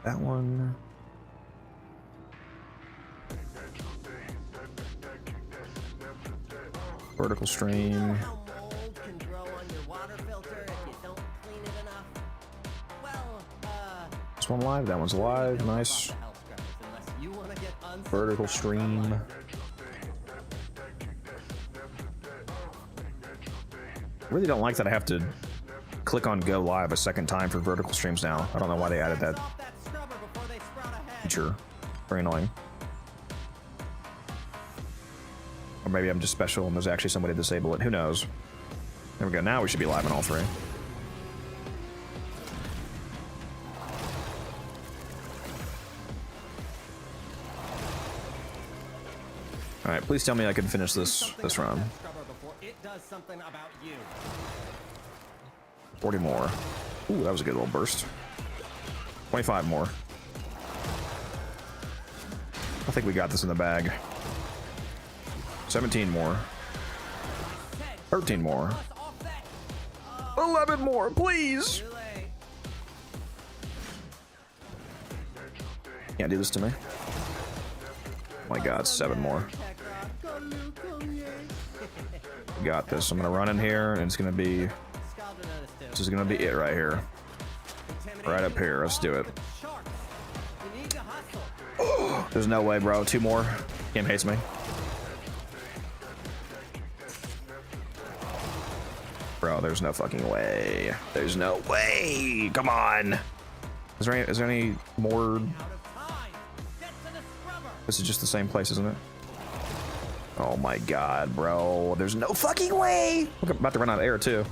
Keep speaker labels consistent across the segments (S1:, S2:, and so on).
S1: That one. Vertical stream. This one live, that one's live, nice. Vertical stream. I really don't like that I have to click on go live a second time for vertical streams now. I don't know why they added that feature. Very annoying. Or maybe I'm just special and there's actually somebody to disable it. Who knows? There we go. Now we should be live on all three. All right, please tell me I can finish this round. 40 more. Ooh, that was a good little burst. 25 more. I think we got this in the bag. 17 more. 13 more. 11 more, please. Can't do this to me. Oh my God, 7 more. Got this. I'm gonna run in here, and it's gonna be. This is gonna be it right here. Right up here. Let's do it. Oh, there's no way, bro. 2 more. Game hates me. Bro, there's no fucking way. There's no way. Come on. Is there any more? This is just the same place, isn't it? Oh my God, bro. There's no fucking way. Look, I'm about to run out of air, too.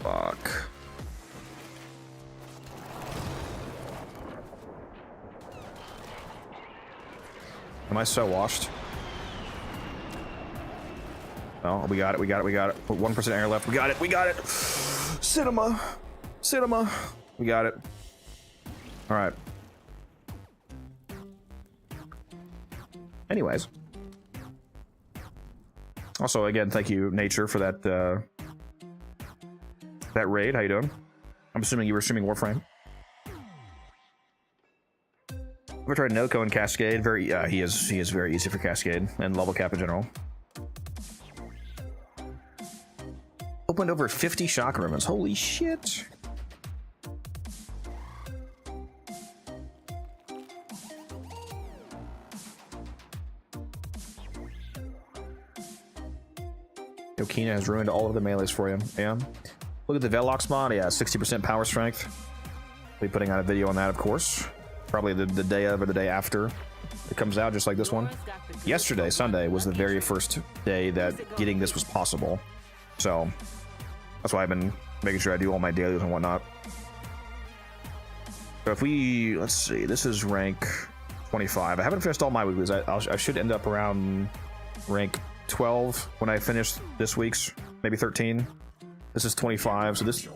S1: Fuck. Am I so washed? Oh, we got it, we got it, we got it. 1% air left. We got it, we got it. Cinema. Cinema. We got it. All right. Anyways. Also, again, thank you, Nature, for that that raid. How you doing? I'm assuming you were streaming Warframe. Ever tried Noco and Cascade? Very, he is very easy for Cascade and level cap in general. Opened over 50 shock ribbons. Holy shit. Okina has ruined all of the melees for you. Yeah. Look at the Velox mod. Yeah, 60% power strength. We'll be putting out a video on that, of course. Probably the day of or the day after it comes out, just like this one. Yesterday, Sunday, was the very first day that getting this was possible. So that's why I've been making sure I do all my dailies and whatnot. So if we, let's see, this is rank 25. I haven't finished all my weeklies. I should end up around rank 12 when I finish this week's, maybe 13. This is 25, so this is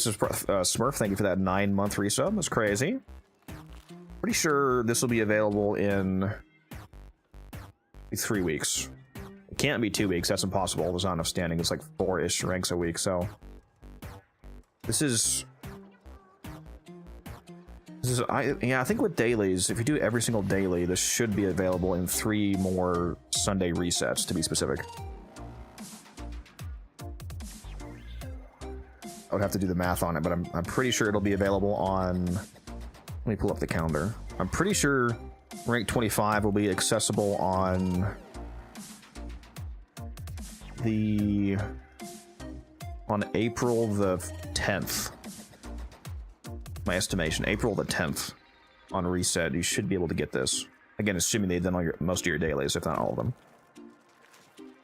S1: Smurf. Thank you for that 9-month resub. That's crazy. Pretty sure this will be available in 3 weeks. It can't be 2 weeks. That's impossible. There's not enough standing. It's like 4-ish ranks a week. So this is. I think with dailies, if you do every single daily, this should be available in 3 more Sunday resets, to be specific. I would have to do the math on it, but I'm pretty sure it'll be available on. Let me pull up the calendar. I'm pretty sure rank 25 will be accessible on April the 10th. My estimation, April the 10th on reset. You should be able to get this. Again, assuming they've done most of your dailies, if not all of them.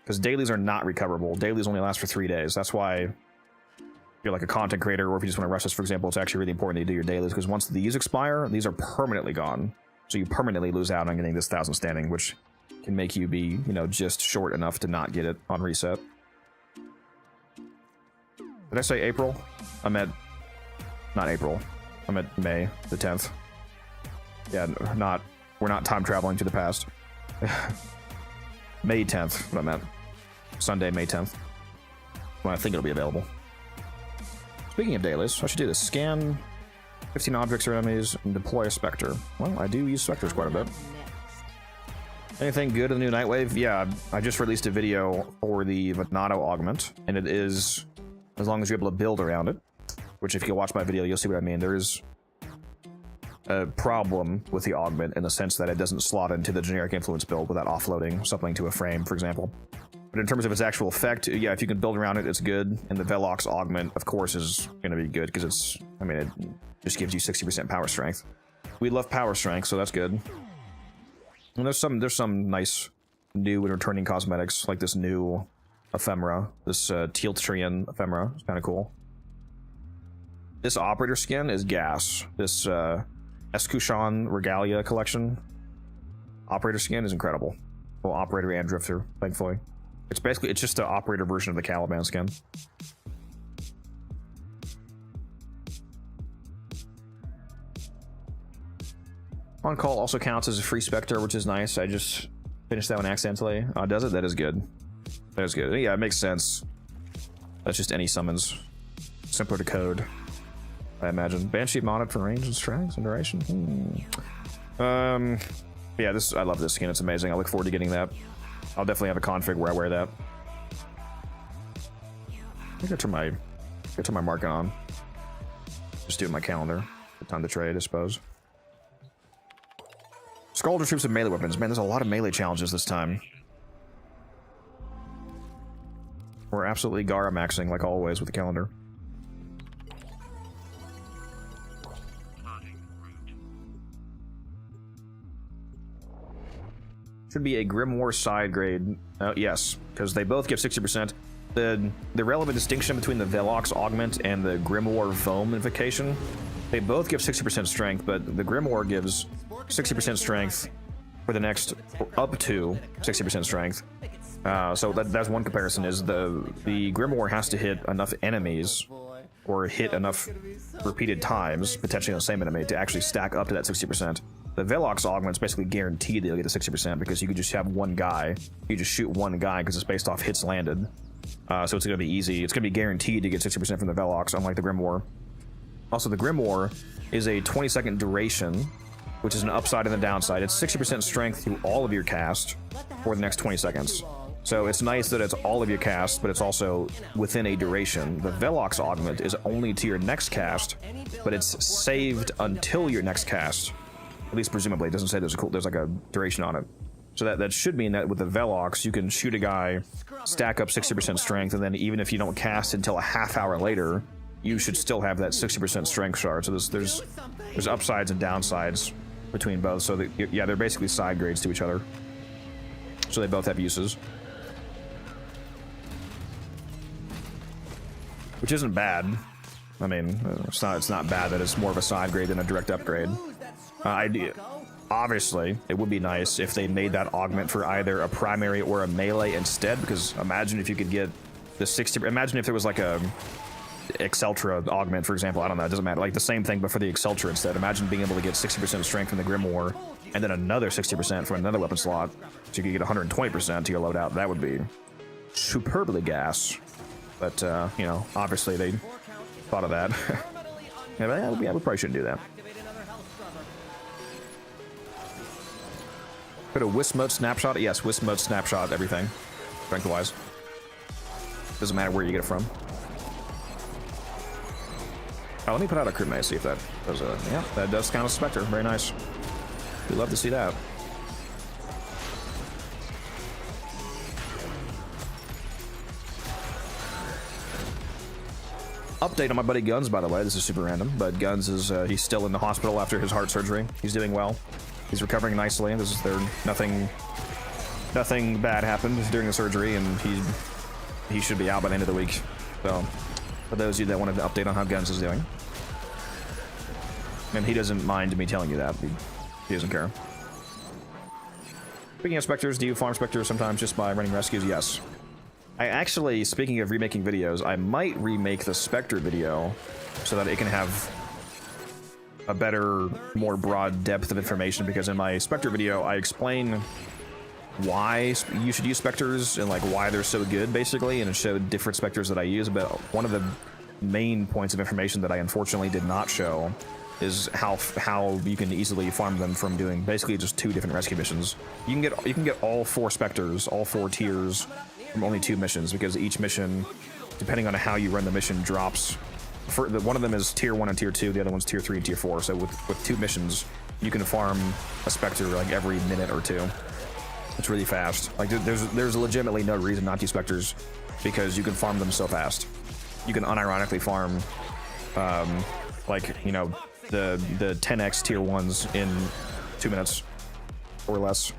S1: Because dailies are not recoverable. Dailies only last for 3 days. That's why you're like a content creator, or if you just want to rush this, for example, it's actually really important that you do your dailies, because once these expire, these are permanently gone. So you permanently lose out on getting this 1,000 standing, which can make you be, just short enough to not get it on reset. Did I say April? I meant not April. I meant May the 10th. Yeah, we're not time traveling to the past. May 10th, what I meant. Sunday, May 10th. when I think it'll be available. Speaking of dailies, I should do this. Scan 15 objects or enemies and deploy a Spectre. Well, I do use Spectres quite a bit. Anything good in the new Nightwave? Yeah, I just released a video for the Venato augment, and it is, as long as you're able to build around it, which if you watch my video, you'll see what I mean. There is a problem with the augment in the sense that it doesn't slot into the generic influence build without offloading something to a frame, for example. But in terms of its actual effect, yeah, if you can build around it, it's good. And the Velox augment, of course, is going to be good because it's, I mean, it just gives you 60% power strength. We love power strength, so that's good. And there's some nice new and returning cosmetics, like this new ephemera, this Tealtrian ephemera. It's kind of cool. This operator skin is gas. This Escutcheon Regalia collection operator skin is incredible. Well, operator and drifter, thankfully. It's basically, it's just the operator version of the Caliban skin. On Call also counts as a free Spectre, which is nice. I just finished that one accidentally. Does it? That is good. That is good. Yeah, it makes sense. That's just any summons. Simpler to code, I imagine. Banshee modded for range and strength and duration. Yeah, I love this skin. It's amazing. I look forward to getting that. I'll definitely have a config where I wear that. I think I turn my marking on. Just do it in my calendar. Good time to trade, I suppose. Scalder troops and melee weapons. Man, there's a lot of melee challenges this time. We're absolutely Gara maxing like always with the calendar. Should be a Grimoire side grade. Yes, because they both give 60%. The relevant distinction between the Velox augment and the Grimoire Foam invocation, they both give 60% strength, but the Grimoire gives 60% strength for the next up to 60% strength. So that's one comparison, is the Grimoire has to hit enough enemies or hit enough repeated times, potentially on the same enemy, to actually stack up to that 60%. The Velox augment is basically guaranteed that you'll get to 60% because you could just have one guy. You just shoot one guy because it's based off hits landed. So it's going to be easy. It's going to be guaranteed to get 60% from the Velox, unlike the Grimoire. Also, the Grimoire is a 20-second duration, which is an upside and a downside. It's 60% strength through all of your cast for the next 20 seconds. So it's nice that it's all of your cast, but it's also within a duration. The Velox augment is only to your next cast, but it's saved until your next cast. At least presumably. It doesn't say there's like a duration on it. So that should mean that with the Velox, you can shoot a guy, stack up 60% strength, and then even if you don't cast until a half hour later, you should still have that 60% strength shard. So there's upsides and downsides between both. So yeah, they're basically side grades to each other. So they both have uses. Which isn't bad. I mean, it's not bad that it's more of a side grade than a direct upgrade. Obviously, it would be nice if they made that augment for either a primary or a melee instead, because imagine if you could get the 60... Imagine if there was like a Exceltra augment, for example. I don't know, it doesn't matter. Like the same thing, but for the Exceltra instead. Imagine being able to get 60% strength from the Grimoire, and then another 60% from another weapon slot, so you could get 120% to your loadout. That would be superbly gas. But, you know, obviously they thought of that. Yeah, we probably shouldn't do that. Could a Wisp mode snapshot? Yes, Wisp mode snapshot everything, strength-wise. Doesn't matter where you get it from. Oh, let me put out a crit maze, see if that does a... Yeah, that does count as Spectre. Very nice. We'd love to see that. Update on my buddy Guns, by the way. This is super random, but Guns is he's still in the hospital after his heart surgery. He's doing well. He's recovering nicely. Nothing bad happened during the surgery, and he should be out by the end of the week. So, for those of you that wanted an update on how Guns is doing, and he doesn't mind me telling you that. He doesn't care. Speaking of Spectres, do you farm Spectres sometimes just by running rescues? Yes. I actually, speaking of remaking videos, I might remake the Spectre video so that it can have a better, more broad depth of information, because in my Spectre video, I explain why you should use specters and like why they're so good, basically, and it showed different specters that I use. But one of the main points of information that I unfortunately did not show is how you can easily farm them from doing basically just 2 different rescue missions. You can get all 4 specters, all 4 tiers from only 2 missions, because each mission, depending on how you run the mission, drops. One of them is tier 1 and tier 2, the other one's tier 3 and tier 4. So with 2 missions, you can farm a specter like every minute or 2. It's really fast. Like there's legitimately no reason not to use specters, because you can farm them so fast. You can unironically farm, like, you know, the 10x tier 1s in 2 minutes or less.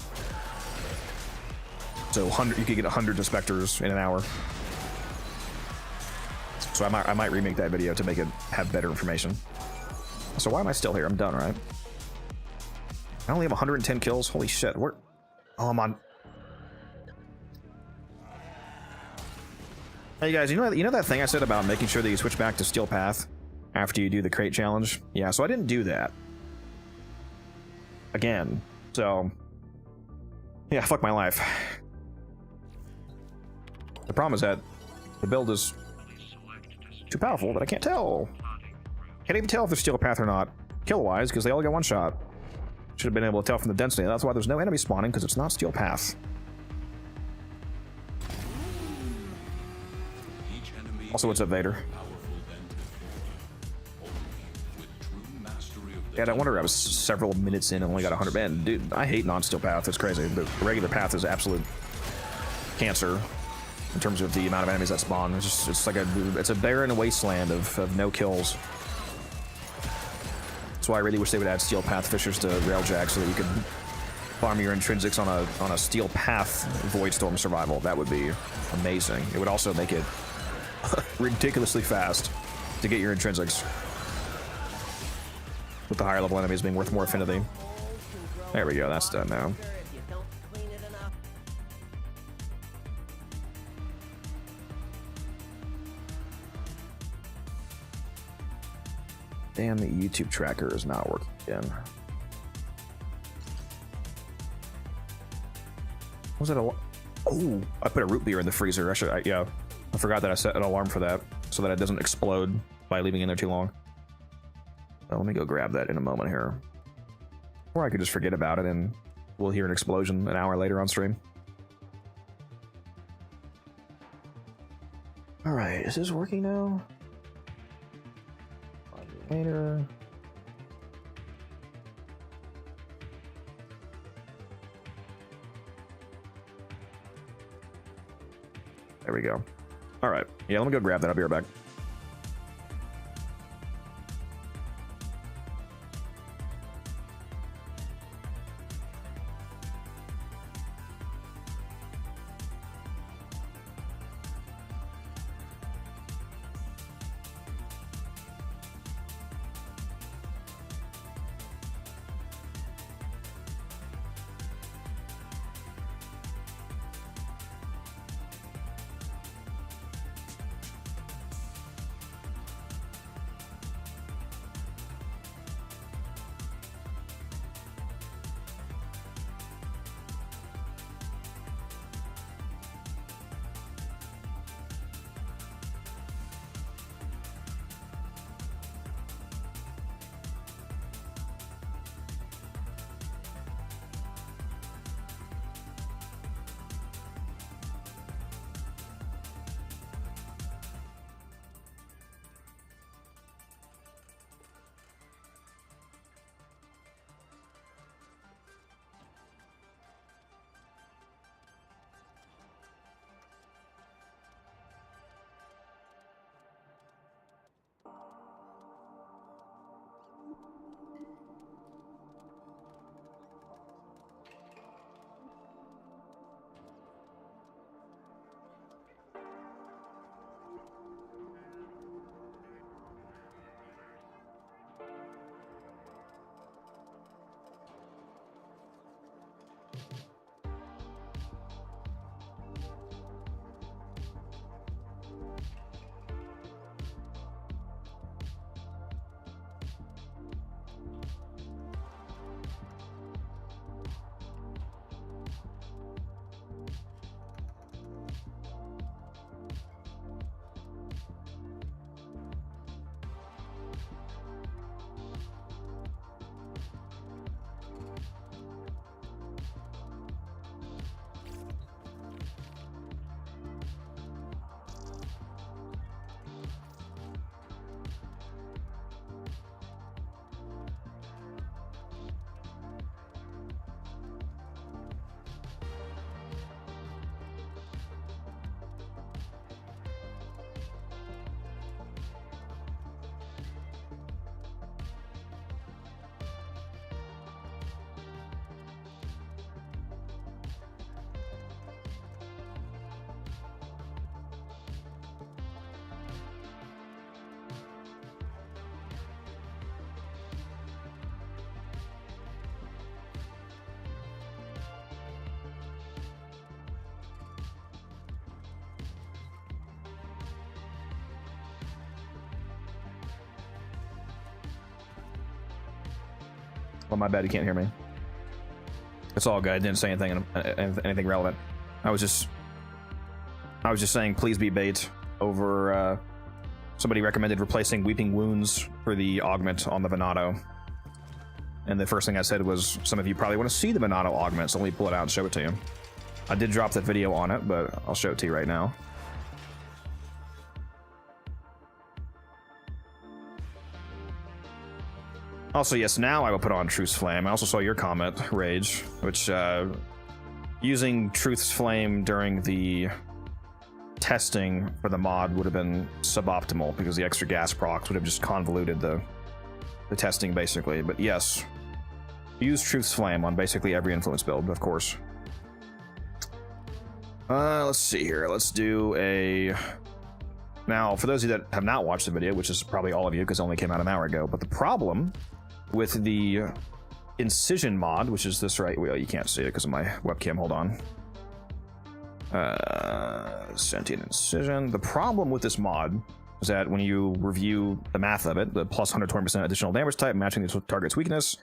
S1: So you could get 100 specters in an hour. So I might remake that video to make it have better information. So why am I still here? I'm done, right? I only have 110 kills. Holy shit! Where? Oh, I'm on. Hey guys, you know that thing I said about making sure that you switch back to Steel Path after you do the crate challenge? Yeah, so I didn't do that. Again. So yeah, fuck my life. The problem is that the build is too powerful that I can't tell. Can't even tell if they're Steel Path or not, kill-wise, because they all get 1 shot. Should have been able to tell from the density. That's why there's no enemy spawning, because it's not Steel Path. Also, what's up, Vader? Yeah, I wonder I was several minutes in and only got 100 men. Dude, I hate non-Steel Path. It's crazy. The regular path is absolute cancer in terms of the amount of enemies that spawn. It's like it's a barren wasteland of no kills. That's why I really wish they would add Steel Path fishers to Railjack so that you could farm your intrinsics on a Steel Path Voidstorm survival. That would be amazing. It would also make it ridiculously fast to get your intrinsics, with the higher level enemies being worth more affinity. There we go, that's done now. Damn, the YouTube tracker is not working again. Was it a... Oh, I put a root beer in the freezer. Yeah, I forgot that I set an alarm for that so that it doesn't explode by leaving it in there too long. Well, let me go grab that in a moment here. Or I could just forget about it and we'll hear an explosion an hour later on stream. Alright, is this working now? Later. There we go. Alright, yeah, let me go grab that. I'll be right back. Well, my bad, you can't hear me. It's all good. I didn't say anything relevant. I was just saying, please be bait over. Somebody recommended replacing Weeping Wounds for the augment on the Venado. And the first thing I said was, some of you probably want to see the Venado augment, so let me pull it out and show it to you. I did drop that video on it, but I'll show it to you right now. Also, yes, now I will put on Truth's Flame. I also saw your comment, Rage, which using Truth's Flame during the testing for the mod would have been suboptimal because the extra gas procs would have just convoluted the testing, basically. But yes, use Truth's Flame on basically every influence build, of course. Let's see here. Let's do a... Now, for those of you that have not watched the video, which is probably all of you because it only came out an hour ago, but the problem with the Incision mod, which is this right... Well, you can't see it because of my webcam. Hold on. Sentient Incision. The problem with this mod is that when you review the math of it, the plus 120% additional damage type matching the target's weakness,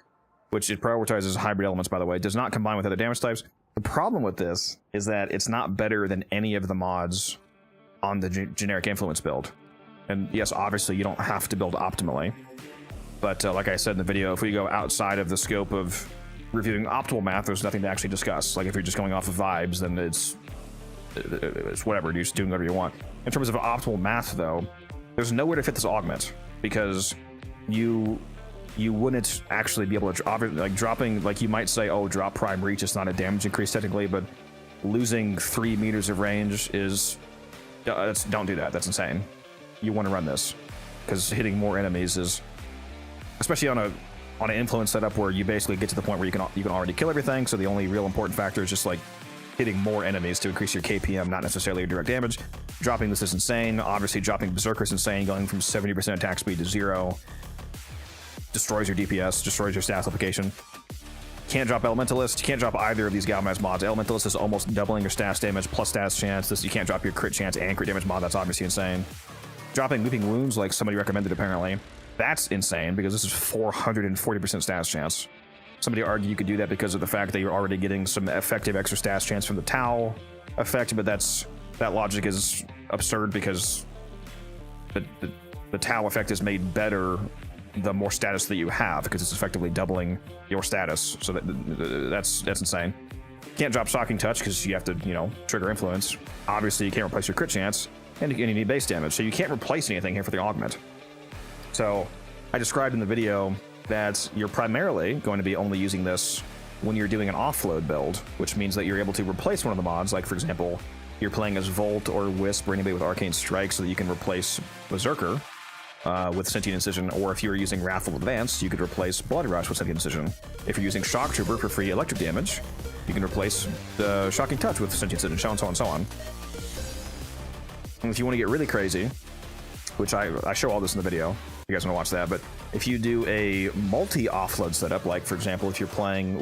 S1: which it prioritizes hybrid elements, by the way, does not combine with other damage types. The problem with this is that it's not better than any of the mods on the generic influence build. And yes, obviously you don't have to build optimally, but like I said in the video, if we go outside of the scope of reviewing optimal math, there's nothing to actually discuss. Like if you're just going off of vibes, then it's whatever, you're just doing whatever you want. In terms of optimal math, though, there's nowhere to fit this augment because you wouldn't actually be able to like dropping, like you might say, oh, drop prime reach, it's not a damage increase technically, but losing 3 meters of range is don't do that. That's insane. You want to run this because hitting more enemies is, especially on an influence setup where you basically get to the point where you can already kill everything. So the only real important factor is just like hitting more enemies to increase your KPM, not necessarily your direct damage. Dropping this is insane. Obviously, dropping Berserker is insane. Going from 70% attack speed to 0 destroys your DPS, destroys your stats application. Can't drop Elementalist. You can't drop either of these Galvanize mods. Elementalist is almost doubling your stats damage plus stats chance. This, you can't drop your crit chance and crit damage mod. That's obviously insane. Dropping Weeping Wounds, like somebody recommended apparently, that's insane because this is 440% stats chance. Somebody argued you could do that because of the fact that you're already getting some effective extra stats chance from the Tau effect, but that logic is absurd because the Tau effect is made better the more status that you have because it's effectively doubling your status. So that's insane. Can't drop Shocking Touch because you have to, trigger influence. Obviously, you can't replace your crit chance, and you need base damage. So you can't replace anything here for the augment. So I described in the video that you're primarily going to be only using this when you're doing an offload build, which means that you're able to replace one of the mods. Like, for example, you're playing as Volt or Wisp or anybody with Arcane Strike so that you can replace Berserker with Sentient Incision, or if you're using Wrathful Advance, you could replace Blood Rush with Sentient Incision. If you're using Shock Trooper for free electric damage, you can replace the Shocking Touch with Sentient Incision, so on and so on and so on. And if you want to get really crazy, which I show all this in the video, if you guys want to watch that, but if you do a multi-offload setup, like for example, if you're playing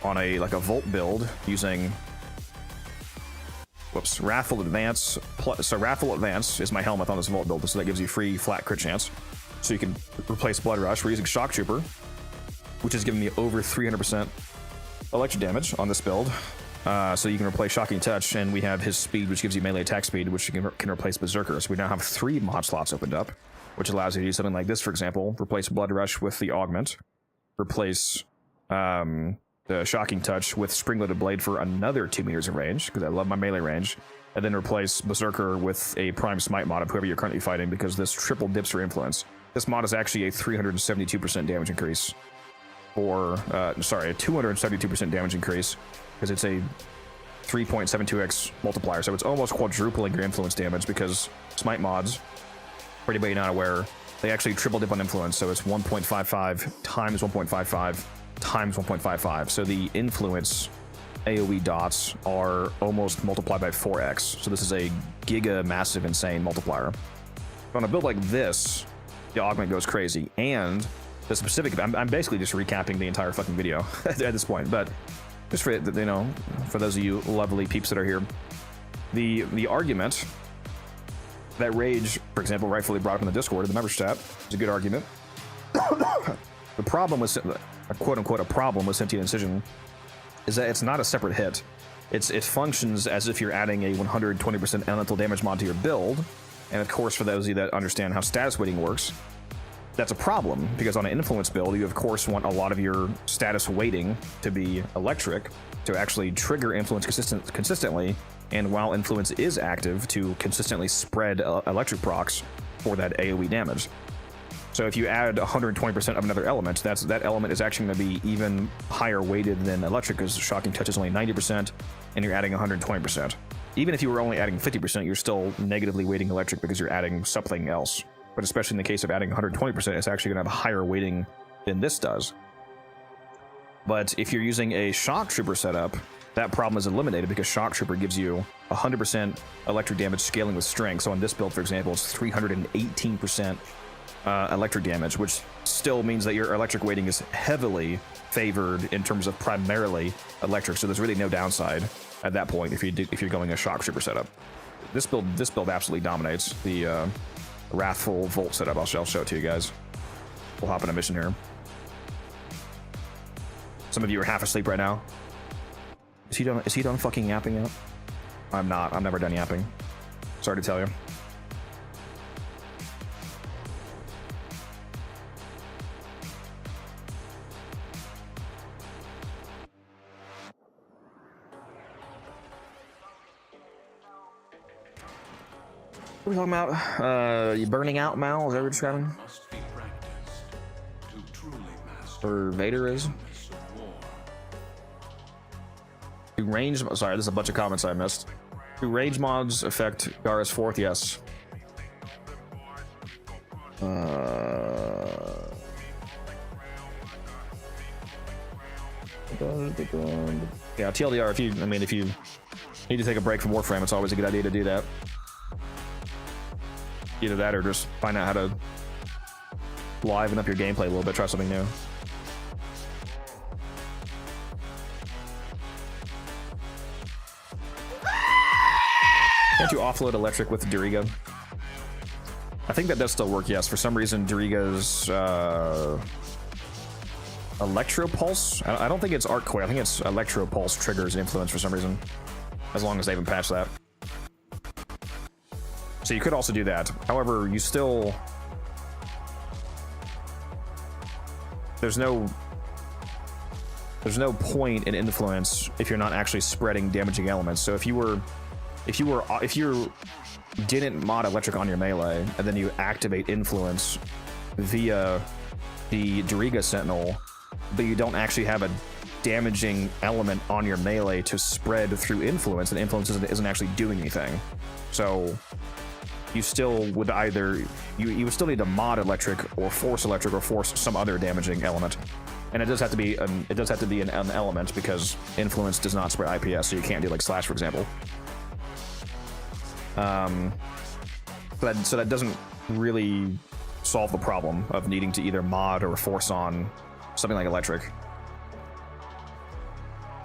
S1: on a Volt build using Wrathful Advance. So Wrathful Advance is my helmet on this Volt build, so that gives you free flat crit chance. So you can replace Blood Rush. We're using Shock Trooper, which is giving me over 300% electric damage on this build. So you can replace Shocking Touch, and we have his speed, which gives you melee attack speed, which you can replace Berserker. So we now have 3 mod slots opened up, which allows you to do something like this, for example. Replace Blood Rush with the Augment. Replace the Shocking Touch with Spring-Loaded Blade for another 2 meters of range, because I love my melee range. And then replace Berserker with a Prime Smite mod of whoever you're currently fighting, because this triple dips your influence. This mod is actually a 372% damage increase. Or, sorry, a 272% damage increase, because it's a 3.72x multiplier, so it's almost quadrupling your influence damage, because Smite mods, for anybody not aware, they actually triple dip on influence, so it's 1.55 times 1.55 times 1.55. So the influence AoE dots are almost multiplied by 4x. So this is a giga massive insane multiplier. On a build like this, the augment goes crazy, and the specific, I'm basically just recapping the entire fucking video at this point, but just for, for those of you lovely peeps that are here, the argument that Rage, for example, rightfully brought up in the Discord, in the members chat, is a good argument. The problem with a quote-unquote a problem with Sentient Incision is that it's not a separate hit. It functions as if you're adding a 120% elemental damage mod to your build, and of course, for those of you that understand how status weighting works, that's a problem, because on an influence build, you of course want a lot of your status weighting to be electric, to actually trigger influence consistently, and while influence is active, to consistently spread electric procs for that AoE damage. So if you add 120% of another element, that element is actually going to be even higher weighted than electric, because Shocking Touch is only 90%, and you're adding 120%. Even if you were only adding 50%, you're still negatively weighting electric because you're adding something else. But especially in the case of adding 120%, it's actually going to have a higher weighting than this does. But if you're using a Shock Trooper setup, that problem is eliminated because Shock Trooper gives you 100% electric damage scaling with strength. So on this build, for example, it's 318% electric damage, which still means that your electric weighting is heavily favored in terms of primarily electric. So there's really no downside at that point if you're going a Shock Trooper setup. This build absolutely dominates the Wrathful Volt setup. I'll show it to you guys. We'll hop in a mission here. Some of you are half asleep right now. Is he done fucking yapping yet? I'm not. I'm never done yapping. Sorry to tell you. What are we talking about? You burning out, Mal? Is that what you're describing? Or Vader is? Do range... Sorry, there's a bunch of comments I missed. Do range mods affect Gara's 4th? Yes. Yeah, TLDR, if you need to take a break from Warframe, it's always a good idea to do that. Either that or just find out how to liven up your gameplay a little bit, try something new. Can't you offload electric with Duriga? I think that does still work, yes. For some reason, Duriga's Electro Pulse? I don't think it's Arc Coil. I think it's Electro Pulse triggers influence for some reason. As long as they haven't patched that. So you could also do that. However, you still... There's no point in influence if you're not actually spreading damaging elements. So if you didn't mod electric on your melee and then you activate influence via the Duriga Sentinel, but you don't actually have a damaging element on your melee to spread through influence, and influence isn't actually doing anything. So you still would either you would still need to mod electric or force some other damaging element, and it does have to be an element, because influence does not spread IPS, so you can't do like Slash, for example. So that doesn't really solve the problem of needing to either mod or force on something like electric.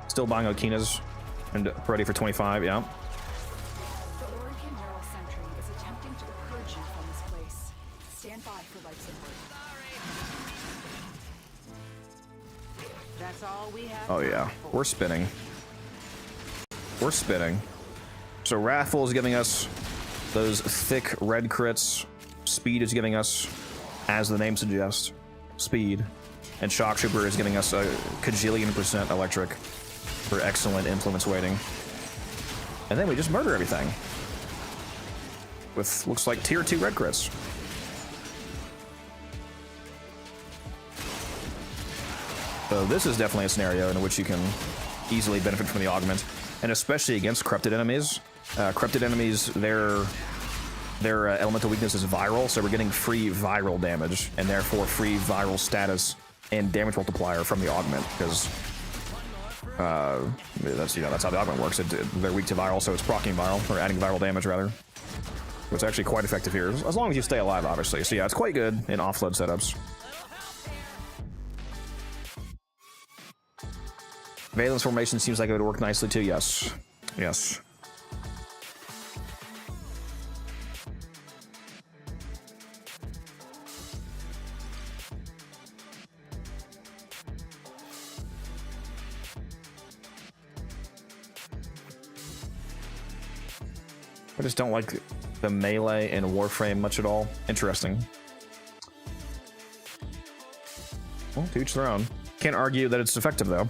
S1: Still buying Okinas and ready for 25, yeah. Oh yeah, we're spinning. We're spinning. So Wrathful is giving us those thick red crits. Speed is giving us, as the name suggests, speed. And Shock Trooper is giving us a cajillion% electric for excellent influence weighting. And then we just murder everything with, looks like, tier 2 red crits. So this is definitely a scenario in which you can easily benefit from the augment, and especially against corrupted enemies. Corrupted enemies, their elemental weakness is viral, so we're getting free viral damage, and therefore free viral status and damage multiplier from the augment, because that's how the augment works. They're weak to viral, so it's proccing viral, or adding viral damage rather. It's actually quite effective here, as long as you stay alive, obviously. So yeah, it's quite good in offload setups. Valence formation seems like it would work nicely too. Yes. Yes. I just don't like the melee in Warframe much at all. Interesting. Well, to each their own. Can't argue that it's effective, though.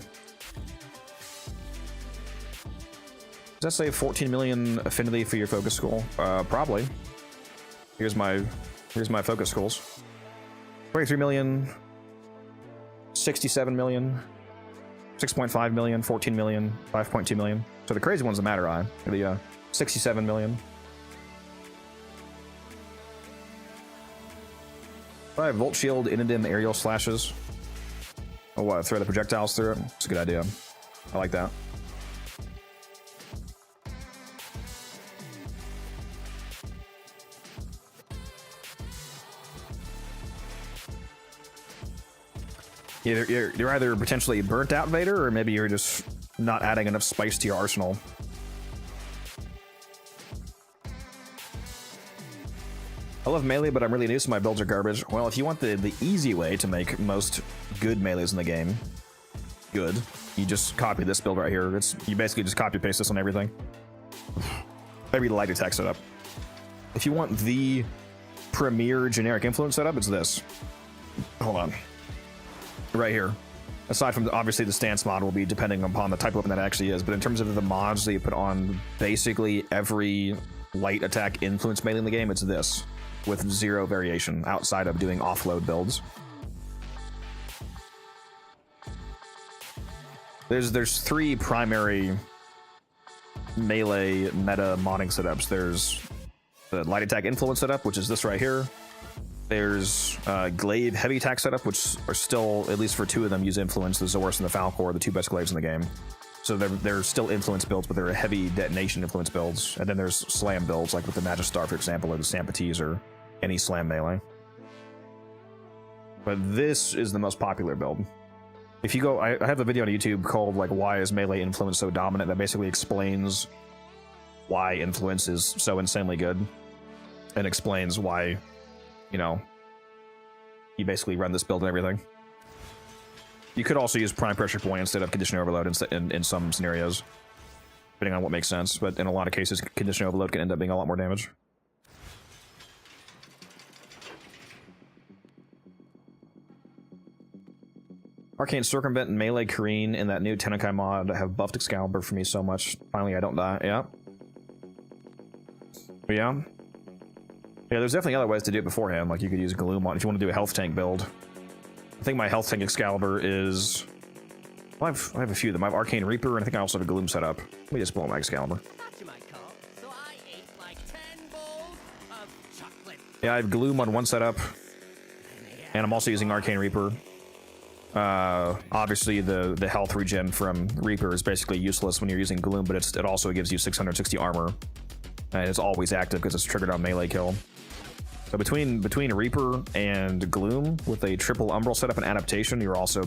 S1: Does that say 14 million affinity for your focus skull? Probably. Here's my focus skulls. 23 million, 67 million, 6.5 million, 14 million, 5.2 million. So the crazy ones that matter, the 67 million. I have Volt Shield, Inadim, aerial slashes. Oh, what? Throw the projectiles through it? It's a good idea. I like that. You're either potentially burnt out Vader, or maybe you're just not adding enough spice to your arsenal. I love melee, but I'm really new, so my builds are garbage. Well, if you want the easy way to make most good melees in the game, you just copy this build right here. You basically just copy paste this on everything. Maybe the light attack setup. If you want the premier generic influence setup, it's this. Hold on. Right here. Aside from obviously the stance mod will be depending upon the type of weapon that actually is, but in terms of the mods that you put on basically every light attack influence melee in the game, it's this, with zero variation outside of doing offload builds. There's three primary melee meta modding setups. There's the light attack influence setup, which is this right here. There's glaive heavy attack setup, which are still, at least for two of them, use influence. The Zorus and the Falcor, the two best glaives in the game. So they're still influence builds, but they're heavy detonation influence builds. And then there's slam builds, like with the Magistar, for example, or the Stampede, or any slam melee. But this is the most popular build. If you go, I have a video on YouTube called, like, why is melee influence so dominant? That basically explains why influence is so insanely good. And explains why, you know, you basically run this build and everything. You could also use prime pressure point instead of condition overload in some scenarios, depending on what makes sense, but in a lot of cases, condition overload can end up being a lot more damage. Arcane Circumvent and Melee Kareen in that new TennoCreate mod have buffed Excalibur for me so much. Finally, I don't die. Yeah. Yeah. Yeah, there's definitely other ways to do it beforehand. Like, you could use Gloom on if you want to do a health tank build. I think my health tank Excalibur is... Well, I have a few of them. I have Arcane Reaper, and I think I also have a Gloom set up. Let me just blow my Excalibur. Yeah, I have Gloom on one setup, and I'm also using Arcane Reaper. Obviously, the health regen from Reaper is basically useless when you're using Gloom, but it also gives you 660 armor, and it's always active because it's triggered on melee kill. So between Reaper and Gloom, with a triple Umbral setup and adaptation, you're also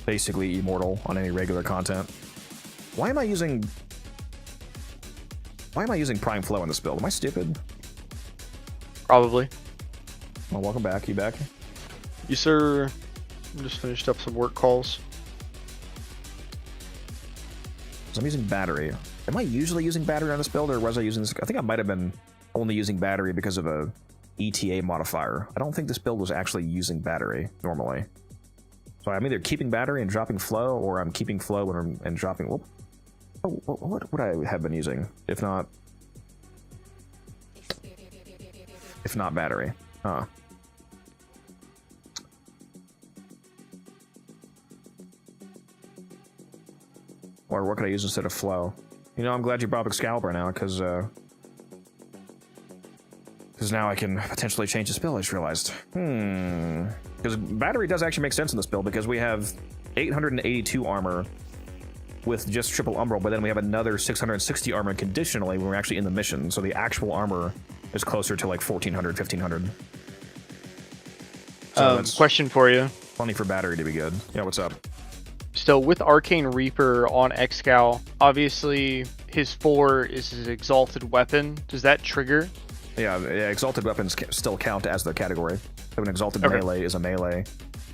S1: basically immortal on any regular content. Why am I using Prime Flow in this build? Am I stupid?
S2: Probably.
S1: Well, welcome back. You back?
S2: You sir. I just finished up some work calls.
S1: So I'm using battery. Am I usually using battery on this build, or was I using this? I think I might have been only using battery because of a ETA modifier. I don't think this build was actually using battery normally. So I'm either keeping battery and dropping flow, or I'm keeping flow and dropping... Whoop. Oh, what would I have been using? If not battery. Huh. Or what could I use instead of flow? You know, I'm glad you brought up Excalibur now, because now I can potentially change this build, I just realized. Because battery does actually make sense in this build, because we have 882 armor with just triple Umbral, but then we have another 660 armor conditionally when we're actually in the mission, so the actual armor is closer to like 1400, 1500. So
S2: question for you.
S1: Plenty for battery to be good. Yeah, what's up?
S2: So with Arcane Reaper on Excal, obviously his 4 is his exalted weapon. Does that trigger?
S1: Yeah, exalted weapons still count as the category. So an exalted melee is a melee.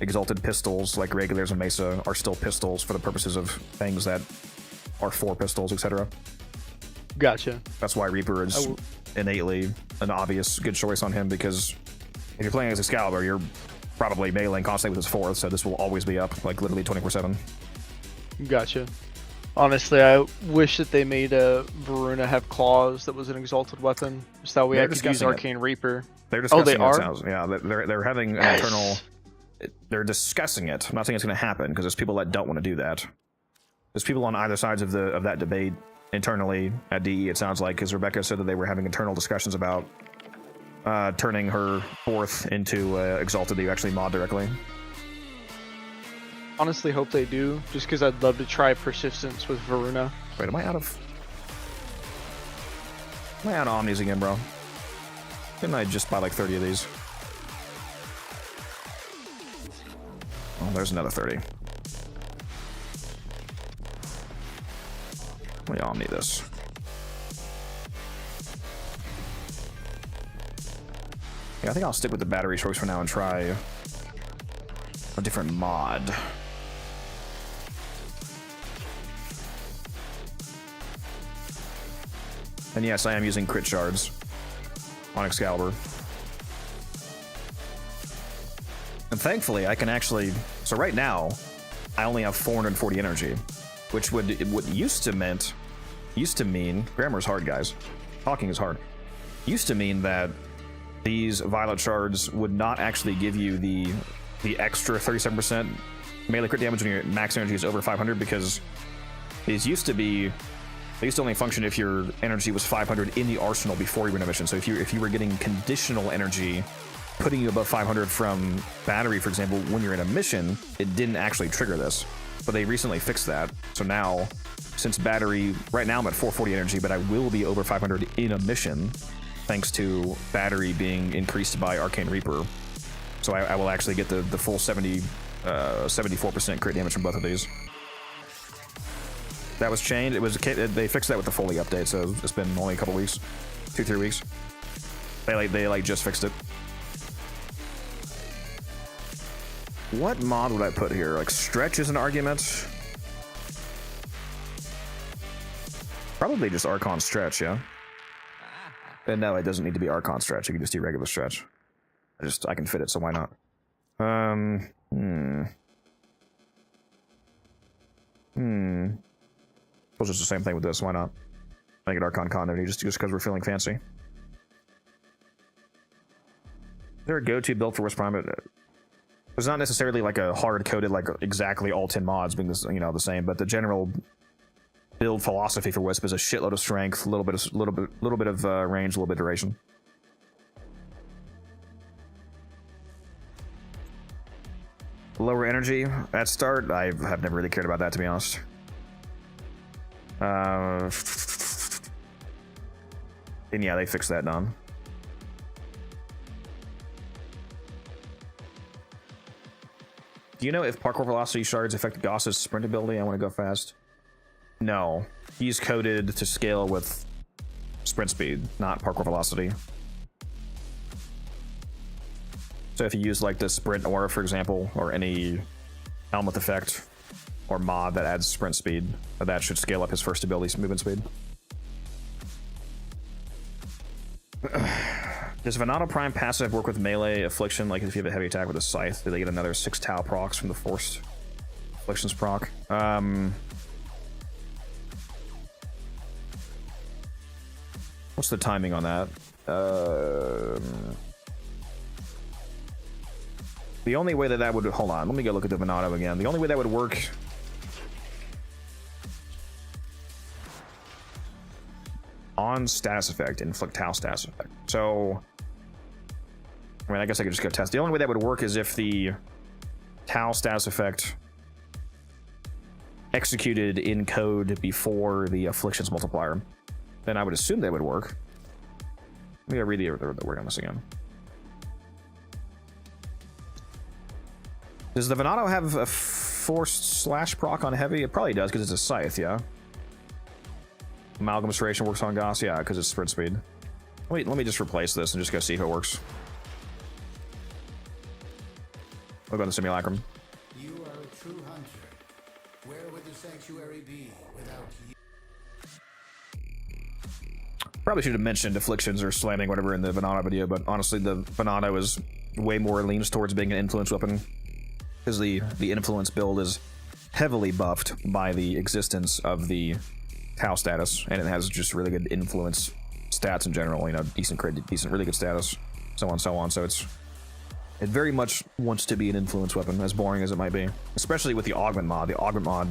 S1: Exalted pistols, like regulars and Mesa, are still pistols for the purposes of things that are 4 pistols, etc.
S2: Gotcha.
S1: That's why Reaper is innately an obvious good choice on him, because if you're playing as Excalibur, you're probably meleeing constantly with his 4th, so this will always be up, like literally 24/7.
S2: Gotcha. Honestly, I wish that they made a Varuna have claws that was an exalted weapon, so that way I could use Arcane Reaper.
S1: They're discussing
S2: they
S1: it.
S2: are?
S1: Yeah, they're having an internal. They're discussing it. I'm not saying it's going to happen, because there's people that don't want to do that. There's people on either sides of that debate internally at DE. It sounds like, because Rebecca said that they were having internal discussions about turning her 4th into exalted that you actually mod directly.
S2: Honestly, hope they do, just because I'd love to try persistence with Varuna.
S1: Wait, am I out of omnis again, bro? Didn't I just buy like 30 of these? Oh, there's another 30. Let me omni this. Yeah, I think I'll stick with the battery choice for now and try a different mod. And yes, I am using crit shards on Excalibur. And thankfully, I can actually... So right now, I only have 440 energy, which what used to mean... Grammar's hard, guys. Talking is hard. Used to mean that these violet shards would not actually give you the extra 37% melee crit damage when your max energy is over 500, because these used to be... They used to only function if your energy was 500 in the arsenal before you were in a mission. So if you were getting conditional energy, putting you above 500 from battery, for example, when you're in a mission, it didn't actually trigger this. But they recently fixed that. So now, since battery, right now I'm at 440 energy, but I will be over 500 in a mission, thanks to battery being increased by Arcane Reaper. So I will actually get the full 74% crit damage from both of these. That was changed. They fixed that with the Foley update, so it's been only a couple weeks, 2-3 weeks. They just fixed it. What mod would I put here? Like stretch is an argument. Probably just Archon stretch, yeah. And no, it doesn't need to be Archon stretch. You can just do regular stretch. I can fit it, so why not? It's just the same thing with this. Why not? Make it Archon continuity just because we're feeling fancy. Is there a go-to build for Wisp Prime? There's not necessarily like a hard-coded, like exactly all 10 mods being this, the same, but the general build philosophy for Wisp is a shitload of strength, a little bit of range, a little bit of duration. Lower energy at start. I have never really cared about that, to be honest. And yeah, they fixed that down. Do you know if parkour velocity shards affect Goss's sprint ability? I want to go fast. No, he's coded to scale with sprint speed, not parkour velocity. So if you use like the sprint aura, for example, or any helmet effect or mod that adds sprint speed, that should scale up his first ability's movement speed. Does Venado Prime passive work with melee affliction? Like if you have a heavy attack with a scythe, do they get another 6 Tau procs from the forced afflictions proc? What's the timing on that? The only way that would... Hold on, let me go look at the Venado again. The only way that would work... on status effect, inflict Tau status effect. So... I mean, I guess I could just go test. The only way that would work is if the Tau status effect executed in code before the afflictions multiplier. Then I would assume that would work. Let me go read the word on this again. Does the Venado have a forced slash proc on heavy? It probably does because it's a scythe, yeah. Amalgam Restoration works on Goss, yeah, because it's sprint speed. Wait, let me just replace this and just go see if it works. We'll go to the simulacrum.
S3: You are a true hunter. Where would the sanctuary be without you?
S1: Probably should have mentioned afflictions or slamming, whatever, in the Venado video, but honestly, the Venado is way more leans towards being an influence weapon, because the influence build is heavily buffed by the existence of the Tau status, and it has just really good influence stats in general. You know, decent crit, decent, really good status, so on and so on. So it very much wants to be an influence weapon, as boring as it might be, especially with the augment mod. The augment mod,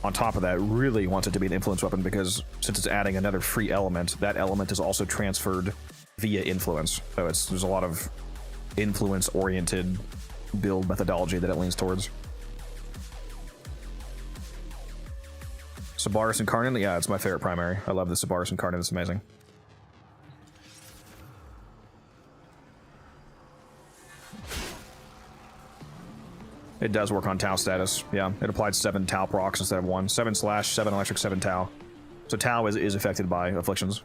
S1: on top of that, really wants it to be an influence weapon, because since it's adding another free element, that element is also transferred via influence. So there's a lot of influence-oriented build methodology that it leans towards. Sabaris Incarnate? Yeah, it's my favorite primary. I love the Sabaris Incarnate, it's amazing. It does work on Tau status. Yeah, it applied 7 Tau procs instead of 1. 7 slash, 7 electric, 7 Tau. So Tau is affected by afflictions.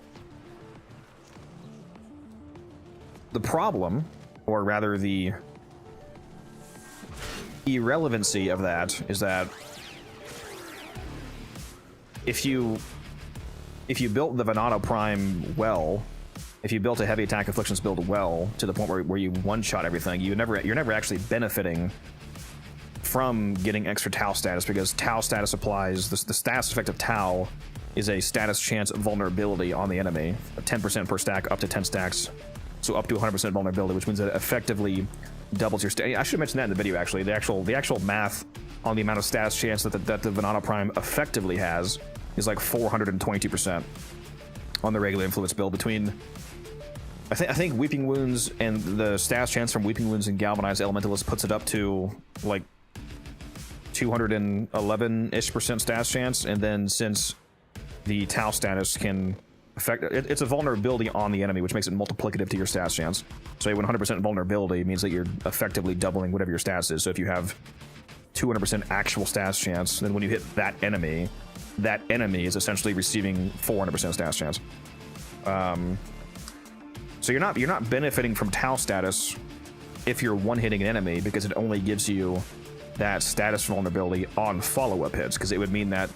S1: The problem, or rather the irrelevancy of that, is that if you built the Venado Prime well, if you built a heavy attack afflictions build well to the point where you one-shot everything, you're never actually benefiting from getting extra Tau status, because Tau status applies, the status effect of Tau is a status chance vulnerability on the enemy, 10% per stack, up to 10 stacks, so up to 100% vulnerability, which means that it effectively doubles your stat. I should have mentioned that in the video, actually. The actual math on the amount of status chance that the Venado Prime effectively has is like 422% on the regular influence build. Between I think Weeping Wounds and the status chance from Weeping Wounds and Galvanized Elementalist puts it up to like 211-ish% status chance, and then since the Tau status can affect it's a vulnerability on the enemy, which makes it multiplicative to your status chance. So 100% vulnerability means that you're effectively doubling whatever your status is. So if you have 200% actual status chance, then when you hit that enemy is essentially receiving 400% status chance. So you're not benefiting from Tau status if you're one-hitting an enemy, because it only gives you that status vulnerability on follow-up hits, because it would mean that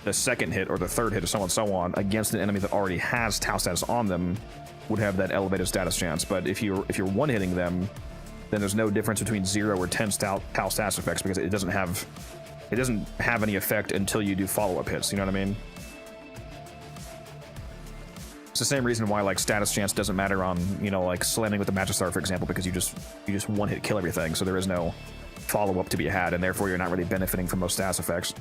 S1: the second hit or the third hit or so on against an enemy that already has Tau status on them would have that elevated status chance. But if you're one-hitting them, then there's no difference between 0 or 10 Tau status effects, because it doesn't have any effect until you do follow-up hits. You know what I mean? It's the same reason why like status chance doesn't matter on, you know, like slamming with the Magistar, for example, because you just one-hit kill everything, so there is no follow-up to be had, and therefore you're not really benefiting from those status effects.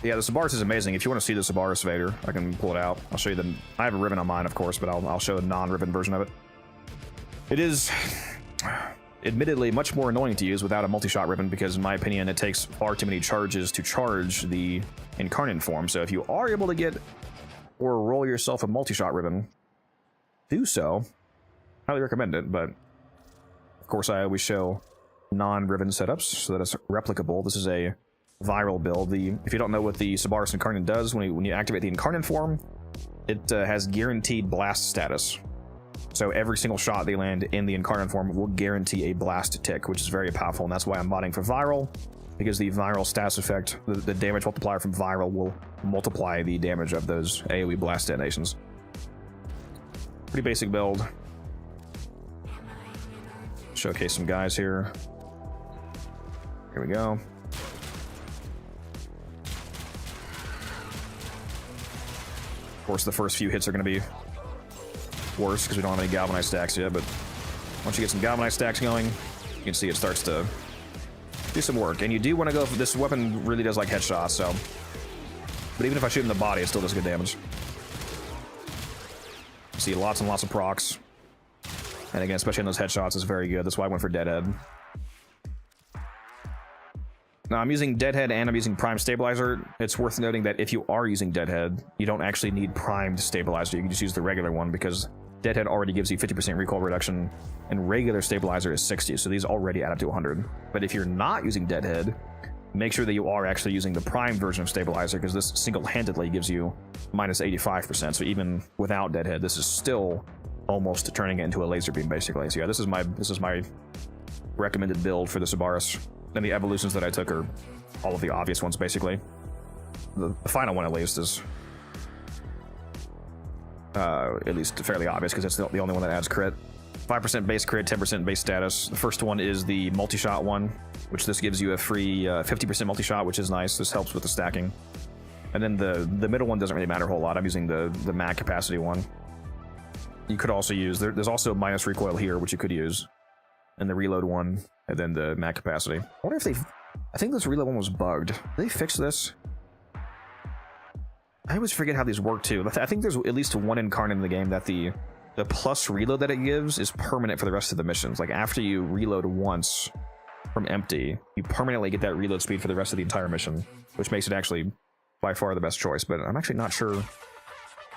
S1: Yeah, the Sabaris is amazing. If you want to see the Sabaris Vader, I can pull it out. I'll show you I have a ribbon on mine, of course, but I'll show the non-ribbon version of it. It is admittedly much more annoying to use without a multi-shot ribbon, because in my opinion it takes far too many charges to charge the incarnate form. So if you are able to get or roll yourself a multi-shot ribbon, do so. Highly recommend it, but of course I always show non-ribbon setups so that it's replicable. This is a viral build. If you don't know what the Sabaris Incarnate does, when you activate the incarnate form, it has guaranteed blast status. So every single shot they land in the incarnate form will guarantee a blast tick, which is very powerful, and that's why I'm modding for viral, because the viral status effect, the damage multiplier from viral, will multiply the damage of those AoE blast detonations. Pretty basic build. Showcase some guys here. Here we go. Of course, the first few hits are going to be worse because we don't have any galvanized stacks yet, but once you get some galvanized stacks going, you can see it starts to do some work. And you do want to go for this weapon, really does like headshots, so. But even if I shoot in the body, it still does good damage. You see lots and lots of procs. And again, especially in those headshots, it's very good. That's why I went for Deadhead. Now, I'm using Deadhead and I'm using Prime Stabilizer. It's worth noting that if you are using Deadhead, you don't actually need Primed Stabilizer. You can just use the regular one, because Deadhead already gives you 50% recoil reduction, and regular Stabilizer is 60, so these already add up to 100. But if you're not using Deadhead, make sure that you are actually using the Prime version of Stabilizer, because this single-handedly gives you minus 85%, so even without Deadhead, this is still almost turning it into a laser beam, basically. So yeah, this is my recommended build for the Sabaris. And the evolutions that I took are all of the obvious ones, basically. The final one, at least, is at least fairly obvious, because it's the only one that adds crit. 5% base crit, 10% base status. The first one is the multi-shot one, which this gives you a free 50% multi-shot, which is nice. This helps with the stacking. And then the middle one doesn't really matter a whole lot. I'm using the mag capacity one. You could also use, there's also minus recoil here, which you could use. And the reload one, and then the mag capacity. I wonder if I think this reload one was bugged. Did they fix this? I always forget how these work too. I think there's at least one incarnate in the game that the plus reload that it gives is permanent for the rest of the missions. Like after you reload once from empty, you permanently get that reload speed for the rest of the entire mission, which makes it actually by far the best choice. But I'm actually not sure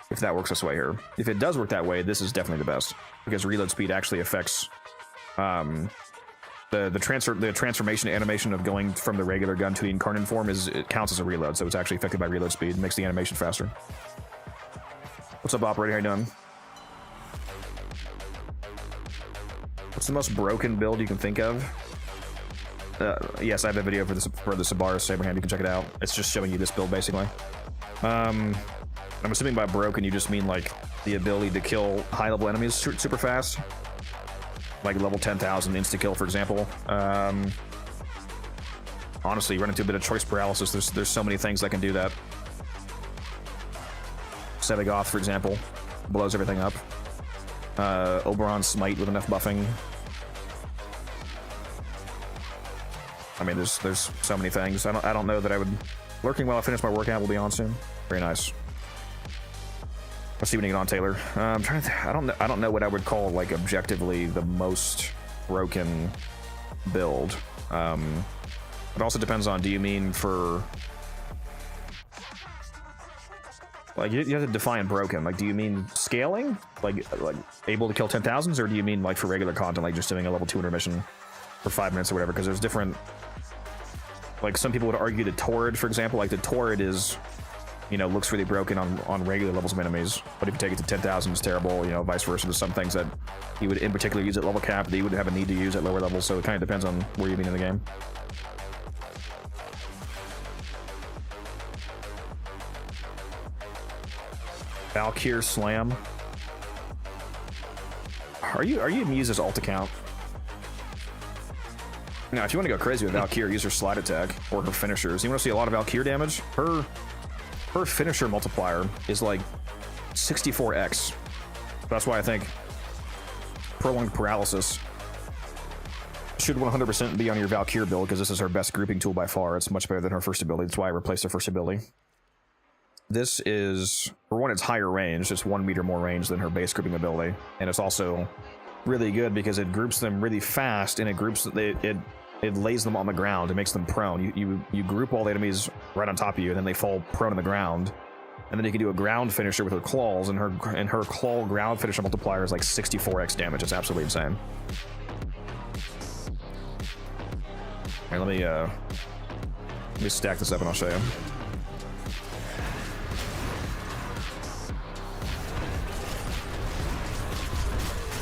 S1: if that works this way here. If it does work that way, this is definitely the best, because reload speed actually affects the transformation animation of going from the regular gun to the incarnate form. It counts as a reload, so it's actually affected by reload speed. It makes the animation faster. What's up, operator? How you doing? What's the most broken build you can think of? Yes, I have a video for the Sabaris Saberhand. You can check it out. It's just showing you this build, basically. I'm assuming by broken you just mean like the ability to kill high-level enemies super fast, like level 10,000 insta kill, for example. Honestly, you run into a bit of choice paralysis. There's so many things that can do that. Sedagoth, for example, blows everything up. Oberon Smite with enough buffing. I mean, there's so many things. I don't know that I would. Lurking while I finish my workout will be on soon. Very nice. Let's see when you get on, Taylor. I'm trying to. I don't know what I would call like objectively the most broken build. It also depends on. Do you mean for like you have to define broken? Like, do you mean scaling? Like able to kill 10,000s, or do you mean like for regular content, like just doing a level 200 mission for 5 minutes or whatever? Because there's different. Like some people would argue the Torrid, for example, like the Torrid is, you know, looks really broken on regular levels of enemies, but if you take it to 10,000, it's terrible. You know, vice versa. There's some things that you would in particular use at level cap that you would have a need to use at lower levels. So it kind of depends on where you mean in the game. Valkyr Slam. Are you Muse's ult account? Now, if you want to go crazy with Valkyr, use her slide attack or her finishers. You want to see a lot of Valkyr damage? Her finisher multiplier is like 64x. That's why I think prolonged paralysis should 100% be on your Valkyr build, because this is her best grouping tool by far. It's much better than her first ability. That's why I replaced her first ability. This is, for one, it's higher range. It's 1 meter more range than her base grouping ability, and it's also really good because it groups them really fast, and it lays them on the ground. It makes them prone. You group all the enemies right on top of you, and then they fall prone on the ground. And then you can do a ground finisher with her claws, and her claw ground finisher multiplier is like 64x damage. It's absolutely insane. All right, let me stack this up and I'll show you.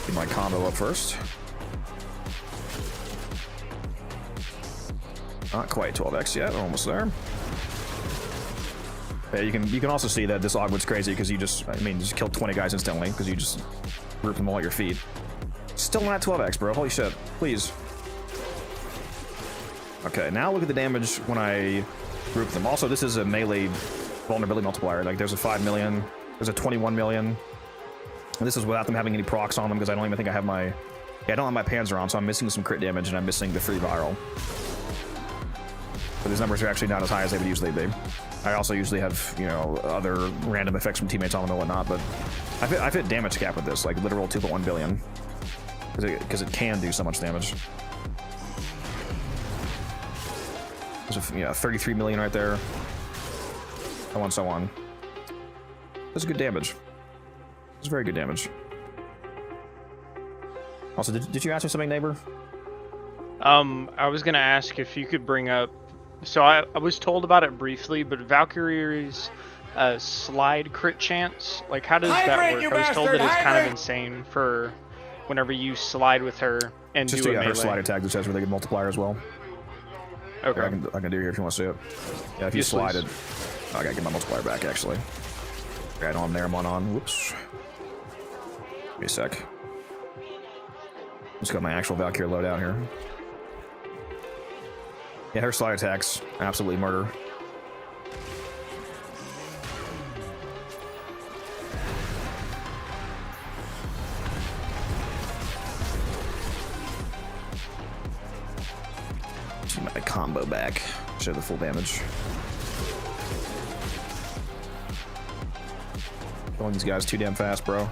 S1: Get my combo up first. Not quite 12x yet, almost there. Yeah, you can also see that this augment's crazy because you just killed 20 guys instantly because you just grouped them all at your feet. Still not 12x, bro. Holy shit. Please. Okay, now look at the damage when I group them. Also, this is a melee vulnerability multiplier. Like, there's a 5 million, there's a 21 million. And this is without them having any procs on them, because I don't even think I have my... Yeah, I don't have my Panzer on, so I'm missing some crit damage, and I'm missing the free viral. But these numbers are actually not as high as they would usually be. I also usually have, you know, other random effects from teammates on them and whatnot, but I've hit damage cap with this, like literal 2.1 billion. Because it can do so much damage. There's a, 33 million right there. So on, so on. That's good damage. It's very good damage. Also, did you ask me something, neighbor?
S2: I was gonna ask if you could bring up. So I was told about it briefly, but Valkyrie's slide crit chance? Like, how does that work? I was told that it's kind of insane for whenever you slide with her and
S1: just
S2: do a
S1: her
S2: melee.
S1: slide attack just has really good multiplier as well.
S2: Okay.
S1: I can do it here if you want to see it. Yeah, if you
S2: Yes,
S1: slide
S2: please.
S1: it. Oh, I gotta get my multiplier back actually. Right on there, I'm on. Whoops. Give me a sec. Just got my actual Valkyrie loadout here. Yeah, her slide attacks absolutely murder. Get my combo back. Show the full damage. Killing these guys too damn fast, bro.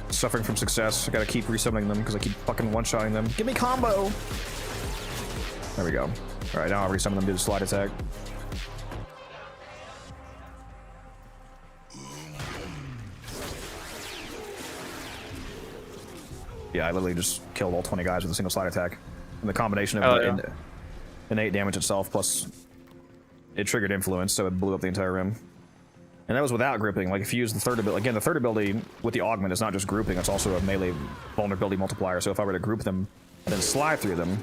S1: Suffering from success. I gotta keep resummoning them because I keep fucking one-shotting them. Give me combo! There we go. Alright, now I'll resummon them, do the slide attack. Yeah, I literally just killed all 20 guys with a single slide attack. And the combination of the innate damage itself plus it triggered influence, so it blew up the entire rim. And that was without gripping. Like if you use the third ability, again, the third ability with the augment is not just grouping, it's also a melee vulnerability multiplier. So if I were to group them and then slide through them,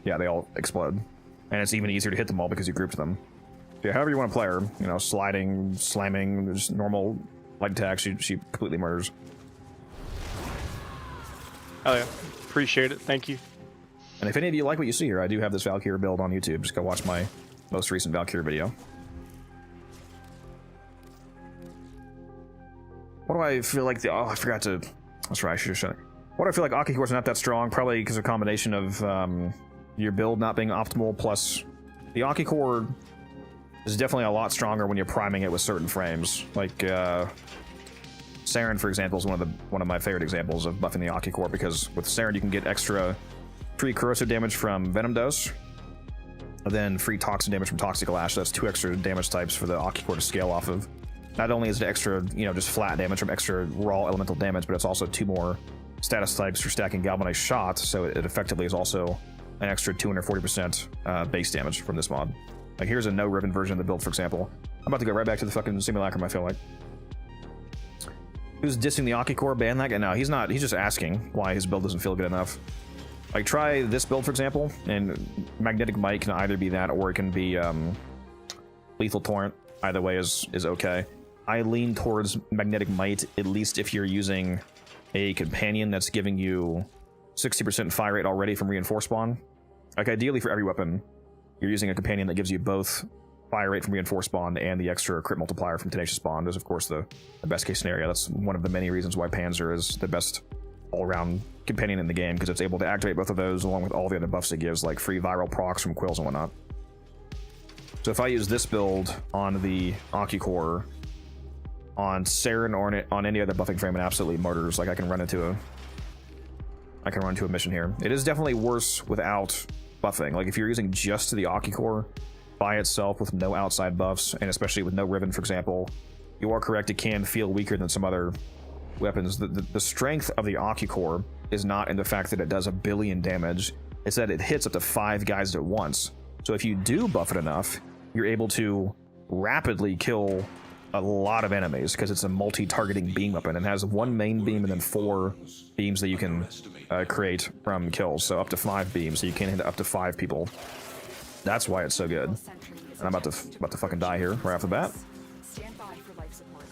S1: yeah, they all explode. And it's even easier to hit them all because you grouped them. So yeah, however you want to play her, you know, sliding, slamming, just normal light attacks, she completely murders.
S2: Oh yeah, appreciate it. Thank you.
S1: And if any of you like what you see here, I do have this Valkyrie build on YouTube. Just go watch my most recent Valkyrie video. What do I feel like the... Oh, I forgot to... That's right, I should have shown it. What do I feel like Aki Core's not that strong? Probably because of a combination of your build not being optimal, plus the Aki Core is definitely a lot stronger when you're priming it with certain frames. Like, Saren, for example, is one of my favorite examples of buffing the Aki Core, because with Saren you can get extra free corrosive damage from Venom Dose, and then free toxin damage from Toxic Lash. So that's 2 extra damage types for the Aki Core to scale off of. Not only is it extra, you know, just flat damage from extra raw elemental damage, but it's also 2 more status types for stacking Galvanized Shot, so it effectively is also an extra 240% base damage from this mod. Like here's a no ribbon version of the build, for example. I'm about to go right back to the fucking simulacrum, I feel like. Who's dissing the Aki Core? Ban that guy? No, he's not. He's just asking why his build doesn't feel good enough. Like, try this build, for example, and Magnetic Might can either be that, or it can be Lethal Torrent. Either way is okay. I lean towards Magnetic Might, at least if you're using a companion that's giving you 60% fire rate already from Reinforced Spawn. Like, ideally for every weapon, you're using a companion that gives you both fire rate from Reinforced Spawn and the extra crit multiplier from Tenacious Spawn. Is, of course, the best case scenario. That's one of the many reasons why Panzer is the best all-around companion in the game, because it's able to activate both of those along with all the other buffs it gives, like free viral procs from quills and whatnot. So if I use this build on the Aki Core, on Saren or on any other buffing frame, it absolutely murders. Like I can run into a mission here. It is definitely worse without buffing. Like if you're using just the Aki Core by itself with no outside buffs, and especially with no ribbon, for example, you are correct, it can feel weaker than some other weapons. The strength of the Aki Core is not in the fact that it does 1 billion damage, it's that it hits up to 5 guys at once. So if you do buff it enough, you're able to rapidly kill a lot of enemies, because it's a multi-targeting beam weapon and has 1 main beam and then 4 beams that you can create from kills. So up to 5 beams, so you can hit up to 5 people. That's why it's so good. And I'm about to fucking die here right off the bat.
S4: Stand by for life support.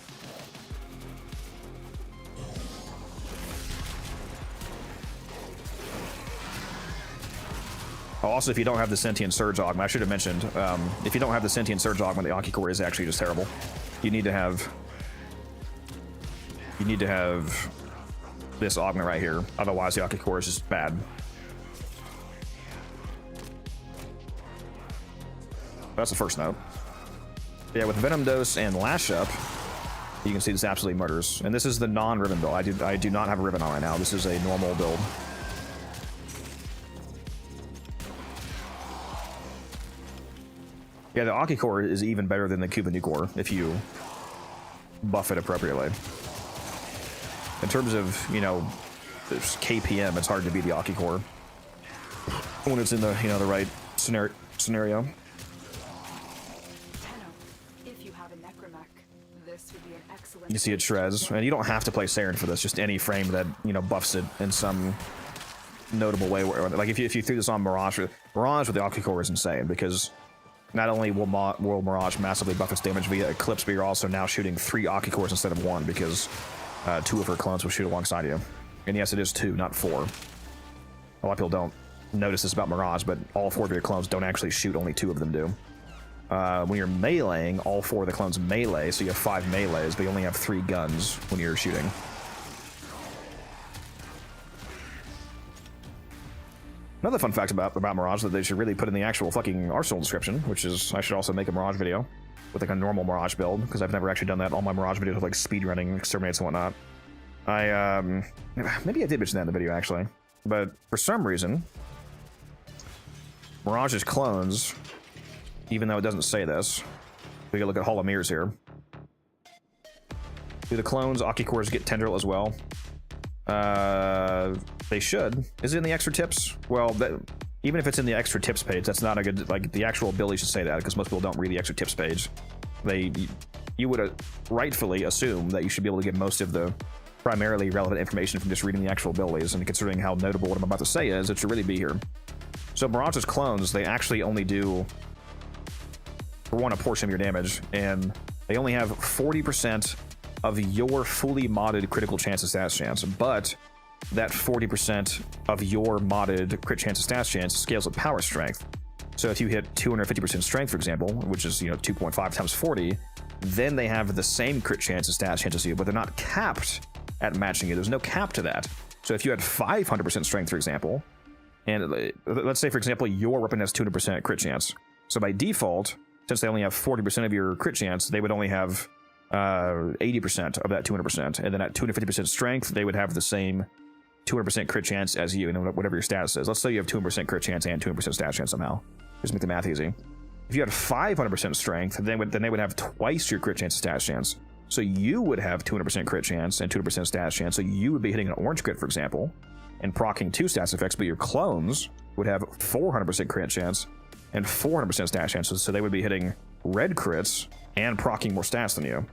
S1: Oh, also, if you don't have the Sentient Surge Augment, I should have mentioned, if you don't have the Sentient Surge Augment, the Aki Core is actually just terrible. You need to have this augment right here. Otherwise, the Aki Core is just bad. That's the first note. Yeah, with Venom Dose and Lash Up, you can see this absolutely murders. And this is the non-ribbon build. I do not have a ribbon on right now. This is a normal build. Yeah, the Aki Core is even better than the Cuban New Core if you buff it appropriately. In terms of, you know, KPM, it's hard to beat the Aki Core. when it's in the the right scenario.
S4: Tenno, if you have a necromech, this would be an excellent.
S1: You see it shreds, and you don't have to play Saren for this. Just any frame that buffs it in some notable way. Where, like if you threw this on Mirage with the Octi-Core is insane because not only will Mirage massively buff its damage via Eclipse, but you're also now shooting 3 Octi-Cores instead of 1 because 2 of her clones will shoot alongside you. And yes, it is 2, not 4. A lot of people don't notice this about Mirage, but all 4 of your clones don't actually shoot, only 2 of them do. When you're meleeing, all 4 of the clones melee, so you have 5 melees, but you only have 3 guns when you're shooting. Another fun fact about Mirage that they should really put in the actual fucking arsenal description, which is I should also make a Mirage video with like a normal Mirage build, because I've never actually done that. All my Mirage videos with like speedrunning, exterminates and whatnot. Maybe I did mention that in the video actually, but for some reason, Mirage's clones, even though it doesn't say this, we can look at Hall of Mirrors here. Do the clones Octi-Cores get Tendril as well? They should. Is it in the extra tips? Well, even if it's in the extra tips page, that's not a good, like, the actual ability should say that, because most people don't read the extra tips page. You would rightfully assume that you should be able to get most of the primarily relevant information from just reading the actual abilities, and considering how notable what I'm about to say is, it should really be here. So Mirage's clones, they actually only do, for one, a portion of your damage, and they only have 40% of your fully modded critical chance and stats chance, but that 40% of your modded crit chance and stats chance scales with power strength. So if you hit 250% strength, for example, which is 2.5 times 40, then they have the same crit chance and stats chance as you, but they're not capped at matching you. There's no cap to that. So if you had 500% strength, for example, and let's say, for example, your weapon has 200% crit chance. So by default, since they only have 40% of your crit chance, they would only have 80% of that 200%, and then at 250% strength, they would have the same 200% crit chance as you, and whatever your status is. Let's say you have 200% crit chance and 200% stat chance somehow. Just make the math easy. If you had 500% strength, then they would have twice your crit chance and stat chance. So you would have 200% crit chance and 200% stat chance. So you would be hitting an orange crit, for example, and proccing 2 stats effects, but your clones would have 400% crit chance and 400% stat chance. So they would be hitting red crits and proccing more stats than you.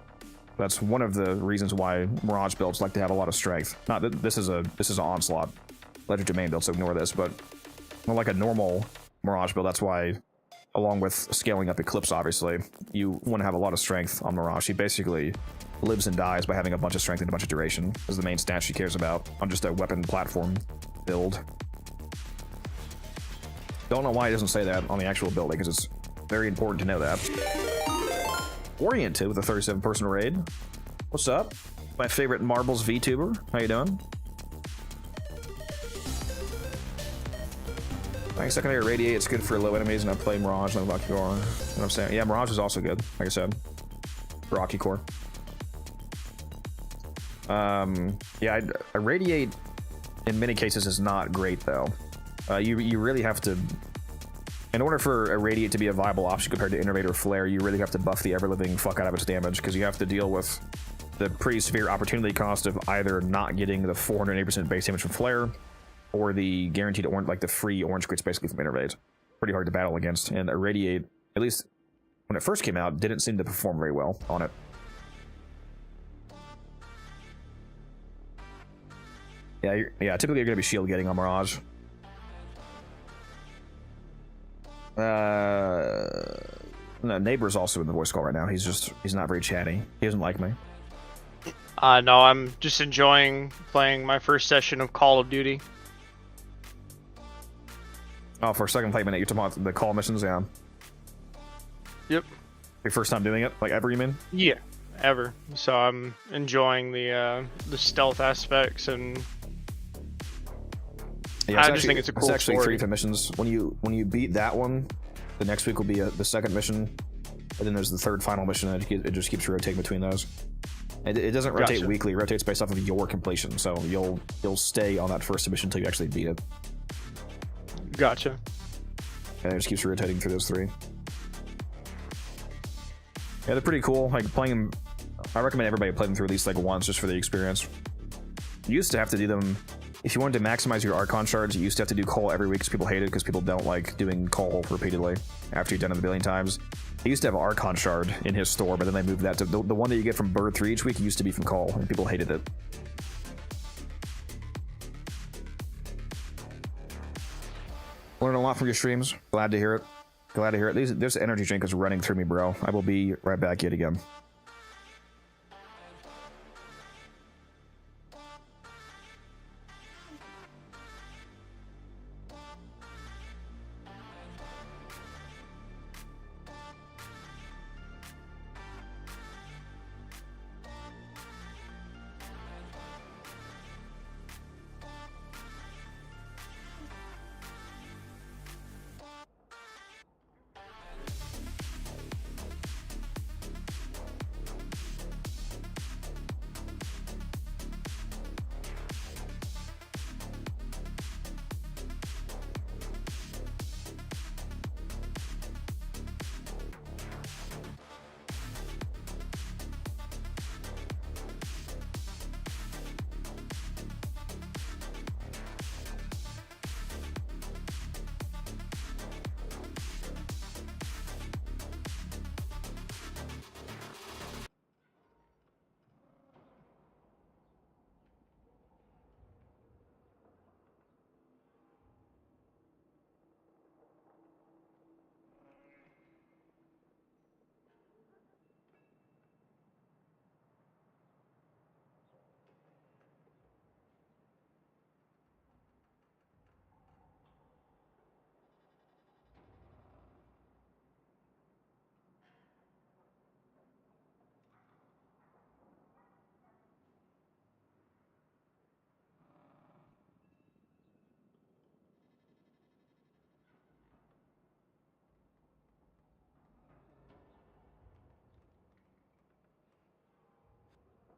S1: That's one of the reasons why Mirage builds like to have a lot of strength. Not that this is an Onslaught Ledger Domain build, so ignore this, but more like a normal Mirage build. That's why, along with scaling up Eclipse, obviously, you want to have a lot of strength on Mirage. She basically lives and dies by having a bunch of strength and a bunch of duration is the main stat she cares about on just a weapon platform build. Don't know why it doesn't say that on the actual building, because it's very important to know that. Oriented with a 37-person raid. What's up? My favorite Marbles VTuber. How you doing? Like secondary radiate, it's good for low enemies, and I play Mirage and Octi-Core. You know what I'm saying? Yeah, Mirage is also good, like I said, for Octi-Core. Yeah, a radiate in many cases is not great though. You really have to, in order for a radiate to be a viable option compared to Innervate or Flare, you really have to buff the ever-living fuck out of its damage, because you have to deal with the pretty severe opportunity cost of either not getting the 480% base damage from Flare, or the guaranteed orange, like the free orange crits basically from Innervate. Pretty hard to battle against, and Irradiate, at least when it first came out, didn't seem to perform very well on it. Yeah, typically you're gonna be shield getting on Mirage. No, Neighbor's also in the voice call right now. He's not very chatty. He doesn't like me.
S2: No, I'm just enjoying playing my first session of Call of Duty.
S1: Oh, for a second play minute, you're talking about the call missions, yeah.
S2: Yep.
S1: Your first time doing it, like ever, you mean?
S2: Yeah, ever. So I'm enjoying the stealth aspects, and
S1: yeah,
S2: I just think it's a cool
S1: It's actually
S2: story.
S1: 3 different missions. When you beat that one, the next week will be the second mission, and then there's the third final mission, and it just keeps rotating between those. It doesn't rotate
S2: Gotcha.
S1: weekly; it rotates based off of your completion. So you'll stay on that first mission until you actually beat it.
S2: Gotcha.
S1: And it just keeps rotating through those 3. Yeah, they're pretty cool. Like playing them, I recommend everybody play them through at least like once just for the experience. You used to have to do them if you wanted to maximize your Archon shards, you used to have to do Call every week because people hate it because people don't like doing Call repeatedly after you've done it a billion times. He used to have an Archon shard in his store, but then they moved that to the one that you get from Bird 3 each week used to be from Call, and people hated it. Learn a lot from your streams. Glad to hear it. Glad to hear it. This energy drink is running through me, bro. I will be right back yet again.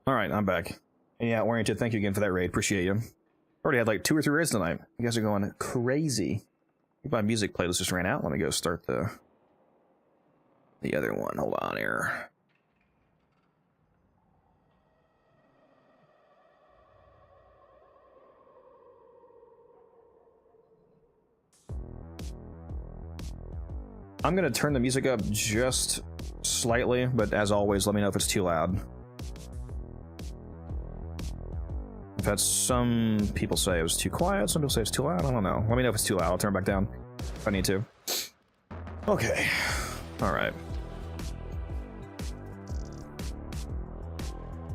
S1: Alright, I'm back. Yeah, Oriented, thank you again for that raid. Appreciate you. Already had like 2 or 3 raids tonight. You guys are going crazy. My music playlist just ran out. Let me go start the other one. Hold on here. I'm gonna turn the music up just slightly, but as always, let me know if it's too loud. In fact, some people say it was too quiet, some people say it's too loud. I don't know. Let me know if it's too loud. I'll turn it back down if I need to. Okay. Alright.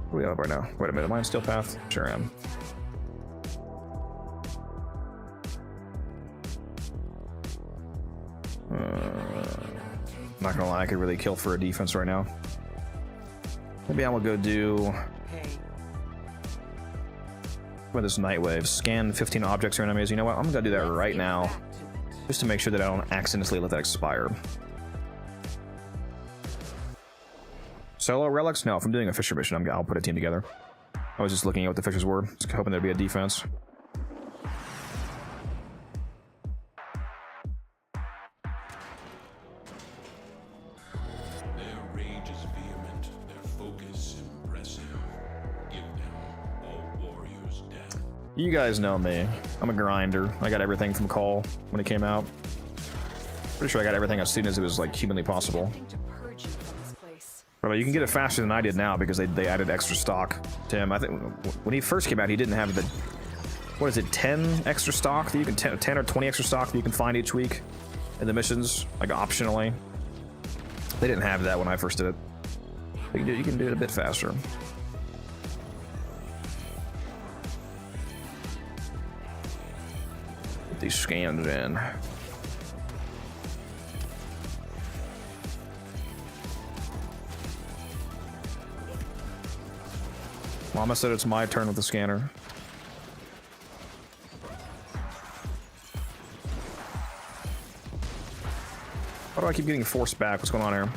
S1: What are we up right now? Wait a minute. Am I on Steel Path? Sure am. Not gonna lie, I could really kill for a defense right now. Maybe I will go do... with this Nightwave. Scan 15 objects or enemies. You know what? I'm gonna do that right now. Just to make sure that I don't accidentally let that expire. Solo relics? No, if I'm doing a Fisher mission, I'll put a team together. I was just looking at what the Fishers were. Just hoping there'd be a defense. You guys know me. I'm a grinder. I got everything from Call when it came out. Pretty sure I got everything as soon as it was like humanly possible. But you can get it faster than I did now because they added extra stock to him. I think when he first came out, he didn't have the, what is it, 10 extra stock that you can 10 or 20 extra stock that you can find each week in the missions, like optionally. They didn't have that when I first did it. You can do it a bit faster. These scans in. Mama said it's my turn with the scanner. Why do I keep getting forced back? What's going on here?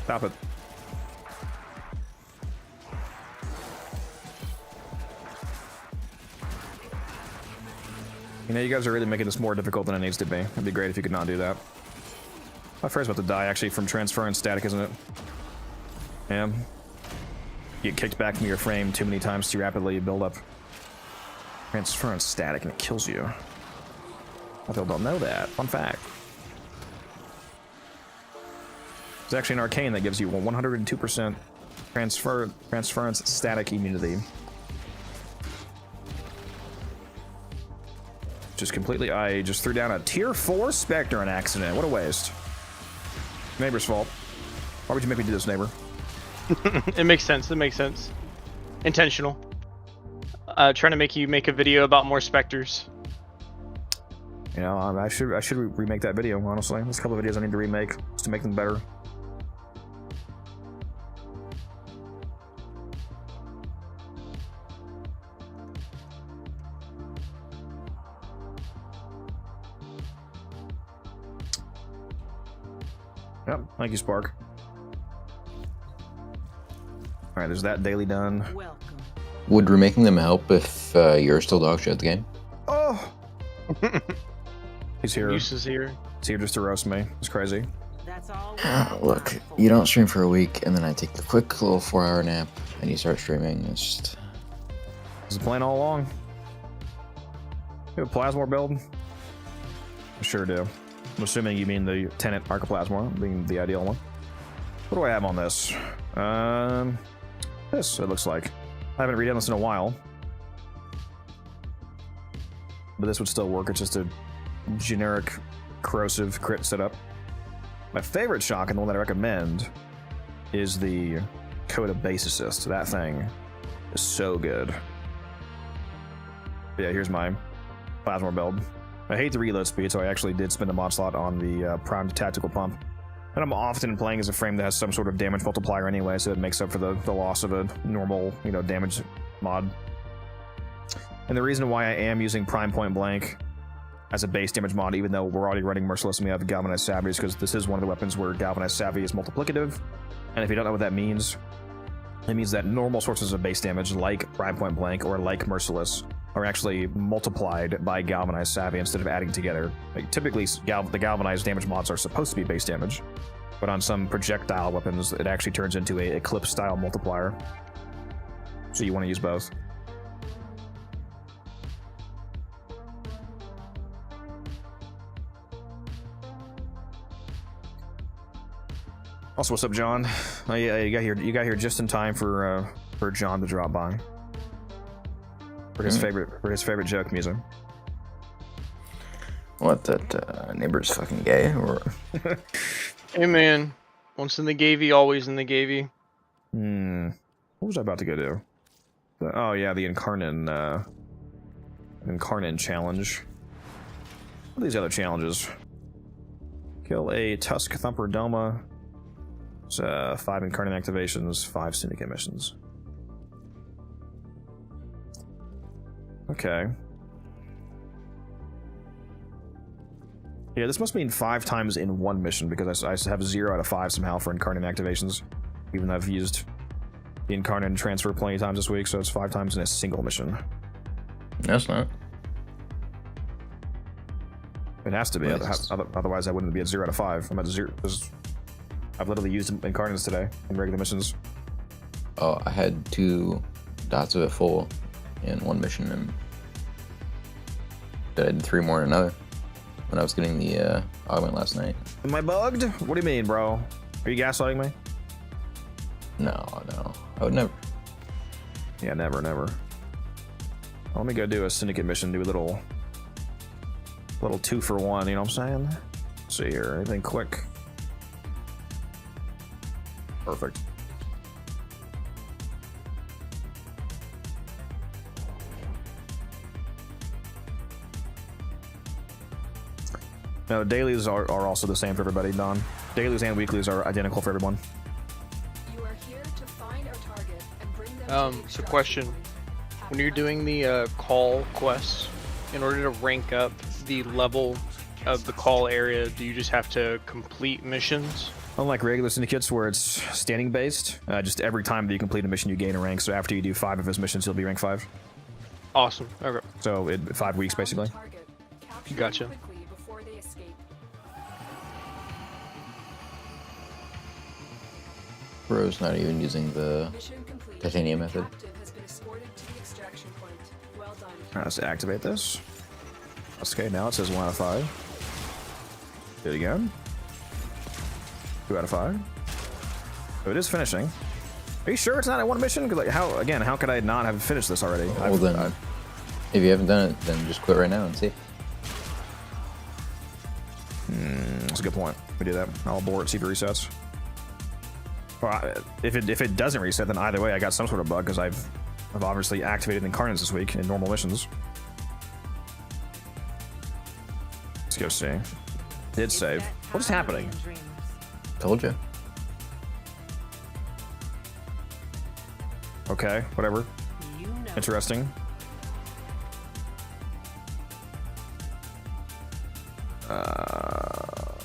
S1: Stop it. You know, you guys are really making this more difficult than it needs to be. It'd be great if you could not do that. My friend's about to die, actually, from transferring static, isn't it? Yeah. Get kicked back from your frame too many times too rapidly, you build up transference static and it kills you. A lot of people don't know that. Fun fact. There's actually an arcane that gives you 102% transference static immunity. Just completely, I just threw down a tier 4 Spectre on accident. What a waste. Neighbor's fault. Why would you make me do this, neighbor?
S2: It makes sense. It makes sense. Intentional. Trying to make you make a video about more specters.
S1: You know, I should remake that video, honestly. There's a couple of videos I need to remake just to make them better. Yep, thank you, Spark. Alright, there's that daily done.
S5: Would remaking them help if you're still dog shit at the game?
S1: Oh! He's here.
S2: Use is here.
S1: He's here just to roast me. It's crazy.
S5: Look, you don't stream for a week, and then I take a quick little 4-hour nap, and you start streaming. It's just...
S1: This is the plan all along. You have a Plasmor build? I sure do. I'm assuming you mean the Tenant Archiplasmor being the ideal one. What do I have on this? This, it looks like. I haven't redone this in a while. But this would still work. It's just a generic corrosive crit setup. My favorite shock, and the one that I recommend, is the Coda Base Assist. That thing is so good. But yeah, here's my Plasmor build. I hate the reload speed, so I actually did spend a mod slot on the primed tactical pump. And I'm often playing as a frame that has some sort of damage multiplier anyway, so it makes up for the loss of a normal, you know, damage mod. And the reason why I am using Prime Point Blank as a base damage mod, even though we're already running Merciless and we have Galvanized Savvy, is because this is one of the weapons where Galvanized Savvy is multiplicative. And if you don't know what that means, it means that normal sources of base damage, like Prime Point Blank or like Merciless, are actually multiplied by Galvanized Savvy instead of adding together. Like, typically, the Galvanized damage mods are supposed to be base damage, but on some projectile weapons, it actually turns into a Eclipse-style multiplier. So you want to use both. Also, what's up, John? Oh, yeah, you got here just in time for John to drop by. For his favorite joke music.
S5: What, that neighbor's fucking gay, or?
S2: Hey man, once in the Gavy, always in the Gavy.
S1: What was I about to go do? Oh yeah, the Incarnin challenge. What are these other challenges? Kill a Tusk Thumper Doma. It's 5 Incarnin activations, 5 Syndicate missions. Okay. Yeah, this must mean 5 times in one mission, because I have 0 out of 5 somehow for Incarnin activations, even though I've used the Incarnin transfer plenty of times this week, so it's 5 times in a single mission.
S5: That's not.
S1: It has to be, otherwise I wouldn't be at 0 out of 5. I'm at 0. I've literally used Incarnins today in regular missions.
S5: Oh, I had 2 dots of it full in one mission, and I did 3 more in another when I was getting the augment last night.
S1: Am I bugged? What do you mean, bro? Are you gaslighting me?
S5: No, I would never.
S1: Yeah, never. Let me go do a syndicate mission, do a little 2-for-1, you know what I'm saying? Let's see here, anything quick? Perfect. No, dailies are also the same for everybody, Don. Dailies and weeklies are identical for everyone.
S4: You are here to find our target and bring them to the
S2: So
S4: extraction
S2: question.
S4: point.
S2: When you're doing the call quests, in order to rank up the level of the call area, do you just have to complete missions?
S1: Unlike regular syndicates where it's standing based, just every time that you complete a mission you gain a rank, so after you do 5 of his missions you'll be rank 5.
S2: Awesome. Okay.
S1: So 5 weeks basically.
S4: Target. Capture
S2: Gotcha.
S4: them quickly before they escape.
S5: Bro's not even using the
S4: Mission complete.
S5: Titanium method.
S4: Captive has been escorted to the extraction point. Well done.
S1: Alright, let's activate this. Okay, now it says 1 out of 5. Do it again. 2 out of 5. Oh, it is finishing. Are you sure it's not at one mission? Because like, how could I not have finished this already?
S5: Well then, if you haven't done it, then just quit right now and see.
S1: That's a good point. We do that. I'll abort, see if it resets. Well, if it doesn't reset, then either way, I got some sort of bug because I've obviously activated incarnates this week in normal missions. Let's go see. Did save. What is happening?
S5: Told you.
S1: Okay, whatever. Interesting.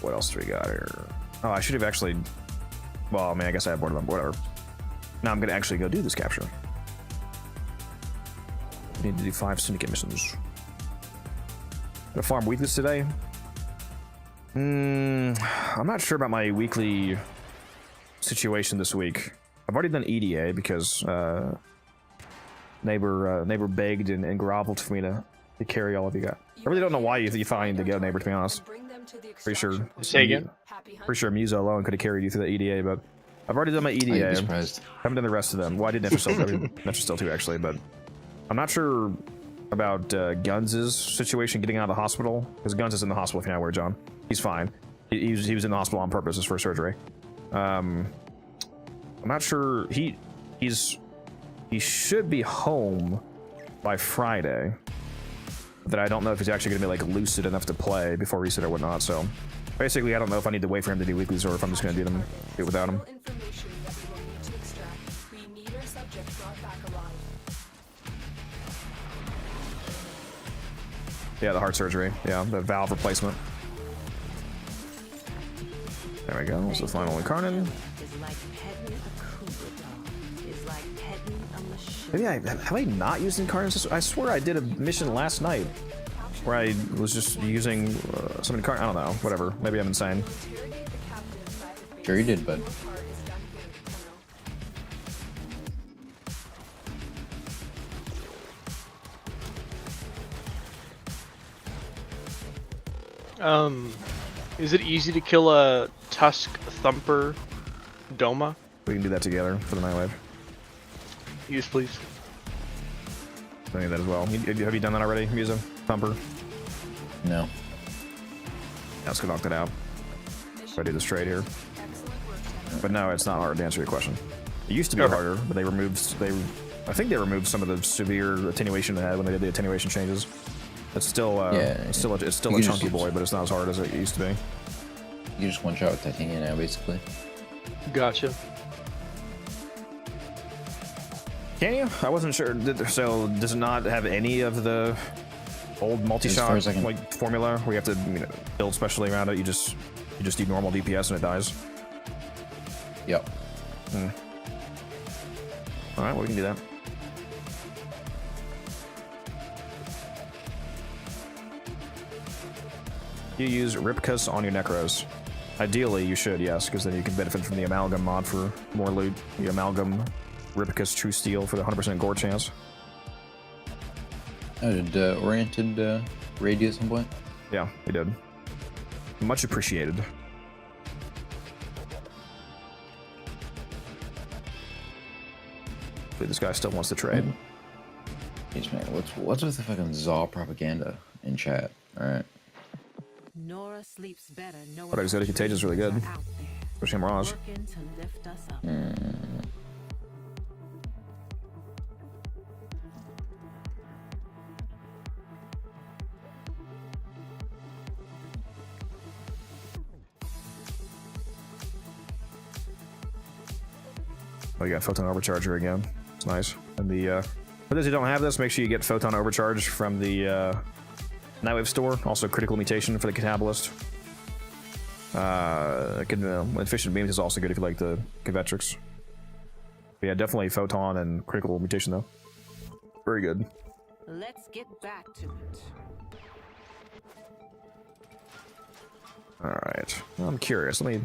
S1: What else do we got here? Oh, I should have actually. Well, I mean, I guess I have more of them. Whatever. Now I'm gonna actually go do this capture. Need to do 5 syndicate missions. Gonna farm weeklies today. I'm not sure about my weekly situation this week. I've already done EDA because neighbor begged and groveled for me to carry all of you guys. I really don't know why you thought I needed to go, neighbor, to be honest. Pretty sure.
S2: Say again?
S1: Pretty sure Muso alone could have carried you through the EDA, but I've already done my EDA.
S5: I'd be surprised.
S1: Haven't done the rest of them. Well, I did Netrastil too, actually, but I'm not sure about Guns' situation getting out of the hospital, because Guns is in the hospital if you're not aware, John. He's fine. He was in the hospital on purpose, his first surgery. I'm not sure. He should be home by Friday. That I don't know if he's actually gonna be like lucid enough to play before reset or whatnot. So basically, I don't know if I need to wait for him to do weeklies or if I'm just gonna do it without him.
S4: Information that we will need to extract. We need our subject brought back alive.
S1: Yeah, the heart surgery. Yeah, the valve replacement. There we go. It's the final incarnate. Maybe have I not used incarnates? I swear I did a mission last night where I was just using some incarnate. I don't know. Whatever. Maybe I'm insane.
S4: Interrogate the captive by the base.
S5: Sure you did, bud.
S4: Your part is done good, Tenno.
S2: Is it easy to kill a Tusk Thumper Doma?
S1: We can do that together for the Nightwave.
S2: Use, please.
S1: I need that as well. Have you done that already, Muso? Thumper?
S5: No.
S1: Yeah, let's go knock that out. If I do this trade here.
S4: Excellent work, Tenno.
S1: But no, it's not hard to answer your question. It used to be
S2: Okay.
S1: harder, but I think they removed some of the severe attenuation they had when they did the attenuation changes. It's still it's still a
S5: You
S1: chunky
S5: just-
S1: boy, but it's not as hard as it used to be.
S5: You just one shot with titanium now, basically.
S2: Gotcha.
S1: Can you? I wasn't sure. So does it not have any of the old
S5: As
S1: multi-shot
S5: far as I can-
S1: like formula where you have to build specially around it? You just do normal DPS and it dies.
S5: Yep.
S1: All right, well, we can do that. You use Ripkus on your Necros. Ideally, you should, yes, because then you can benefit from the Amalgam mod for more loot. The Amalgam Ripkus True Steel for the 100% gore chance.
S5: Oh, did Oriented raid you at some point?
S1: Yeah, he did. Much appreciated. Hopefully this guy still wants to trade.
S5: Jeez, man, what's with the fucking Zaw propaganda in chat? All right.
S6: Nora sleeps better. No
S1: But Exotic Contagion is really good. Especially Mirage.
S6: Working to lift us up.
S1: Oh, you got Photon Overcharger again. It's nice. And the for those who don't have this, make sure you get Photon Overcharge from the Nightwave store. Also, Critical Mutation for the Catabolist. Efficient Beams is also good if you like the Convetrix. But yeah, definitely Photon and Critical Mutation though. Very good.
S6: Let's get back to it.
S1: All right. Well, I'm curious. Let me.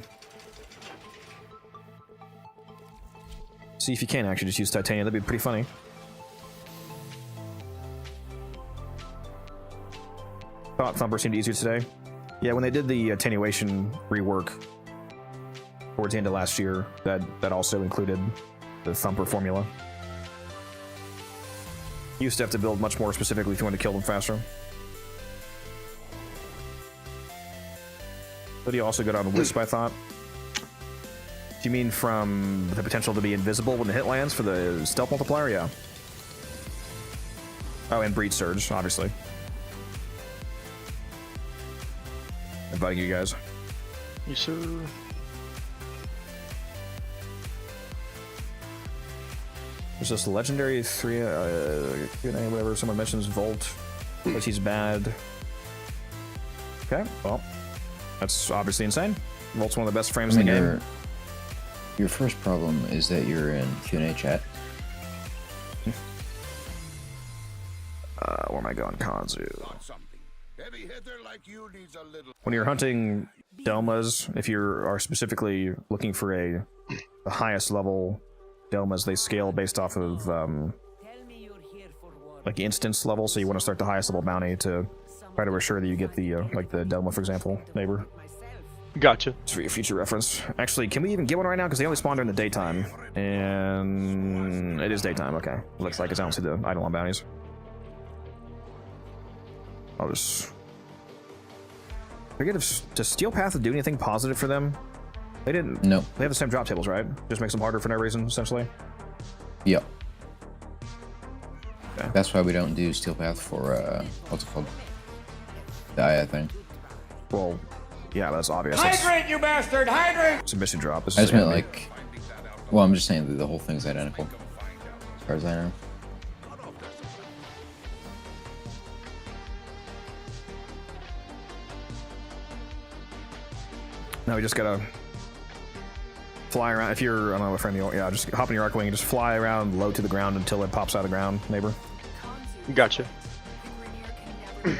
S1: See if you can actually just use titanium. That'd be pretty funny. Thought Thumper seemed easier today. Yeah, when they did the attenuation rework towards the end of last year, that also included the Thumper formula. You used to have to build much more specifically if you wanted to kill them faster. But you also got on Wisp, I thought. Do you mean from the potential to be invisible when the hit lands for the stealth multiplier? Yeah. Oh, and Breed Surge, obviously. Inviting you guys.
S2: Yes, sir.
S1: There's this legendary 3, Q&A, whatever. Someone mentions Volt, but he's bad. Okay, well, that's obviously insane. Volt's one of the best frames in the game.
S5: Your first problem is that you're in Q&A chat.
S1: Where am I going? Kanzu. When you're hunting Delmas, if you are specifically looking for the highest level Delmas, they scale based off of like instance level. So you want to start the highest level bounty to try to assure that you get the like the Delma, for example, neighbor.
S2: Gotcha.
S1: It's for your future reference. Actually, can we even get one right now? Because they only spawn during the daytime, and it is daytime. Okay, looks like it's. I don't see the idle on bounties. I'll just forget if does Steel Path do anything positive for them? They didn't.
S5: No.
S1: They have the same drop tables, right? Just makes them harder for no reason, essentially.
S5: Yep.
S1: Okay.
S5: That's why we don't do Steel Path for what's it called? The IA thing.
S1: Well, yeah, that's obvious.
S3: Hydrate, you bastard! Hydrate!
S1: It's a mission drop. This
S5: I
S1: is
S5: just meant
S1: anime.
S5: like. Well, I'm just saying that the whole thing's identical, as far as I know.
S1: Now we just gotta fly around. If you're, I don't know what frame you want. Yeah, just hop in your Archwing and just fly around low to the ground until it pops out of the ground, neighbor.
S2: Gotcha.
S1: I'm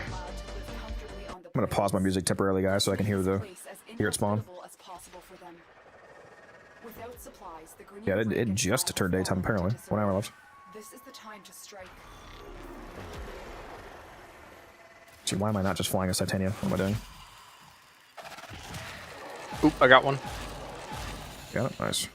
S1: gonna pause my music temporarily, guys, so I can hear it spawn. Yeah, it just turned daytime apparently. 1 hour left.
S4: This is the time to strike.
S1: See, why am I not just flying a Titania? What am I doing?
S2: Oop, I got one.
S1: Got it? Nice.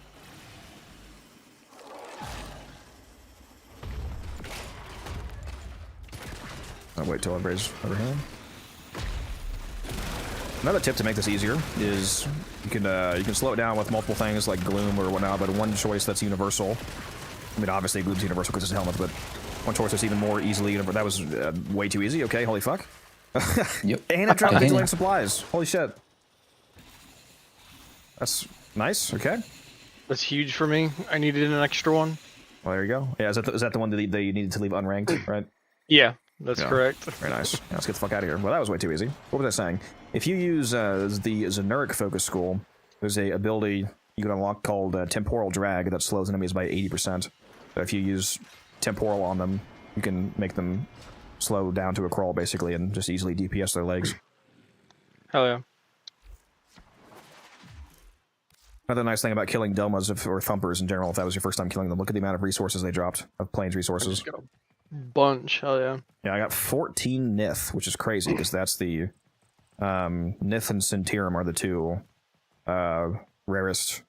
S1: I'll wait till it raise overhand. Another tip to make this easier is you can slow it down with multiple things like Gloom or whatnot, but one choice that's universal. I mean, obviously Gloom's universal because it's a helmet, but one choice that's even more easily universal. That was way too easy. Okay, holy fuck.
S5: Yep.
S1: And it dropped vigilante supplies. Holy shit. That's nice. Okay.
S2: That's huge for me. I needed an extra one.
S1: Well, there you go. Yeah, is that the one that you needed to leave unranked, right?
S2: Yeah, that's correct.
S1: Very nice. Yeah, let's get the fuck out of here. Well, that was way too easy. What was I saying? If you use the Xenuric Focus School, there's a ability you can unlock called Temporal Drag that slows enemies by 80%. So if you use Temporal on them, you can make them slow down to a crawl, basically, and just easily DPS their legs.
S2: Hell yeah.
S1: Another nice thing about killing Delmas or Thumpers in general, if that was your first time killing them, look at the amount of resources they dropped, of Plains resources.
S2: Got a bunch, hell yeah.
S1: Yeah, I got 14 Nith, which is crazy, because that's the... Nith and Centaurum are the two rarest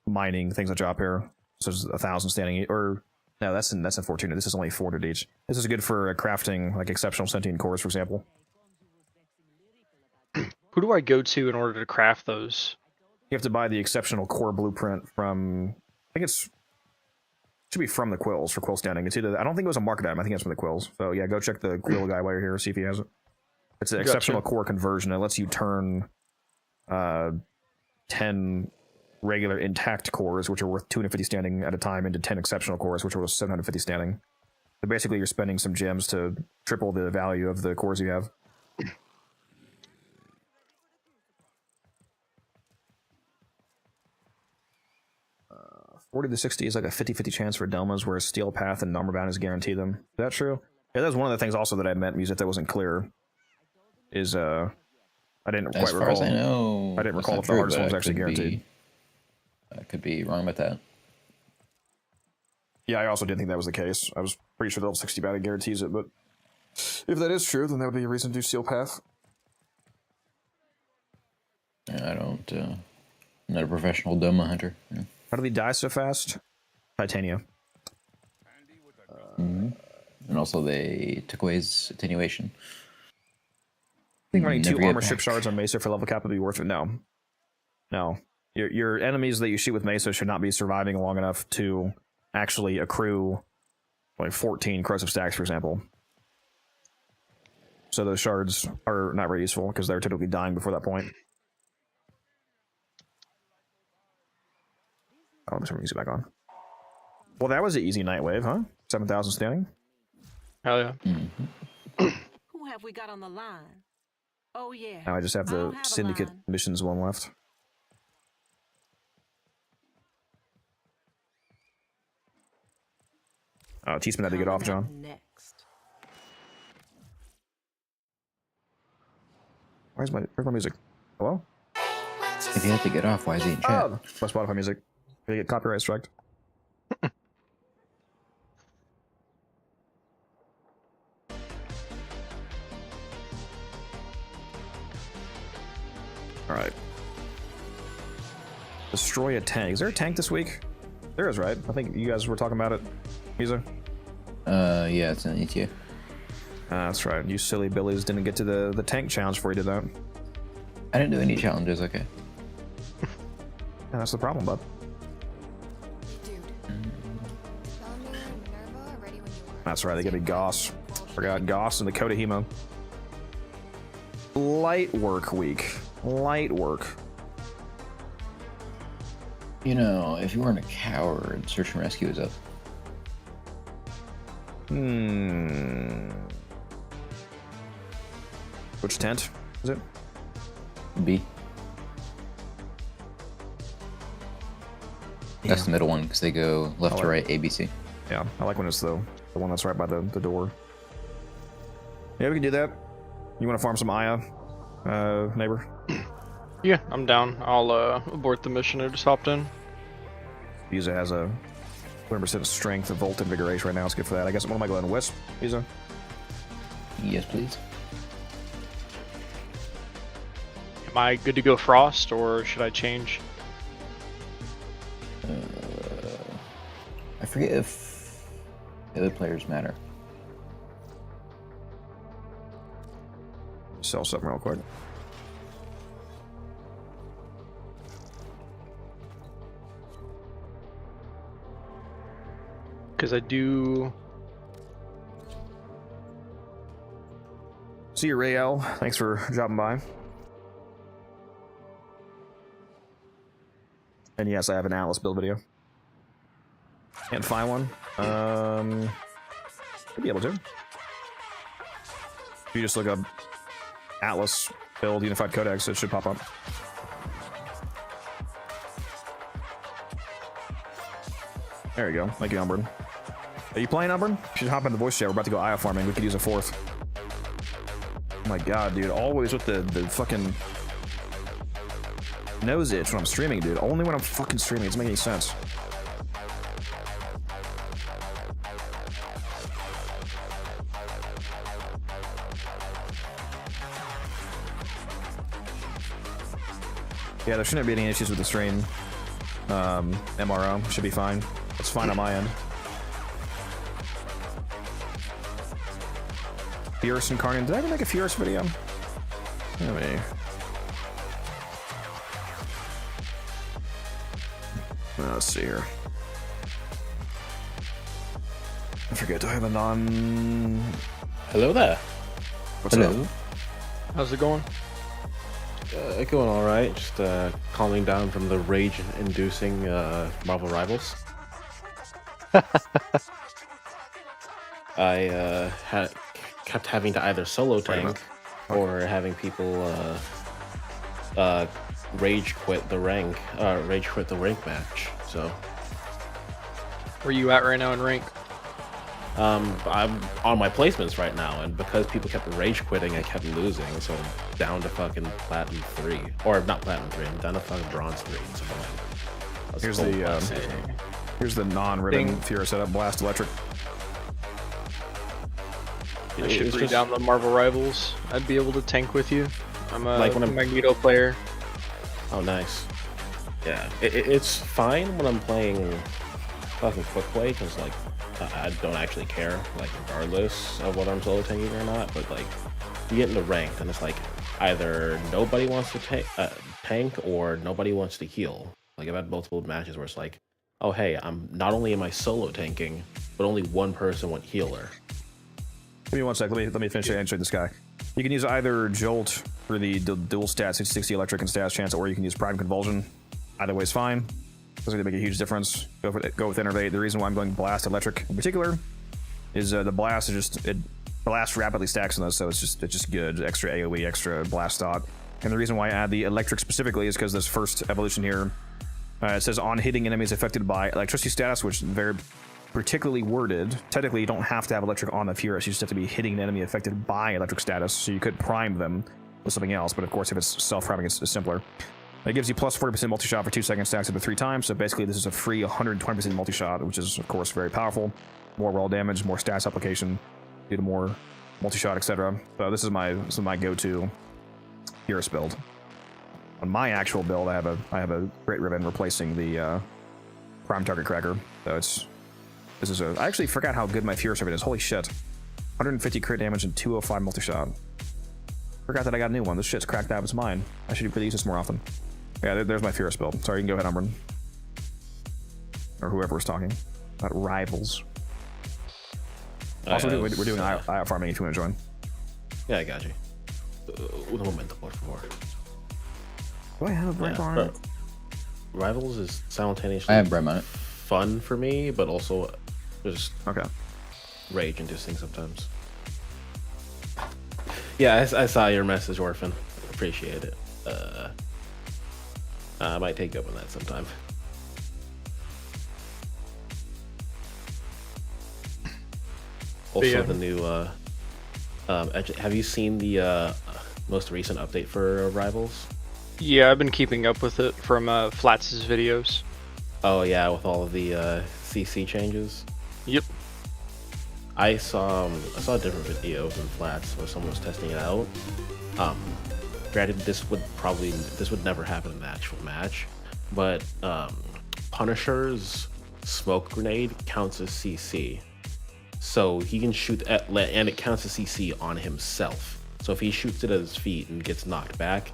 S1: mining things that drop here. So there's 1,000 standing... Or... No, that's in 14. This is only 400 each. This is good for crafting, like, exceptional sentient cores, for example.
S2: Who do I go to in order to craft those?
S1: You have to buy the exceptional core blueprint from... I think it's... should be from the Quills for Quill Standing. It's either... I don't think it was a market item. I think it's from the Quills. So, yeah, go check the Quill guy while you're here, see if he has it. It's an exceptional core conversion. It lets you turn 10 regular intact cores, which are worth 250 standing at a time, into 10 exceptional cores, which are worth 750 standing. So basically, you're spending some gems to triple the value of the cores you have. 40 to 60 is like a 50-50 chance for Delmas, whereas Steel Path and Number Bounties guarantee them. Is that true? Yeah, that was one of the things also that I meant music that wasn't clear. Is I didn't quite recall.
S5: As far as I know,
S1: I didn't recall if the hardest one was actually guaranteed.
S5: I could be wrong about that.
S1: Yeah, I also didn't think that was the case. I was pretty sure level 60 batting guarantees it, but if that is true, then that would be a reason to do Seal Path.
S5: I don't. I'm not a professional Doma hunter. Yeah.
S1: How do they die so fast? Titania.
S5: And also, they took away his attenuation.
S1: I think running
S5: Never
S1: 2
S5: get
S1: armor
S5: back.
S1: ship shards on Mesa for level cap would be worth it. No. No. Your enemies that you shoot with Mesa should not be surviving long enough to actually accrue like 14 corrosive stacks, for example. So those shards are not very useful because they're typically dying before that point. Oh, let me turn the music back on. Well, that was an easy night wave, huh? 7,000 standing.
S2: Hell yeah.
S6: Who have we got on the line? Oh yeah.
S1: Now I just have
S6: I
S1: the
S6: don't have a
S1: Syndicate
S6: line.
S1: missions one left. Oh, Teasman had to get off,
S6: Coming up
S1: John.
S6: Next.
S1: Where's my music? Hello?
S5: If you have to get off, why is he in chat?
S1: Oh, my Spotify music. Gonna get copyright striked. Alright. Destroy a tank. Is there a tank this week? There is, right? I think you guys were talking about it. Misa?
S5: Yeah, it's an ETA.
S1: That's right. You silly billies didn't get to the tank challenge before you did that.
S5: I didn't do any challenges, okay.
S1: Yeah, that's the problem, bud.
S4: Dude. Tell me Minerva are ready when you are.
S1: That's right, they give me Goss. Forgot Goss and the Coda Hemo. Light work week. Light work.
S5: You know, if you weren't a coward, search and rescue is up.
S1: Which tent is it?
S5: B. That's the middle one because they go left to right, ABC.
S1: Yeah, I like when it's the one that's right by the door. Yeah, we can do that. You want to farm some Aya, neighbor?
S2: Yeah, I'm down. I'll abort the mission I just hopped in.
S1: Visa has a 100% strength, a Volt Invigoration right now. It's good for that. I guess what am I going? Wisp, Visa?
S5: Yes, please.
S2: Am I good to go Frost, or should I change?
S5: I forget if the other players matter.
S1: Sell something real quick.
S2: Because I do...
S1: See you, Rael. Thanks for dropping by. And yes, I have an Atlas build video. Can't find one. Could be able to. If you just look up Atlas build Unified Codex, it should pop up. There you go. Thank you, Umbrin. Are you playing, Umbrin? You should hop in the voice chat. We're about to go Aya farming. We could use a 4th. Oh my god, dude. Always with the fucking nose itch when I'm streaming, dude. Only when I'm fucking streaming. It doesn't make any sense. Yeah, there shouldn't be any issues with the stream. MRO should be fine. It's fine on my end. Fierce Incarnate. Did I ever make a Fierce video? Let me. Let's see here. I forget. Do I have a non?
S7: Hello there.
S1: What's
S5: Hello.
S1: up?
S2: How's it going?
S7: Going all right. Just calming down from the rage-inducing Marvel Rivals. I kept having to either solo tank or having people rage quit the rank match. So
S2: Where you at right now in rank?
S7: I'm on my placements right now, and because people kept rage quitting, I kept losing. So I'm down to fucking platinum 3, or not platinum 3. I'm down to fucking bronze 3. So
S1: Here's the non-ribbon
S2: Thing.
S1: Fury setup. Blast electric.
S2: I should
S7: It's
S2: read
S7: just-
S2: down the Marvel Rivals. I'd be able to tank with you. I'm a
S7: Like when I'm-
S2: Magneto player.
S7: Oh, nice. Yeah, it's fine when I'm playing fucking quick play because like I don't actually care, like regardless of what I'm solo tanking or not. But like you get into ranked and it's like either nobody wants to tank or nobody wants to heal. Like I've had multiple matches where it's like, oh hey, I'm not only am I solo tanking, but only one person went healer.
S1: Give me one sec. Let me finish answering this guy. You can use either Jolt for the dual stats, 60 electric and stats chance, or you can use Prime Convulsion. Either way is fine. Doesn't really make a huge difference. Go with Innervate. The reason why I'm going Blast Electric in particular is the Blast is just it Blast rapidly stacks on those, so it's just good. Extra AOE, extra Blast dot. And the reason why I add the Electric specifically is because this first evolution here, it says on hitting enemies affected by electricity status, which is very particularly worded. Technically, you don't have to have electric on the Furus. You just have to be hitting an enemy affected by electric status, so you could prime them with something else. But of course, if it's self-priming, it's simpler. It gives you plus 40% multi-shot for 2 seconds, stacks up to 3 times. So basically, this is a free 120% multi-shot, which is of course very powerful. More roll damage, more stats application, due to more multi-shot, etc. So this is my go-to Furus build. On my actual build, I have a Great Ribbon replacing the Prime Target Cracker. So I actually forgot how good my Furus Ribbon is. Holy shit. 150 crit damage and 205 multi-shot. Forgot that I got a new one. This shit's cracked out. It's mine. I should really use this more often. Yeah, there's my Furus build. Sorry, you can go ahead, Umbrin. Or whoever was talking about rivals. Also, we're doing IO farming if you want to join.
S7: Yeah, I got you. Un momento, por favor.
S1: Do I have a break on it?
S7: Rivals is simultaneously
S5: I have Brim on it.
S7: fun for me, but also just
S1: Okay.
S7: rage inducing sometimes. Yeah, I saw your message, Orphan. Appreciate it. I might take you up on that sometime. Also,
S2: yeah.
S7: the new. Have you seen the most recent update for Rivals?
S2: Yeah, I've been keeping up with it from Flats' videos.
S7: Oh yeah, with all of the CC changes.
S2: Yep.
S7: I saw a different video from Flats where someone was testing it out. Granted, this would never happen in the actual match, but Punisher's smoke grenade counts as CC, so he can shoot and it counts as CC on himself. So if he shoots it at his feet and gets knocked back,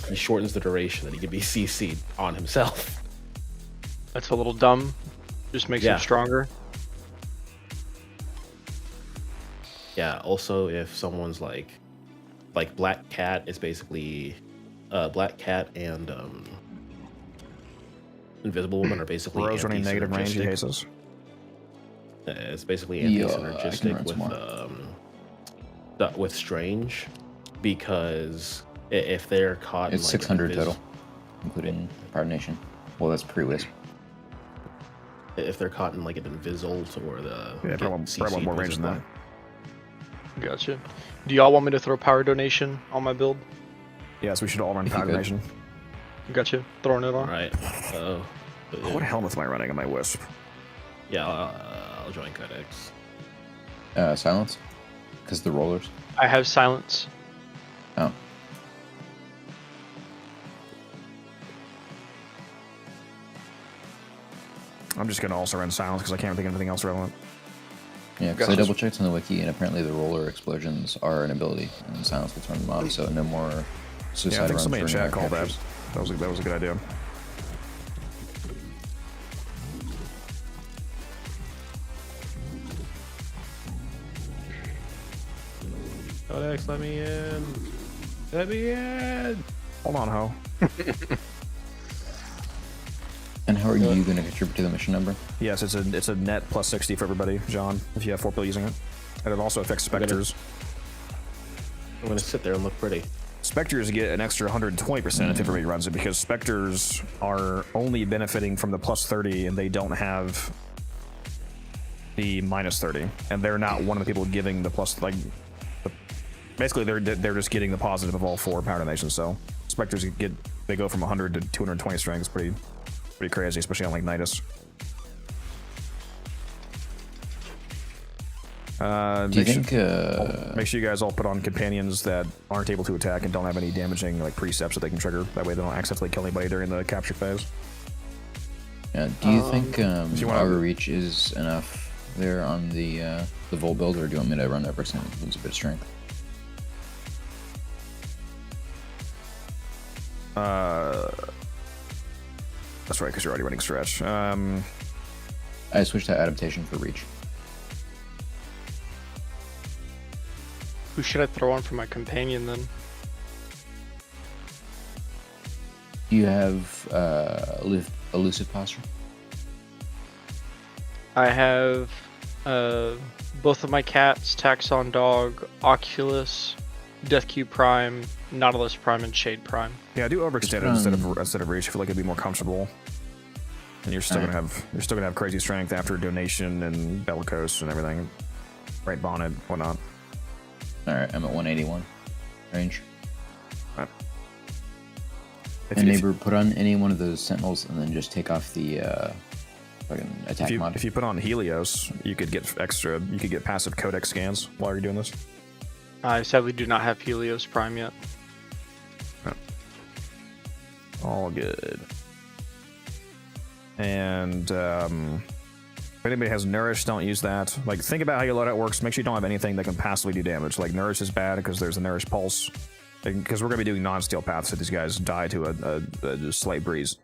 S7: he shortens the duration that he can be CC'd on himself.
S2: That's a little dumb. Just makes him stronger.
S7: Yeah, also if someone's like Black Cat is basically Black Cat and Invisible Woman are basically
S1: Rose running negative range, he
S7: anti-synergistic.
S1: hates us.
S7: It's basically
S5: Yeah, I can
S7: anti-synergistic
S5: run
S7: with Strange, because if they're caught
S5: It's
S7: in
S5: 600 total, including Power Nation. Well, that's pre-wisp.
S7: if they're caught in like an Invisult or the
S1: Probably want more range than that.
S2: Gotcha. Do y'all want me to throw power donation on my build?
S1: Yes, we should all run
S5: If you
S1: Power
S5: could.
S1: Nation.
S2: Gotcha. Throwing it on.
S7: Right. Oh.
S1: What helmet am I running on my Wisp?
S7: Yeah, I'll join Codex.
S5: Silence? Because the rollers?
S2: I have silence.
S5: Oh.
S1: I'm just gonna also run Silence because I can't think of anything else relevant.
S5: Yeah, because I
S2: Gotcha.
S5: double checked on the wiki, and apparently the roller explosions are an ability, and silence will turn them off, so no more
S1: Yeah,
S5: suicide
S1: I think
S5: runs
S1: somebody in
S5: for
S1: chat
S5: air
S1: called that.
S5: captures.
S1: That was a good idea.
S7: Codex, let me in. Let me in.
S1: Hold on, Ho.
S5: And how are you going to contribute to the mission number?
S1: Yes, it's a net plus 60 for everybody, John, if you have 4 people using it. And it also affects Spectres.
S7: I'm gonna sit there and look pretty.
S1: Spectres get an extra 120% if everybody runs it, because Spectres are only benefiting from the plus 30 and they don't have the minus 30. And they're not one of the people giving the plus, basically they're just getting the positive of all 4 power donations. So Spectres they go from 100 to 220 strength. It's pretty crazy, especially on like Nidus.
S5: Do you think?
S1: Make sure you guys all put on companions that aren't able to attack and don't have any damaging like precepts that they can trigger. That way they don't accidentally kill anybody during the capture phase.
S5: Do you think
S1: you wanna-
S5: Auger Reach is enough there on the Volt build, or do you want me to run Everest and lose a bit of strength?
S1: That's right, because you're already running stretch.
S5: I switched to adaptation for Reach.
S2: Who should I throw on for my companion then?
S5: Do you have elusive posture?
S2: I have both of my cats, Taxon Dog, Oculus, Deathcube Prime, Nautilus Prime, and Shade Prime.
S1: Yeah, do overextend it instead of reach. I feel like it'd be more comfortable. And you're still gonna have crazy strength after donation and bellicose and everything. Right bonnet, whatnot.
S5: Alright, I'm at 181 range.
S1: Right.
S5: And neighbor, put on any one of those sentinels and then just take off the fucking attack mod.
S1: If you put on Helios, you could get passive codex scans while you're doing this.
S2: I sadly do not have Helios Prime yet.
S1: All good. And if anybody has Nourish, don't use that. Like, think about how your loadout works. Make sure you don't have anything that can passively do damage. Like, Nourish is bad because there's a Nourish Pulse. Because we're going to be doing non-steel paths, so these guys die to a slight breeze.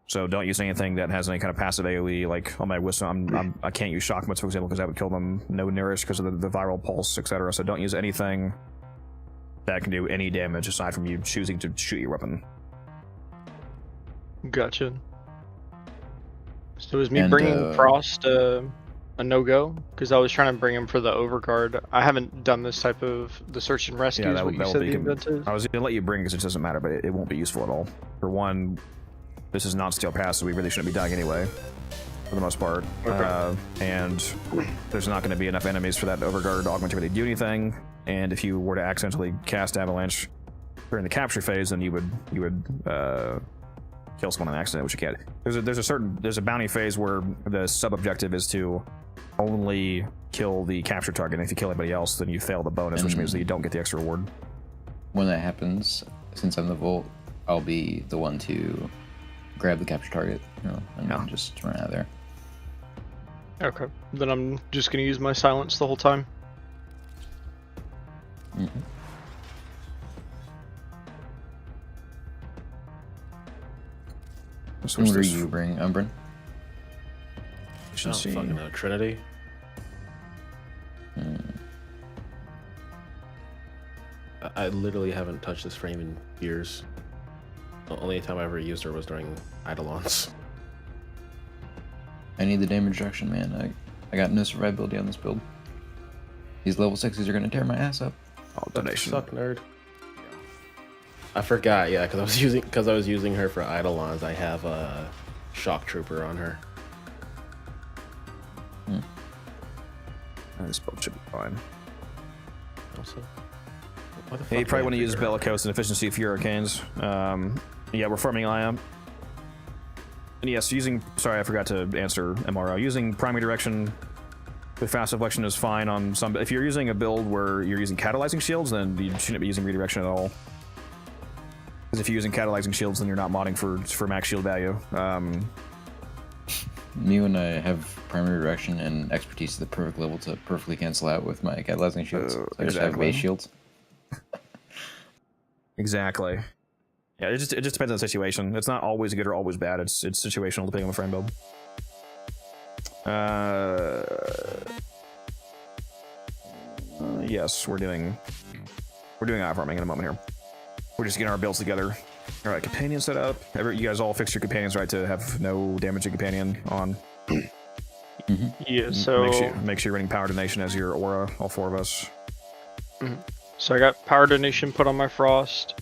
S1: So don't use anything that has any kind of passive AoE. Like, on my Wisdom, I can't use Shock Motes, for example, because that would kill them. No Nourish because of the viral pulse, etc. So don't use anything that can do any damage aside from you choosing to shoot your weapon.
S2: Gotcha. So is me bringing Frost a no-go? Because I was trying to bring him for the Overguard. I haven't done this type of the search and rescue.
S1: Yeah,
S2: is what you said the event is.
S1: I was going to let you bring because it doesn't matter, but it won't be useful at all. For one, this is not steel pass, so we really shouldn't be dying anyway, for the most part.
S2: Okay.
S1: And there's not going to be enough enemies for that Overguard augment to really do anything. And if you were to accidentally cast Avalanche during the capture phase, then you would kill someone on accident, which you can't. There's a bounty phase where the sub-objective is to only kill the capture target, and if you kill anybody else, then you fail the bonus, which means that you don't get the extra reward.
S5: When that happens, since I'm the Volt, I'll be the one to grab the capture target, and just run out of there.
S2: Okay. Then I'm just going to use my silence the whole time.
S5: Mm-hmm. What do you bring, Umbrin?
S7: Fucking Trinity. I literally haven't touched this frame in years. The only time I ever used her was during Eidolons.
S5: I need the damage reduction, man. I got no survivability on this build. These level 6s are gonna tear my ass up.
S1: Oh, donation.
S7: Suck, nerd. I forgot, yeah, because I was using her for Eidolons. I have a Shock Trooper on her.
S1: This build should be fine.
S7: Also,
S1: Yeah, you probably want to use Bellicose and Efficiency for Hurricanes. Yeah, we're farming Ion. And yes, sorry, I forgot to answer MRO. Using primary direction with fast deflection is fine on some. If you're using a build where you're using catalyzing shields, then you shouldn't be using redirection at all. Because if you're using catalyzing shields, then you're not modding for max shield value.
S5: Me when I have primary direction and expertise to the perfect level to perfectly cancel out with my catalyzing shields. So I just have base shields.
S1: Exactly. Yeah, it just depends on the situation. It's not always good or always bad. It's situational depending on the frame build. Yes, we're doing eye farming in a moment here. We're just getting our builds together. All right, companion set up. You guys all fix your companions right to have no damaging companion on.
S2: Yeah, so
S1: make sure you're running power donation as your aura, all four of us.
S2: So I got power donation put on my Frost.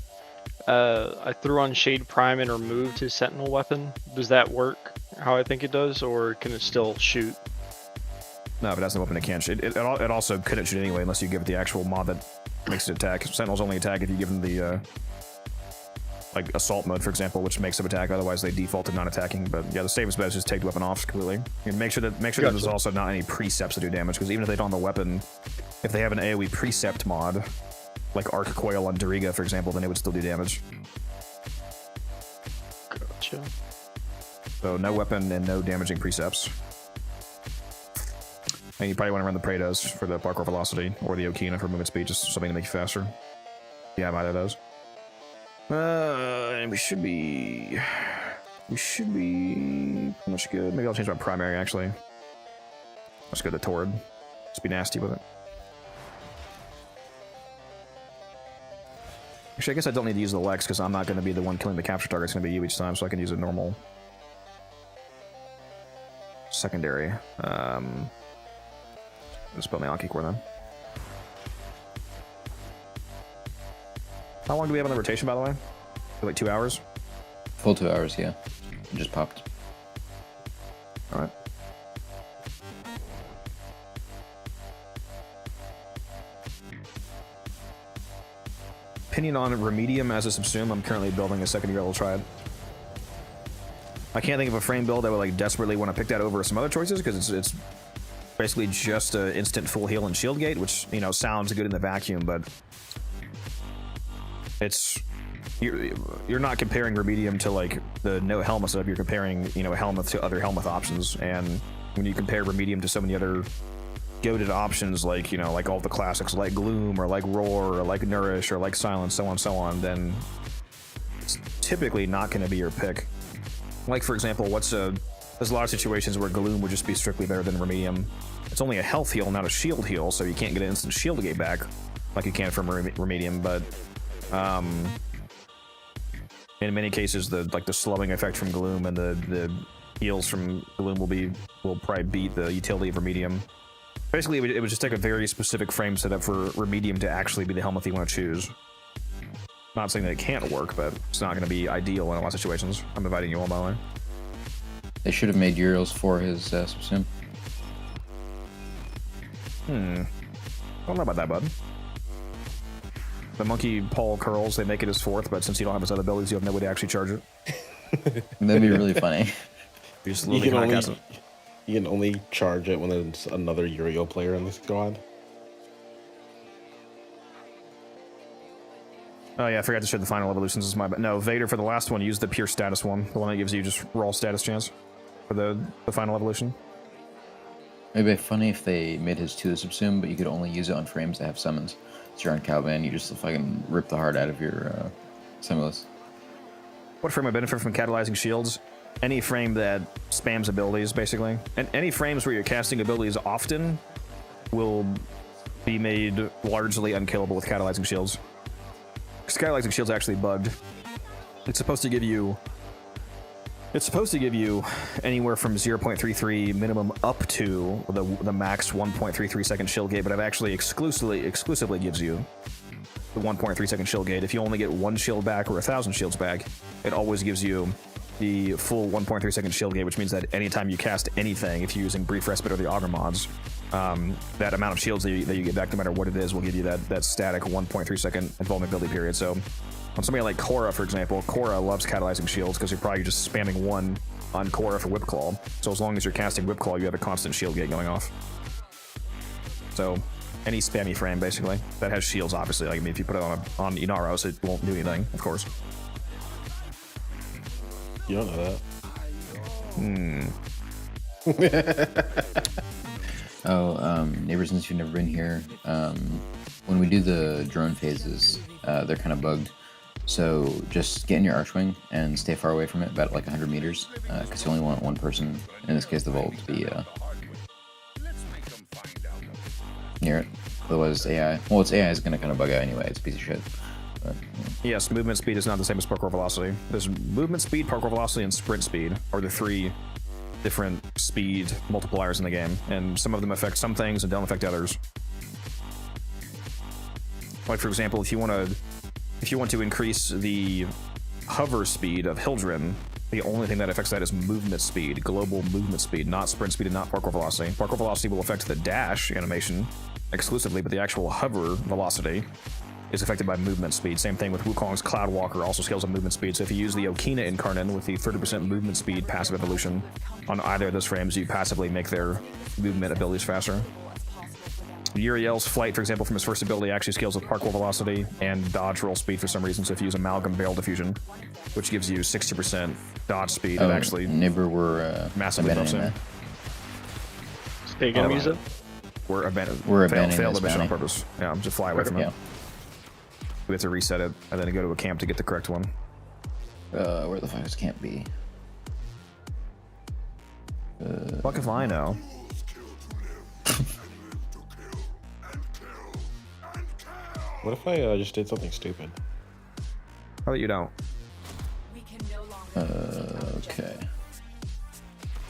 S2: I threw on Shade Prime and removed his Sentinel weapon. Does that work how I think it does, or can it still shoot?
S1: No, if it has the weapon, it can't shoot. It also couldn't shoot anyway unless you give it the actual mod that makes it attack. Sentinels only attack if you give them the like assault mode, for example, which makes them attack. Otherwise, they default to non-attacking. But yeah, the safest bet is just take the weapon off completely. And make sure that there's also not any precepts to do damage, because even if they don't have the weapon, if they have an AoE precept mod, like Arc Coil on Doriga, for example, then it would still do damage.
S2: Gotcha.
S1: So no weapon and no damaging precepts. And you probably want to run the Praetos for the parkour velocity, or the Okina for movement speed, just something to make you faster. Yeah, I might have those. And we should be pretty much good. Maybe I'll change my primary, actually. Let's go to Tord. Just be nasty with it. Actually, I guess I don't need to use the Lex, because I'm not going to be the one killing the capture target. It's going to be you each time, so I can use a normal secondary. Let's put my Anki Core then. How long do we have on the rotation, by the way? Like 2 hours?
S5: Full 2 hours, yeah. It just popped.
S1: Alright. Opinion on Remedium as a subsume. I'm currently building a second year level triad. I can't think of a frame build I would like desperately want to pick that over some other choices, because it's basically just an instant full heal and shield gate, which, you know, sounds good in the vacuum, but it's you're not comparing Remedium to like the no Helmuth setup. You're comparing, you know, Helmuth to other Helmuth options, and when you compare Remedium to so many other goated options, like, you know, like all the classics like Gloom or like Roar or like Nourish or like Silence, so on, then it's typically not going to be your pick. Like, for example, there's a lot of situations where Gloom would just be strictly better than Remedium. It's only a health heal, not a shield heal, so you can't get an instant shield gate back like you can from Remedium, but in many cases, the slowing effect from Gloom and the heals from Gloom will probably beat the utility of Remedium. Basically, it would just take a very specific frame setup for Remedium to actually be the helmet you want to choose. Not saying that it can't work, but it's not going to be ideal in a lot of situations. I'm inviting you all, by the way.
S5: They should have made Uriel's for his subsume.
S1: I don't know about that, bud. The monkey Paul curls, they make it his fourth, but since you don't have his other abilities, you have no way to actually charge it.
S5: That'd be really funny.
S1: You just
S7: You
S1: literally
S7: can,
S1: cast
S7: only,
S1: it.
S7: you can only charge it when there's another Uriel player in the squad.
S1: Oh yeah, I forgot to show the final evolutions. Is my no Vader for the last one. Use the pure status one, the one that gives you just raw status chance for the final evolution.
S5: It'd be funny if they made his 2 subsume, but you could only use it on frames that have summons. So you're on Calban, you just fucking rip the heart out of your Simulus.
S1: What frame would benefit from catalyzing shields? Any frame that spams abilities, basically. And any frames where you're casting abilities often will be made largely unkillable with catalyzing shields. Because catalyzing shields are actually bugged. It's supposed to give you anywhere from 0.33 minimum up to the max 1.33 second shield gate, but it actually exclusively gives you the 1.3 second shield gate. If you only get 1 shield back or 1,000 shields back, it always gives you the full 1.3 second shield gate, which means that anytime you cast anything, if you're using Brief Respite or the Augur mods, that amount of shields that you get back, no matter what it is, will give you that static 1.3 second invulnerability period. So on somebody like Korra, for example, Korra loves catalyzing shields because you're probably just spamming 1 on Korra for Whip Claw. So as long as you're casting Whip Claw, you have a constant shield gate going off. So any spammy frame, basically, that has shields, obviously. Like, I mean, if you put it on Inaros, it won't do anything, of course.
S7: You don't know
S5: that. Neighbor, since you've never been here, when we do the drone phases, they're kind of bugged. So just get in your Archwing and stay far away from it, about like 100 meters, because you only want one person, in this case the Volt, to be near it. Otherwise, AI. Well, its AI is going to kind of bug out anyway. It's a piece of shit. But,
S1: yes, movement speed is not the same as parkour velocity. There's movement speed, parkour velocity, and sprint speed are the 3 different speed multipliers in the game, and some of them affect some things and don't affect others. Like, for example, if you want to increase the hover speed of Hildren, the only thing that affects that is movement speed, global movement speed, not sprint speed and not parkour velocity. Parkour velocity will affect the dash animation exclusively, but the actual hover velocity is affected by movement speed. Same thing with Wukong's Cloud Walker, also scales on movement speed. So if you use the Okina Incarnate with the 30% movement speed passive evolution on either of those frames, you passively make their movement abilities faster. Uriel's Flight, for example, from his first ability actually scales with parkour velocity and dodge roll speed for some reason. So if you use Amalgam Barrel Diffusion, which gives you 60% dodge speed, it actually
S5: Neighbor, we're
S1: massively buffs him.
S2: Are you gonna use it?
S1: We're abandoning
S5: this
S1: the mission on
S5: bounty.
S1: purpose. Yeah, just fly away from it.
S5: Yeah.
S1: We have to reset it and then go to a camp to get the correct one.
S5: Where the fuck is Camp B?
S1: Fuck if I know.
S7: What if I just did something stupid?
S1: How about you don't?
S5: Okay.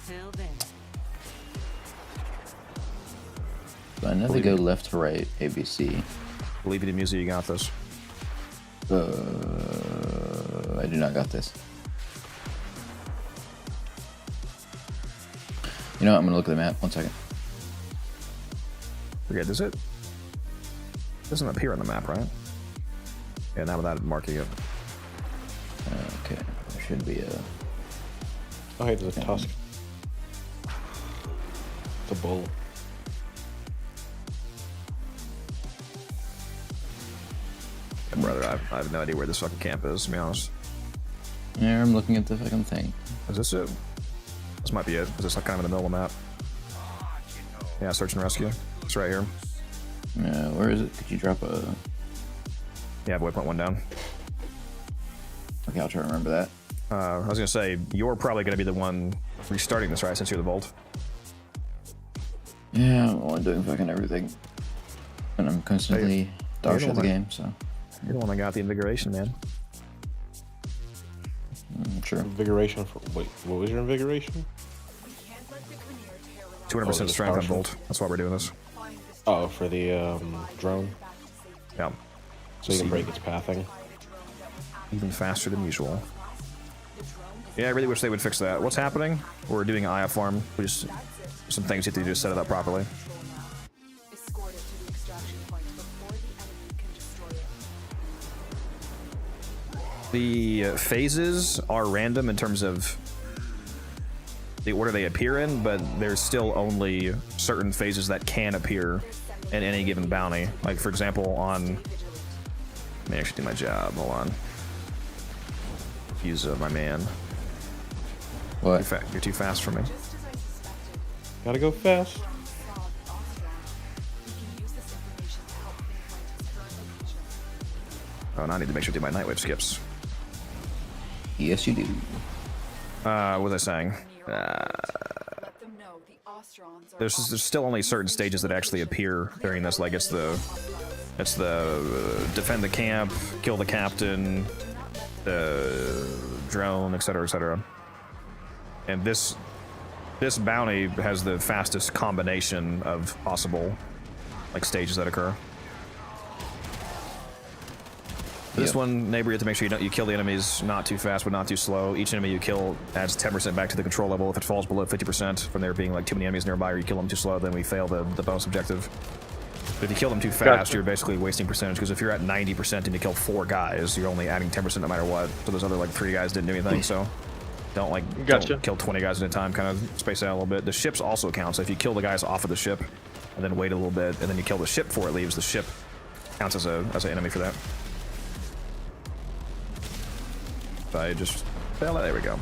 S6: Till then.
S5: So I know they go left to right, ABC.
S1: Believe it in music, you got this.
S5: I do not got this. You know what? I'm gonna look at the map. 1 second.
S1: Okay, does it? Doesn't appear on the map, right? Yeah, not without marking it.
S5: Okay, there should be a.
S7: Oh, hey, there's a tusk. It's a bull.
S1: Brother, I have no idea where this fucking camp is, to be honest.
S5: Yeah, I'm looking at the fucking thing.
S1: Is this it? This might be it. Is this like kind of in the middle of the map? Yeah, search and rescue. It's right here.
S5: Where is it? Could you drop a?
S1: Yeah, waypoint 1 down.
S5: Okay, I'll try to remember that.
S1: I was gonna say, you're probably gonna be the one restarting this, right? Since you're the Vault.
S5: Yeah, well, I'm doing fucking everything, and I'm constantly dog shit at the game. So
S1: You're the one that got the invigoration, man.
S5: sure.
S7: Invigoration for wait, what was your invigoration?
S1: 200% strength on Volt. That's why we're doing this.
S7: Oh, for the drone,
S1: Yeah.
S7: so you can break its pathing.
S1: Even faster than usual. Yeah, I really wish they would fix that. What's happening? We're doing an Aya farm. We just some things you have to do to set it up properly.
S4: Escort it to the extraction point before the enemy can destroy it.
S1: The phases are random in terms of the order they appear in, but there's still only certain phases that can appear in any given bounty. Like, for example, on... Let me actually do my job. Hold on. Use my man.
S5: What?
S1: You're too fast for me.
S7: Gotta go fast.
S1: Oh, and I need to make sure to do my Nightwave skips.
S5: Yes, you do.
S1: What was I saying?
S4: Let them know the Ostrons are
S1: There's still only certain stages that actually appear during this. Like it's the defend the camp, kill the captain, the drone, etc., etc. And this bounty has the fastest combination of possible like stages that occur. This one, neighbor, you have to make sure you kill the enemies not too fast but not too slow. Each enemy you kill adds 10% back to the control level. If it falls below 50% from there being like too many enemies nearby, or you kill them too slow, then we fail the bonus objective. But if you kill them too fast,
S2: Gotcha.
S1: you're basically wasting percentage, because if you're at 90% and you kill 4 guys, you're only adding 10% no matter what. So those other like 3 guys didn't do anything, so don't
S2: Gotcha.
S1: don't kill 20 guys at a time, kind of space out a little bit. The ships also count, so if you kill the guys off of the ship and then wait a little bit and then you kill the ship before it leaves, the ship counts as an enemy for that. I just fell. There we go.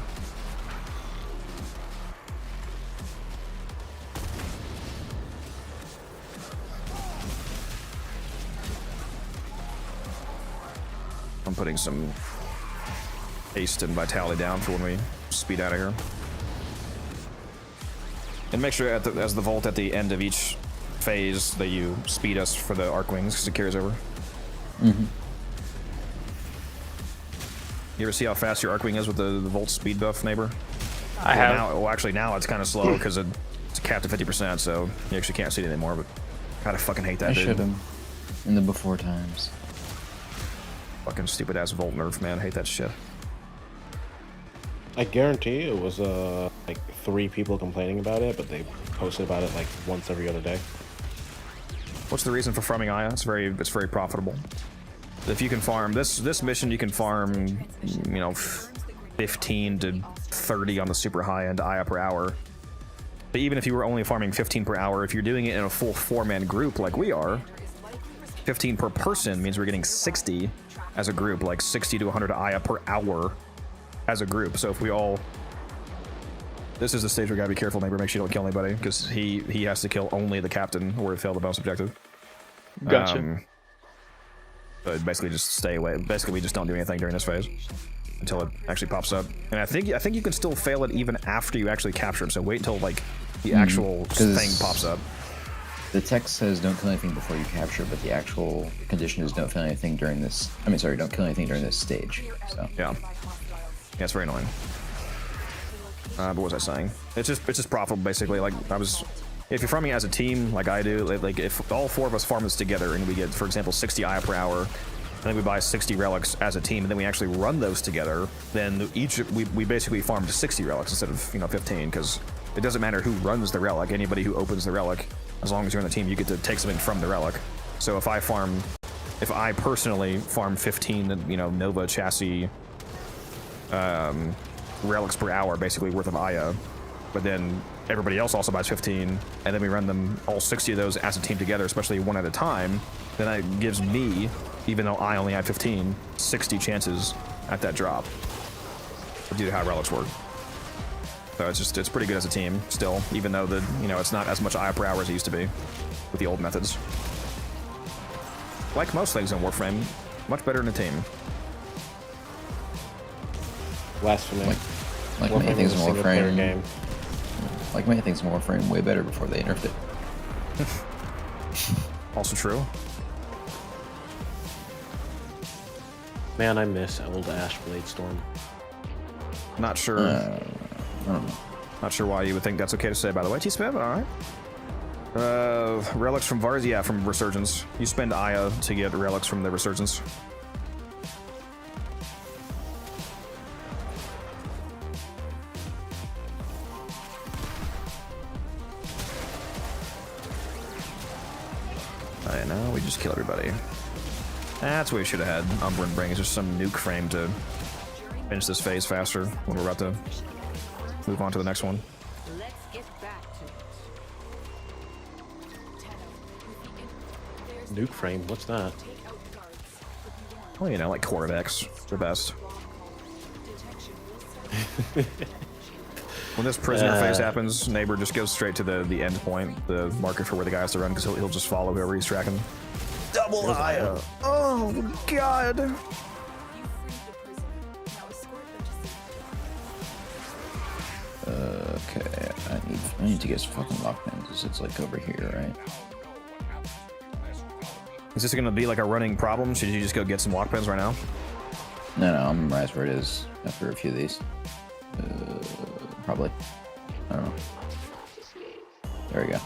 S1: I'm putting some haste and vitality down for when we speed out of here. And make sure as the Volt at the end of each phase that you speed us for the Arcwings, because it carries over.
S5: Mm-hmm.
S1: You ever see how fast your Arcwing is with the Volt speed buff, neighbor?
S2: I have.
S1: Now, actually, now it's kind of slow because it's capped at 50%, so you actually can't see it anymore. But God, I fucking hate that
S5: I
S1: dude.
S5: should have in the before times.
S1: Fucking stupid ass Volt nerf, man. I hate that shit.
S7: I guarantee it was like 3 people complaining about it, but they posted about it like once every other day.
S1: What's the reason for farming Aya? It's very profitable. if you can farm this mission, you can farm, you know, 15 to 30 on the super high end Aya per hour. But even if you were only farming 15 per hour, if you're doing it in a full 4-man group like we are, 15 per person means we're getting 60 as a group, like 60 to 100 Aya per hour as a group. So if we all, this is the stage where we gotta be careful, neighbor, make sure you don't kill anybody, because he has to kill only the captain or fail the bonus objective.
S2: Gotcha.
S1: So basically just stay away. Basically we just don't do anything during this phase until it actually pops up. And I think you can still fail it even after you actually capture him. So wait till like the actual thing pops up.
S5: The text says don't kill anything before you capture, but the actual condition is don't kill anything during this. I mean, sorry, don't kill anything during this stage. So
S1: Yeah, it's very annoying. But what was I saying? It's just profitable basically. Like if you're farming as a team like I do, like if all 4 of us farm this together and we get, for example, 60 Aya per hour, and then we buy 60 relics as a team, and then we actually run those together, then we basically farmed 60 relics instead of, you know, 15, because it doesn't matter who runs the relic. Anybody who opens the relic, as long as you're on the team, you get to take something from the relic. So if I personally farm 15, you know, Nova chassis relics per hour, basically worth of Aya, but then everybody else also buys 15, and then we run them all 60 of those as a team together, especially one at a time, then that gives me, even though I only had 15, 60 chances at that drop due to how relics work. So it's pretty good as a team still, even though it's not as much Aya per hour as it used to be with the old methods. Like most things in Warframe, much better in a team.
S7: Blasphemy.
S5: Like
S7: Warframe
S5: many things in
S7: is a single-player
S5: Warframe.
S7: game.
S5: Like many things in Warframe, way better before they nerfed it.
S1: Also true.
S7: Man, I miss old Ashblade Storm.
S1: Not sure.
S5: I don't know.
S1: Not sure why you would think that's okay to say, by the way. T-Spam, but alright. Relics from Vars, yeah, from Resurgence. You spend Aya to get relics from the Resurgence. I know, we just kill everybody. That's what we should have had. Umbran brings just some nuke frame to finish this phase faster when we're about to move on to the next one.
S6: Let's get back to it.
S7: Nuke frame, what's that?
S1: Well, you know, like Corvex, the best. When this prisoner phase happens, neighbor just goes straight to the end point, the marker for where the guy has to run, because he'll just follow whoever he's tracking. Double Aya! Oh, God!
S5: Okay, I need to get some fucking lockpins. It's like over here, right?
S1: Is this gonna be like a running problem? Should you just go get some lock pens right now?
S5: No, I'm gonna memorize where it is after a few of these. Probably. I don't know. There we go.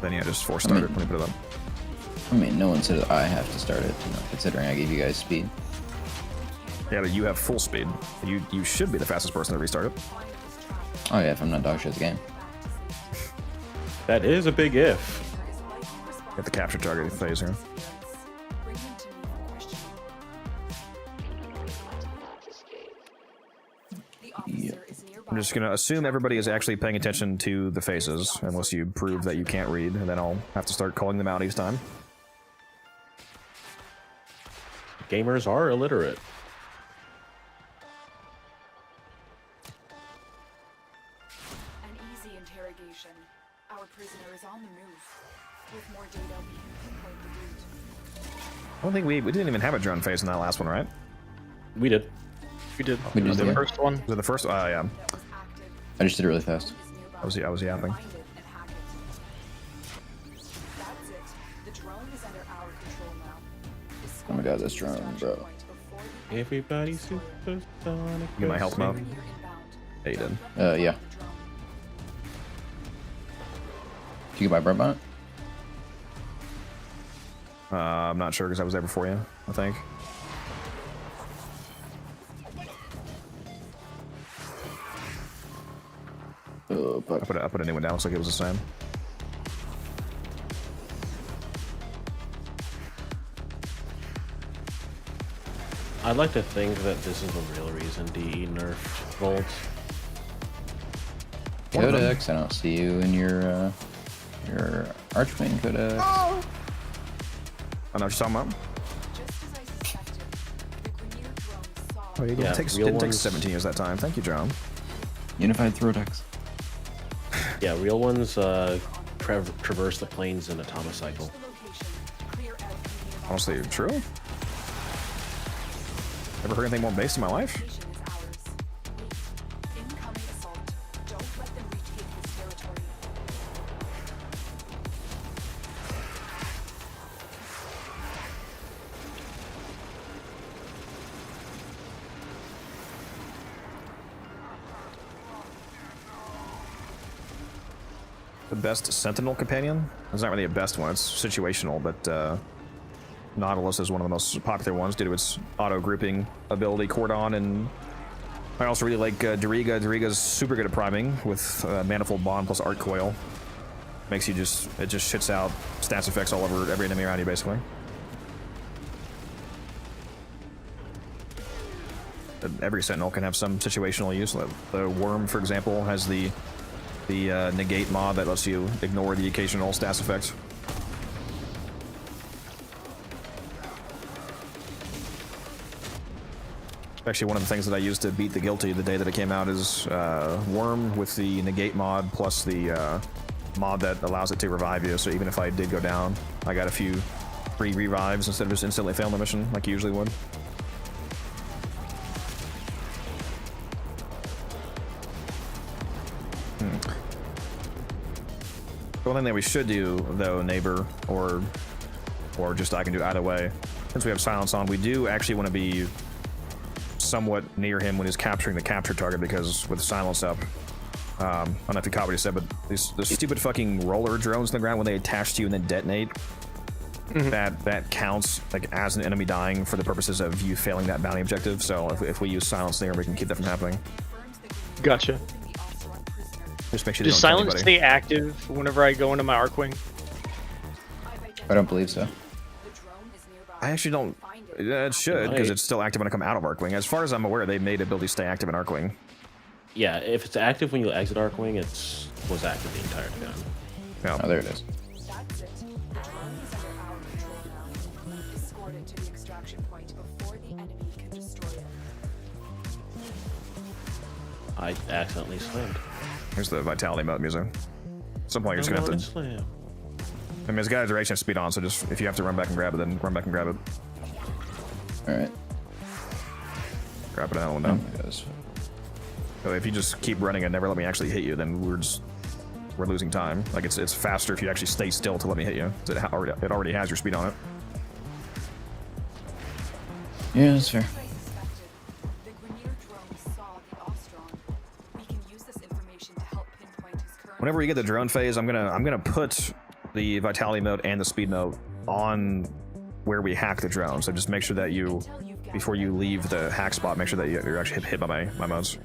S1: Then yeah, just force start it when you put it up.
S5: I mean, no one said I have to start it, you know, considering I gave you guys speed.
S1: Yeah, but you have full speed. You should be the fastest person to restart it.
S5: Oh yeah, if I'm not dog shit the game.
S7: That is a big if.
S1: Get the capture target phase here.
S5: Yeah.
S1: I'm just gonna assume everybody is actually paying attention to the faces, unless you prove that you can't read, and then I'll have to start calling them out each time.
S7: Gamers are illiterate.
S8: An easy interrogation. Our prisoner is on the move. With more data, we can pinpoint the route.
S1: I don't think we didn't even have a drone phase in that last one, right?
S7: We did.
S2: We did.
S5: We did,
S2: The
S5: yeah.
S2: first one.
S1: Was it the first? Yeah.
S8: Was active.
S5: I just did it really fast.
S1: I was yapping.
S8: Find it and hack it. That's it. The drone is under our control now.
S5: Oh my god, this drone, bro.
S7: Everybody supersonic.
S1: Get my health mount.
S8: Inbound.
S1: Yeah, you did.
S5: Yeah. Did you get my burn on it?
S1: I'm not sure because I was there before you, I think.
S5: But
S1: I put a new one down. Looks like it was the same.
S7: I'd like to think that this is the real reason DE nerfed Volt.
S5: Codex, I don't see you in your Archwing Codex.
S1: I know what you're talking about.
S8: Just as I suspected, the Grineer drone saw
S1: Oh, you
S7: Yeah,
S1: didn't take
S7: ones-
S1: 17 years that time. Thank you, John.
S5: Unified Throdex.
S7: Yeah, real ones traverse the planes in a Cycle.
S8: the location. Clear out the
S1: Honestly, true. Never heard anything more based in my life.
S8: location is ours. Wait. Incoming assault. Don't let them retake this territory.
S1: The best Sentinel companion? It's not really a best one. It's situational, but Nautilus is one of the most popular ones due to its auto-grouping ability, Cordon, and I also really like Doriga. Doriga's super good at priming with Manifold Bond plus Art Coil. Makes you it just shits out stats effects all over every enemy around you, basically. Every Sentinel can have some situational use. The Worm, for example, has the negate mod that lets you ignore the occasional stats effect. Actually, one of the things that I used to beat the Guilty the day that it came out is Worm with the negate mod plus the mod that allows it to revive you. So even if I did go down, I got a few free revives instead of just instantly failing the mission like you usually would. The one thing that we should do, though, neighbor, or just I can do either way, since we have silence on, we do actually want to be somewhat near him when he's capturing the capture target, because with silence up, I don't know if you caught what he said, but the stupid fucking roller drones in the ground, when they attach to you and then detonate, that counts like as an enemy dying for the purposes of you failing that bounty objective. So if we use silence there, we can keep that from happening.
S2: Gotcha.
S1: Just make sure they
S2: Does
S1: don't kill
S2: silence
S1: anybody.
S2: stay active whenever I go into my Arcwing?
S5: I don't believe so.
S8: The drone is nearby.
S1: I actually don't.
S8: Find it.
S1: It should, because
S7: Right.
S1: it's still active when I come out of Arcwing. As far as I'm aware, they made ability stay active in Arcwing.
S7: Yeah, if it's active when you exit Arcwing, was active the entire time.
S1: Yeah.
S5: Oh, there it is.
S8: That's it. The drone is under our control now. Escort it to the extraction point before the enemy can destroy it.
S7: I accidentally slammed.
S1: Here's the vitality mode music. At some point, you're just gonna have to.
S7: Slam.
S1: I mean, it's got a duration of speed on, so just if you have to run back and grab it, then run back and grab it.
S5: Alright.
S1: Grab it out and
S5: Oh
S1: down.
S5: my gosh.
S1: So if you just keep running and never let me actually hit you, then we're losing time. Like it's faster if you actually stay still to let me hit you. It already has your speed on it.
S5: Yeah, that's fair.
S8: As I suspected, the Grineer drone saw the Ostron. We can use this information to help pinpoint his current.
S1: Whenever we get the drone phase, I'm gonna put the vitality mode and the speed mode on where we hack the drone. So just make sure that you, before you leave the hack spot, make sure that you're actually hit by my modes.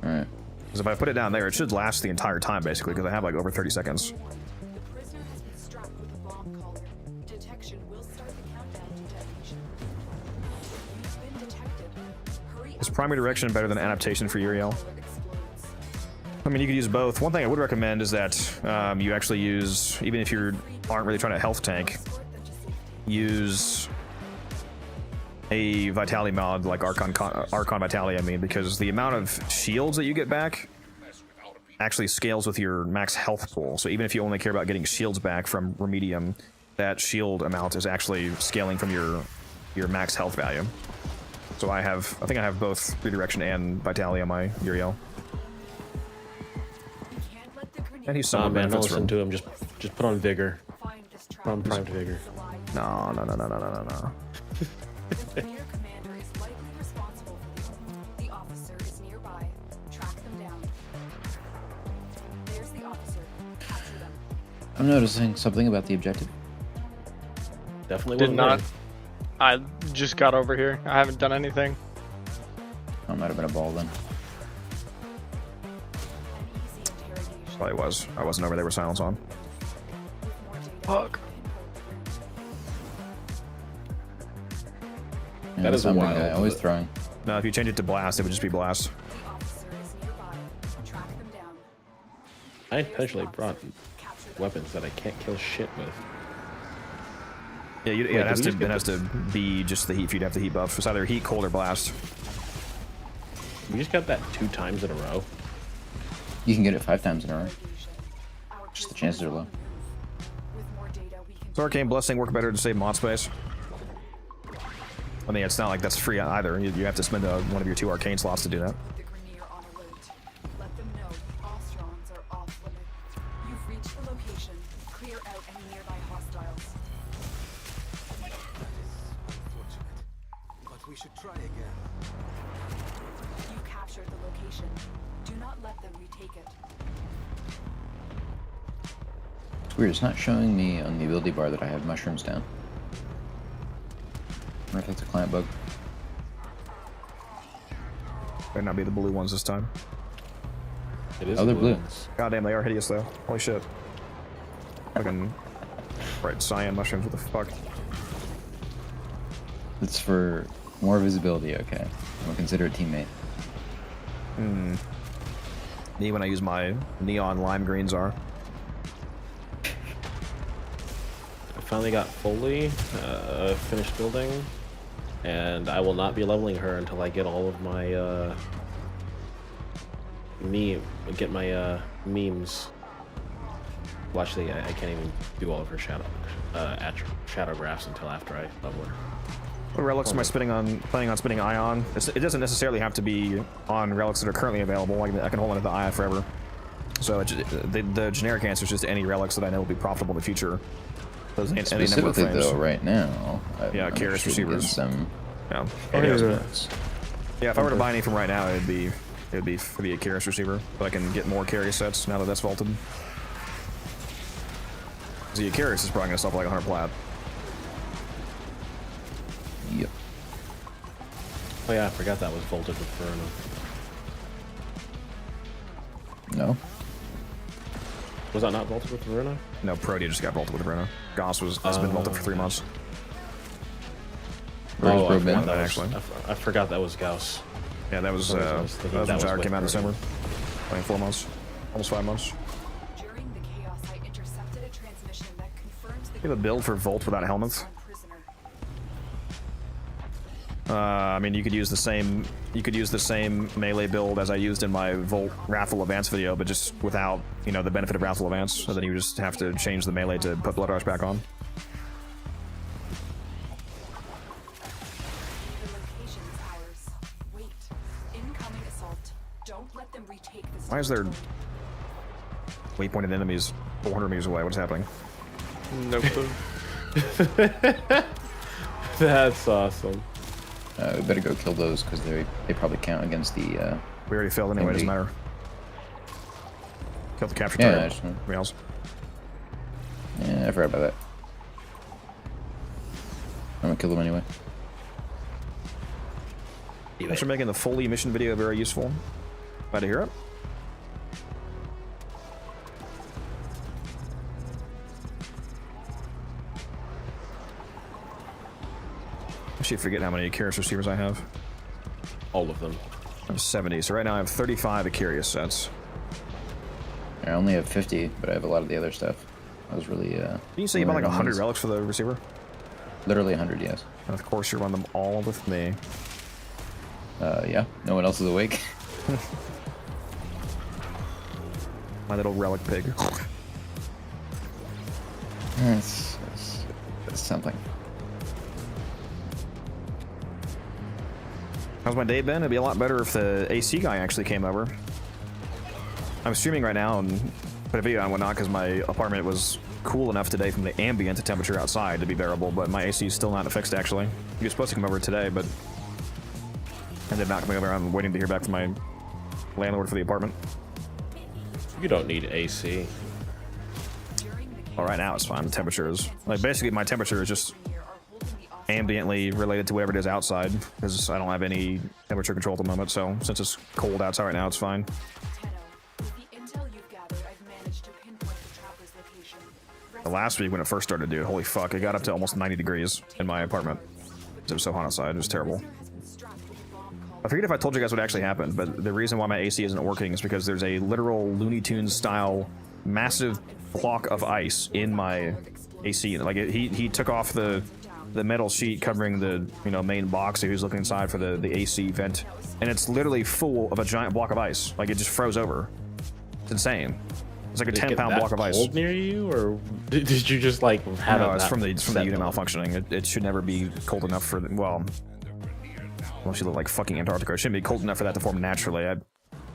S5: Alright.
S1: Because if I put it down there, it should last the entire time basically, because I have like over 30 seconds.
S8: The prisoner has been strapped with a bomb collar. Detection will start the countdown to detonation. You've been detected. Hurry
S1: Is
S8: up
S1: primary
S8: and
S1: direction better than adaptation for Uriel?
S8: collar explodes.
S1: I mean, you could use both. One thing I would recommend is that you actually use, even if you aren't really trying to health tank,
S8: Escort them to safety.
S1: use a vitality mod like Archon Vitality, I mean, because the amount of shields that you get back actually scales with your max health pool. So even if you only care about getting shields back from Remedium, that shield amount is actually scaling from your max health value. So I think I have both redirection and vitality on my Uriel.
S8: Can't let the Grineer
S1: And he's
S7: Nah,
S1: somewhat
S7: man, don't
S1: benefits
S7: listen
S1: from.
S7: to him. Just put on vigor.
S8: find this trap.
S7: Put on primed vigor.
S1: No.
S8: The Grineer commander is likely responsible for the officer is nearby. Track them down. There's the officer. Capture them.
S5: I'm noticing something about the objective.
S7: Definitely
S2: Did
S7: wasn't
S2: not.
S7: me.
S2: I just got over here. I haven't done anything.
S5: Oh, it might have been a ball then.
S1: Probably was. I wasn't over there with silence on.
S2: Fuck.
S5: Yeah,
S7: That is
S5: some big
S7: wild.
S5: guy, always throwing.
S1: No, if you change it to blast, it would just be blast.
S8: The officer is nearby. Track them down.
S7: I intentionally brought weapons that I can't kill shit with.
S1: Yeah,
S7: Wait,
S1: it has
S7: did we
S1: to.
S7: just
S1: It
S7: get
S1: has to be just the heat. If you'd have the heat buff, it's either heat, cold, or blast.
S7: We just got that 2 times in a row.
S5: You can get it 5 times in a row.
S8: Our
S5: Just the chances are low.
S8: With more data, we can
S1: Does Arcane Blessing work better to save mod space? I mean, it's not like that's free either. You have to spend one of your 2 arcane slots to do that.
S8: the Grineer on alert. Let them know all strongs are off limits. You've reached the location. Clear out any nearby hostiles.
S3: But we should try again.
S8: You captured the location. Do not let them retake it.
S5: It's weird, it's not showing me on the ability bar that I have mushrooms down. I wonder if that's a client bug.
S1: Better not be the blue ones this time.
S7: It is
S5: Oh, they're blue.
S7: ones.
S1: Goddamn, they are hideous though. Holy shit. Fucking bright cyan mushrooms. What the fuck?
S5: It's for more visibility, okay. I'll consider a teammate.
S1: Me when I use my neon lime greens are.
S7: I finally got fully finished building, and I will not be leveling her until I get all of my memes. Well, actually, I can't even do all of her shadow graphs until after I level her.
S1: What relics am I planning on spinning Eye on? It doesn't necessarily have to be on relics that are currently available. I can hold on to the Eye forever. So the generic answer is just any relics that I know will be profitable in the future. Those any number of
S5: Specifically
S1: frames.
S5: though, right now,
S1: Yeah,
S5: I'm
S1: Curious
S5: interested in
S1: Receivers.
S5: Some
S1: Yeah.
S5: adjustments.
S1: Yeah, if I were to buy any from right now, it'd be for the Curious Receiver. But I can get more Curious sets now that that's vaulted. The Curious is probably gonna sell for like 100 plat.
S5: Yep.
S7: Oh yeah, I forgot that was vaulted with Verona.
S5: No?
S7: Was that not vaulted with Verona?
S1: No, Protea just got vaulted with Verona. Goss has been vaulted for 3 months.
S5: Where's
S7: I
S5: Bro
S7: forgot
S5: been?
S7: that was,
S1: Actually.
S7: I forgot that was Gauss.
S1: Yeah, that was
S7: For some reason I was thinking
S1: when
S7: that was
S1: Gyre
S7: with
S1: came out in
S7: Protea.
S1: December. Like 4 months, almost 5 months.
S8: During the chaos, I intercepted a transmission that confirms the
S1: You have a build for Volt without helmets.
S8: on prisoner.
S1: I mean, you could use the same melee build as I used in my Volt Wrathful Advance video, but just without, the benefit of Wrathful Advance. So then you just have to change the melee to put Blood Rush back on.
S8: The location is ours. Wait. Incoming assault. Don't let them retake this.
S1: Why is there
S8: territory.
S1: waypointed enemies 400 meters away? What's happening?
S2: No clue.
S7: That's awesome.
S5: We better go kill those because they probably count against the.
S1: We already failed anyway. Doesn't matter. Kill the capture
S5: Yeah, I
S1: target.
S5: just-
S1: Anybody else?
S5: Yeah, I forgot about that. I'm gonna kill them anyway.
S1: Thanks for making the Foley mission video very useful. Glad to hear it. Actually, forget how many Curious Receivers I have.
S7: All of them.
S1: I have 70, so right now I have 35 Curious sets.
S5: I only have 50, but I have a lot of the other stuff. I was really.
S1: Didn't you say you bought like 100
S5: relics?
S1: relics for the receiver?
S5: Literally 100, yes.
S1: And of course you run them all with me.
S5: Yeah. No one else is awake.
S1: My little relic pig.
S5: That's something.
S1: How's my day been? It'd be a lot better if the AC guy actually came over. I'm streaming right now and put a video on whatnot because my apartment was cool enough today from the ambient temperature outside to be bearable, but my AC is still not fixed actually. He was supposed to come over today, but ended up not coming over. I'm waiting to hear back from my landlord for the apartment.
S7: You don't need AC.
S1: Well, right now it's fine. The temperature is like basically my temperature is just ambiently related to whatever it is outside because I don't have any temperature control at the moment. So since it's cold outside right now, it's fine.
S8: Tenno, with the intel you've gathered, I've
S1: last week when it first started, dude, holy fuck, it got up to almost 90 degrees in my apartment. It was so hot outside, it was terrible. I forget if I told you guys what actually happened, but the reason why my AC isn't working is because there's a literal Looney Tunes style massive block of ice in my AC. Like he took off the metal sheet covering the main box, so he was looking inside for the AC vent, and it's literally full of a giant block of ice. Like it just froze over. It's insane. It's like a 10-pound block of ice.
S7: Cold near you, or did you just like have
S1: No,
S7: it?
S1: it's from the unit malfunctioning. It should never be cold enough for well, unless you look like fucking Antarctica. It shouldn't be cold enough for that to form naturally.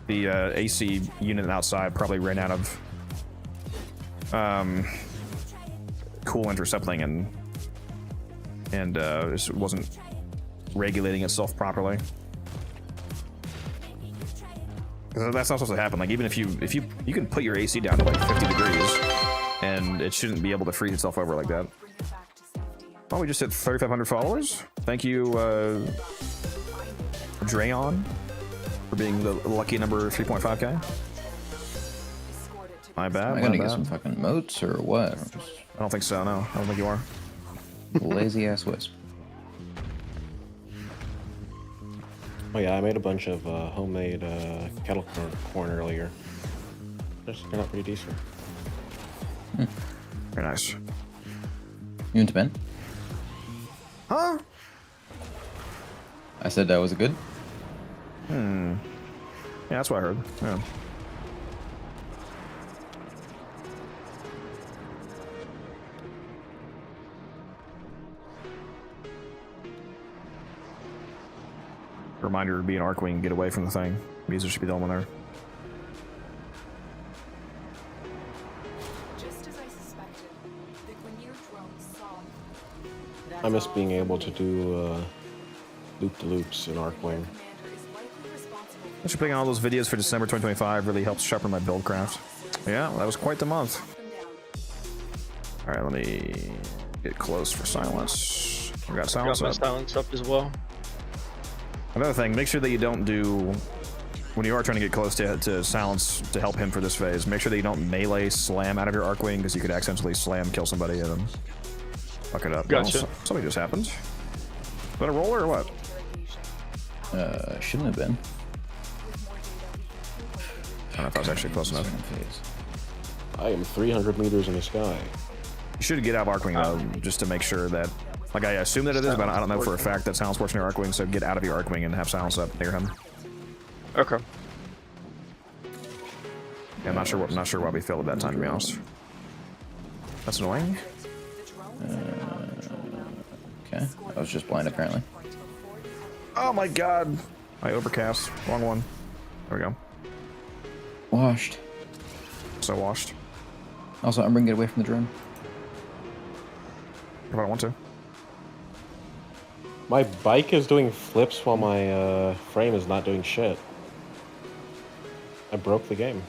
S1: The AC unit outside probably ran out of coolant or something, and it wasn't regulating itself properly. That's not supposed to happen. Like even if you can put your AC down to like 50 degrees, and it shouldn't be able to freeze itself over like that. Oh, we just hit 3,500 followers. Thank you, Drayon, for being the lucky number 3.5k. My bad.
S5: Am I gonna get some fucking moats or what?
S1: I don't think so. No, I don't think you are.
S5: Lazy ass wisp.
S7: Oh yeah, I made a bunch of homemade kettle corn earlier. They're not pretty decent.
S1: Very nice.
S5: You went to bed?
S1: Huh?
S5: I said that was it good?
S1: Yeah, that's what I heard. Yeah. Reminder to be an Archwing and get away from the thing. Music should be the one there.
S8: Just as I suspected, the Gwynir drones saw
S7: I miss being able to do loop-de-loops in Arcwing.
S8: commander is likely responsible for
S1: Actually, putting all those videos for December 2025 really helps sharpen my build craft. Yeah, that was quite the month.
S8: them down.
S1: All right, let me get close for silence. We got
S2: Got
S1: silence
S2: my
S1: up.
S2: silence up as well.
S1: Another thing, make sure that you don't do, when you are trying to get close to silence to help him for this phase, make sure that you don't melee slam out of your Archwing, because you could accidentally slam kill somebody and then fuck it up.
S2: Gotcha.
S1: Well, something just happened. Is that a roller or what?
S5: Shouldn't have been.
S1: I don't know if I was actually close enough.
S7: I am 300 meters in the sky.
S1: You should get out of Archwing though, just to make sure that, like I assume that it is, but I don't know for a fact that silence works in your Archwing, so get out of your Archwing and have silence up near him.
S2: Okay.
S1: Yeah, I'm not sure why we failed at that time, to be honest. That's annoying.
S5: Okay, I was just blind apparently.
S1: Oh my god! I overcast. Wrong one. There we go.
S5: Washed.
S1: So washed.
S5: Also, I'm bringing it away from the drone.
S1: If I don't want to.
S7: My bike is doing flips while my frame is not doing shit. I broke the game.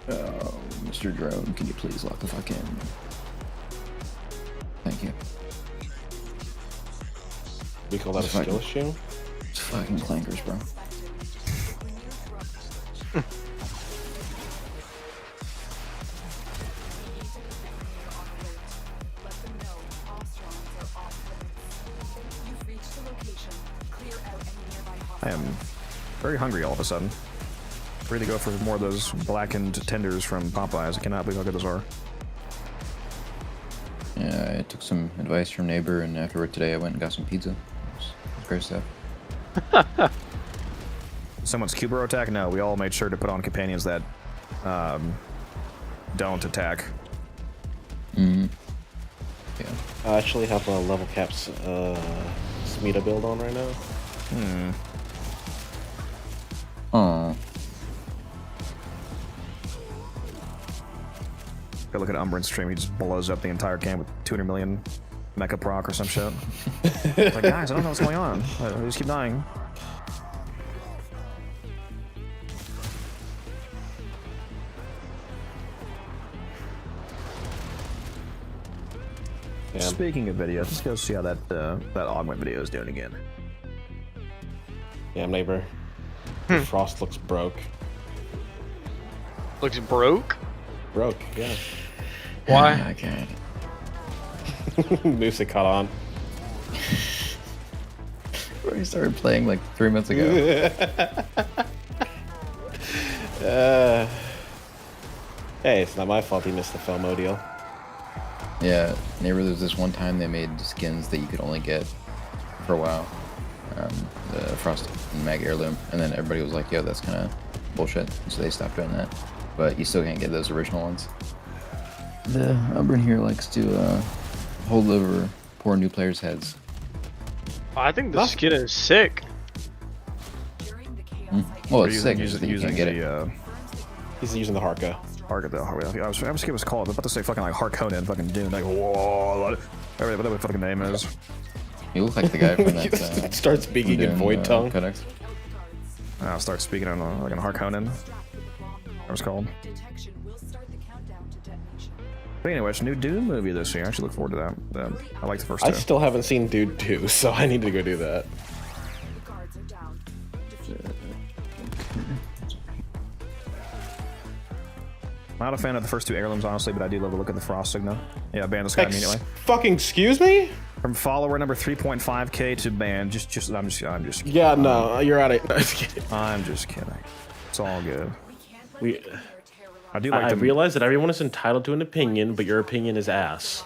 S5: Oh, Mr. Drone, can you please lock the fuck in? Thank you.
S7: We call that a skill issue?
S5: It's fucking clankers, bro.
S8: Let them know Ostrons are off limits. You've reached the location. Clear out any nearby
S1: I am very hungry all of a sudden. Ready to go for more of those blackened tenders from Popeyes. I cannot believe how good those are.
S5: Yeah, I took some advice from neighbor, and after work today, I went and got some pizza. It's great stuff.
S1: Someone's Cubero attack? No, we all made sure to put on companions that don't attack.
S5: Mm-hmm. Yeah.
S7: I actually have a level caps Smita build on right now.
S5: Aw.
S1: Go look at Umbran's stream. He just blows up the entire camp with 200 million mecha proc or some shit. It's like, guys, I don't know what's going on. I just keep dying.
S7: Yeah.
S1: Speaking of videos, let's go see how that augment video is doing again.
S7: Yeah, neighbor. The frost looks broke.
S2: Looks broke.
S7: Broke, yeah.
S2: Why?
S5: Okay.
S7: Moose caught on.
S5: We started playing like 3 months ago.
S7: Hey, it's not my fault he missed the FOMO deal.
S5: Yeah, neighbor, there's this one time they made skins that you could only get for a while. The Frost and Mag Heirloom, and then everybody was like, yo, that's kind of bullshit, so they stopped doing that. But you still can't get those original ones. The Umbran here likes to hold over poor new players' heads.
S2: I think the skin is sick.
S8: During the chaos,
S5: Well,
S1: Or
S5: it's sick, just that you can't get it.
S7: He's using the Harka.
S1: I was gonna call it. I was about to say fucking like Harkonnen, fucking Dune. Like, whoa, whatever the fucking name is.
S5: You look like the guy from that.
S7: Start speaking in
S5: Dune,
S7: void tongue.
S5: Codex.
S1: I'll start speaking on like a Harkonnen. What it's called.
S8: detection will start the countdown to detonation.
S1: But anyway, it's a new Dune movie this year. I actually look forward to that. I like the first
S7: I
S1: two.
S7: still haven't seen Dude 2, so I need to go do that.
S8: The guards are down. Defeat them.
S1: Not a fan of the first two heirlooms, honestly, but I do love to look at the frost signal. Yeah, ban this guy immediately.
S7: Fucking excuse me?
S1: From follower number 3.5k to ban. I'm just kidding.
S7: Yeah, no, you're out of.
S1: I'm just kidding. It's all good.
S7: We,
S1: I do like
S7: I
S1: the
S7: realize that everyone is entitled to an opinion, but your opinion is ass.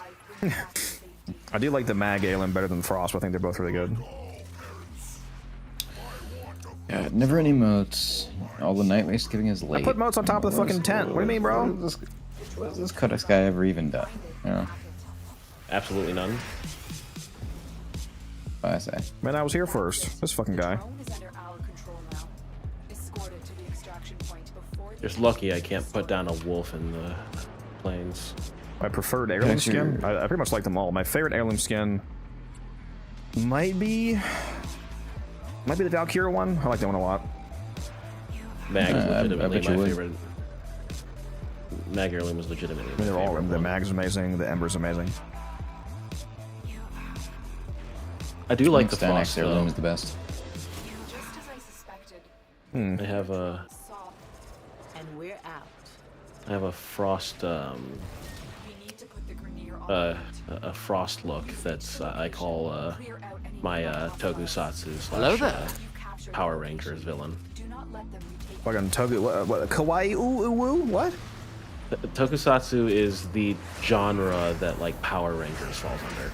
S1: I do like the Mag Heirloom better than the Frost. But I think they're both really good.
S5: Yeah, never any moats. All the night waste giving is late.
S1: I put moats on top of the fucking tent. What do you mean, bro?
S5: What has this Codex guy ever even done? You know,
S7: Absolutely none.
S5: what I say.
S1: Man, I was here first. This fucking guy.
S8: Drone is under our control now. Escort it to the extraction point before the
S7: Just lucky I can't put down a wolf in the plains.
S1: My preferred heirloom
S5: Actually,
S1: skin. I pretty much like them all. My favorite heirloom skin might be the Valkyria one. I like that one a lot.
S7: Mag is
S5: I
S7: legitimately
S5: bet you
S7: my
S5: would.
S7: favorite. Mag Heirloom was legitimately
S1: I mean, they're
S7: my
S1: all.
S7: favorite
S1: The
S7: one.
S1: Mag's amazing. The Ember's amazing.
S7: I do like the
S5: Stanix
S7: frost
S5: heirloom
S7: though.
S5: is the best.
S8: just as I suspected.
S7: I have a
S8: Soft.
S6: And we're out.
S7: frost
S8: We need to put the Grineer on
S7: a frost look that's I call
S8: clear out any
S7: my tokusatsu
S6: Hello
S7: slash
S6: there.
S8: you've captured.
S7: Power Rangers villain.
S8: Do not let them retake.
S1: Fucking Togu. What? Kawaii. Ooh, ooh, ooh. What?
S7: Tokusatsu is the genre that like Power Rangers falls under.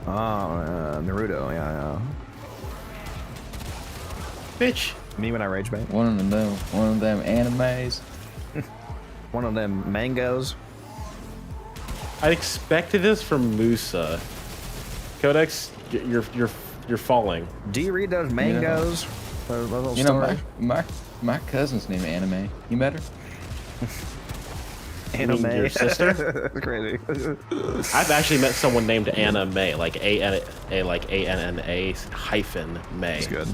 S1: Oh, Naruto. Yeah.
S7: Bitch.
S1: Me when I rage bait.
S5: One of them animes.
S1: One of them mangoes.
S7: I expected this from Musa. Codex, you're falling.
S1: Do you read those mangoes? Those little
S5: You know,
S1: stories?
S5: my cousin's named Anime. You met her?
S1: Anime.
S7: mean your sister?
S1: Crazy.
S7: I've actually met someone named Anna May, like ANNA hyphen May.
S1: That's good.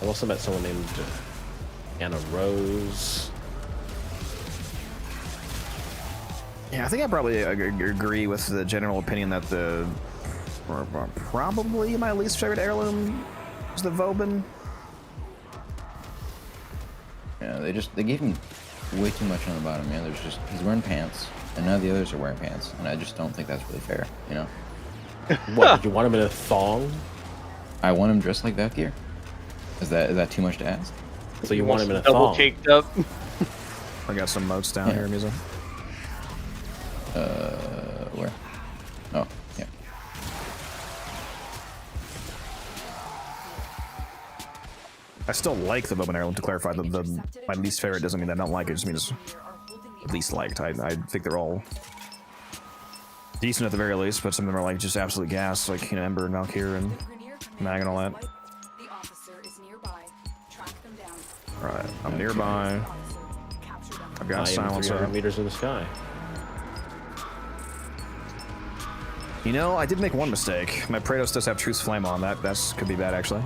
S7: I also met someone named Anna Rose.
S1: Yeah, I think I probably agree with the general opinion that probably my least favorite heirloom is the Vauban.
S5: Yeah, they gave him way too much on the bottom, man. He's wearing pants, and none of the others are wearing pants, and I just don't think that's really fair, you know?
S7: What, did you want him in a thong?
S5: I want him dressed like Valkyr. Is that too much to ask?
S7: So you want him in a
S2: Double
S7: thong?
S2: caked up.
S1: I got some moats down
S5: Yeah.
S1: here, music.
S5: Where? Oh, yeah.
S1: I still like the Vauban heirloom. To clarify, my least favorite doesn't mean I don't like it. It just means least liked. I think they're all decent at the very least, but some of them are like just absolute gas, like Ember and Valkyr and Mag and all that.
S8: The officer is nearby. Track them down.
S1: All right, I'm nearby.
S8: Capture them.
S1: I've got
S7: I am
S1: silencer.
S7: 300 meters in the sky.
S1: You know, I did make one mistake. My Praetos does have Truth's Flame on. That could be bad, actually.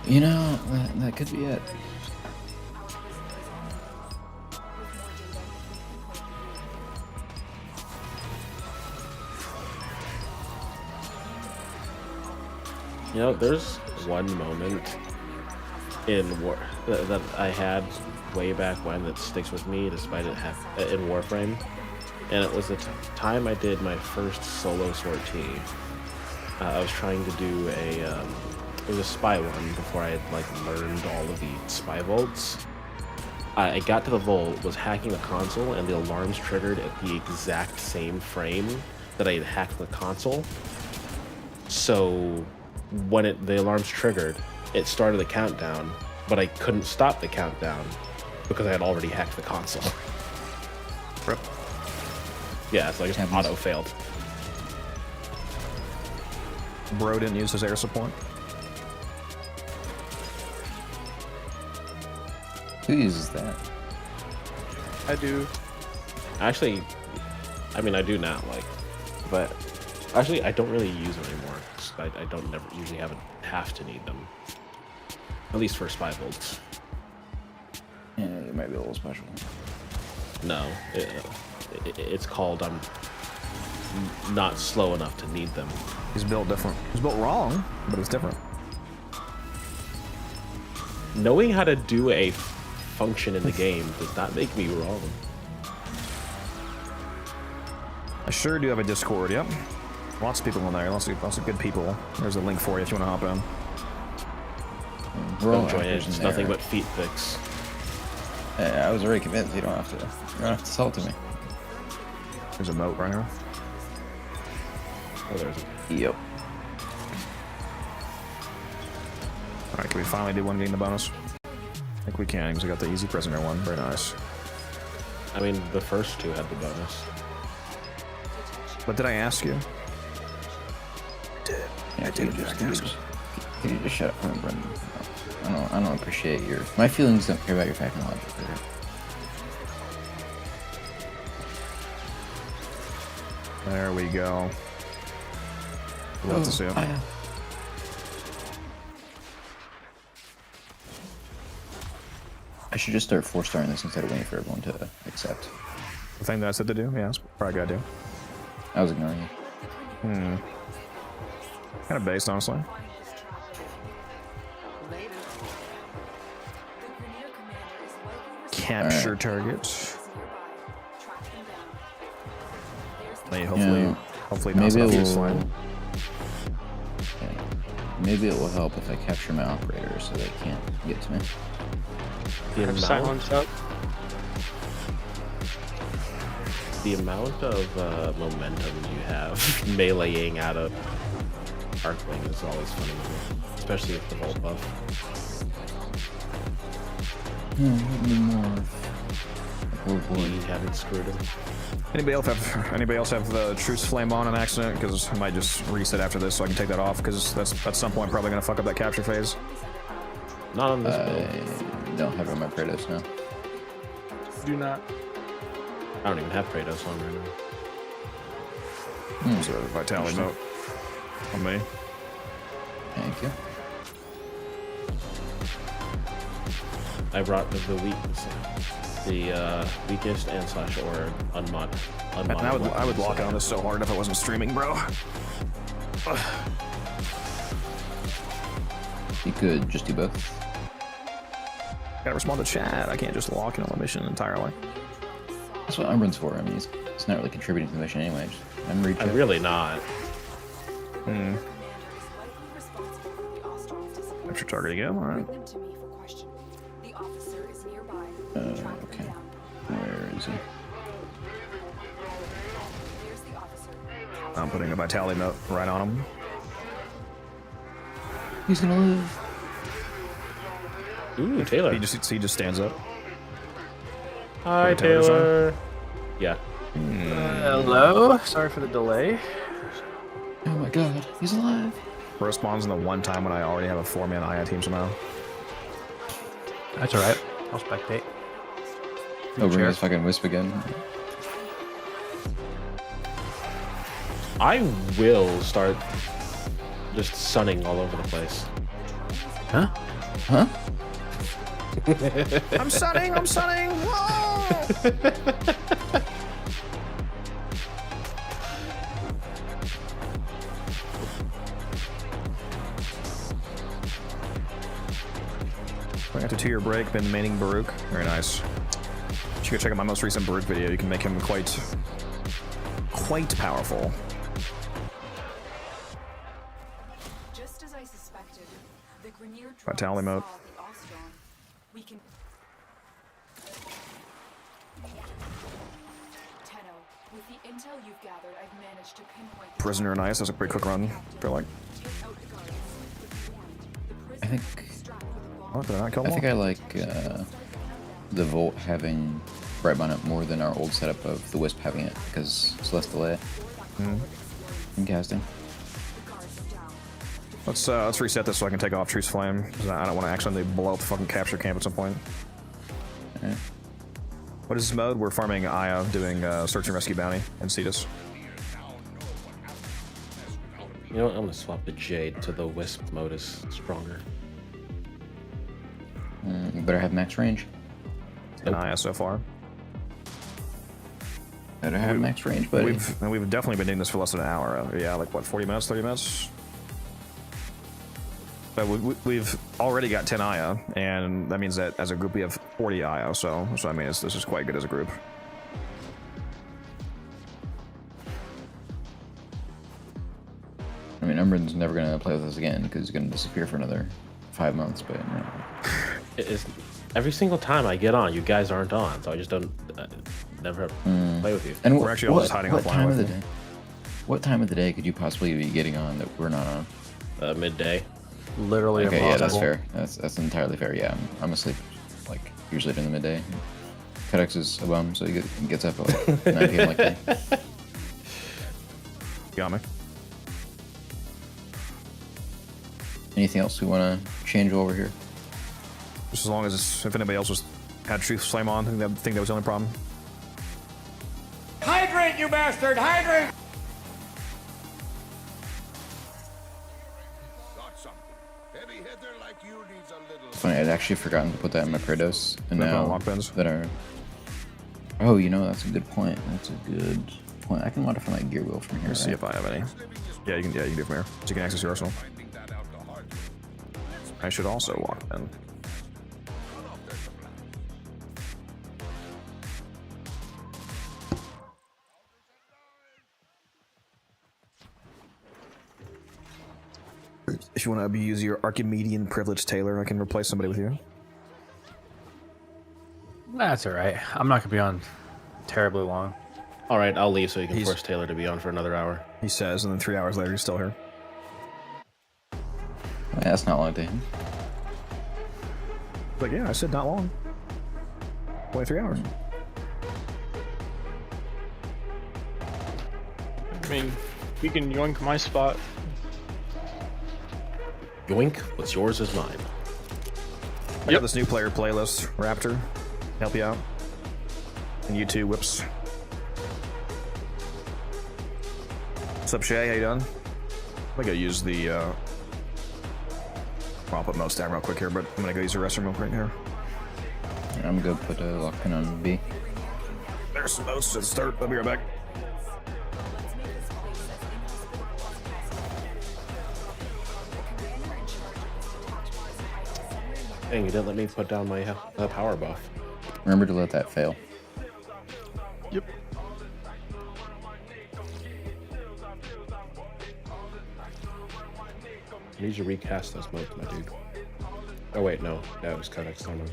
S5: You know, that could be it.
S7: You know, there's one moment in war that I had way back when that sticks with me, despite it in Warframe, and it was the time I did my first solo sortie. I was trying to do it was a spy one before I had like learned all of the spy vaults. I got to the vault, was hacking the console, and the alarms triggered at the exact same frame that I had hacked the console. So when the alarms triggered, it started the countdown, but I couldn't stop the countdown because I had already hacked the console.
S1: Rip.
S7: Yeah, it's like it auto failed.
S1: Bro didn't use his air support.
S5: Who uses that?
S2: I do.
S7: Actually, I mean, I do now, but actually, I don't really use them anymore. 'Cause I don't never usually have to need them. At least for spy bolts.
S5: Yeah, it might be a little special.
S7: No, it's called I'm not slow enough to need them.
S1: He's built different. He's built wrong, but it's different.
S7: Knowing how to do a function in the game does not make me wrong.
S1: I sure do have a Discord, yep. Lots of people in there, lots of good people. There's a link for you if you want to hop in.
S5: We're all
S7: Don't join it,
S5: actors in
S7: it's
S5: there.
S7: nothing but feet pics.
S5: I was already convinced. You don't have to sell it to me.
S1: There's a moat right here.
S7: Oh, there's
S5: Yep.
S1: Alright, can we finally do one getting the bonus? I think we can, because we got the easy prisoner one. Very nice.
S7: I mean, the first two had the bonus.
S1: What did I ask you?
S5: Yeah, can you just shut up, Brendan? I don't appreciate your. My feelings don't care about your fact and logic.
S1: There we go. Love to see it.
S5: I should just start 4-starring this instead of waiting for everyone to accept.
S1: The thing that I said to do? Yeah, that's probably a good idea.
S5: I was ignoring you.
S1: Kind of based, honestly. Capture targets. Hey, hopefully,
S5: Yeah.
S1: hopefully not
S5: Maybe it
S1: enough
S5: will.
S1: line.
S5: Maybe it will help if I capture my operator so they can't get to me.
S7: The amount,
S2: Silence up.
S7: the amount of momentum you have meleeing out of Arcling is always funny to me, especially with the Volt buff.
S5: Oh boy.
S7: We haven't screwed him.
S1: Anybody else have the Truce Flame on accident? Because I might just reset after this so I can take that off, because that's at some point probably gonna fuck up that capture phase.
S7: Not on this
S5: I
S7: build.
S5: don't have it on my Kratos now.
S2: Do not.
S7: I don't even have Kratos on right now.
S1: There's a vitality note on me.
S5: Thank you.
S7: I brought the weakest and slash or unmod.
S1: And I would lock on this so hard if I wasn't streaming, bro.
S5: You could just do both.
S1: Gotta respond to chat. I can't just lock in on the mission entirely.
S5: That's what Umbran's for. I mean, it's not really contributing to the mission anyway. Just memory check.
S7: I'm really not.
S1: Capture target again. All right.
S8: Bring them to me for questioning. The officer is nearby. Track them
S5: Okay.
S8: down.
S5: Where is he?
S8: There's the officer.
S1: I'm putting a vitality note right on him.
S5: He's gonna live.
S7: Ooh, Taylor.
S1: He just stands up.
S7: Hi,
S1: Put Taylor's on.
S7: Taylor. Yeah.
S9: Hello, sorry for the delay.
S5: Oh my god, he's alive.
S1: Respawns in the one time when I already have a 4-man IA team somehow.
S9: That's alright, I'll spectate.
S5: Oh, bring his fucking wisp again.
S7: I will start just sunning all over the place.
S9: Huh?
S5: Huh?
S1: I'm sunning! I'm sunning! Whoa! 2-year break, been maining Baruch. Very nice. You should go check out my most recent Baruch video. You can make him quite powerful.
S8: Just as I suspected, the Grineer
S1: Vitality mode.
S8: the Ostron. We can Tenno, with the intel you've gathered, I've managed to pinpoint the
S1: Prisoner nice. That's a pretty quick run. I feel like.
S8: Take out the guards. If you want, the
S5: I think
S8: prisoner strapped with a bomb.
S1: Oh, did I not kill
S5: I
S1: him?
S5: think I like the Volt having Brightbon up more than our old setup of the Wisp having it because it's less delay in casting.
S1: Let's reset this so I can take off Truce Flame, because I don't want to accidentally blow up the fucking capture camp at some point.
S5: Alright.
S1: What is this mode? We're farming Aya, doing search and rescue bounty and Cetus.
S7: You know what? I'm gonna swap the Jade to the Wisp mode is stronger.
S5: You better have max range.
S1: And Aya so far.
S5: Better have max range, but
S1: We've definitely been doing this for less than an hour. Yeah, like what, 40 minutes, 30 minutes? But we've already got 10 Aya, and that means that as a group we have 40 Aya, so I mean, this is quite good as a group.
S5: I mean, Umbran's never gonna play with us again because he's gonna disappear for another 5 months. But you know.
S7: It is every single time I get on, you guys aren't on, so I just don't never play with you.
S5: And
S1: We're actually all just hiding
S5: what
S1: offline
S5: time of
S1: with
S5: the
S1: you.
S5: day? What time of the day could you possibly be getting on that we're not on?
S7: Midday.
S9: Literally
S5: Okay,
S9: impossible.
S5: yeah, that's fair. That's entirely fair. Yeah, I'm asleep like usually during the midday. Cudex is a bum, so he gets up at like 9 p.m. like me.
S1: Got me.
S5: Anything else we want to change over here?
S1: Just as long as if anybody else had Truth Flame on, I think that was the only problem.
S3: Hydrate, you bastard! Hydrate!
S5: It's funny, I'd actually forgotten to put that in my Kratos, and
S1: Put that on
S5: now
S1: lock pins?
S5: that are. Oh, you know, that's a good point. That's a good point. I can modify my gear wheel from here.
S1: Let's see
S5: Right?
S1: if I have any. Yeah, you can do it from here. So you can access your arsenal. I should also walk in. If you want to abuse your Archimedean privilege, Taylor, I can replace somebody with you.
S9: That's alright. I'm not gonna be on terribly long.
S7: All right, I'll leave so you can
S1: He's-
S7: force Taylor to be on for another hour.
S1: He says, and then 3 hours later, he's still here.
S5: Yeah, that's not long to him.
S1: Like, yeah, I said not long. Only 3 hours.
S2: I mean, you can yoink my spot.
S7: Yoink, what's yours is mine.
S1: I got this new player playlist, Raptor. Help you out. And you too, Whips. What's up, Shay? How you doing? I'm gonna go use the, I'll put most down real quick here, but I'm gonna go use the restroom real quick here.
S5: I'm gonna go put a lock pin on B.
S1: There's some modes to start. I'll be right back.
S8: Let's make this place as inhospitable as possible. The commander in charge of this detachment is hiding somewhere near
S7: Dang, you didn't let me put down my power buff.
S5: Remember to let that fail.
S2: Yep.
S7: I need you to recast those modes, my dude. Oh wait, no, that was Codex Summon.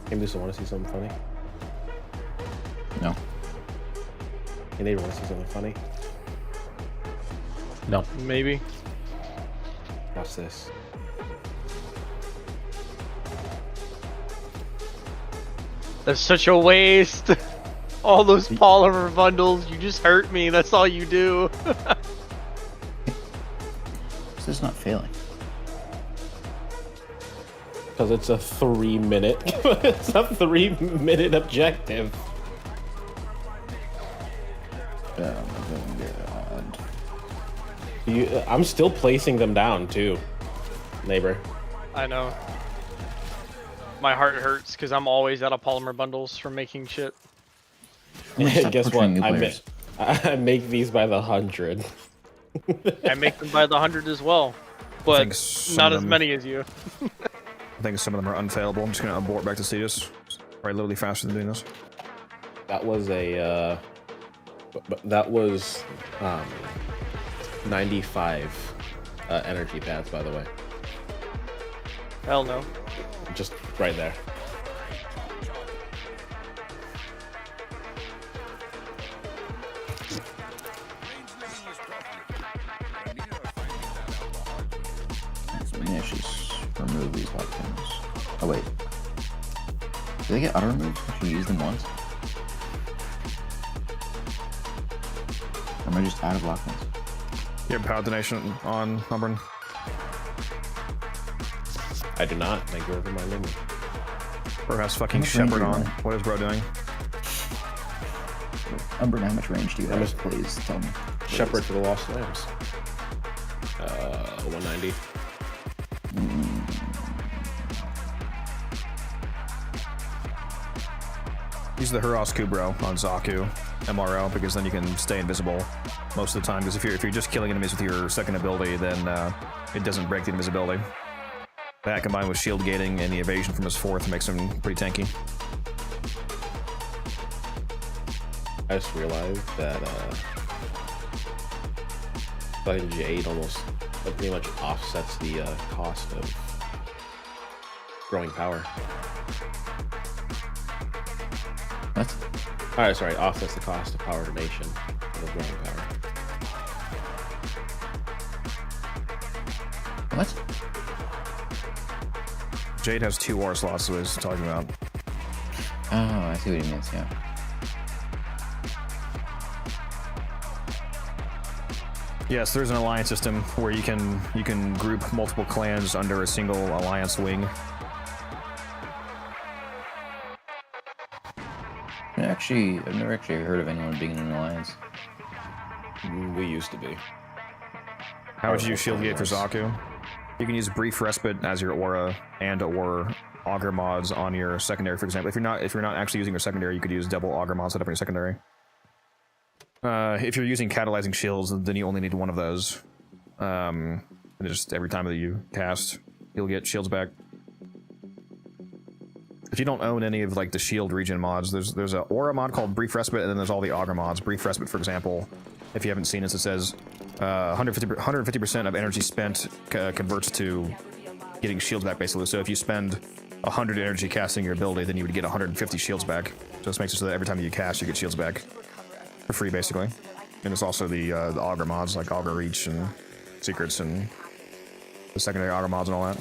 S7: Hey, Musa, want to see something funny?
S5: No.
S7: Hey, neighbor, want to see something funny?
S9: No.
S2: Maybe.
S7: Watch this.
S2: That's such a waste. All those polymer bundles, you just hurt me. That's all you do.
S5: This is not failing.
S7: Because it's a 3-minute. It's a 3-minute objective.
S5: Oh my god.
S7: I'm still placing them down too, neighbor.
S2: I know. My heart hurts because I'm always out of polymer bundles from making shit.
S7: Guess what?
S5: New players.
S7: I make these by the 100.
S2: I make them by the 100 as well, but not as many as you.
S1: I think some of them are unfailable. I'm just gonna abort back to Cetus. Probably literally faster than doing this.
S7: That was a that was 95 energy paths, by the way.
S2: Hell no.
S7: Just right there.
S5: Let me actually remove these lock pins. Oh wait. Do they get auto removed if you use them once? Or am I just out of lock pins?
S1: You have power donation on Umbrin?
S7: I do not. Thank you for reminding me.
S1: Bro has fucking
S5: How much range
S1: Shepherd
S5: do you
S1: on.
S5: run?
S1: What is bro doing?
S5: Umbrin, how much range do you have? Please tell me. Please.
S7: Shepherd for the Lost Lambs. 190.
S1: Use the Hurosku bro on Zaku MRO because then you can stay invisible most of the time. Because if you're just killing enemies with your second ability, then it doesn't break the invisibility. That combined with shield gating and the evasion from his fourth makes him pretty tanky.
S7: I just realized that I think Jade almost pretty much offsets the cost of growing power.
S5: What?
S7: Alright, sorry, offsets the cost of power donation of growing power.
S5: What?
S1: Jade has 2 war slots, so he's talking about.
S5: Oh, I see what he means, yeah.
S1: Yes, there's an alliance system where you can group multiple clans under a single alliance wing.
S5: I've never actually heard of anyone being in an alliance.
S7: We used to be.
S1: How would you shield gate for Zaku? You can use Brief Respite as your aura and/or Augur mods on your secondary, for example. If you're not actually using your secondary, you could use double Augur mod setup on your secondary. If you're using catalyzing shields, then you only need one of those. And just every time that you cast, you'll get shields back. If you don't own any of like the shield regen mods, there's a aura mod called Brief Respite, and then there's all the Augur mods. Brief Respite, for example, if you haven't seen this, it says 150% of energy spent converts to getting shields back, basically. So if you spend 100 energy casting your ability, then you would get 150 shields back. So this makes it so that every time you cast, you get shields back for free, basically. And it's also the Augur mods, like Augur Reach and Secrets and the secondary Augur mods and all that.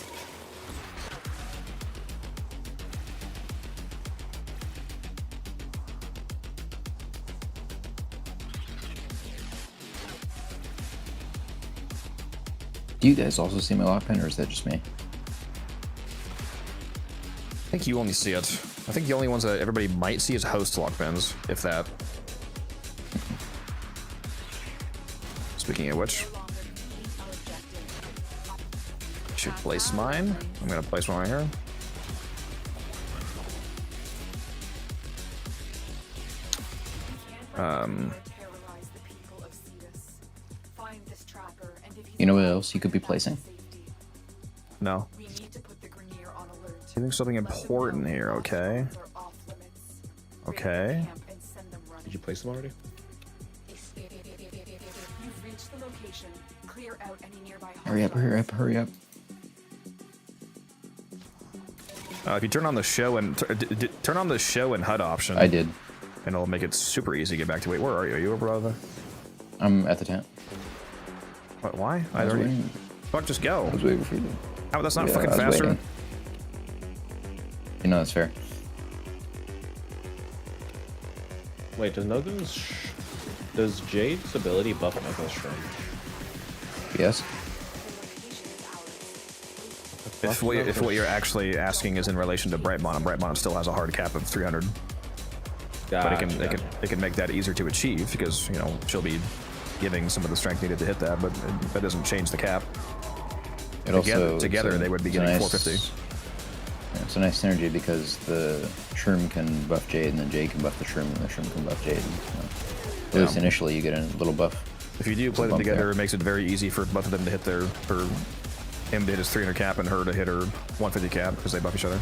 S5: Do you guys also see my lock pin, or is that just me?
S1: I think you only see it. I think the only ones that everybody might see is host lock pins, if that. Speaking of which, I should place mine. I'm gonna place one right here.
S5: You know what else you could be placing?
S1: No. You think something important here, okay? Okay.
S7: Did you place them already?
S5: Hurry up, hurry up, hurry up.
S1: If you turn on the show and turn on the show and HUD option,
S5: I did.
S1: and it'll make it super easy to get back to. Wait, where are you? Are you over there?
S5: I'm at the tent.
S1: What? Why?
S5: I was waiting.
S1: Fuck, just go.
S5: I was waiting for you.
S1: How? That's not
S5: Yeah,
S1: fucking
S5: I was
S1: faster.
S5: waiting. You know, that's fair.
S7: Wait, does Jade's ability buff Metal Shrine?
S5: Yes.
S1: If what you're actually asking is in relation to Brightmon, and Brightmon still has a hard cap of 300. But it can make that easier to achieve because, you know, she'll be giving some of the strength needed to hit that, but that doesn't change the cap. Together they would be getting 450.
S5: Yeah, it's a nice synergy because the Shroom can buff Jade, and then Jade can buff the Shroom, and the Shroom can buff Jade. At least initially, you get a little buff.
S1: If you do play them together, it makes it very easy for both of them to hit for him to hit his 300 cap and her to hit her 150 cap because they buff each other.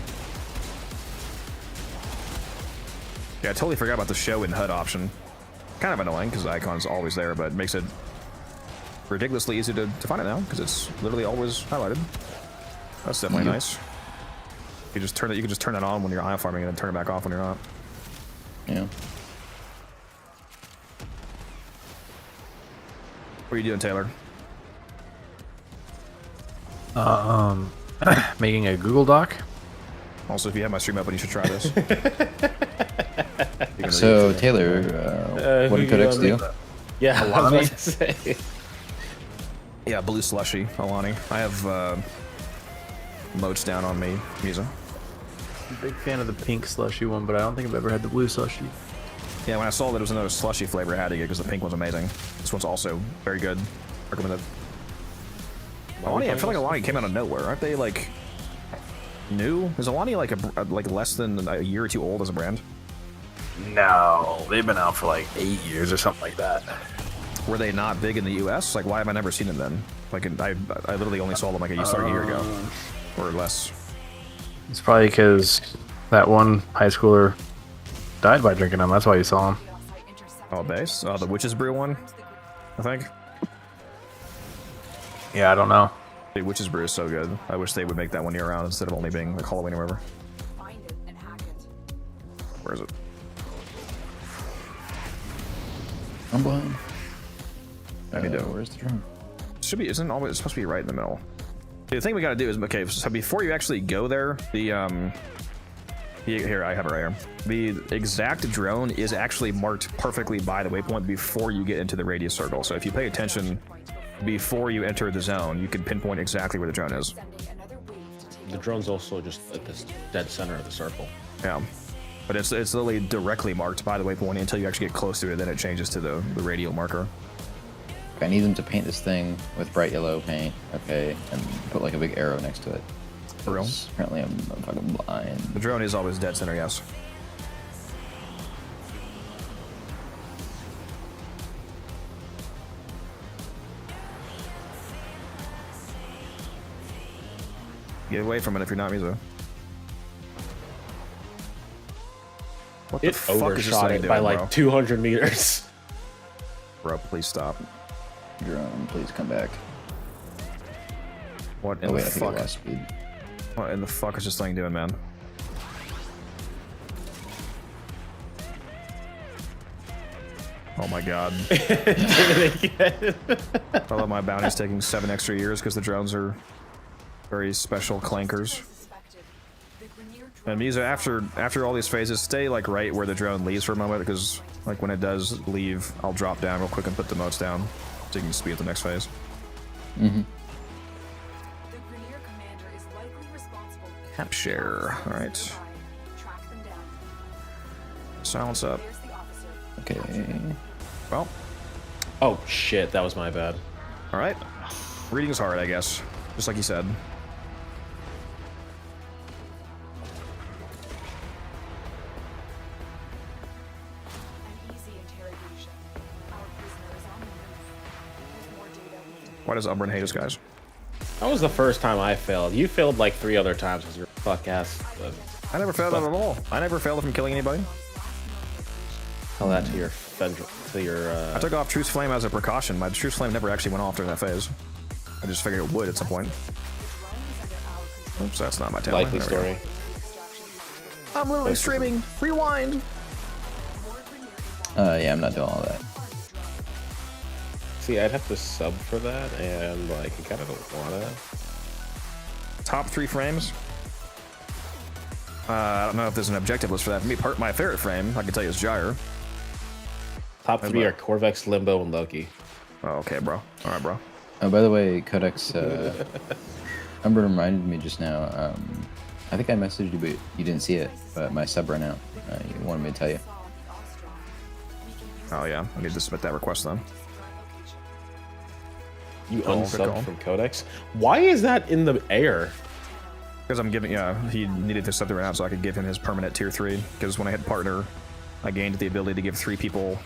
S1: Yeah, I totally forgot about the show in HUD option. Kind of annoying because the icon's always there, but it makes it ridiculously easy to find it now because it's literally always highlighted. That's definitely nice. You can just turn that on when you're IO farming and then turn it back off when you're not.
S5: Yeah.
S1: What are you doing, Taylor?
S9: Making a Google Doc.
S1: Also, if you have my stream open, you should try this.
S5: So Taylor, what did Codex do?
S7: Yeah, I was about to say.
S1: Yeah, blue slushy, Alani. I have moats down on me, Misa.
S9: I'm a big fan of the pink slushy one, but I don't think I've ever had the blue slushy.
S1: Yeah, when I saw that it was another slushy flavor, I had to get it because the pink one's amazing. This one's also very good. Recommend it. Alani, I feel like Alani came out of nowhere. Aren't they like new? Is Alani like like less than a year or two old as a brand?
S9: No, they've been out for like 8 years or something like that.
S1: Were they not big in the U.S.? Like, why have I never seen them then? Like, I literally only saw them like a year ago or less.
S9: It's probably because that one high schooler died by drinking them. That's why you saw them.
S1: Oh, base? Oh, the Witch's Brew one, I think.
S9: Yeah, I don't know.
S1: Dude, Witch's Brew is so good. I wish they would make that one year round instead of only being like Halloween or whatever. Where is it?
S5: I'm blind.
S1: Where's the drone? Should be. Isn't always supposed to be right in the middle? The thing we gotta do is, okay, so before you actually go there, here, I have it right here. The exact drone is actually marked perfectly by the waypoint before you get into the radius circle. So if you pay attention before you enter the zone, you can pinpoint exactly where the drone is.
S7: The drone's also just at this dead center of the circle.
S1: Yeah. But it's literally directly marked by the waypoint until you actually get close to it, then it changes to the radial marker.
S5: I need them to paint this thing with bright yellow paint, okay, and put like a big arrow next to it.
S1: For real?
S5: Apparently I'm fucking blind.
S1: The drone is always dead center, yes. Get away from it if you're not Mizo. What the fuck is this
S7: overshot
S1: thing
S7: it
S1: doing,
S7: by like
S1: bro?
S7: 200 meters.
S1: Bro, please stop.
S5: Drone, please come back.
S1: What in
S5: Oh wait,
S1: the
S5: I think I
S1: fuck?
S5: lost speed.
S1: What in the fuck is this thing doing, man? Oh my god. I love my bounty's taking 7 extra years because the drones are very special clankers. And Miza, after all these phases, stay like right where the drone leaves for a moment, because like when it does leave, I'll drop down real quick and put the motes down so you can speed at the next phase.
S5: Mm-hmm.
S1: Cap share. Alright. Silence up.
S5: Okay.
S1: Well.
S7: Oh shit, that was my bad.
S1: Alright. Reading's hard, I guess. Just like you said. Why does Umbran hate us, guys?
S7: That was the first time I failed. You failed like 3 other times because you're fuck ass.
S1: I never failed at all. I never failed from killing anybody.
S7: Tell that to your
S1: I took off Truce Flame as a precaution. My Truce Flame never actually went off during that phase. I just figured it would at some point. Oops, that's not my talent.
S7: likely story.
S1: I'm literally streaming. Rewind.
S5: Yeah, I'm not doing all that.
S7: See, I'd have to sub for that, and like, I kind of don't want to.
S1: Top 3 frames. I don't know if there's an objective list for that. For me, my favorite frame, I can tell you, is Gyre.
S7: Top 3 are Corvex, Limbo, and Loki.
S1: Oh, okay, bro. All right, bro.
S5: Oh, by the way, Codex, Umber reminded me just now. I think I messaged you, but you didn't see it. But my sub ran out. You wanted me to tell you.
S1: Oh yeah, I need to submit that request then.
S7: You
S1: call, good
S7: unsubbed
S1: call.
S7: from Codex. Why is that in the air?
S1: Because I'm giving, he needed to sub the round so I could give him his permanent tier 3. Because when I hit partner, I gained the ability to give 3 people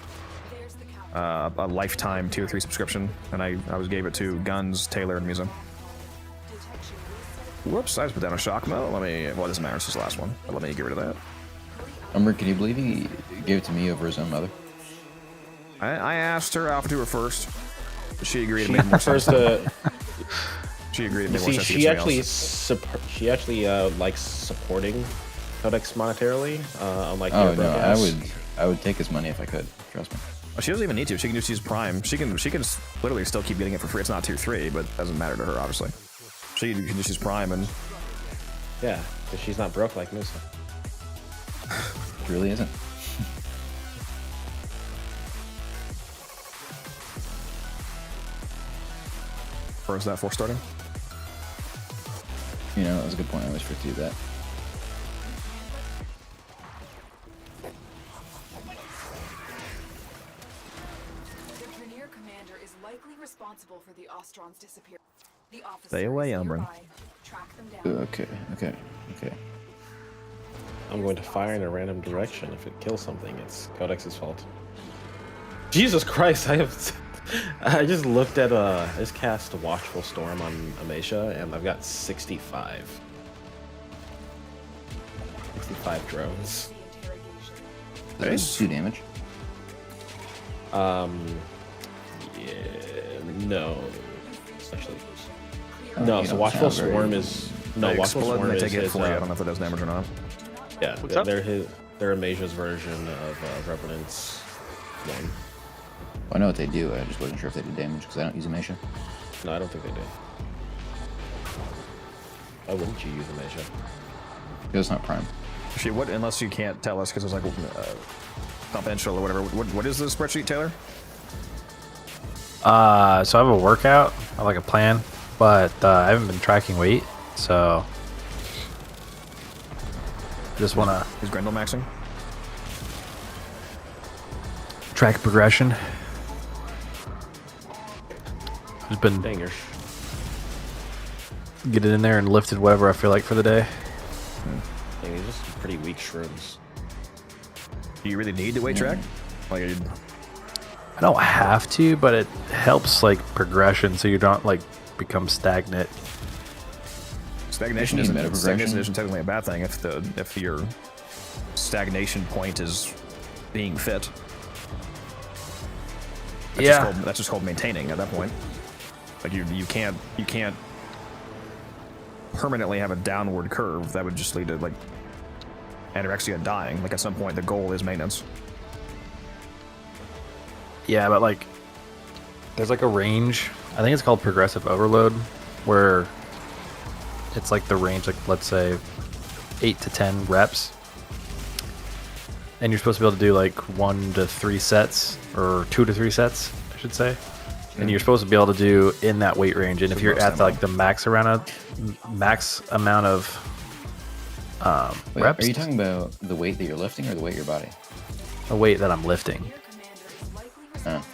S1: a lifetime tier 3 subscription, and I gave it to Guns, Taylor, and Musa. Whoops, I just put down a shock mode. Well, it doesn't matter, it's just the last one. But let me get rid of that.
S5: Umber, can you believe he gave it to me over his own mother?
S1: I asked her, offered to her first. She agreed.
S7: She
S1: It made more sense.
S7: prefers to.
S1: She agreed. It
S7: You
S1: made more
S7: see,
S1: sense to
S7: she
S1: get
S7: actually
S1: somebody else.
S7: she actually likes supporting Codex monetarily, unlike
S5: Oh
S7: your
S5: no,
S7: broadcasts.
S5: I would take his money if I could. Trust me.
S1: Well, she doesn't even need to. She can just use Prime. She can literally still keep getting it for free. It's not tier 3, but it doesn't matter to her, obviously. She can just use Prime and.
S7: Yeah, because she's not broke like Musa.
S5: It really isn't.
S1: Or is that for starting?
S5: You know, that was a good point. I always forget to do that.
S8: The Grineer commander is likely responsible for the Ostron's disappearance. The officer
S1: Stay away,
S8: is
S1: Umbran.
S8: nearby. Track them down.
S5: Okay.
S7: I'm going to fire in a random direction. If it kills something, it's Codex's fault. Jesus Christ! I just looked at I just cast Watchful Storm on Amasia, and I've got 65. 65 drones.
S5: Does that do damage?
S7: Yeah, no. It's actually
S5: Oh,
S7: no.
S5: you
S7: So
S5: don't
S7: Watchful
S5: sound very-
S7: Swarm is no.
S1: They
S7: Watchful
S1: explode
S7: Swarm
S1: and they
S7: is
S1: take hit
S7: his,
S1: for you. I don't know if it does damage or not.
S7: yeah.
S2: What's up?
S7: They're Amasia's version of Revenant's one.
S5: I know what they do. I just wasn't sure if they did damage because I don't use Amasia.
S7: No, I don't think they do. Why wouldn't you use Amasia?
S5: It's not Prime.
S1: Actually, what? Unless you can't tell us because it's like confidential or whatever. What is this spreadsheet, Taylor?
S9: So I have a workout, I have like a plan, but I haven't been tracking weight, so just want to
S1: Is Grendel maxing?
S9: track progression. Just been
S7: Dang, you're
S9: getting in there and lifted whatever I feel like for the day.
S7: dang, you're just pretty weak shrooms.
S1: Do you really need to weight track? Like,
S9: I don't have to, but it helps like progression, so you don't like become stagnant.
S1: stagnation
S5: You need meta
S1: isn't
S5: progression.
S1: technically a bad thing if your stagnation point is being fit. That's just called maintaining at that point. Like you can't permanently have a downward curve. That would just lead to like anorexia and dying. Like at some point the goal is maintenance.
S9: Yeah, but like there's like a range. I think it's called progressive overload, where it's like the range, like let's say 8 to 10 reps, and you're supposed to be able to do like 1 to 3 sets, or 2 to 3 sets, I should say. And you're supposed to be able to do in that weight range. And if you're at like the max amount of
S5: Wait,
S9: reps,
S5: are you talking about the weight that you're lifting or the weight of your body?
S9: the weight that I'm lifting.
S5: Oh.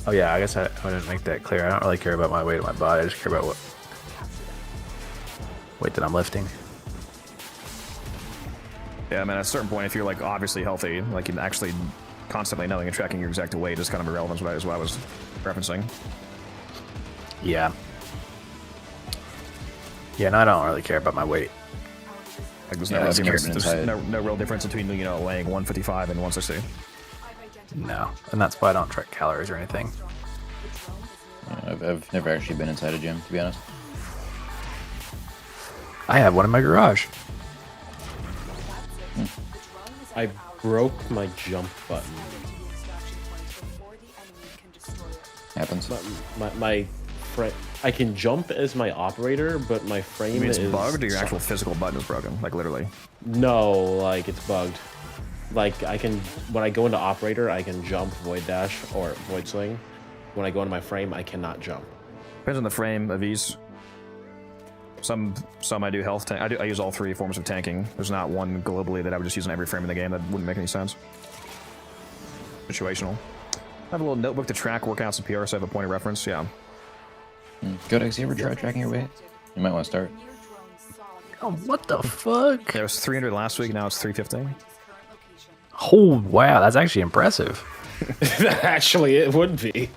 S9: Oh yeah, I guess I didn't make that clear. I don't really care about my weight of my body. I just care about what weight that I'm lifting.
S1: Yeah, I mean, at a certain point, if you're like obviously healthy, like you actually constantly knowing and tracking your exact weight is kind of irrelevant. Is what I was referencing.
S9: Yeah. Yeah, no, I don't really care about my weight.
S1: Like there's
S5: Yeah,
S1: no
S5: I've never
S1: difference.
S5: been
S1: There's
S5: inside.
S1: no real difference between laying 155 and 160.
S9: No, and that's why I don't track calories or anything.
S5: Yeah, I've never actually been inside a gym, to be honest.
S9: I have one in my garage.
S7: I broke my jump button.
S5: Happens.
S7: My frame. I can jump as my operator, but my frame
S1: You mean it's
S7: is
S1: bugged, or your actual physical button is broken? Like literally.
S7: No, like it's bugged. Like I can, when I go into operator, I can jump, void dash, or void swing. When I go into my frame, I cannot jump.
S1: Depends on the frame of ease. Some I do health tank. I use all 3 forms of tanking. There's not one globally that I would just use in every frame in the game. That wouldn't make any sense. Situational. I have a little notebook to track workouts and PRs. So I have a point of reference. Yeah.
S5: Codex, you ever try tracking your weight? You might want to start.
S9: Oh, what the fuck?
S1: There was 300 last week. Now it's 350.
S9: Oh, wow. That's actually impressive.
S7: Actually, it would be.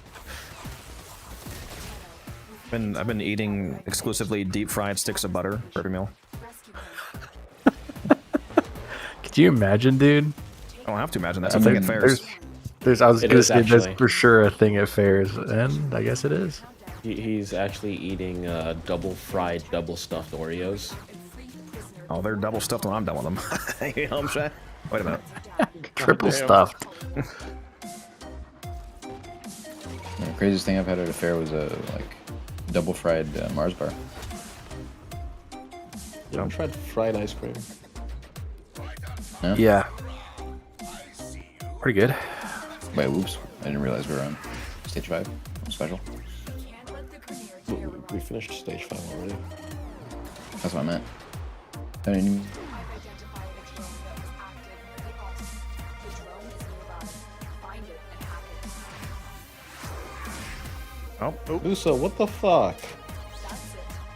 S1: I've been eating exclusively deep fried sticks of butter for every meal.
S9: Could you imagine, dude?
S1: I don't have to imagine. That's
S5: I'm
S1: a thing at
S5: thinking
S1: fairs.
S9: I was
S7: It
S9: gonna
S7: is
S9: say that's
S7: actually.
S9: for sure a thing at fairs, and I guess it is.
S7: He's actually eating double fried, double stuffed Oreos.
S1: Oh, they're double stuffed when I'm done with them. You know what I'm saying? Wait a minute.
S9: Triple
S2: damn.
S9: stuffed.
S5: The craziest thing I've had at a fair was a like double fried Mars bar.
S7: You ever tried fried ice cream?
S5: No?
S9: Yeah. Pretty good.
S5: Wait, whoops! I didn't realize we were on stage 5 special.
S7: We finished stage 5 already.
S5: That's what I meant. I didn't even...
S1: Oh,
S7: Luso, what the fuck?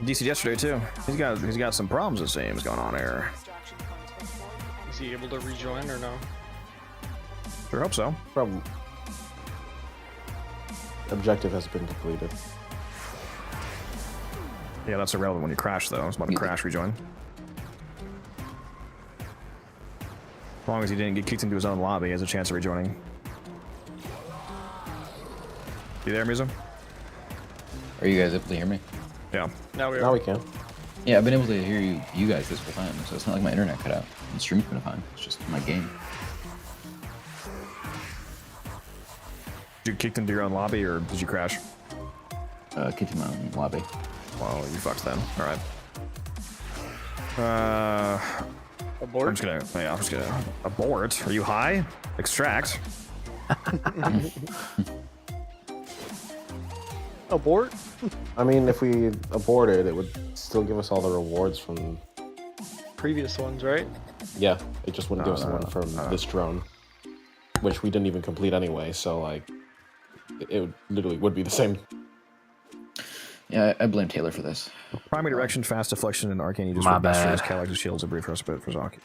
S1: DC'd yesterday too. He's got some problems it seems going on here.
S2: Is he able to rejoin or no?
S1: Sure hope so.
S7: Problem. Objective has been completed.
S1: Yeah, that's irrelevant when you crash though. It's about to crash rejoin. As long as he didn't get kicked into his own lobby, he has a chance of rejoining. You there, Musa?
S5: Are you guys able to hear me?
S1: Yeah.
S2: Now we are.
S7: Now we can.
S5: Yeah, I've been able to hear you guys this whole time, so it's not like my internet cut out. The stream's been fine. It's just my game.
S1: Did you kick into your own lobby or did you crash?
S5: Kicked in my own lobby.
S1: Well, you fucked then. All right.
S2: Abort?
S1: I'm just gonna abort. Are you high? Extract.
S2: Abort?
S7: I mean, if we aborted, it would still give us all the rewards from...
S2: Previous ones, right?
S7: Yeah, it just wouldn't give us the one from this drone. Which we didn't even complete anyway, so, like... It literally would be the same.
S5: Yeah, I blame Taylor for this.
S1: Primary direction, fast deflection, and arcane. You just
S9: My
S1: bad.
S9: bad.
S1: Catalyzing shields, a brief respite for Zaki.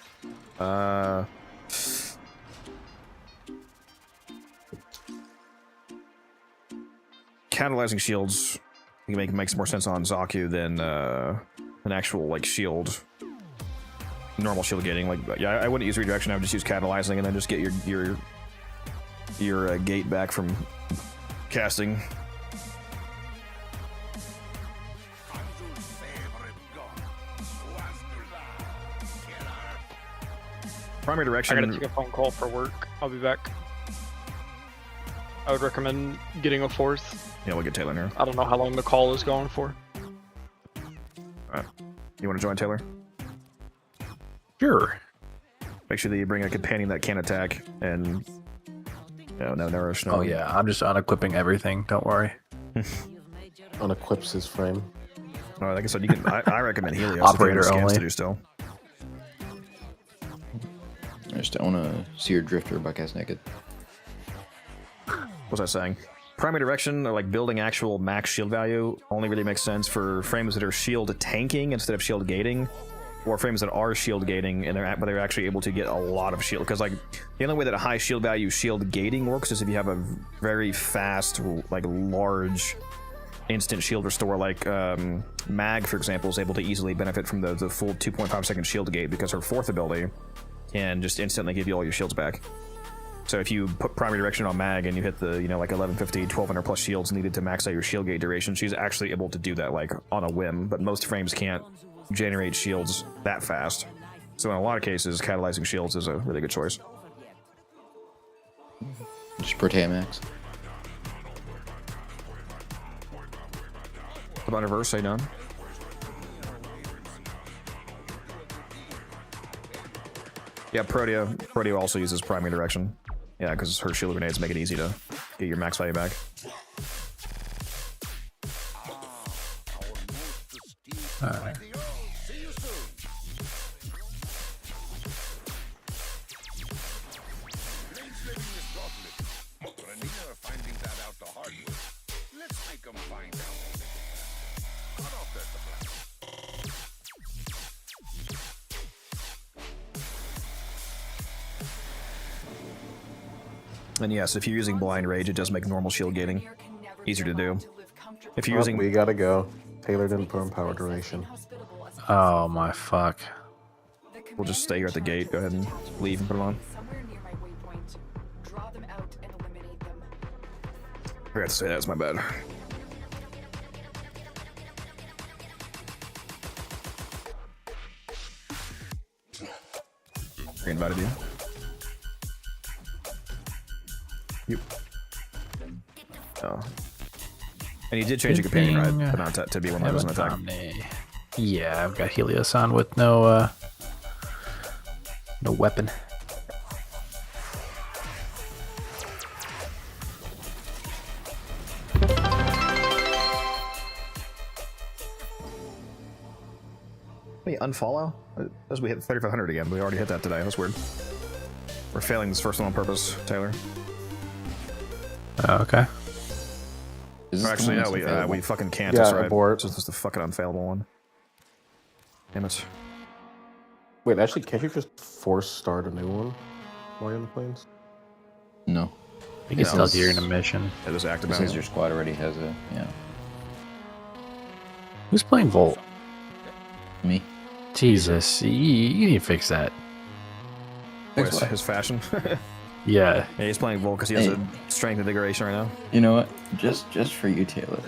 S1: Catalyzing shields makes more sense on Zaku than an actual like shield, normal shield gating. Like, yeah, I wouldn't use redirection. I would just use catalyzing and then just get your gate back from casting. Primary
S2: I
S1: direction.
S2: gotta take a phone call for work. I'll be back. I would recommend getting a fourth.
S1: Yeah, we'll get Taylor in here.
S2: I don't know how long the call is going for.
S1: Alright. You want to join Taylor?
S9: Sure.
S1: Make sure that you bring a companion that can attack and no nourish. No.
S9: Oh yeah, I'm just unequipping everything. Don't worry.
S7: Unequips his frame.
S1: No, like I said, you can. I recommend Helios.
S9: Operator
S1: if you have scans
S9: only.
S1: to do still.
S5: I just own a Seer Drifter buck-ass naked.
S1: What was I saying? Primary direction, or like building actual max shield value, only really makes sense for frames that are shield tanking instead of shield gating, or frames that are shield gating and they're actually able to get a lot of shield. Because like the only way that a high shield value shield gating works is if you have a very fast, like large instant shield restore. Like Mag, for example, is able to easily benefit from the full 2.5 second shield gate because her fourth ability can just instantly give you all your shields back. So if you put primary direction on Mag and you hit the, like 1150, 1200 plus shields needed to max out your shield gate duration, she's actually able to do that like on a whim, but most frames can't generate shields that fast. So in a lot of cases, catalyzing shields is a really good choice.
S5: Just Protea Max.
S1: What about reverse? Say none. Yeah, Protea also uses primary direction. Yeah, because her shield grenades make it easy to get your max value back.
S9: Alright.
S1: And yes, if you're using Blind Rage, it does make normal shield gating easier to do. If you're
S10: Oh,
S1: using...
S10: we gotta go. Taylor didn't put on power duration.
S9: Oh my fuck.
S1: We'll just stay here at the gate. Go ahead and leave and put it on.
S8: Somewhere near my waypoint. Draw them out and eliminate them.
S1: I forgot to say that's my bad. I invited you. Yep. Oh. And you did change your companion, right? But not to be one that doesn't attack.
S9: Yeah, I've got Helios on with no weapon.
S1: Wait, unfollow? As we hit 3,500 again. We already hit that today. That's weird. We're failing this first one on purpose, Taylor.
S9: Okay.
S1: Actually, no, we fucking can't.
S10: Yeah,
S1: That's right.
S10: abort.
S1: This is the fucking unfailable one. Damn it.
S10: Wait, actually, can't you just force start a new one while you're in the planes?
S5: No.
S9: I think it's still during a mission.
S1: It is active
S5: Since
S1: now.
S5: your squad already has a, yeah.
S9: Who's playing Volt?
S5: Me.
S9: Jesus, you need to fix that.
S1: His fashion.
S9: Yeah.
S1: Yeah, he's playing Volt because he has a strength invigoration right now.
S5: You know what? Just for you, Taylor.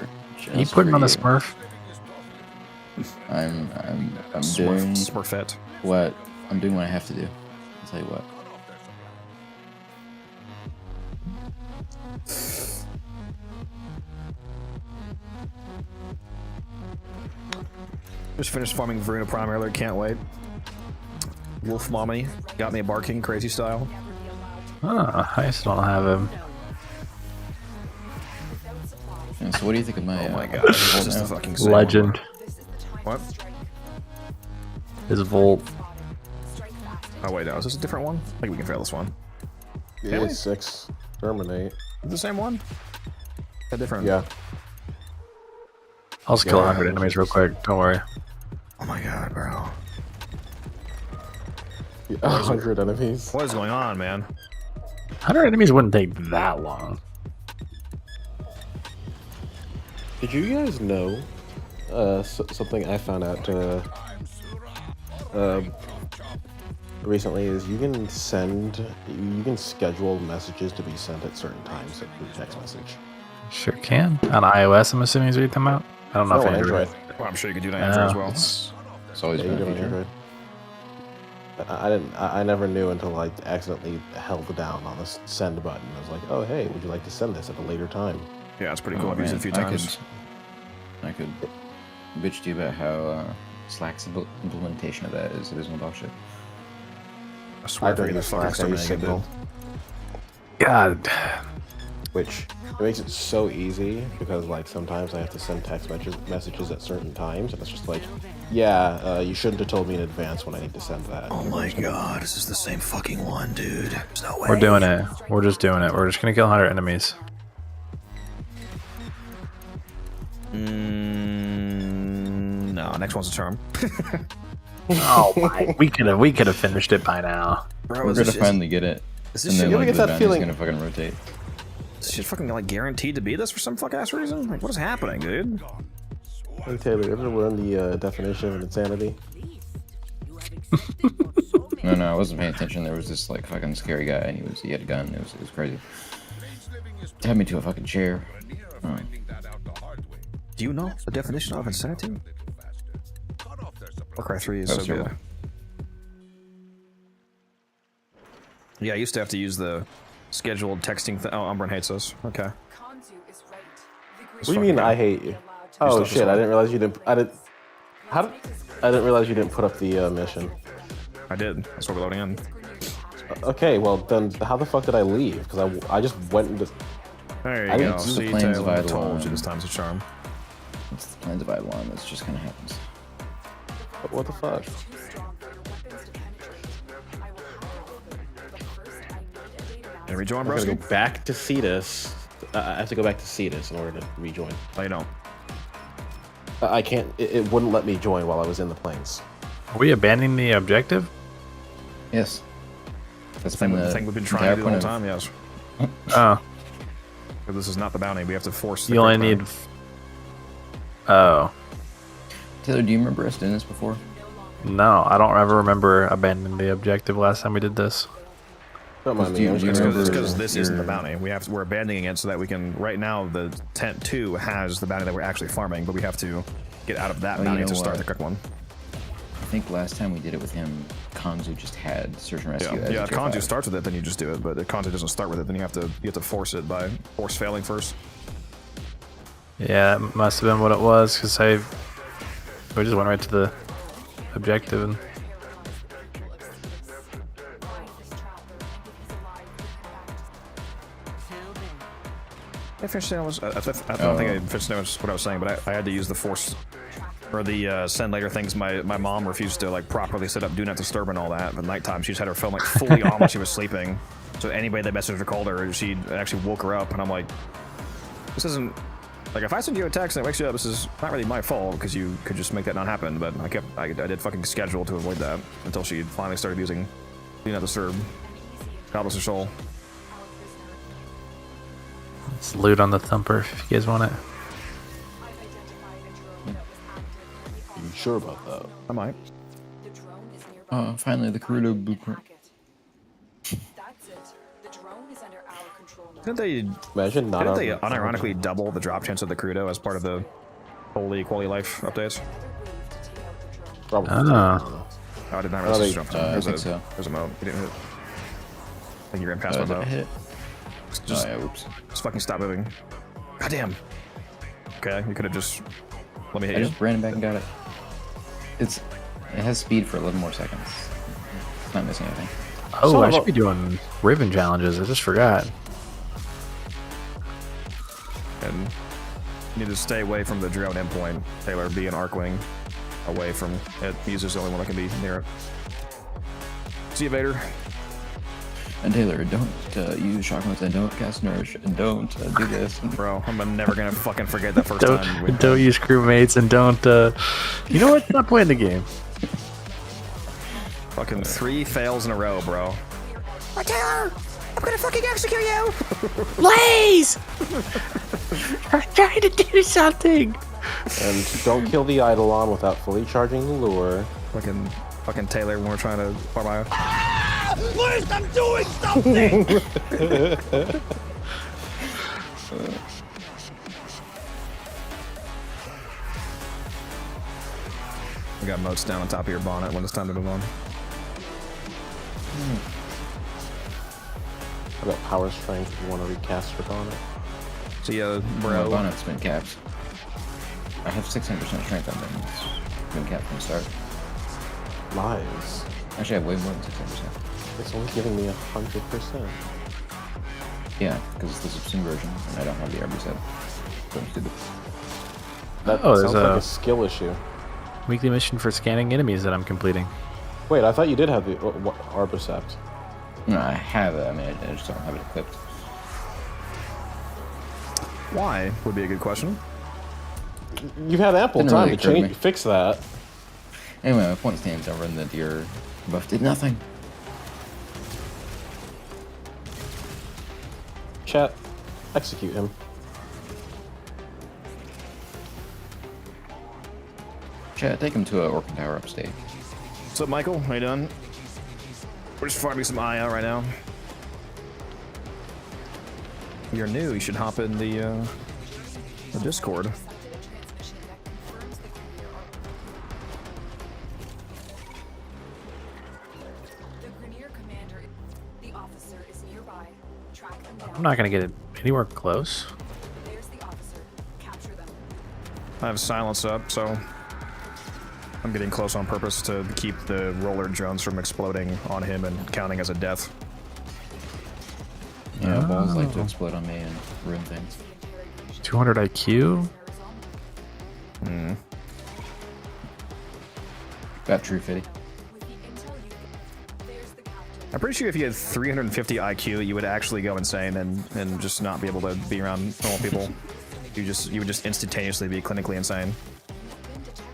S9: You putting on the Smurf?
S5: I'm doing
S1: Smurfette.
S5: what I'm doing what I have to do. I'll tell you what.
S1: Just finished farming Veruna Prime earlier, can't wait. Wolf Mommy got me a barking crazy style.
S9: Oh, I still don't have him.
S5: And so what do you think of my?
S1: Oh my god, this is the fucking same
S9: Legend.
S1: one. What?
S9: His Volt.
S1: Oh wait, no, is this a different one? I think we can fail this one.
S10: Yeah,
S1: Really?
S10: 6. Terminate.
S1: The same one? A different.
S10: Yeah.
S9: I'll just kill 100 enemies real quick. Don't worry.
S1: Oh my god, bro.
S10: 100 enemies.
S1: What is going on, man?
S9: 100 enemies wouldn't take that long.
S10: Did you guys know something I found out recently is you can schedule messages to be sent at certain times through text message.
S9: Sure can. On iOS, I'm assuming is what you talking about? I don't know
S10: No,
S9: if
S10: on
S9: Android.
S1: Well, I'm sure you could do that on Android as well.
S5: It's always
S10: Yeah, you
S5: been
S10: do
S5: a
S10: it on
S5: feature.
S10: Android. I never knew until I accidentally held down on the send button. I was like, oh hey, would you like to send this at a later time?
S1: Yeah, it's pretty cool.
S5: Oh,
S1: I've used it a
S5: man,
S1: few times.
S5: I could bitch to you about how Slack's implementation of that is abysmal dog shit.
S1: I swear
S10: I
S1: I
S10: don't
S1: forget
S10: use
S1: this fucking
S10: Slack, I use
S1: Signal.
S9: God.
S10: Which it makes it so easy because like sometimes I have to send text messages at certain times, and it's just like, yeah, you shouldn't have told me in advance when I need to send that.
S1: Oh my god, this is the same fucking one, dude. There's no way.
S9: We're doing it. We're just doing it. We're just gonna kill 100 enemies.
S1: No, next one's a charm.
S9: Oh my! We could have finished it by now.
S1: Bro,
S5: We're
S1: is
S5: gonna
S1: this
S5: finally get it.
S1: is
S5: And
S1: this
S5: then
S1: shit,
S10: ever
S5: like
S10: get
S5: the
S10: that
S5: bounty's
S10: feeling-
S5: gonna fucking rotate.
S1: is shit fucking like guaranteed to be this for some fuck ass reason? Like, what is happening, dude?
S10: Hey Taylor, you ever learn the definition of insanity?
S5: No, I wasn't paying attention. There was this like fucking scary guy, and he had a gun. It was crazy. Tied me to a fucking chair. Oh.
S1: Do you know the definition of insanity? Warcry 3 is
S5: That
S1: so
S5: was
S1: good.
S5: terrible.
S1: Yeah, I used to have to use the scheduled texting thing. Oh, Umbran hates us. Okay.
S8: Kanzu is right. The
S10: What do you mean I hate you?
S8: allowed to
S10: Oh
S1: stuff is
S10: shit! I
S1: fine.
S10: didn't realize you didn't. I didn't realize you didn't put up the mission.
S1: I did. That's what we're loading in.
S10: Okay, well then, how the fuck did I leave? Because I just went into.
S1: There you
S10: I
S1: go.
S10: didn't
S5: see the
S1: See,
S5: planes of
S1: Taylor, I
S5: Eidolon.
S1: told you this time's a charm.
S5: It's the plans of Eidolon. This just kind of happens.
S10: What the fuck?
S1: And rejoin,
S10: I'm gonna
S1: broski?
S10: go back to Cetus. I have to go back to Cetus in order to rejoin.
S1: No, you don't.
S10: I can't. It wouldn't let me join while I was in the planes.
S9: Are we abandoning the objective?
S5: Yes. That's
S1: The thing,
S5: been
S1: the
S5: the
S1: thing we've been
S5: entire
S1: trying to do the
S5: point
S1: whole
S5: of-
S1: time, yes.
S9: Oh,
S1: This is not the bounty. We have to force. The
S9: you only
S1: quick
S9: need. Oh
S5: Taylor, do you remember us doing this before?
S9: no, I don't ever remember abandoning the objective last time we did this.
S10: Don't mind
S5: Do
S10: me.
S5: you-
S10: I'm
S5: do you
S10: just gonna-
S5: remember-
S1: because this isn't the
S5: your-
S1: bounty. We're abandoning it so that we can. Right now, the tent 2 has the bounty that we're actually farming, but we have to get out of that
S5: Well, you
S1: bounty
S5: know
S1: to start
S5: what?
S1: the quick one.
S5: I think last time we did it with him, Kanzu just had search and rescue. as
S1: Yeah.
S5: a
S1: If
S5: tier
S1: Kanju
S5: 5.
S1: starts with it, then you just do it. But if Kanju doesn't start with it, then you have to force it by force failing first.
S9: Yeah, that must have been what it was because we just went right to the objective and
S1: I finished I don't think I finished what I was saying, but I had to use the force or the send later things. My mom refused to like properly set up do not disturb and all that. At nighttime, she just had her phone like fully on while she was sleeping. So anybody that messaged or called her, she actually woke her up, and I'm like, this isn't like if I send you a text and it wakes you up, this is not really my fault because you could just make that not happen. But I did fucking schedule to avoid that until she finally started using do not disturb. God bless her soul.
S9: let's loot on the thumper if you guys want it.
S10: Are you sure about that?
S1: I might.
S5: Oh, finally, the Karuto blueprint.
S8: That's it. The drone is under our control now.
S1: Didn't they
S10: Imagine not.
S1: Didn't they
S10: our-
S1: unironically double the drop chance of the Crudo as part of the Holy Quality Life updates?
S10: Probably.
S9: Oh,
S1: Oh, I did not realize this
S10: they-
S1: jumped.
S5: I
S1: There's
S5: think
S1: a
S5: so.
S1: there's a moat. You didn't hit it. I think you ran past my
S5: Did I
S1: moat.
S5: hit?
S1: Just,
S5: Oh yeah, whoops.
S1: just fucking stop moving. God damn. Okay, you could have just let me hit
S5: I
S1: you.
S5: just ran back and got it. It has speed for 11 more seconds. It's not missing anything.
S9: oh,
S10: Son
S9: I
S10: of
S9: should
S10: a-
S9: be doing Riven challenges. I just forgot.
S1: And you need to stay away from the drone endpoint. Taylor, be an Arcwing away from it. He's just the only one that can be near it. See you, Vader.
S5: And Taylor, don't use shock motes and don't cast nourish and don't do this.
S1: Bro, I'm never gonna fucking forget the first time. we-
S9: Don't use crewmates and don't. You know what? Stop playing the game.
S1: Fucking 3 fails in a row, bro.
S3: Taylor, I'm gonna fucking execute you!
S9: Blaze! I'm trying to do something.
S10: And don't kill the Eidolon without fully charging the lure.
S1: Fucking Taylor when we're trying to farm out.
S3: Please, I'm doing something!
S1: We got moats down on top of your bonnet when it's time to move on.
S10: I got power strength if you want to recast your bonnet.
S1: See ya,
S5: My
S1: bro.
S5: bonnet's been capped. I have 600% strength on them. It's been capped from the start.
S10: Lies.
S5: Actually, I have way more than 600%.
S10: It's only giving me 100%.
S5: Yeah, because it's the subsumed version, and I don't have the RB set. So I'm stupid.
S10: That
S9: Oh, there's
S10: sounds like
S9: a-
S10: a skill issue.
S9: Weekly mission for scanning enemies that I'm completing.
S10: Wait, I thought you did have the Arbicept.
S5: No, I have it. I mean, I just don't have it equipped.
S1: Why would be a good question.
S10: You've had ample
S5: Didn't
S10: time
S5: really
S10: to
S5: occur to me.
S10: fix that.
S5: Anyway, my point stands over in the deer buff did nothing.
S10: Chat, execute him.
S5: Chat, take him to a Orkin Tower upstate.
S1: What's up, Michael? How you doing? We're just farming some IO right now. You're new. You should hop in the Discord.
S8: The Grenier commander, the officer is nearby. Track them down.
S9: I'm not gonna get it anywhere close.
S8: There's the officer. Capture them.
S1: I have silence up, so I'm getting close on purpose to keep the roller drones from exploding on him and counting as a death.
S5: Yeah, balls like to
S9: Oh.
S5: explode on me and ruin things.
S9: 200 IQ.
S1: Hmm.
S5: Got true fitty.
S8: With the intel you get, there's the captain.
S1: I'm pretty sure if you had 350 IQ, you would actually go insane and just not be able to be around normal people. You would just instantaneously be clinically insane.
S8: Been detected.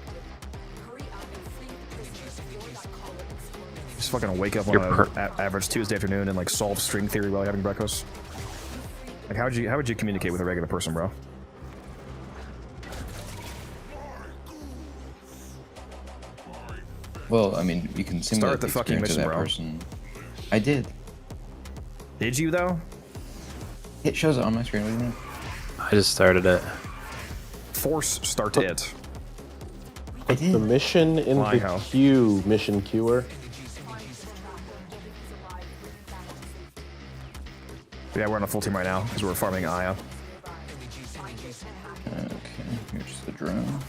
S8: Hurry up and free the prisoners before that collar explodes.
S1: Just fucking wake up on
S9: You're
S1: an average Tuesday afternoon and like solve string theory while having breakfast. Like, how would you communicate with a regular person, bro?
S5: Well, I mean, you can simulate
S1: the fucking
S5: experience of
S1: mission,
S5: that
S1: bro.
S5: person. I did.
S1: Did you though?
S5: It shows it on my screen. What do you mean?
S9: I just started it.
S1: Force start it.
S5: I did.
S10: The mission in
S1: Why,
S10: the
S1: how?
S10: queue, mission queuer.
S1: Yeah, we're on a full team right now because we're farming Aya.
S5: Okay, here's the drone.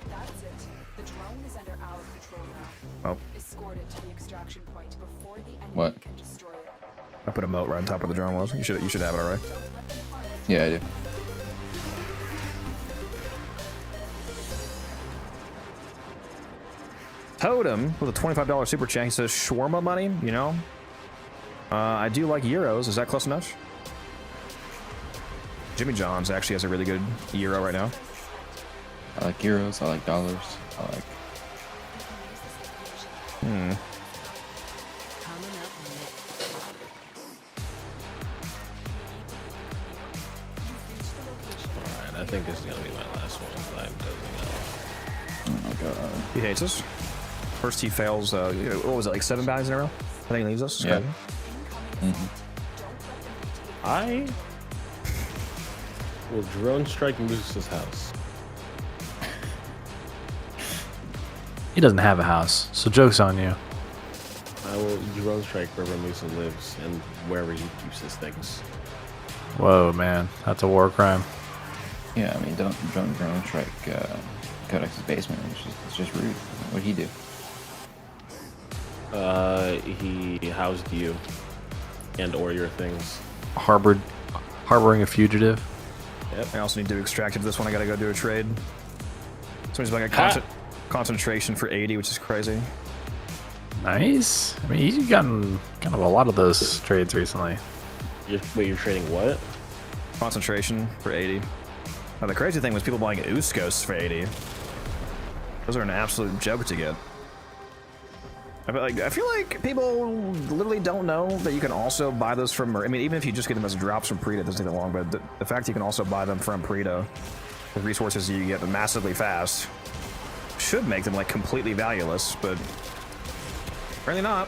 S8: That's it. The drone is under our control now.
S1: Oh,
S8: Escort it to the extraction point before the enemy
S5: What?
S8: can destroy it.
S1: I put a moat right on top of the drone was. You should have it already.
S5: Yeah, I do.
S1: Totem with a $25 super chat. He says shawarma money. You know, I do like euros. Is that close enough? Jimmy John's actually has a really good euro right now.
S5: I like euros. I like dollars. I like.
S6: Coming up next.
S7: Alright, I think this is gonna be my last one. I'm
S5: Oh my god.
S1: He hates us. First he fails. What was it, like 7 bounties in a row? I think he leaves us.
S5: Yeah.
S7: I will drone strike Moose's house.
S9: He doesn't have a house, so joke's on you.
S7: I will drone strike wherever Moose lives and wherever he uses things.
S9: Whoa, man, that's a war crime.
S5: Yeah, I mean, don't drone strike Codex's basement. It's just rude. What'd he do?
S7: He housed you and or your things.
S9: Harboring a fugitive.
S1: I also need to extract it for this one. I gotta go do a trade. Somebody's like a concentration for 80, which is crazy.
S9: Nice. I mean, he's gotten kind of a lot of those trades recently.
S7: You're trading what?
S1: Concentration for 80. Now, the crazy thing was people buying Uskos for 80. Those are an absolute joke to get. I feel like people literally don't know that you can also buy those from. I mean, even if you just get them as drops from Prita, it doesn't take that long. But the fact you can also buy them from Prita, the resources you get massively fast, should make them like completely valueless. But apparently not.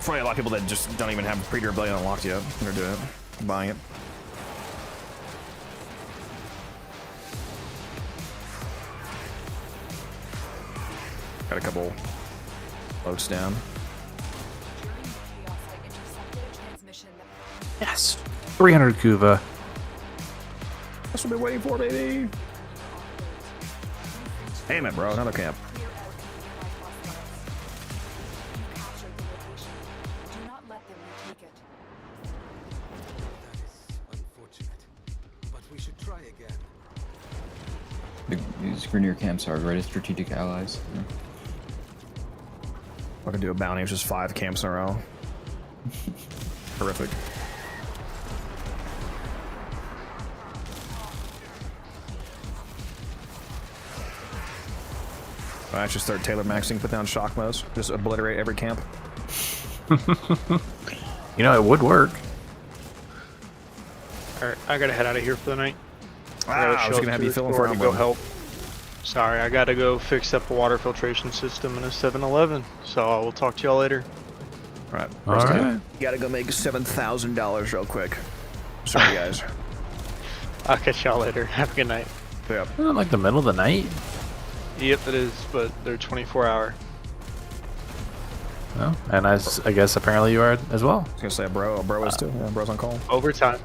S1: Probably a lot of people that just don't even have Prita Rebellion unlocked yet. They're doing it, buying it. Got a couple floats down.
S9: Yes. 300 Kuva.
S1: That's what we've been waiting for, baby. Damn it, bro. Another camp.
S8: Do not let them retake it.
S11: But we should try again.
S5: These Grenier camps are greatest strategic allies. Yeah.
S1: I can do a bounty, which is 5 camps in a row. Horrific. I actually start Taylor maxing, put down shock modes, just obliterate every camp.
S9: You know, it would work.
S2: Alright, I gotta head out of here for the night.
S1: I was gonna have you filling for
S2: to go help. Sorry, I gotta go fix up a water filtration system in a 7-Eleven. So I will talk to y'all later.
S1: Alright.
S9: All right.
S1: You gotta go make $7,000 real quick. Sorry, guys.
S2: I'll catch y'all later. Have a good night.
S1: Yeah.
S9: Isn't it like the middle of the night?
S2: Yep, it is, but they're 24-hour.
S9: No, and I guess apparently you are as well.
S1: I was gonna say a bro is too. Yeah, bro's on call.
S2: Overtime.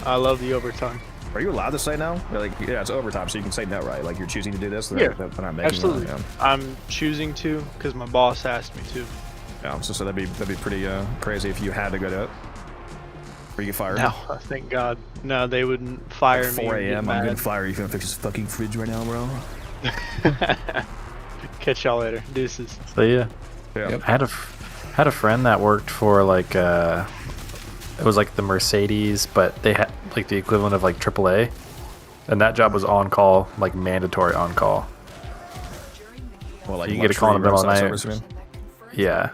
S2: I love the overtime.
S1: Are you allowed to say no? Like, yeah, it's overtime, so you can say no, right? Like, you're choosing to do this?
S2: Yeah,
S1: they're not making
S2: absolutely.
S1: You, yeah.
S2: I'm choosing to because my boss asked me to.
S1: Yeah, so that'd be pretty crazy if you had to go do it. Or you get fired.
S2: No, thank God. No, they wouldn't fire
S1: At
S2: me.
S1: 4
S2: and get
S1: a.m. I'm gonna
S2: mad.
S1: fire you. You gonna fix this fucking fridge right now, bro?
S2: Catch y'all later. Deuces.
S9: So yeah,
S1: Yeah.
S9: I had a friend that worked for like it was like the Mercedes, but they had like the equivalent of like AAA, and that job was on call, like mandatory on call.
S1: Well, like
S9: You get a call in the middle of the
S1: roadside
S9: night.
S1: service, you mean?
S9: Yeah,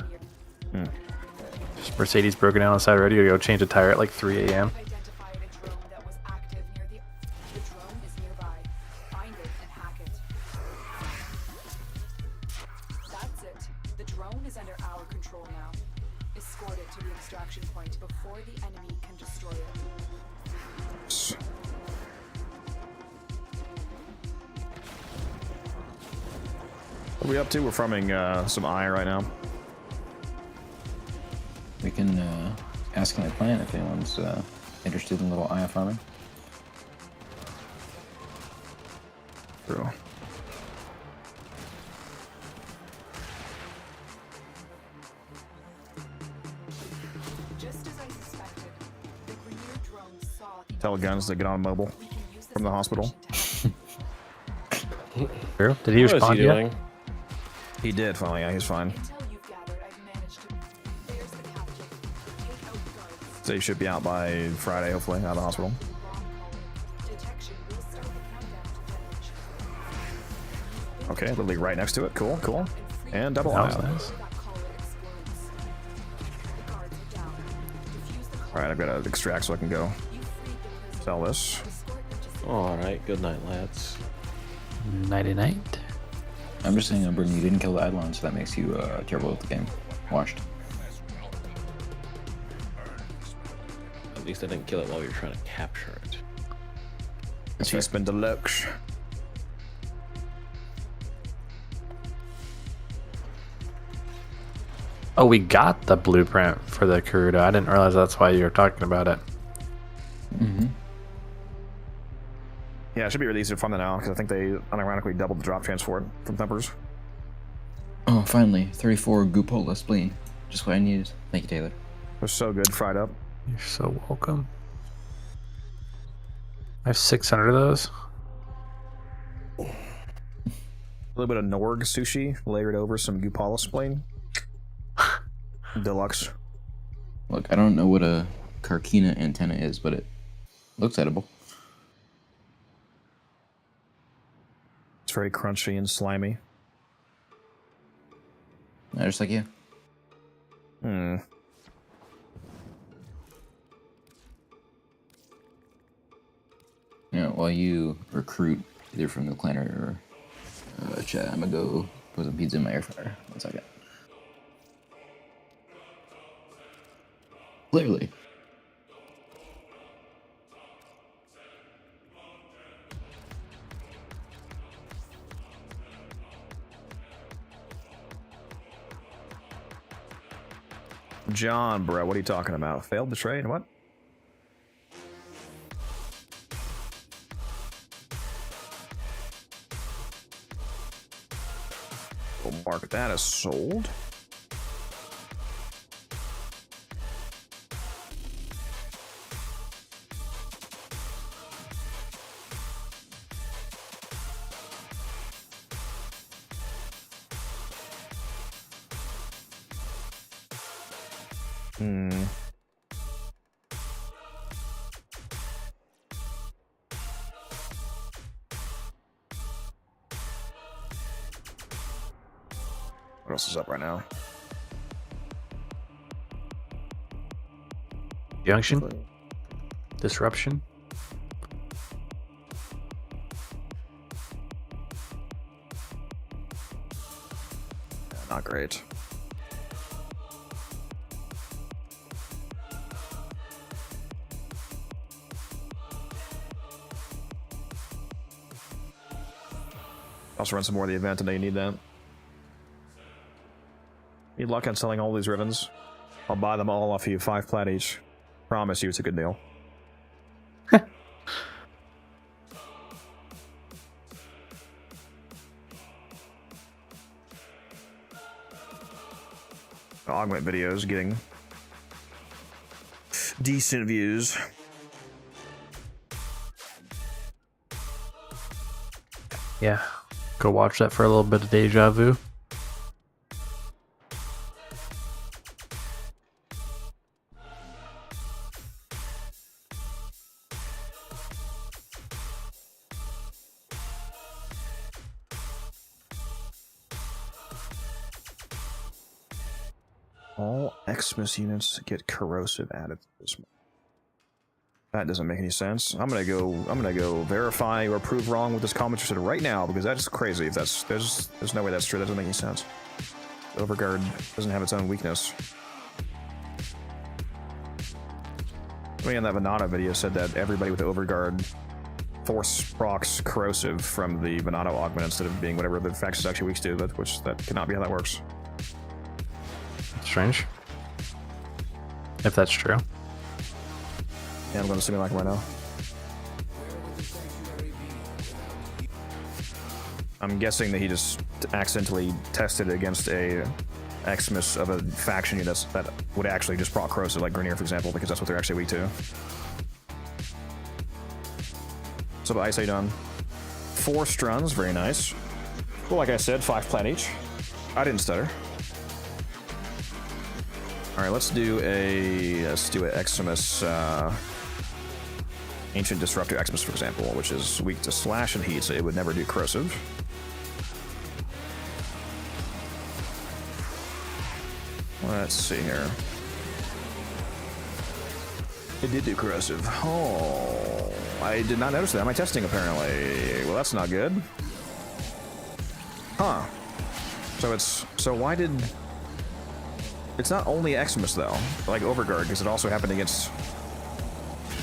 S9: Just Mercedes broken down on the side already. You go change a tire at like 3 a.m.
S8: Identified a drone that was active near the drone is nearby. Find it and hack it. That's it. The drone is under our control now. Escort it to the extraction point before the enemy can destroy it.
S1: What are we up to? We're farming some iron right now.
S5: We can ask in my plant if anyone's interested in little Aya farming.
S1: True.
S8: Just as I suspected, the Grenier drone saw the
S1: Tell guns to get on mobile from the hospital.
S9: True. Did he
S7: What is
S9: respond
S7: he
S9: yet?
S7: doing?
S1: He did finally. Yeah, he's fine.
S8: intel you've gathered. I've managed to. There's the captain. Take out the guards.
S1: So he should be out by Friday, hopefully, out of the hospital.
S8: Bomb caller. Detection will start the countdown to detonation.
S1: Okay, literally right next to it. Cool, cool. And double
S9: That was
S1: ion.
S9: nice.
S8: That caller explodes. The guards are down. Defuse the caller.
S1: Alright, I've got to extract so I can go
S8: You freed the prisoner.
S1: sell this.
S8: Escort them to
S7: Alright, good night, lads.
S9: Nighty night.
S5: I'm just saying, Britton, you didn't kill the Eidolon, so that makes you terrible at the game. Washed.
S7: At least I didn't kill it while we were trying to capture it.
S5: That's
S1: He's been deluxe.
S9: Oh, we got the blueprint for the Kuruda. I didn't realize that's why you were talking about it.
S5: Mm-hmm.
S1: Yeah, it should be released from the now because I think they unironically doubled the drop chance for it from Thumpers.
S5: Oh, finally, 34 Goopola spleen. Just what I needed. Thank you, Taylor.
S1: They're so good, fried up.
S9: You're so welcome. I have 600 of those.
S1: A little bit of Norg sushi layered over some Gupala spleen. Deluxe.
S5: Look, I don't know what a Carkina antenna is, but it looks edible.
S1: It's very crunchy and slimy.
S5: Just like you.
S1: Hmm.
S5: You know, while you recruit either from the clan or chat, I'm gonna go put some pizza in my air fryer. 1 second. Clearly.
S1: John, bro, what are you talking about? Failed the trade? What? We'll mark that as sold. What else is up right now?
S9: Junction. Disruption.
S1: Not great. Also run some more of the event and you need that. Need luck on selling all these ribbons. I'll buy them all off you, 5 plat each. Promise you it's a good deal. Augment videos getting decent views.
S9: Yeah. Go watch that for a little bit of deja vu.
S1: All Xmas units get corrosive added to this. That doesn't make any sense. I'm gonna go verify or prove wrong with this comment you said right now, because that's crazy. If that's there's no way that's true. That doesn't make any sense. The Overguard doesn't have its own weakness. Somebody on that Venata video said that everybody with the Overguard force procs corrosive from the Venata augment instead of being whatever the factions actually weak to, which that cannot be how that works.
S9: Strange. If that's true.
S1: Yeah, I'm going to simulacrum right now. I'm guessing that he just accidentally tested against a Xmas of a faction unit that would actually just proc corrosive, like Grenier, for example, because that's what they're actually weak to. What's up, Ice? How you doing? 4 struns, very nice. Well, like I said, 5 plant each. I didn't stutter. All right, let's do a Xmas Ancient Disruptor Xmas, for example, which is weak to slash and heat, so it would never do corrosive. Let's see here. It did do corrosive. Oh, I did not notice that in my testing, apparently. Well, that's not good. Huh. So why did... It's not only Xmas, though, like Overguard, because it also happened against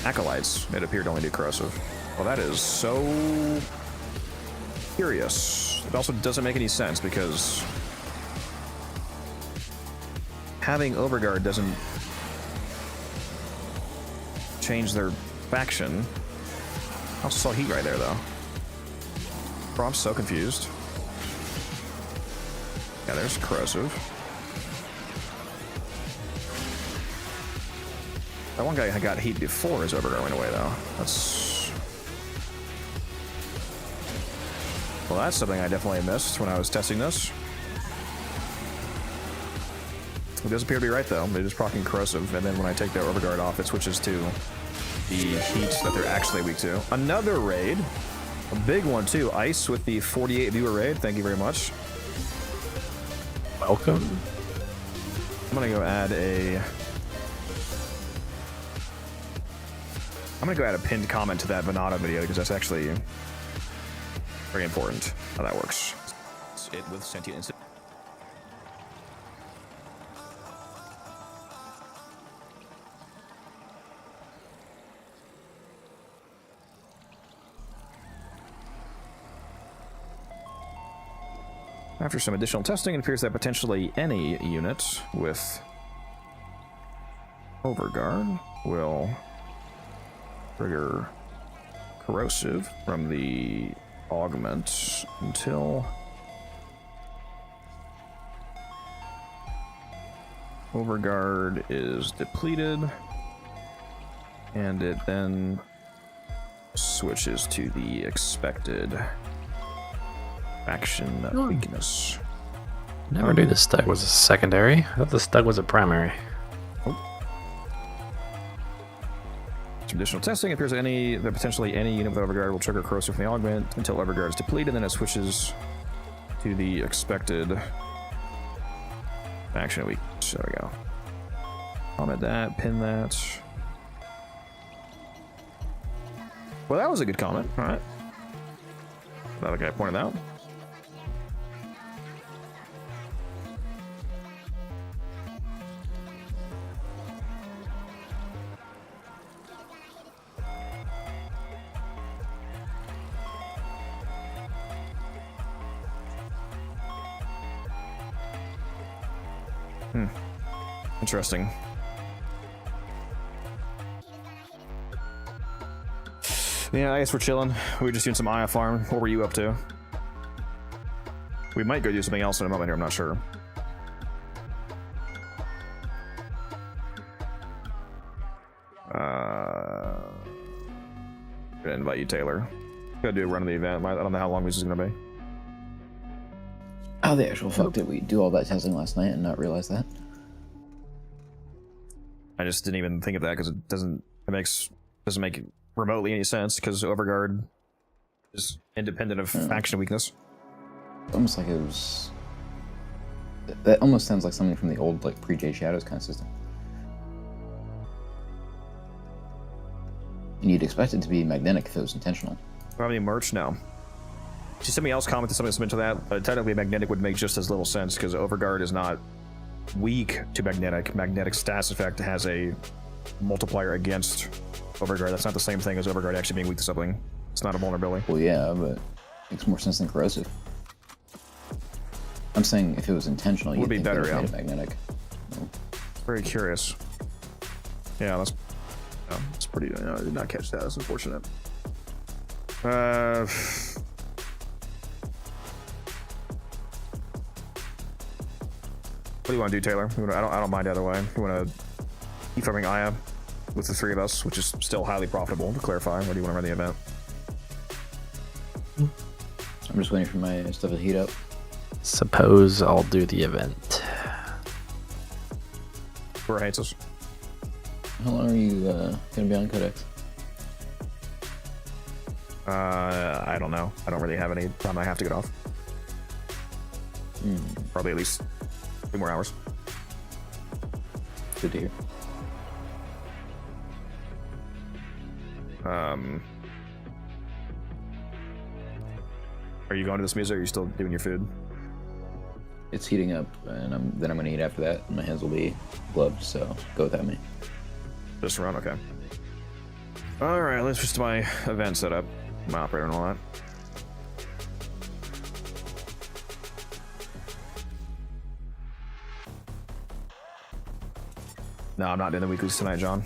S1: Acolytes. It appeared to only do corrosive. Well, that is so curious. It also doesn't make any sense, because having Overguard doesn't change their faction. I also saw heat right there, though. Bro, I'm so confused. Yeah, there's corrosive. That one guy had got heat before his Overguard went away, though. That's... Well, that's something I definitely missed when I was testing this. It does appear to be right, though. It is proccing corrosive, and then when I take their Overguard off, it switches to the heat that they're actually weak to. Another raid. A big one, too. Ice with the 48 viewer raid. Thank you very much.
S9: Welcome.
S1: I'm gonna go add a... I'm gonna go add a pinned comment to that Venata video, because that's actually very important how that works. It with sentient instant. After some additional testing, it appears that potentially any unit with Overguard will trigger corrosive from the augment until Overguard is depleted, and it then switches to the expected faction weakness.
S9: Never knew the stug was a secondary. I thought the stug was a primary.
S1: Some additional testing appears that potentially any unit with Overguard will trigger corrosive from the augment until Overguard is depleted, and then it switches to the expected faction weakness. There we go. Comment that, pin that. Well, that was a good comment. All right. That guy pointed out. Interesting. Yeah, I guess we're chilling. We were just doing some Aya farm. What were you up to? We might go do something else in a moment here, I'm not sure. Gonna invite you, Taylor. Gotta do a run of the event. I don't know how long this is gonna be.
S5: How the actual fuck did we do all that testing last night and not realize that?
S1: I just didn't even think of that because it doesn't make remotely any sense, because Overguard is independent of faction weakness.
S5: It's almost like it was That almost sounds like something from the old like pre-Jade Shadows kind of system. And you'd expect it to be magnetic if it was intentional.
S1: Probably merch now. See, somebody else commented something similar to that, but technically magnetic would make just as little sense because Overguard is not weak to magnetic. Magnetic stats effect has a multiplier against Overguard. That's not the same thing as Overguard actually being weak to something. It's not a vulnerability.
S5: Well, yeah, but it makes more sense than corrosive. I'm saying if it was intentional, you'd
S1: be
S5: think
S1: better,
S5: that it
S1: yeah.
S5: made it magnetic. No.
S1: Very curious. Yeah, that's pretty. I did not catch that. That's unfortunate. What do you want to do, Taylor? I don't mind either way. You want to keep farming Aya with the three of us, which is still highly profitable, to clarify. Or do you want to run the event?
S5: I'm just waiting for my stuff to heat up.
S9: Suppose I'll do the event.
S1: Who hates us?
S5: How long are you gonna be on Codex?
S1: I don't know. I don't really have any time I have to get off. Probably at least 2 more hours.
S5: Good to hear.
S1: Are you going to this music or are you still doing your food?
S5: It's heating up, and then I'm gonna eat after that. And my hands will be gloved, so go without me.
S1: Just run, okay. Alright, let's just my event setup. My operator and all that. No, I'm not doing the weeklies tonight, John.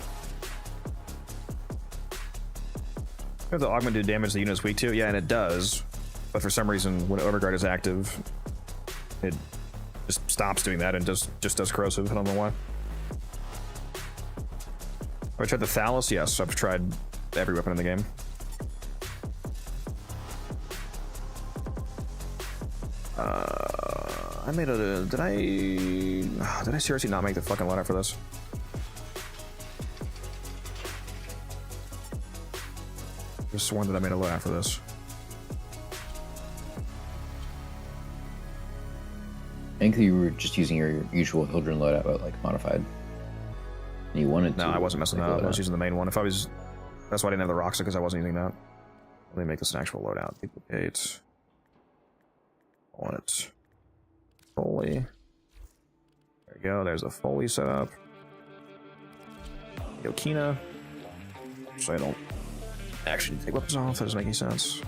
S1: Does the augment do damage the unit is weak to? Yeah, and it does. But for some reason, when Overguard is active, it just stops doing that and just does corrosive. I don't know why. Have I tried the Thallus? Yes, I've tried every weapon in the game. I made a... Did I seriously not make the fucking loadout for this? I just sworn that I made a loadout for this.
S5: I think you were just using your usual Hildren loadout, but like modified. And you wanted to.
S1: No, I wasn't messing
S5: make
S1: that up.
S5: a
S1: I was
S5: loadout.
S1: using the main one. If I was... That's why I didn't have the Roxa, because I wasn't using that. Let me make this an actual loadout. Duplicate. I want it. Foley. There you go. There's a Foley setup. Yokina. So I don't actually take weapons off. That doesn't make any sense.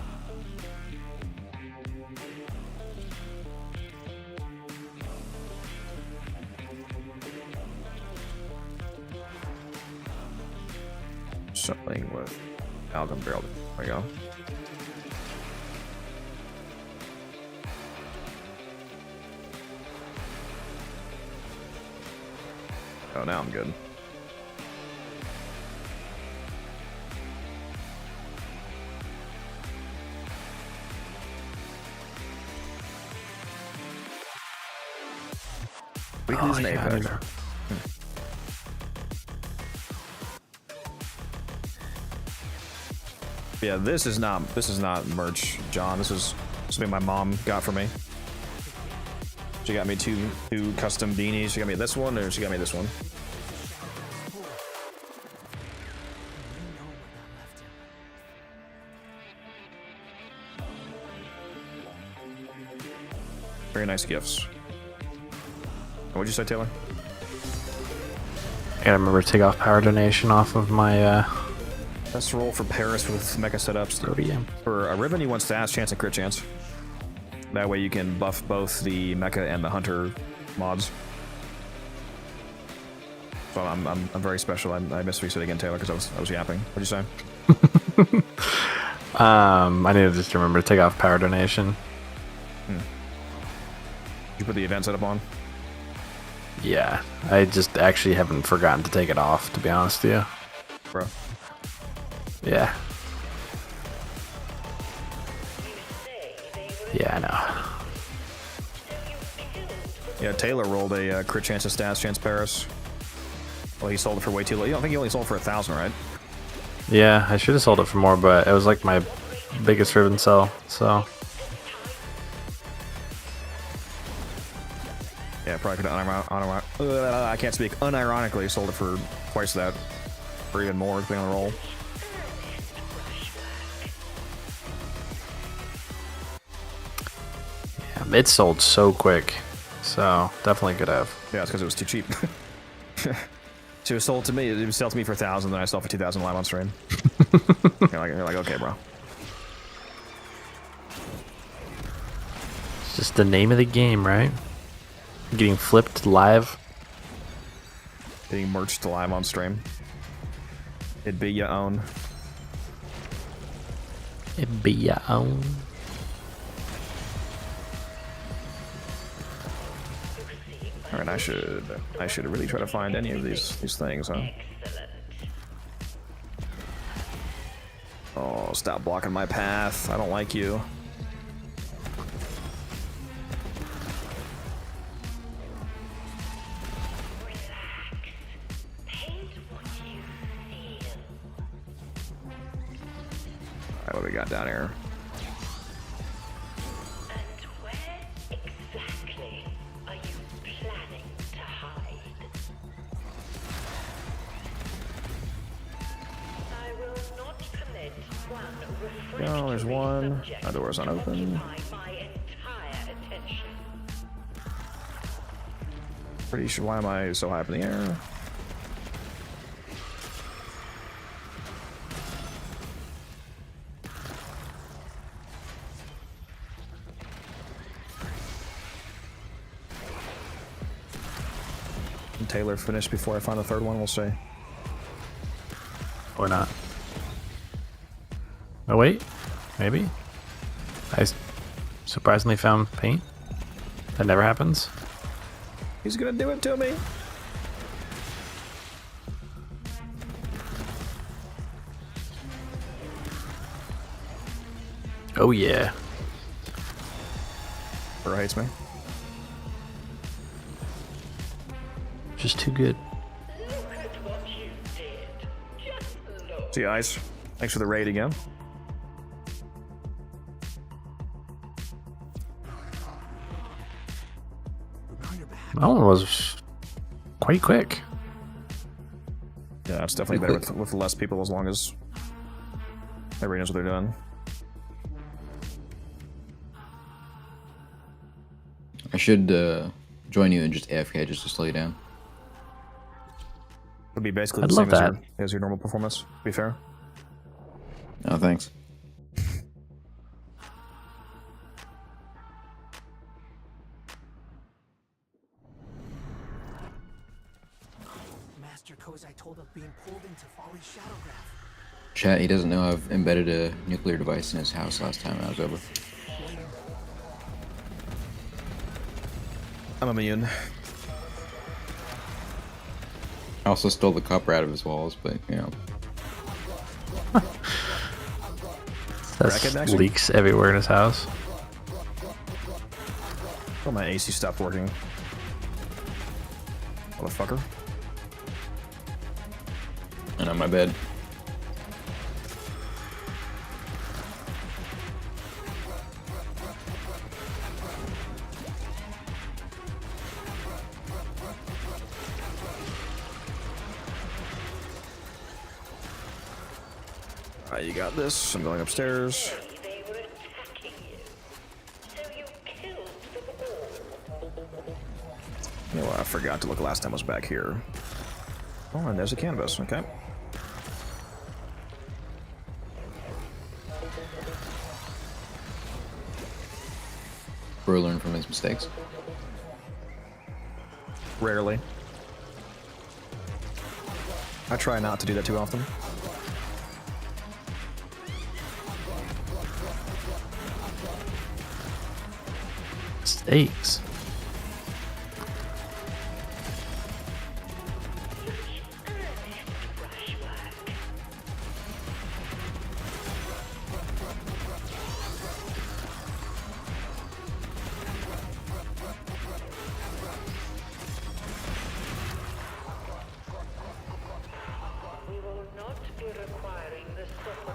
S1: Something with Algam Barrel. There you go. Oh, now I'm good. Weekly's an Apex. Yeah, this is not merch, John. This is something my mom got for me. She got me two custom beanies. She got me this one, or she got me this one. Very nice gifts. What'd you say, Taylor?
S9: I gotta remember to take off power donation off of my
S1: Let's roll for Paris with mecha setups. For a ribbon, you want stats, chance, and crit chance. That way you can buff both the mecha and the hunter mods. So I'm very special. I missed what you said again, Taylor, because I was yapping. What'd you say?
S9: I need to just remember to take off power donation.
S1: Did you put the event setup on?
S9: Yeah, I just actually haven't forgotten to take it off, to be honest with you.
S1: Bro.
S9: Yeah. Yeah, I know.
S1: Yeah, Taylor rolled a crit chance of stats, chance Paris. Well, he sold it for way too low. You don't think he only sold for 1,000, right?
S9: Yeah, I should have sold it for more, but it was like my biggest ribbon sell, so.
S1: Yeah, Yeah, probably could I can't speak. Unironically sold it for twice that, or even more, depending on the roll.
S9: Yeah, it sold so quick, so definitely could have.
S1: Yeah, it's because it was too cheap. She was sold to me. It was sold to me for 1,000, then I sold for 2,000 live on stream. You're like, okay, bro.
S9: It's just the name of the game, right? Getting flipped live.
S1: Getting merched live on stream. It'd be your own.
S9: It be your own.
S1: All right, I should really try to find any of these things, huh? Oh, stop blocking my path. I don't like you. Alright, what do we got down here? Oh, there's one. Our door's unopened. Pretty sure. Why am I so high up in the air? Can Taylor finish before I find the third one? We'll see.
S9: Or not. Oh wait, maybe? I surprisingly found paint. That never happens.
S1: He's gonna do it to me.
S9: Oh yeah.
S1: Bro hates me.
S9: Just too good.
S1: See you, Ice. Thanks for the raid again.
S9: That one was quite quick.
S1: Yeah, it's definitely better with less people as long as everybody knows what they're doing.
S5: I should join you and just AFK just to slow you down.
S1: It'd be basically
S9: I'd
S1: the
S9: love
S1: same
S9: that.
S1: as your normal performance, to be fair.
S5: Oh, thanks.
S11: Master Kozai told of being pulled into Folly's Shadowgraph.
S5: Chat, he doesn't know I've embedded a nuclear device in his house last time I was over.
S1: I'm immune.
S5: I also stole the copper out of his walls, but, you know.
S9: That's leaks everywhere in his house.
S1: Oh, my AC stopped working. Motherfucker.
S5: And on my bed.
S1: Alright, you got this. I'm going upstairs. You know what? I forgot to look last time I was back here. Oh, and there's a canvas. Okay.
S5: Bro learn from his mistakes.
S1: Rarely. I try not to do that too often.
S9: Steaks.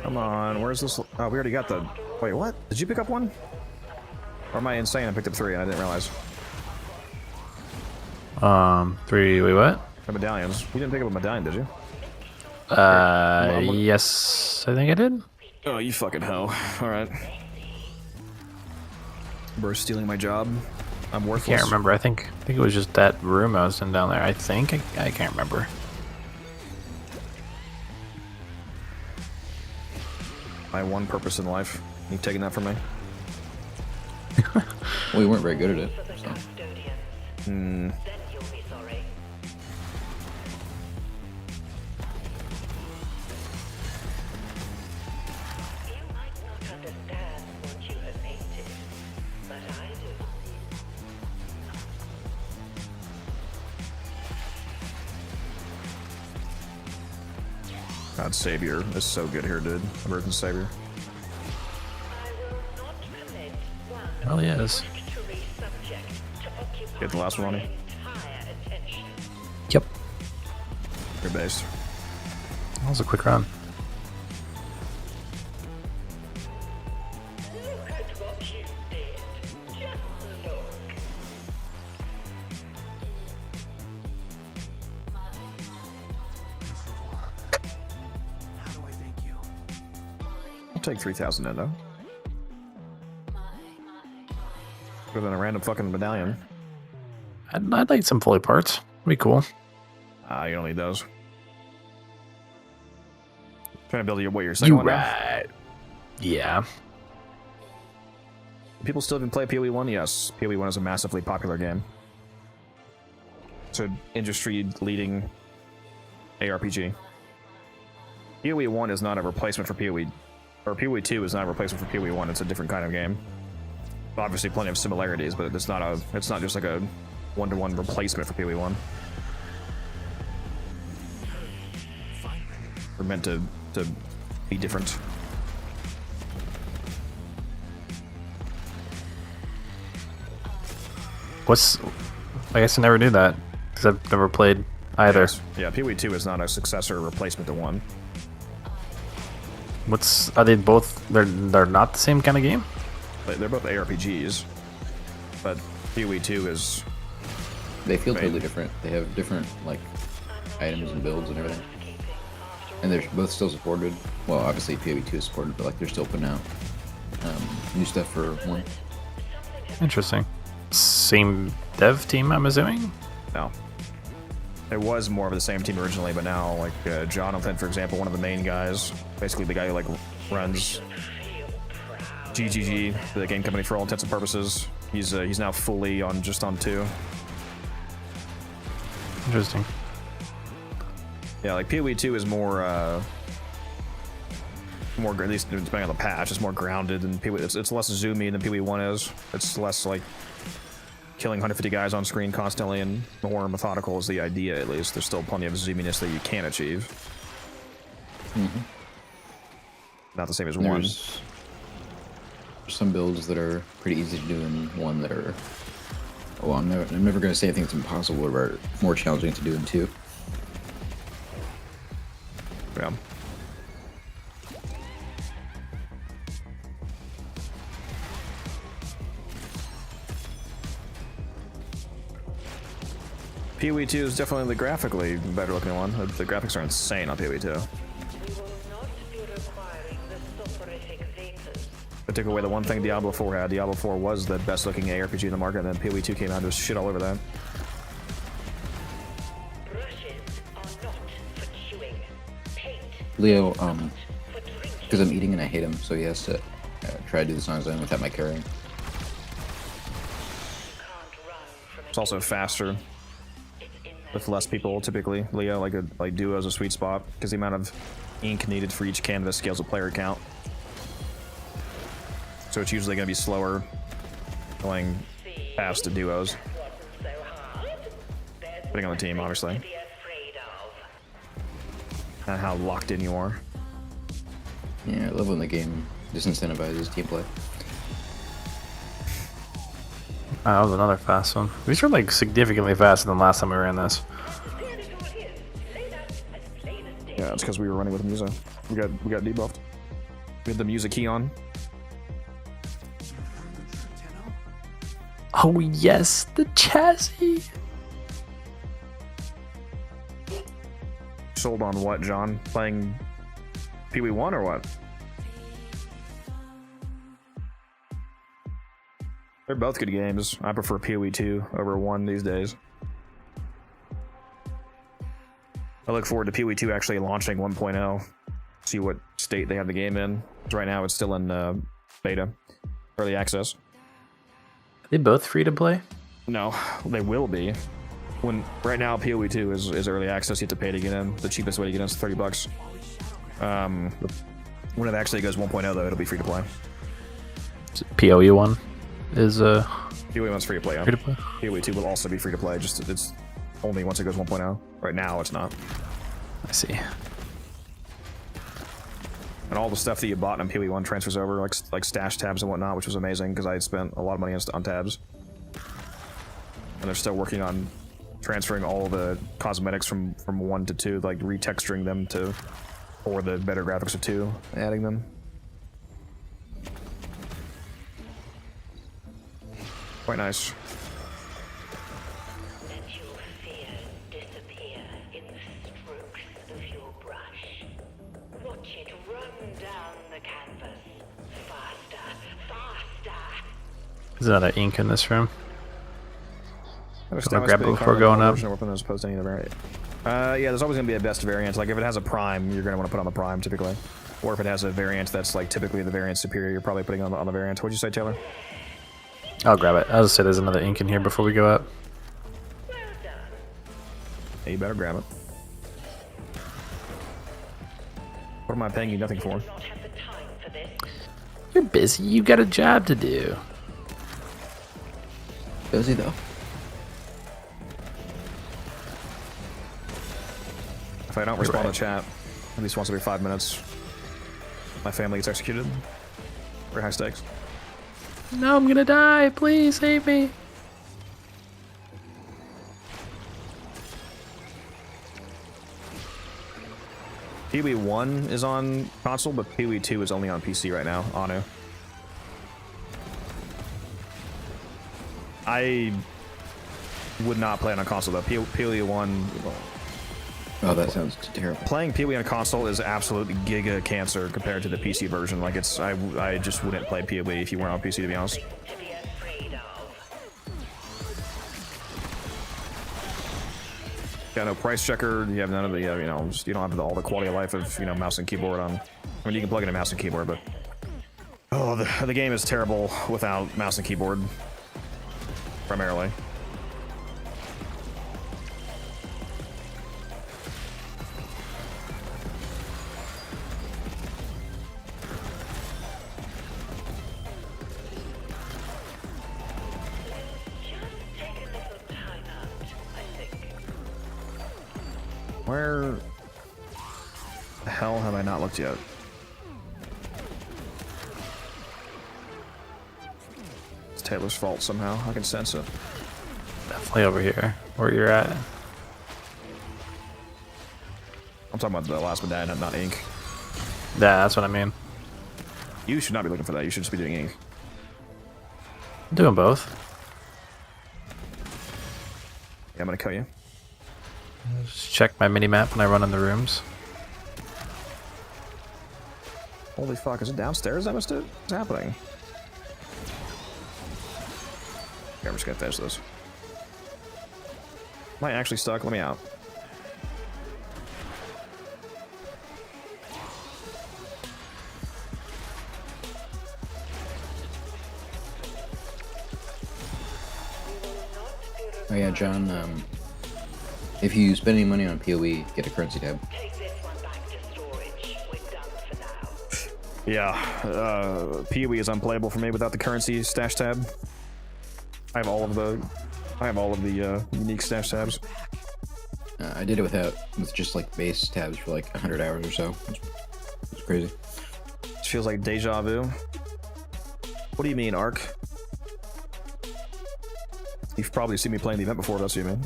S1: Come on, where's this? Oh, we already got the... Wait, what? Did you pick up one? Or am I insane? I picked up 3 and I didn't realize.
S9: 3. Wait, what?
S1: The medallions. You didn't pick up a medallion, did you?
S9: Yes, I think I did.
S1: Oh, you fucking hoe. Alright. Bro, stealing my job. I'm worthless.
S9: Can't remember. I think it was just that room I was in down there. I think I can't remember.
S1: My one purpose in life. You taking that from me?
S5: Well, you weren't very good at it. So.
S1: Hmm. God, Savior is so good here, dude. American Savior.
S9: Hell yes.
S1: Get the last one on you.
S9: Yep.
S1: You're based.
S9: That was a quick run.
S1: I'll take 3,000 in, though. Better than a random fucking medallion.
S9: I'd like some fully parts. Be cool.
S1: You don't need those. Trying to build your second one now?
S9: Right. Yeah.
S1: People still even play PoE 1? Yes. PoE 1 is a massively popular game. It's an industry-leading ARPG. PoE 1 is not a replacement for PoE... Or PoE 2 is not a replacement for PoE 1. It's a different kind of game. Obviously plenty of similarities, but it's not just like a one-to-one replacement for PoE 1. We're meant to be different.
S9: I guess I never knew that because I've never played either.
S1: Yes. Yeah, PoE 2 is not a successor or replacement to 1.
S9: Are they both? They're not the same kind of game.
S1: They're both ARPGs, but PoE 2 is.
S5: They feel totally different. They have different like items and builds and everything, and they're both still supported. Well, obviously PoE 2 is supported, but like they're still putting out new stuff for 1.
S9: Interesting. Same dev team, I'm assuming.
S1: No. It was more of the same team originally, but now, like, Jonathan, for example, one of the main guys, basically the guy who, like, runs GGG, the game company for all intents and purposes, he's now fully on 2.
S9: Interesting.
S1: Yeah, like, PoE 2 is more, at least depending on the patch, it's more grounded, and PoE, it's less zoomy than PoE 1 is. It's less, like, killing 150 guys on screen constantly, and more methodical is the idea, at least. There's still plenty of zoominess that you can achieve.
S5: Mm-hmm.
S1: Not the same as 1.
S5: There's some builds that are pretty easy to do, and one that are... Well, I'm never going to say anything that's impossible, but are more challenging to do in 2.
S1: Yeah. PoE 2 is definitely the graphically better looking one. The graphics are insane on PoE 2. They took away the one thing Diablo 4 had. Diablo 4 was the best looking ARPG in the market, and then PoE 2 came out and just shit all over that.
S5: Leo, because I'm eating and I hate him, so he has to try to do this on his own without my carrying.
S1: It's also faster with less people typically. Leo, like duo is a sweet spot because the amount of ink needed for each canvas scales with player count. So it's usually going to be slower going past the duos, depending on the team, obviously, and how locked in you are.
S5: Yeah, I love when the game disincentivizes team play.
S9: That was another fast one. These are like significantly faster than last time we ran this.
S1: Yeah, it's because we were running with Musa. We got debuffed. We had the Musa key on.
S9: Oh yes, the chassis.
S1: Sold on what, John? Playing Pee Wee 1 or what? They're both good games. I prefer Pee Wee 2 over 1 these days. I look forward to Pee Wee 2 actually launching 1.0. See what state they have the game in. Right now it's still in beta, early access.
S9: Are they both free to play?
S1: No, they will be. Right now PoE 2 is early access. You have to pay to get in. The cheapest way to get in is $30. When it actually goes 1.0 though, it'll be free to play.
S9: PoE 1 is
S1: PoE 1's free to play. Yeah.
S9: free to play.
S1: PoE 2 will also be free to play. Just it's only once it goes 1.0. Right now it's not.
S9: I see.
S1: And all the stuff that you bought in PoE 1 transfers over, like stash tabs and whatnot, which was amazing because I had spent a lot of money on tabs. And they're still working on transferring all the cosmetics from 1 to 2, like retexturing them for the better graphics of 2, adding them. Quite nice.
S9: Is that an ink in this room?
S1: I'll
S9: grab it before going up.
S1: Yeah, there's always gonna be a best variant. Like if it has a prime, you're gonna want to put on the prime typically, or if it has a variant that's like typically the variant superior, you're probably putting on the variant. What'd you say, Taylor?
S9: I'll grab it. I'll just say there's another ink in here before we go up.
S1: Yeah, you better grab it. What am I paying you nothing for?
S9: You're busy. You've got a job to do.
S5: Busy though.
S1: If I don't respond to chat, at least once every 5 minutes, my family gets executed. Very high stakes.
S9: No, I'm gonna die. Please save me.
S1: PoE 1 is on console, but PoE 2 is only on PC right now. Anu. I would not play it on console though. PoE 1.
S5: Oh, that sounds terrible.
S1: Playing PoE on console is absolute giga cancer compared to the PC version. Like it's, I just wouldn't play PoE if you weren't on PC, to be honest. Yeah, no price checker. You have none of the, you know, just, you don't have all the quality of life of, you know, mouse and keyboard on. I mean, you can plug in a mouse and keyboard, but oh, the game is terrible without mouse and keyboard. Primarily. Where the hell have I not looked yet? It's Taylor's fault somehow. I can sense it.
S9: Definitely over here, where you're at.
S1: I'm talking about the last medallion, not ink.
S9: Yeah, that's what I mean.
S1: You should not be looking for that. You should just be doing ink.
S9: I'm doing both.
S1: Yeah, I'm gonna cut you.
S9: Just check my mini map when I run in the rooms.
S1: Holy fuck, is it downstairs? I missed it? What's happening? Okay, I'm just gonna finish this. Am I actually stuck? Let me out.
S5: Oh yeah, John, if you spend any money on PoE, get a currency tab.
S1: Yeah, PoE is unplayable for me without the currency stash tab. I have all of the unique stash tabs.
S5: I did it with just like base tabs for like 100 hours or so. It's crazy.
S1: It feels like deja vu. What do you mean, Ark? You've probably seen me playing the event before, that's what you mean.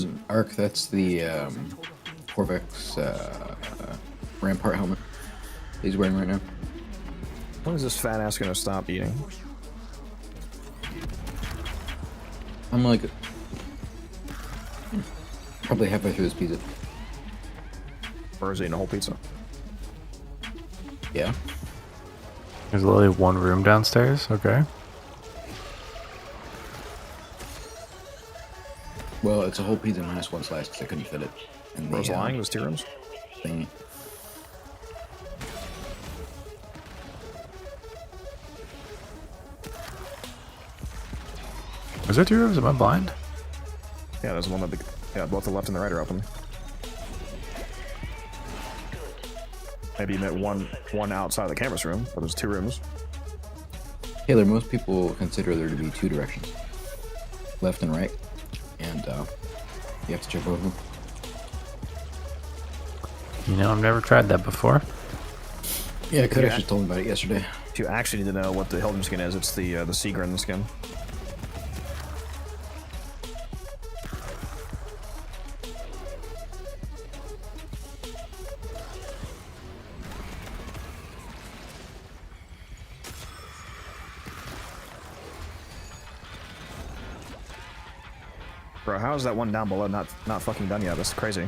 S1: ones?
S5: Arc, that's the Corvex Rampart helmet he's wearing right now.
S1: When is this fat ass gonna stop eating?
S5: I'm like probably halfway through this pizza.
S1: Or is he eating a whole pizza?
S5: Yeah.
S9: There's literally one room downstairs. Okay.
S5: Well, it's a whole pizza minus one slice because I couldn't fit it. In
S1: Bro's lying. There's 2 rooms.
S5: Thingy.
S9: Is there 2 rooms? Am I blind?
S1: Yeah, there's one that. Yeah, both the left and the right are open. Maybe you meant one outside of the canvas room, but there's 2 rooms.
S5: Taylor, most people consider there to be 2 directions, left and right, and you have to jump over them.
S9: You know, I've never tried that before.
S5: Yeah, Kodesh just told me about it yesterday.
S1: If you actually need to know what the Hilden skin is, it's the Seagrin skin. Bro, how is that one down below not fucking done yet? That's crazy.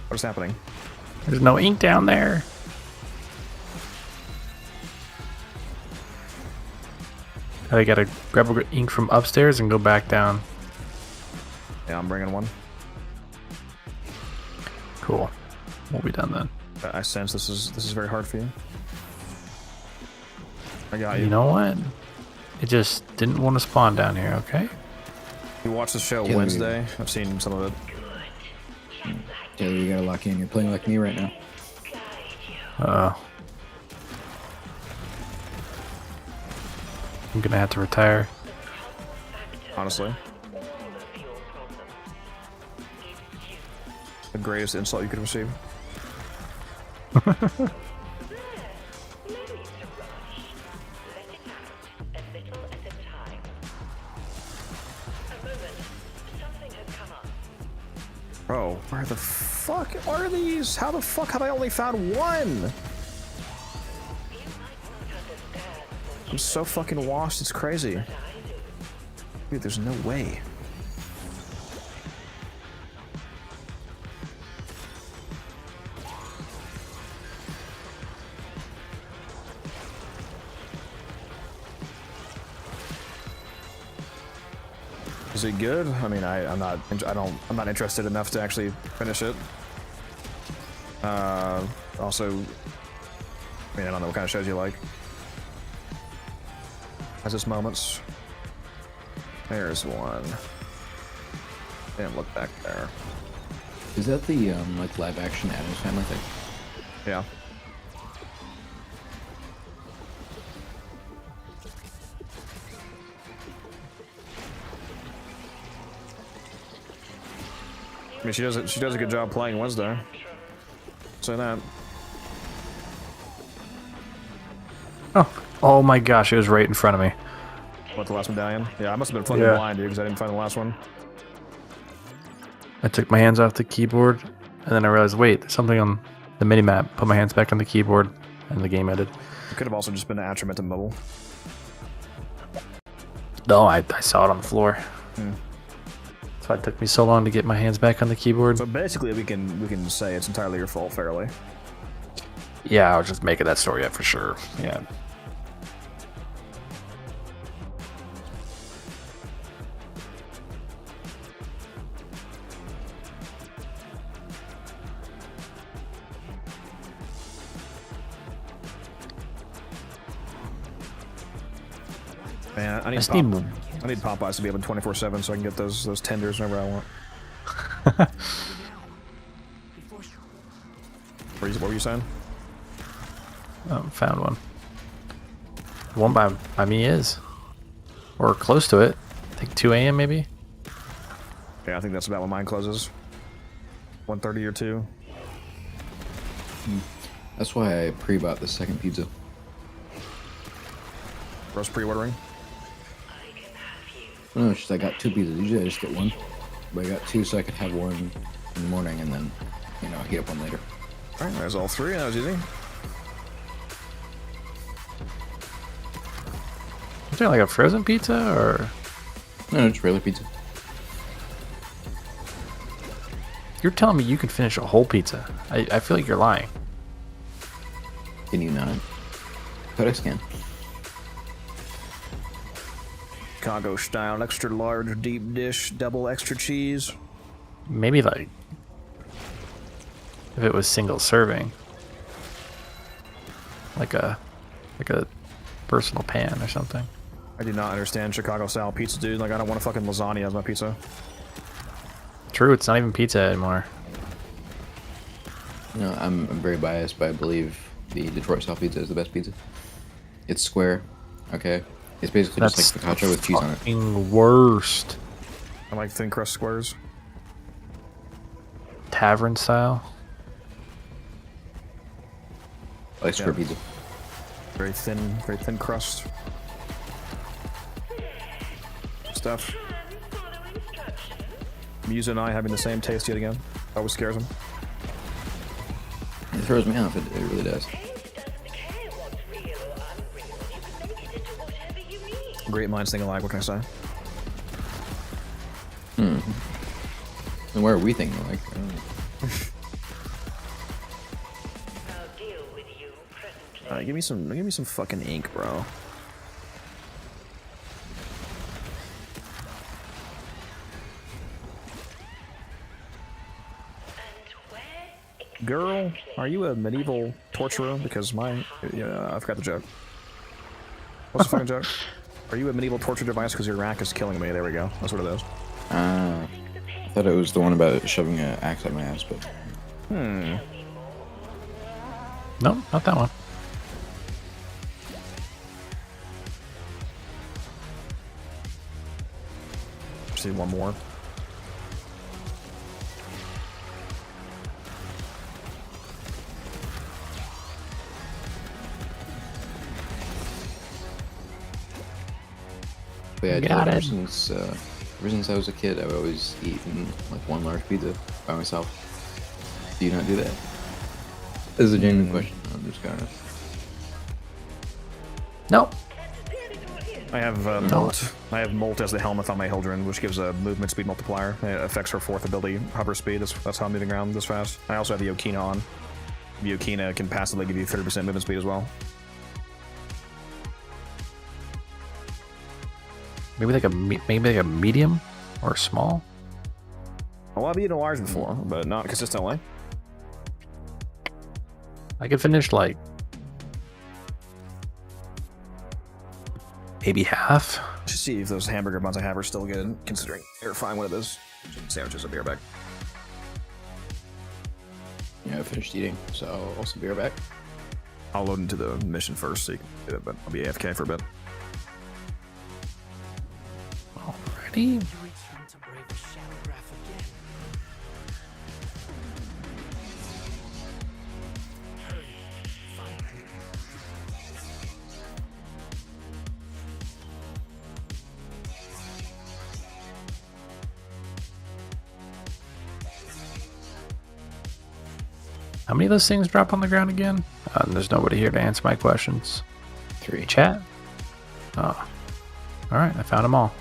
S1: What is happening?
S9: There's no ink down there. I gotta grab ink from upstairs and go back down.
S1: Yeah, I'm bringing one.
S9: Cool. We'll be done then.
S1: I sense this is very hard for you. I got you.
S9: You know what? It just didn't want to spawn down here, okay?
S1: You watch the show Wednesday? I've seen some of it.
S5: Taylor, you gotta lock in. You're playing like me right now.
S9: I'm gonna have to retire.
S1: Honestly. The greatest insult you could receive. Bro, where the fuck are these? How the fuck have I only found one? I'm so fucking washed, it's crazy. Dude, there's no way. Is it good? I mean, I'm not interested enough to actually finish it. Also, I mean, I don't know what kind of shows you like. Has its moments. There's one. Damn, look back there.
S5: Is that the like live action Addams Family thing?
S1: Yeah. I mean, she does a good job playing Wednesday. Say that.
S9: Oh my gosh, it was right in front of me.
S1: What, the last medallion? Yeah, I must have been fucking blind, dude, because I didn't find the last one.
S9: I took my hands off the keyboard, and then I realized, wait, there's something on the minimap. Put my hands back on the keyboard, and the game ended.
S1: It could have also just been an attribute bubble.
S9: No, I saw it on the floor. So it took me so long to get my hands back on the keyboard.
S1: So basically, we can say it's entirely your fault, fairly.
S9: Yeah, I was just making that story up for sure. Yeah.
S1: Man, I need Popeyes to be open 24/7 so I can get those tenders whenever I want. What were you saying?
S9: Found one. The one by me is. Or close to it. I think 2 a.m. maybe?
S1: Yeah, I think that's about when mine closes. 1:30 or 2.
S5: That's why I pre-bought the second pizza.
S1: Bro's pre-ordering?
S5: No, it's just I got 2 pizzas. Usually I just get 1. But I got 2 so I could have one in the morning and then, heat up one later.
S1: All right, there's all 3. That was easy.
S9: Is there like a frozen pizza or?
S5: No, just regular pizza.
S9: You're telling me you can finish a whole pizza? I feel like you're lying.
S5: Can you not? Codex can.
S1: Chicago style, extra large deep dish, double extra cheese.
S9: Maybe like if it was single serving, like a personal pan or something.
S1: I do not understand Chicago style pizza, dude. Like, I don't want a fucking lasagna as my pizza.
S9: True, it's not even pizza anymore.
S5: No, I'm very biased, but I believe the Detroit style pizza is the best pizza. It's square, okay? It's basically
S9: That's
S5: just like focaccia with cheese on it.
S9: Fucking worst.
S1: I like thin crust squares.
S9: Tavern style.
S5: I like square pizza.
S1: Very thin crust. Stuff. Musa and I having the same taste yet again. Always scares him.
S5: It throws me off, it really does.
S1: Great minds think alike, what can I say?
S5: And where are we thinking like? I don't know.
S1: Give me some fucking ink, bro. Girl, are you a medieval torturer? Because I forgot the joke. What's the fucking joke? Are you a medieval torture device? Because your rack is killing me. There we go. That's what it is.
S5: I thought it was the one about shoving an axe up my ass, but...
S9: No, not that one.
S1: See one more.
S5: But yeah,
S9: Got
S5: ever
S9: it.
S5: since I was a kid, I would always eat like one large pizza by myself. Do you not do that? This is a genuine question. I'm just kind of...
S9: Nope.
S1: I have Molt. I have Molt as the helmet on my Hildren, which gives a movement speed multiplier. It affects her 4th ability, hover speed. That's how I'm moving around this fast. I also have the Yokina on. The Yokina can passively give you 30% movement speed as well.
S9: Maybe like a medium or a small.
S1: Well, I've eaten a large before, but not consistently.
S9: I could finish like maybe half.
S1: Should see if those hamburger buns I have are still good, considering air frying one of those sandwiches. I'll be right back.
S5: Yeah, I finished eating, so I'll also be right back.
S1: I'll load into the mission first, so you can do it, but I'll be AFK for a bit.
S9: Alrighty. How many of those things drop on the ground again? There's nobody here to answer my questions.
S5: 3.
S9: Chat? Oh. Alright, I found them all.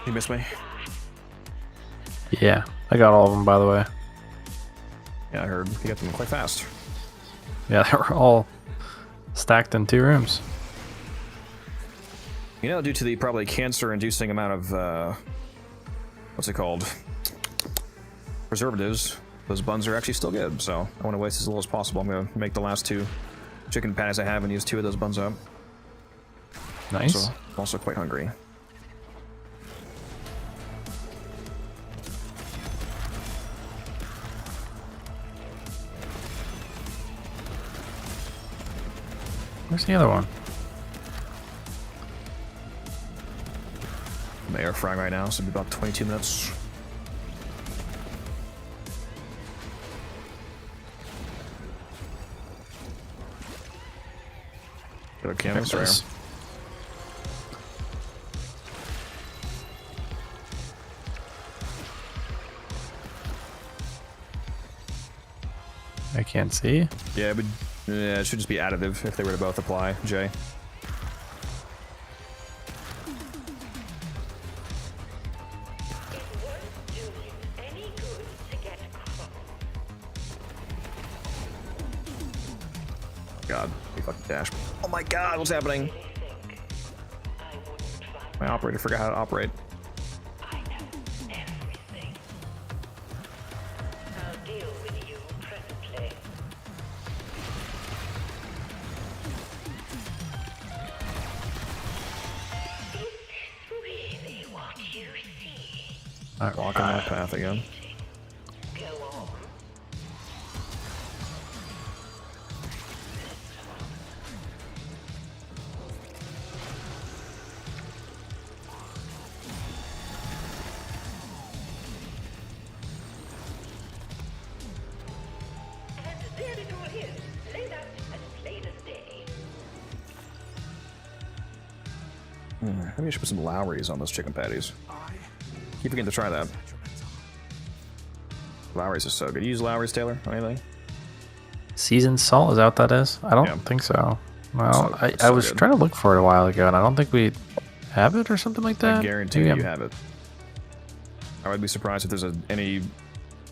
S1: You missed me?
S9: Yeah, I got all of them, by the way.
S1: Yeah, I heard you got them quite fast.
S9: Yeah, they were all stacked in 2 rooms.
S1: You know, due to the probably cancer-inducing amount of, what's it called? Preservatives, those buns are actually still good, so I want to waste as little as possible. I'm going to make the last 2 chicken patties I have and use 2 of those buns up.
S9: Nice.
S1: So, I'm also quite hungry.
S9: Where's the other one?
S1: I'm air frying right now, so it'll be about 22 minutes. Got a canvas right here.
S9: I can't see.
S1: Yeah, but it should just be additive if they were to both apply, Jay. God, we fucking dash. Oh my god, what's happening? My operator forgot how to operate. Alright, walking that path again. Maybe I should put some Lowry's on those chicken patties. Keep forgetting to try that. Lowry's is so good. You use Lowry's, Taylor, on anything?
S9: Seasoned salt, is that what that is? I don't think so. Well, I was trying to look for it a while ago, and I don't think we have it or something like that.
S1: I guarantee you have it. I would be surprised if there's any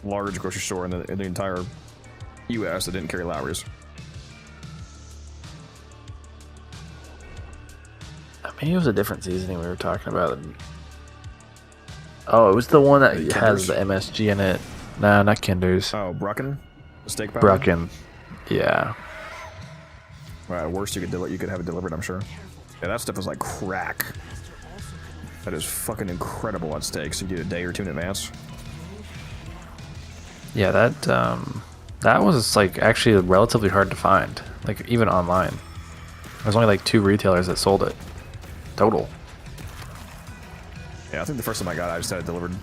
S1: large grocery store in the entire U.S. that didn't carry Lowry's.
S9: Maybe it was a different seasoning we were talking about. Oh, it was the one that has the MSG in it. Nah, not Kinder's.
S1: Oh, Brucken? The steak powder?
S9: Brucken. Yeah.
S1: Right, worst you could have it delivered, I'm sure. Yeah, that stuff is like crack. That is fucking incredible on steaks. You do a day or 2 in advance.
S9: Yeah, that was like actually relatively hard to find. Like even online. There's only like 2 retailers that sold it. Total.
S1: Yeah, I think the first time I got it, I just had it delivered.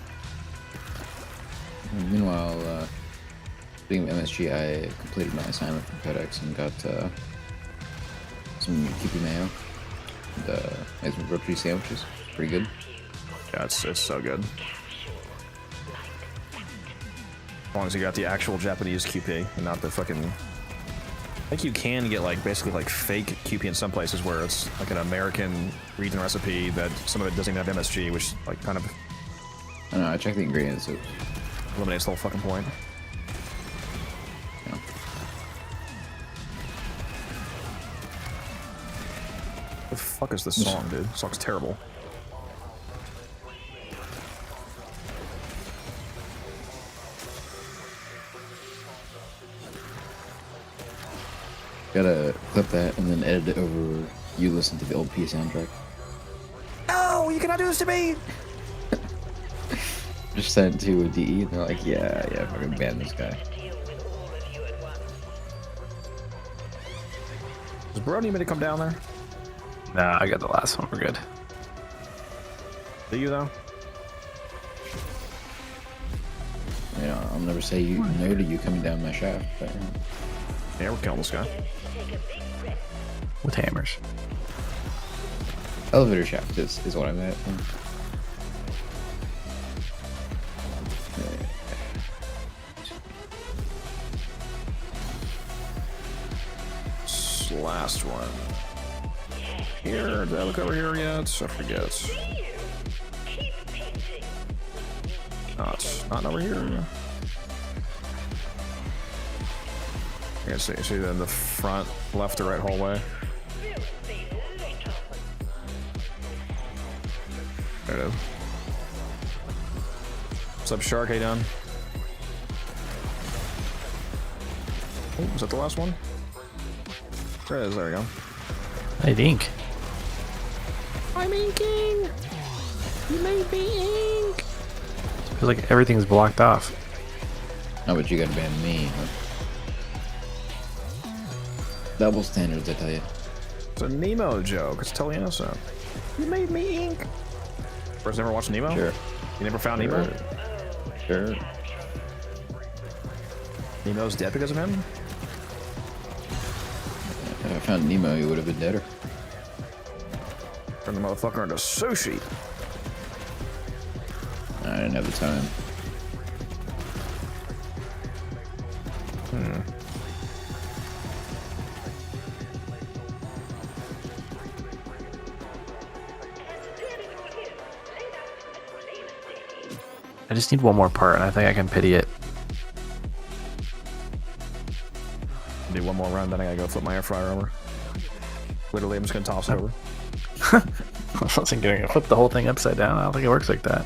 S5: Meanwhile, speaking of MSG, I completed my assignment from FedEx and got some QP mayo and made some grilled cheese sandwiches. Pretty good.
S1: Yeah, it's so good. As long as you got the actual Japanese QP and not the fucking... I think you can get like basically like fake QP in some places where it's like an American region recipe that some of it doesn't even have MSG, which like kind of...
S5: I don't know, I checked the ingredients. It
S1: eliminates the whole fucking point.
S5: Yeah.
S1: What the fuck is this song, dude? This song's terrible.
S5: Gotta clip that and then edit it over. You listen to the old P soundtrack.
S3: No, you cannot do this to me!
S5: Just sent it to a DE and they're like, yeah, fucking ban this guy.
S1: Does Bro need me to come down there?
S9: Nah, I got the last one. We're good.
S1: Do you though?
S5: You know, I'll never say no to you coming down my shaft, but
S1: yeah, we're killing this guy.
S9: With hammers.
S5: Elevator shaft is what I meant.
S1: Last one. Here, did I look over here yet? I forget. It's not over here. Yeah, see that in the front, left or right hallway. There it is. What's up, Shark? How you doing? Oh, is that the last one? There it is. There we go.
S9: Hey, Dink.
S3: I'm inking. You made me ink.
S9: Feels like everything's blocked off.
S5: Oh, but you gotta ban me, huh? Double standards, I tell you.
S1: It's a Nemo joke. It's totally innocent. You made me ink. First, never watched Nemo?
S5: Sure.
S1: You never found Nemo?
S5: Sure.
S1: Nemo's dead because of him?
S5: If I found Nemo, he would have been deader.
S1: Turn the motherfucker into sushi.
S5: I didn't have the time.
S9: I just need one more part, and I think I can pity it.
S1: Do one more run, then I gotta go flip my air fryer over. Literally, I'm just gonna toss it over.
S9: I wasn't gonna flip the whole thing upside down. I don't think it works like that.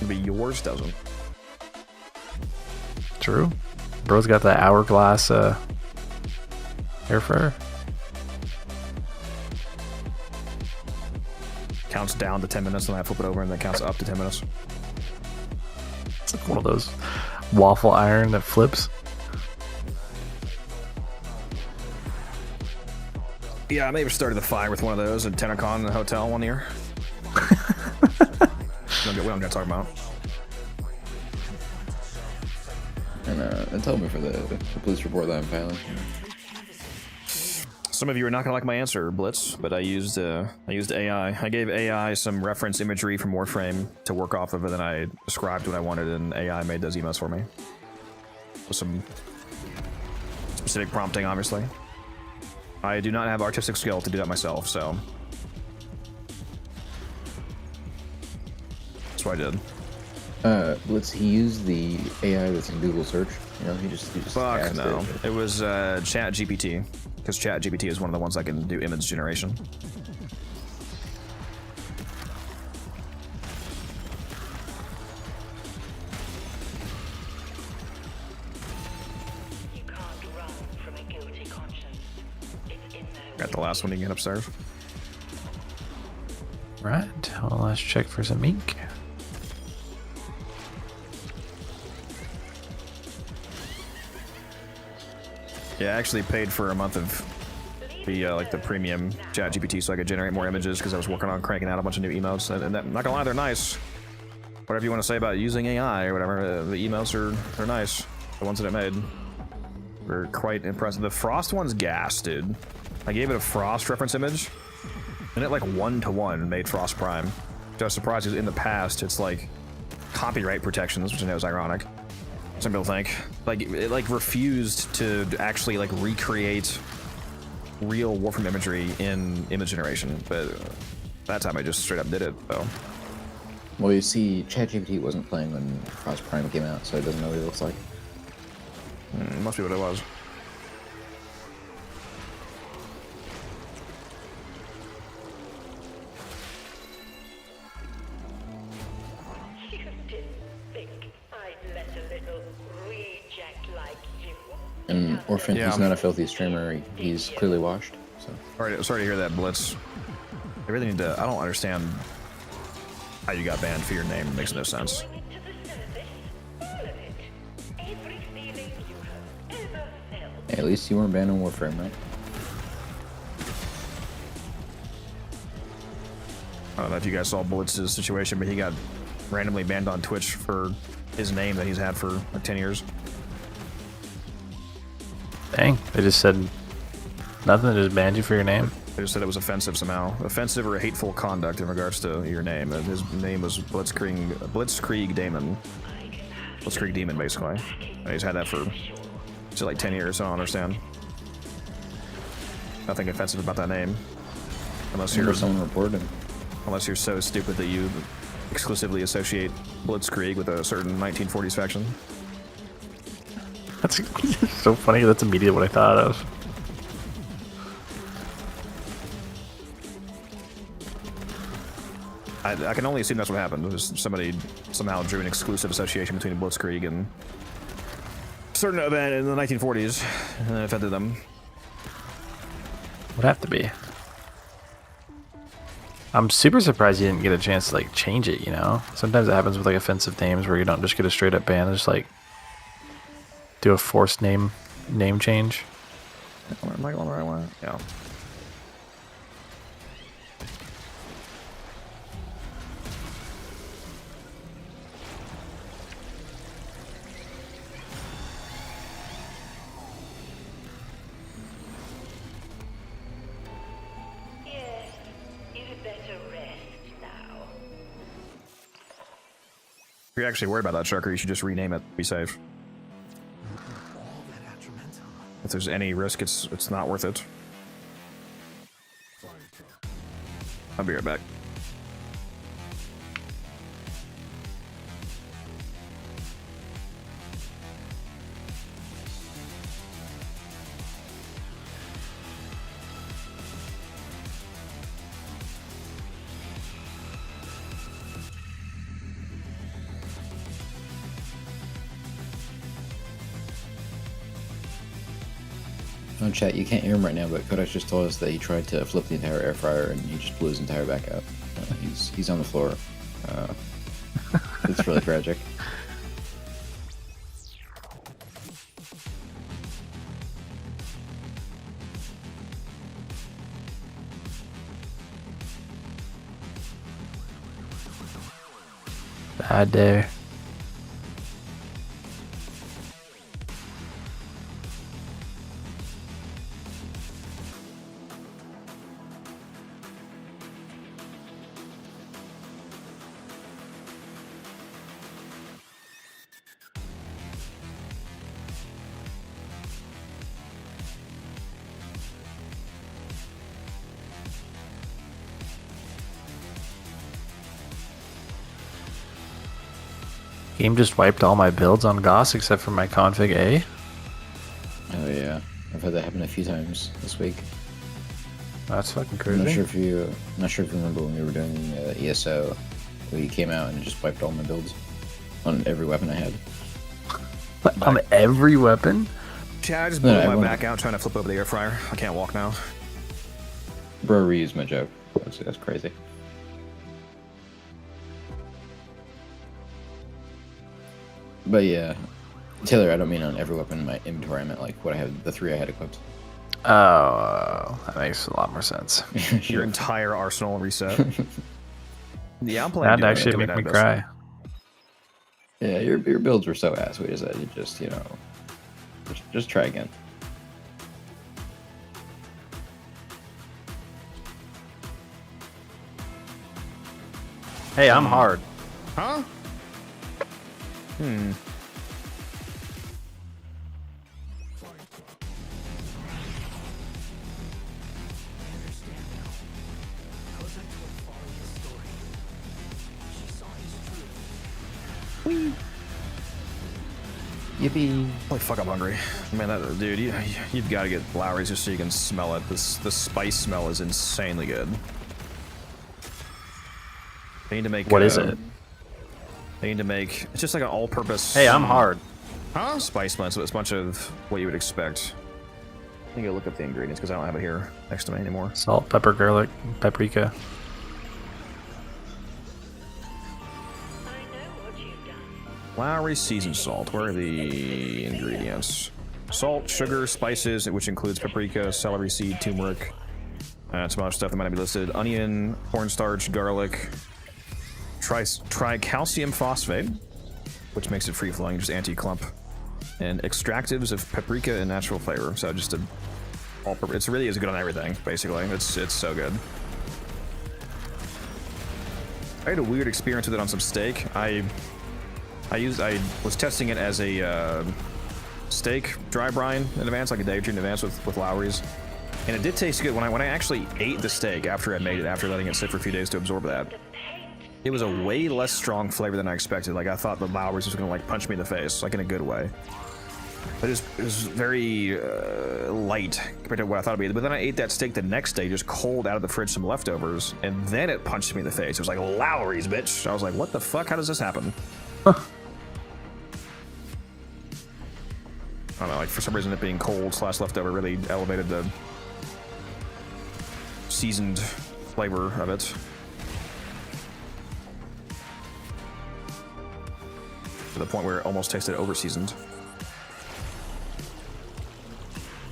S1: But yours doesn't.
S9: True. Bro's got that hourglass air fryer.
S1: Counts down to 10 minutes, and I flip it over, and then counts up to 10 minutes.
S9: It's like one of those waffle iron that flips.
S1: Yeah, I may have started the fire with one of those at TennoCreate in the hotel one year. We don't gotta talk about.
S5: And tell me for the police report that I'm filing.
S1: Some of you are not gonna like my answer, Blitz, but I used AI. I gave AI some reference imagery from Warframe to work off of, and then I described what I wanted, and AI made those emails for me. With some specific prompting, obviously. I do not have artistic skill to do that myself, so that's what I did.
S5: Let's he use the AI that's in Google search. You know, he just
S1: Fuck
S5: asked
S1: no.
S5: it.
S1: It was Chat GPT, because Chat GPT is one of the ones that can do image generation. Got the last one you can get upstairs.
S9: Right. Well, let's check for some ink.
S1: Yeah, I actually paid for a month of the like the premium Chat GPT so I could generate more images because I was working on cranking out a bunch of new emotes. And that, not gonna lie, they're nice. Whatever you want to say about using AI or whatever, the emotes are nice. The ones that it made were quite impressive. The Frost one's gas, dude. I gave it a Frost reference image, and it like 1-to-1 made Frost Prime. Which I was surprised because in the past it's like copyright protections, which I know is ironic. Some people think like it like refused to actually like recreate real Warframe imagery in image generation, but that time I just straight up did it though.
S5: Well, you see, ChatGPT wasn't playing when Frost Prime came out, so it doesn't know what it looks like.
S1: Must be what it was.
S5: And Orphan, he's not a filthy streamer. He's clearly washed. So.
S1: Sorry to hear that, Blitz. I really need to. I don't understand how you got banned for your name. It makes no sense.
S5: Hey, at least you weren't banned on Warframe, right?
S1: I don't know if you guys saw Blitz's situation, but he got randomly banned on Twitch for his name that he's had for like 10 years.
S9: Dang, they just said nothing, they just banned you for your name.
S1: They just said it was offensive somehow. Offensive or hateful conduct in regards to your name. His name was Blitzkrieg Damon. Blitzkrieg Demon, basically. And he's had that for like 10 years, so I don't understand. Nothing offensive about that name. Unless you're
S5: someone reported him.
S1: Unless you're so stupid that you exclusively associate Blitzkrieg with a certain 1940s faction.
S9: That's so funny. That's immediately what I thought of.
S1: I can only assume that's what happened. Somebody somehow drew an exclusive association between Blitzkrieg and a certain event in the 1940s and it offended them.
S9: Would have to be. I'm super surprised you didn't get a chance to like change it, you know? Sometimes it happens with like offensive names where you don't just get a straight up ban, just like do a forced name change.
S1: Am I going the right way? Yeah. If you're actually worried about that, Sharker, you should just rename it. Be safe. If there's any risk, it's not worth it. I'll be right back.
S5: On chat, you can't hear him right now, but Kodex just told us that he tried to flip the entire air fryer and he just blew his entire back out. He's on the floor. It's really tragic.
S9: Bad day. Game just wiped all my builds on Goss except for my config A.
S5: Oh yeah, I've had that happen a few times this week.
S9: That's fucking
S5: I'm
S9: crazy.
S5: not sure if you remember when we were doing ESO, we came out and it just wiped all my builds on every weapon I had.
S9: On every weapon?
S1: Yeah, I just blew my back out trying to flip over the air fryer. I can't walk now.
S5: Bro reused my joke. That's crazy. But yeah, Taylor, I don't mean on every weapon in my inventory. I meant like what I had, the 3 I had equipped.
S9: Oh, that makes a lot more sense.
S1: Your entire arsenal reset. Yeah, I'm playing.
S9: That'd actually make me cry.
S5: Yeah, your builds were so ass. We decided to just, you know, just try again.
S9: Hey, I'm hard.
S1: Huh? Hmm.
S5: Yippee!
S1: Holy fuck, I'm hungry. Man, that dude, you've got to get Lowry's just so you can smell it. The spice smell is insanely good. They need to make.
S9: What is it?
S1: They need to make. It's just like an all-purpose.
S9: Hey, I'm hard.
S1: Huh? Spice blend, so it's a bunch of what you would expect. I think I'll look up the ingredients because I don't have it here next to me anymore.
S9: Salt, pepper, garlic, paprika.
S1: Lowry seasoned salt. Where are the ingredients? Salt, sugar, spices, which includes paprika, celery seed, turmeric, some other stuff that might not be listed. Onion, cornstarch, garlic, tricalcium phosphate, which makes it free-flowing, just anti-clump, and extractives of paprika and natural flavor. So just a all-purpose. It really is good on everything, basically. It's so good. I had a weird experience with it on some steak. I was testing it as a steak dry brine in advance, like a day or two in advance with Lowry's, and it did taste good when I actually ate the steak after I made it, after letting it sit for a few days to absorb that. It was a way less strong flavor than I expected. Like, I thought the Lowry's was gonna, like, punch me in the face, like, in a good way. But it was very light compared to what I thought it'd be. But then I ate that steak the next day, just cold out of the fridge, some leftovers, and then it punched me in the face. It was like, Lowry's, bitch. I was like, what the fuck? How does this happen? I don't know, like, for some reason it being cold / leftover really elevated the seasoned flavor of it. To the point where it almost tasted over-seasoned.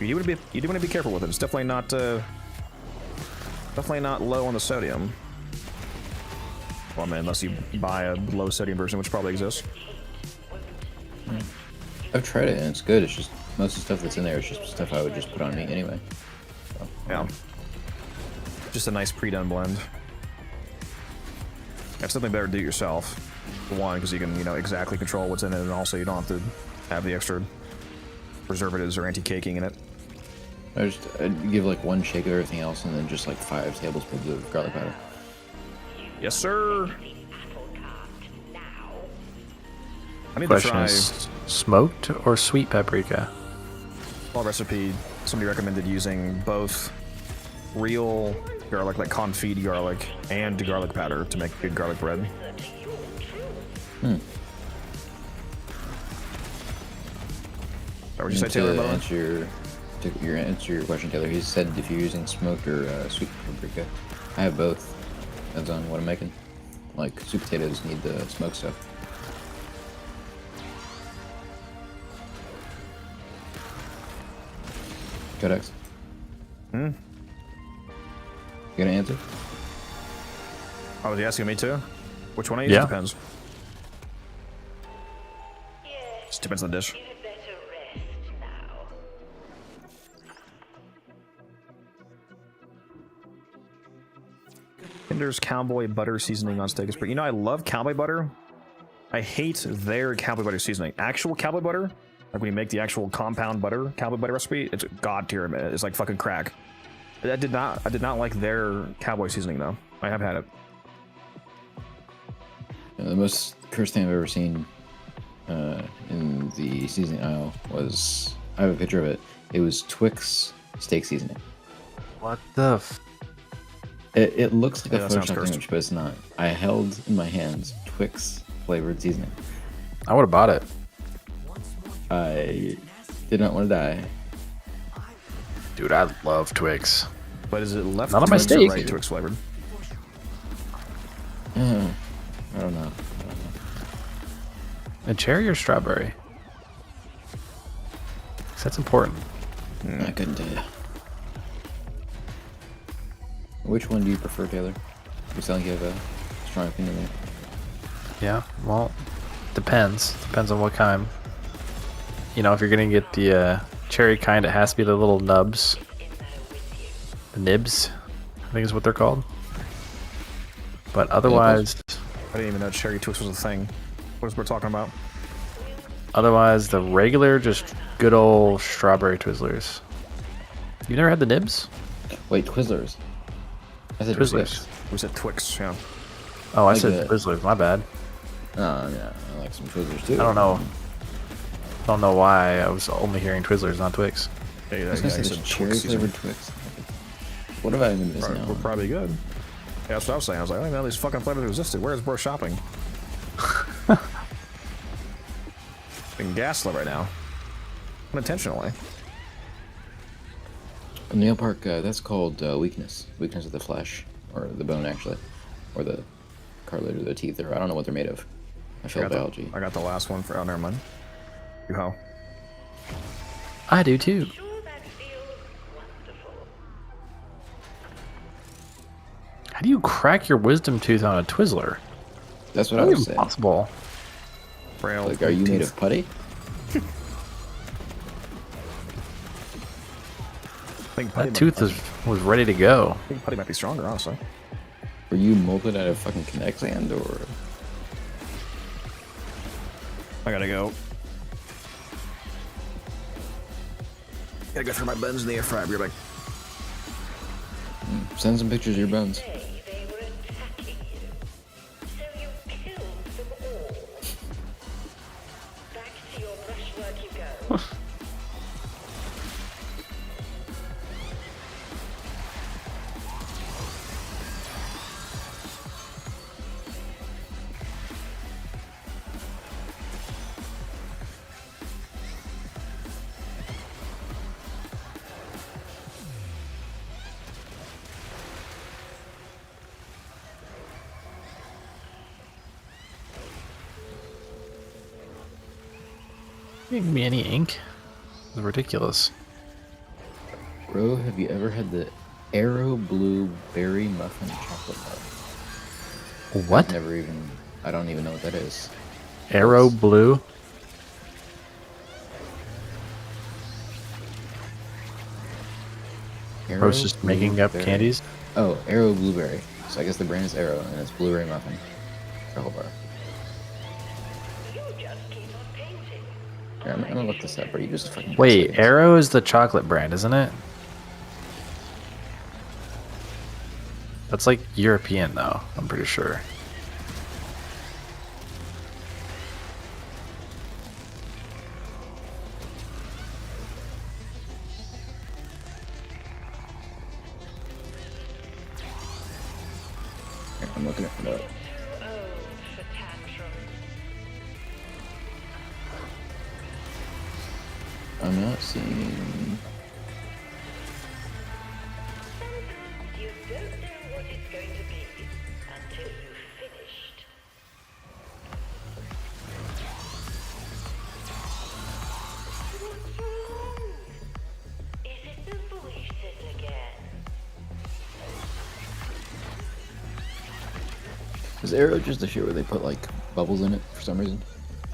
S1: You do want to be careful with it. It's definitely not low on the sodium. Well, I mean, unless you buy a low sodium version, which probably exists.
S5: I've tried it and it's good. It's just most of the stuff that's in there is just stuff I would just put on meat anyway. So,
S1: yeah. Just a nice pre-done blend. That's something better to do yourself. For one, because you can, exactly control what's in it, and also you don't have to have the extra preservatives or anti-caking in it.
S5: I'd give like 1 shake of everything else and then just like 5 tablespoons of garlic powder.
S1: Yes, sir. I need
S9: Question
S1: to try
S9: is, smoked or sweet paprika?
S1: a recipe. Somebody recommended using both real garlic, like confit garlic, and garlic powder to make good garlic bread. What would you say, Taylor?
S5: To answer your question, Taylor, he said if you're using smoked or sweet paprika, I have both. Depends on what I'm making. Like sweet potatoes need the smoked stuff. Codex. You gonna answer?
S1: Oh, was he asking me too? Which one I use?
S9: Yeah.
S1: Depends. Just depends on the dish. Kinder's Cowboy Butter Seasoning on steak is pretty. I love Cowboy Butter. I hate their Cowboy Butter seasoning. Actual Cowboy Butter, like when you make the actual compound butter, Cowboy Butter recipe, it's god tier. It's like fucking crack. I did not like their Cowboy seasoning though. I have had it.
S5: The most cursed thing I've ever seen in the seasoning aisle was, I have a picture of it. It was Twix steak seasoning.
S9: What the
S5: It looks like
S1: Yeah,
S5: a
S1: that sounds
S5: Photoshop
S1: cursed.
S5: image, but it's not. I held in my hands Twix flavored seasoning.
S9: I would have bought it.
S5: I did not want to die.
S9: Dude, I love Twix.
S1: But is it left
S9: Not on my
S1: Twix or
S9: steak.
S1: right Twix flavored?
S5: I don't know.
S9: A cherry or strawberry? 'Cause that's important.
S5: I couldn't tell you. Which one do you prefer, Taylor? You sound like you have a strong opinion there.
S9: Yeah, well, depends. Depends on what kind. If you're gonna get the cherry kind, it has to be the little nubs. The nibs, I think is what they're called. But otherwise,
S1: I didn't even know cherry Twix was a thing. What is we're talking about?
S9: otherwise the regular, just good old strawberry Twizzlers. You never had the nibs?
S5: Wait, Twizzlers. I said
S9: Twizzlers.
S5: Twix.
S1: We said Twix, yeah.
S9: Oh, I
S5: Like
S9: said
S5: that.
S9: Twizzlers. My bad.
S5: Oh, yeah, I like some Twizzlers too.
S9: I don't know. I don't know why I was only hearing Twizzlers, not Twix.
S1: Hey,
S5: I was
S1: that
S5: gonna
S1: guy
S5: say
S1: said
S5: cherry
S1: Twix seasoning.
S5: flavored Twix. What have I been missing
S1: We're
S5: out?
S1: probably good. Yeah, that's what I was saying. I was like, I didn't know these fucking flavors existed. Where is bro shopping? Being gaslit right now. Unintentionally.
S5: Neil Park, that's called weakness. Weakness of the flesh. Or the bone, actually. Or the cartilage or the teeth. Or I don't know what they're made of. I failed biology.
S1: I got the last one for. Oh, never mind. You how?
S9: I do too. How do you crack your wisdom tooth on a Twizzler?
S5: That's what I was saying.
S9: Impossible.
S1: Frail.
S5: Like, are you made of putty?
S1: I think putty
S9: That tooth was ready to go.
S1: I think putty might be stronger, honestly.
S5: Were you molded out of fucking Connect sand, or...?
S1: I gotta go. Gotta go through my buns in the air fryer. Be right back.
S5: Send some pictures of your bones.
S9: You give me any ink? It's ridiculous.
S5: Bro, have you ever had the Arrow Blue Berry Muffin Chocolate Bar?
S9: What?
S5: Never even. I don't even know what that is.
S9: Arrow blue?
S5: Arrow
S9: Bro's just making up
S5: Blueberry.
S9: candies?
S5: Oh, Arrow Blueberry. So I guess the brand is Arrow, and it's Blueberry Muffin Chocolate Bar. Here, I'm gonna look this up, or you just fucking.
S9: Wait, Arrow is the chocolate brand, isn't it? That's like European, though, I'm pretty sure.
S5: Here, I'm looking it up. I'm not seeing. Is Arrow just the shit where they put like bubbles in it for some reason?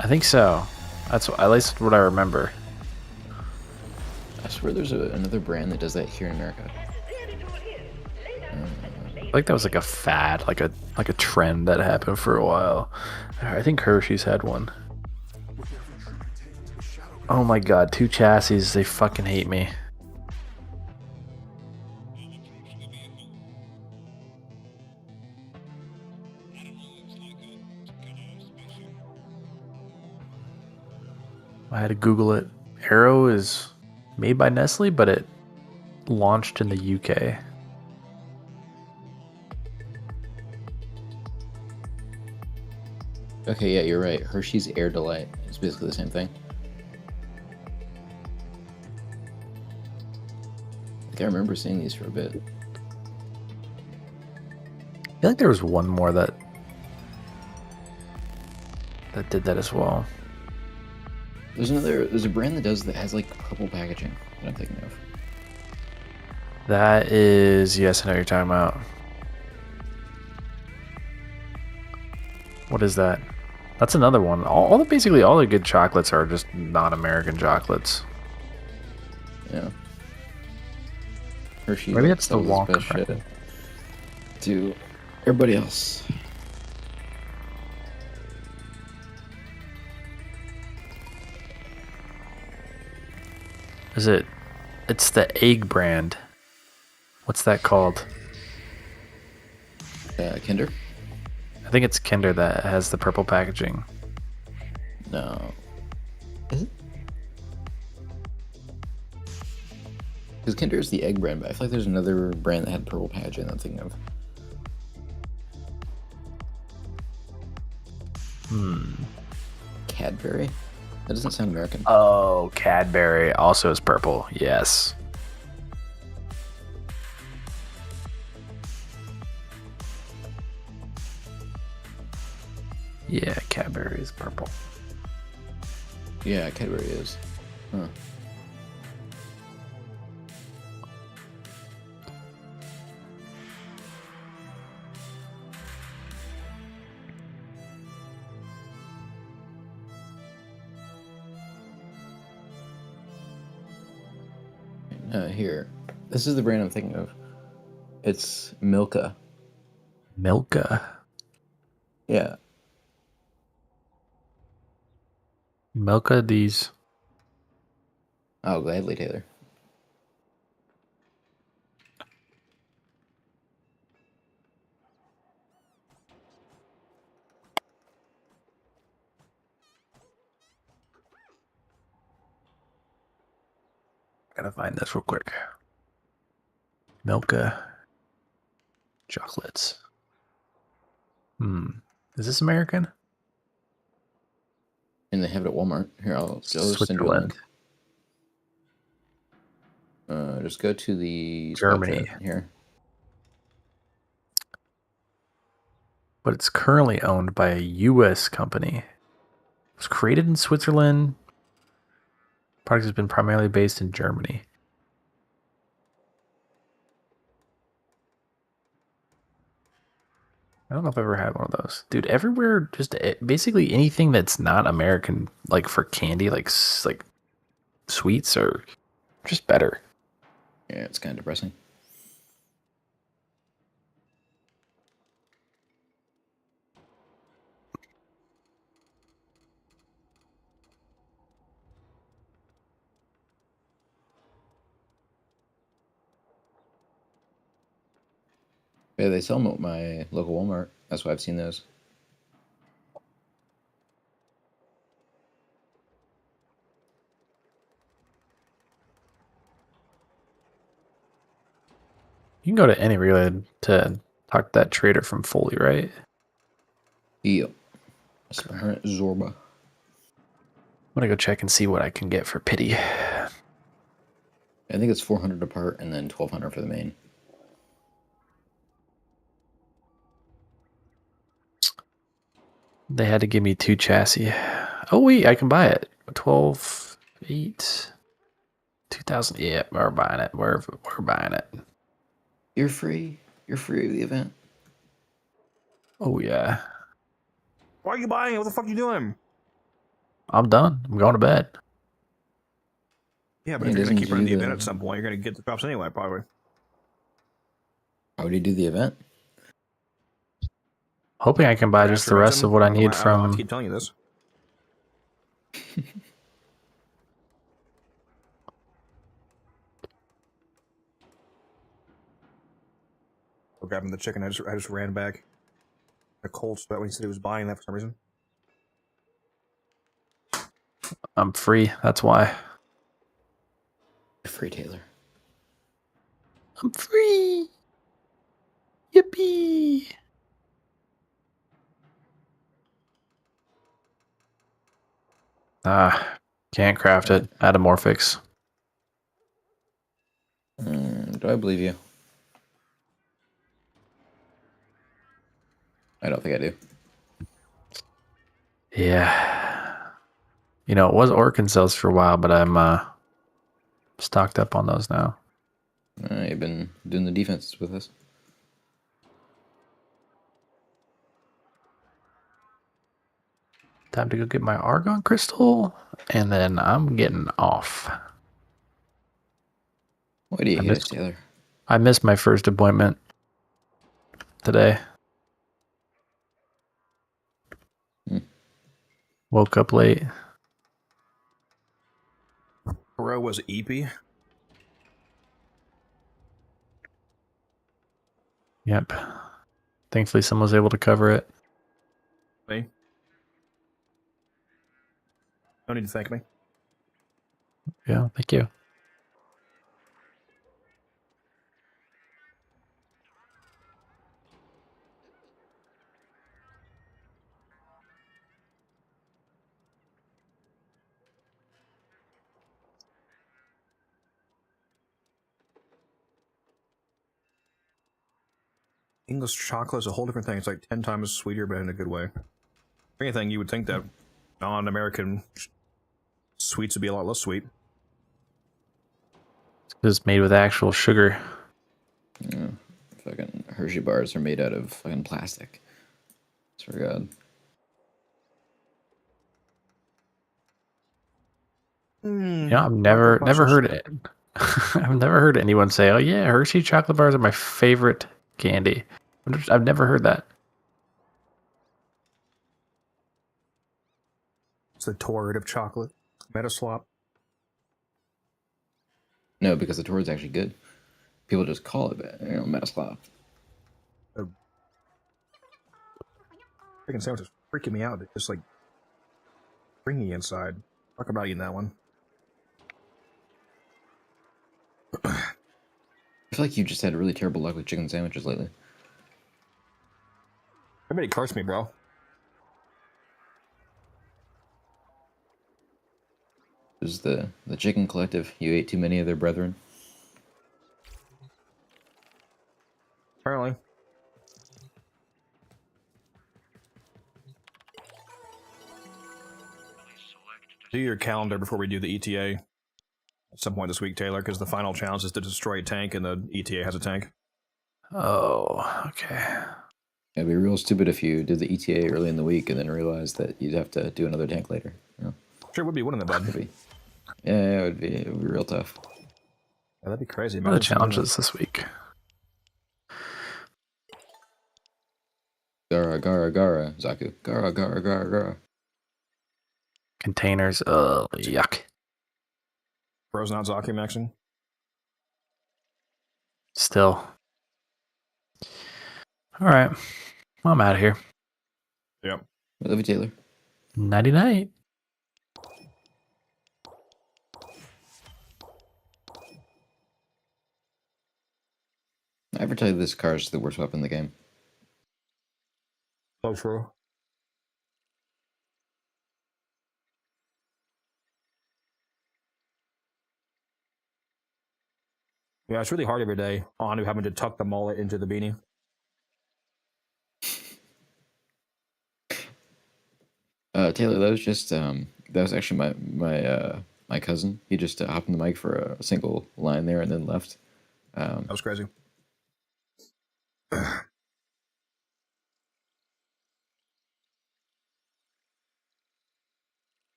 S9: I think so. That's at least what I remember.
S5: I swear there's another brand that does that here in America.
S9: I feel like that was like a fad, like a trend that happened for a while. I think Hershey's had one. Oh my god, 2 chassis, they fucking hate me. I had to Google it. Arrow is made by Nestle, but it launched in the UK.
S5: Okay, yeah, you're right. Hershey's Air Delight. It's basically the same thing. Like, I remember seeing these for a bit.
S9: I feel like there was one more that did that as well.
S5: There's a brand that has like purple packaging that I'm thinking of.
S9: That is, yes, I know what you're talking about. What is that? That's another one. Basically all the good chocolates are just non-American chocolates.
S5: Yeah. Hershey's.
S9: Maybe that's the
S5: sells
S9: Wonka
S5: best shit
S9: brand.
S5: to everybody else.
S9: Is it? It's the egg brand. What's that called?
S5: Kinder?
S9: I think it's Kinder that has the purple packaging.
S5: No. Is it? Because Kinder is the egg brand, but I feel like there's another brand that had purple packaging that I'm thinking of. Cadbury? That doesn't sound American.
S9: Oh, Cadbury also is purple. Yes. Yeah, Cadbury is purple.
S5: Yeah, Cadbury is. Huh. Here. This is the brand I'm thinking of. It's Milka.
S9: Milka.
S5: Yeah.
S9: Milka these.
S5: Oh, gladly, Taylor.
S9: Gotta find this real quick. Milka chocolates. Is this American?
S5: And they have it at Walmart. Here, I'll send you a
S9: Switzerland.
S5: link. Just go to the
S9: Germany.
S5: chat here.
S9: But it's currently owned by a U.S. company. It was created in Switzerland. Product has been primarily based in Germany. I don't know if I've ever had one of those. Dude, everywhere, just basically anything that's not American, like for candy, like sweets, are just better.
S5: Yeah, it's kind of depressing. Yeah, they sell them at my local Walmart. That's why I've seen those.
S9: You can go to any relay to talk to that trader from Foley, right?
S5: Yep. Zorba.
S9: I'm gonna go check and see what I can get for pity.
S5: I think it's 400 apart and then 1200 for the main.
S9: They had to give me 2 chassis. Oh wait, I can buy it. 12, 8, 2000. Yeah, we're buying it. We're buying it.
S5: You're free. You're free of the event.
S9: Oh yeah.
S1: Why are you buying it? What the fuck are you doing?
S9: I'm done. I'm going to bed.
S1: Yeah, but if you're gonna keep running the event at some point, you're gonna get the drops anyway, probably.
S5: Why would you do the event?
S9: Hoping I can buy just the rest of what I need from.
S1: I keep telling you this. We're grabbing the chicken. I just ran back a cold sweat when he said he was buying that for some reason.
S9: I'm free. That's why.
S5: Free Taylor.
S9: I'm free. Yippee. Can't craft it. Atomorphics.
S5: Do I believe you? I don't think I do.
S9: Yeah. You know, it was Arkansas for a while, but I'm stocked up on those now.
S5: You've been doing the defense with us.
S9: Time to go get my argon crystal, and then I'm getting off.
S5: What do you get, Taylor?
S9: I missed my first appointment today. Woke up late.
S1: Bro was EP.
S9: Yep. Thankfully, someone was able to cover it.
S1: Me? No need to thank me.
S9: Yeah, thank you.
S1: English chocolate is a whole different thing. It's like 10 times sweeter, but in a good way. If anything, you would think that non-American sweets would be a lot less sweet.
S9: It's made with actual sugar.
S5: Yeah. Fucking Hershey bars are made out of fucking plastic. Swear to God.
S9: Yeah, I've never heard it. I've never heard anyone say, "Oh yeah, Hershey chocolate bars are my favorite candy." I've never heard that.
S1: It's the torrid of chocolate. Metaslop.
S5: No, because the Torrid's actually good. People just call it, Metaslop.
S1: Chicken sandwich is freaking me out. It's just like springy inside. Talk about eating that one.
S5: I feel like you just had really terrible luck with chicken sandwiches lately.
S1: Everybody cursed me, bro.
S5: It was the chicken collective. You ate too many of their brethren.
S1: Apparently. Do your calendar before we do the ETA at some point this week, Taylor, because the final challenge is to destroy a tank, and the ETA has a tank.
S9: Oh, okay.
S5: It'd be real stupid if you did the ETA early in the week and then realized that you'd have to do another tank later. You know?
S1: Sure would be, wouldn't it, bud?
S5: Yeah, it would be real tough.
S1: Yeah, that'd be crazy.
S9: What are the challenges this week?
S5: Gara, gara, gara, Zaku. Gara, gara, gara, gara.
S9: Containers, yuck.
S1: Bro's not Zaki maxing.
S9: Still. Alright. Well, I'm out of here.
S1: Yep.
S5: I love you, Taylor.
S9: Nighty night.
S5: I ever tell you this car is the worst weapon in the game?
S1: So true. Yeah, it's really hard every day. Anu having to tuck the mullet into the beanie.
S5: Taylor, that was just that was actually my cousin. He just hopped in the mic for a single line there and then left.
S1: That was crazy.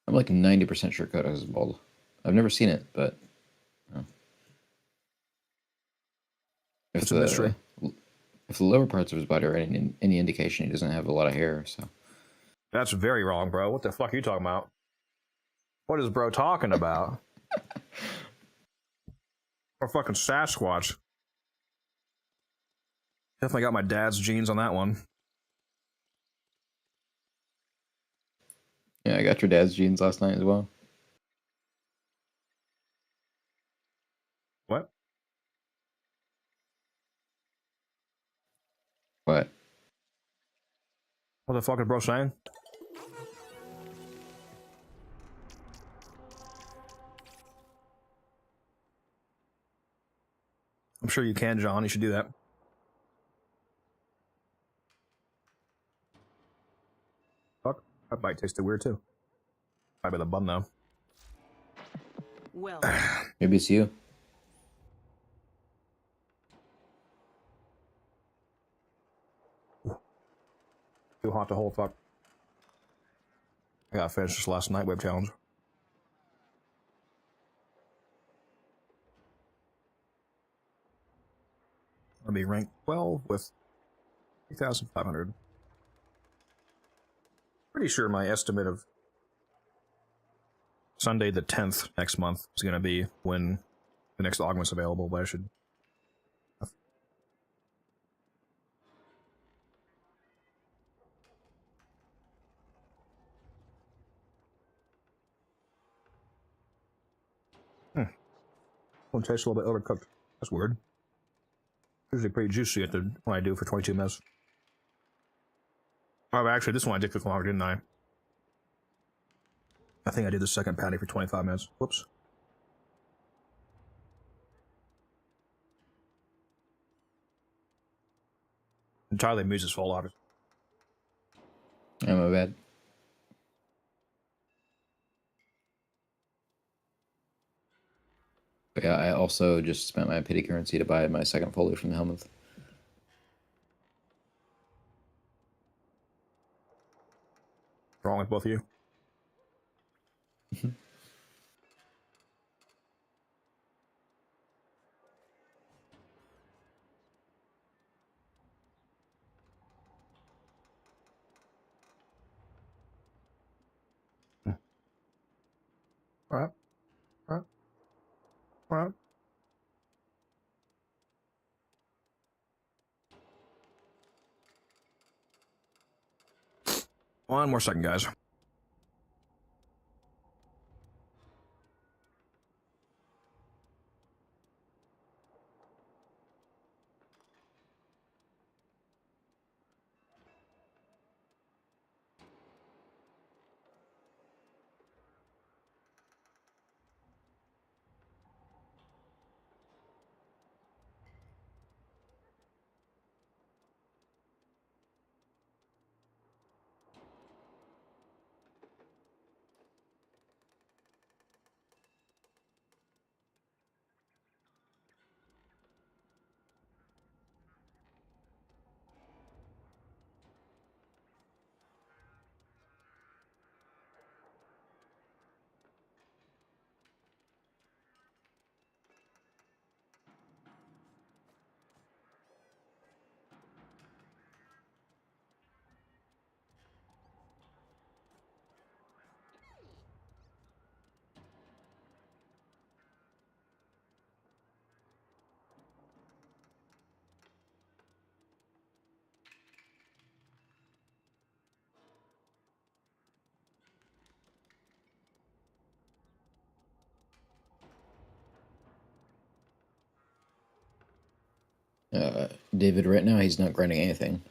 S5: I'm like 90% sure Kodos is bald. I've never seen it, but
S1: It's a mystery.
S5: If the lower parts of his body are any indication, he doesn't have a lot of hair. So
S1: That's very wrong, bro. What the fuck are you talking about? What is bro talking about? Or fucking Sasquatch. Definitely got my dad's genes on that one.
S5: yeah, I got your dad's jeans last night as well.
S1: What?
S5: What?
S1: What the fuck is bro saying? I'm sure you can, John. You should do that. Fuck. That bite tasted weird too. Might be the bun though.
S6: Well,
S5: Maybe it's you.
S1: Too hot to hold. Fuck. I gotta finish this last night web challenge. I'll be ranked 12 with 3,500. Pretty sure my estimate of Sunday the 10th next month is going to be when the next augment's available, but I should... One tastes a little bit overcooked. That's weird. Usually pretty juicy at the when I do for 22 minutes. Oh, actually, this one I did cook longer, didn't I? I think I did the second patty for 25 minutes. Whoops. Entirely Muse's fault, obviously.
S5: Yeah, my bad. But yeah, I also just spent my pity currency to buy my second folio from the Helmuth.
S1: Wrong with both of you? Alright. Alright. Alright. One more second, guys.
S5: David, right now he's not grinding anything.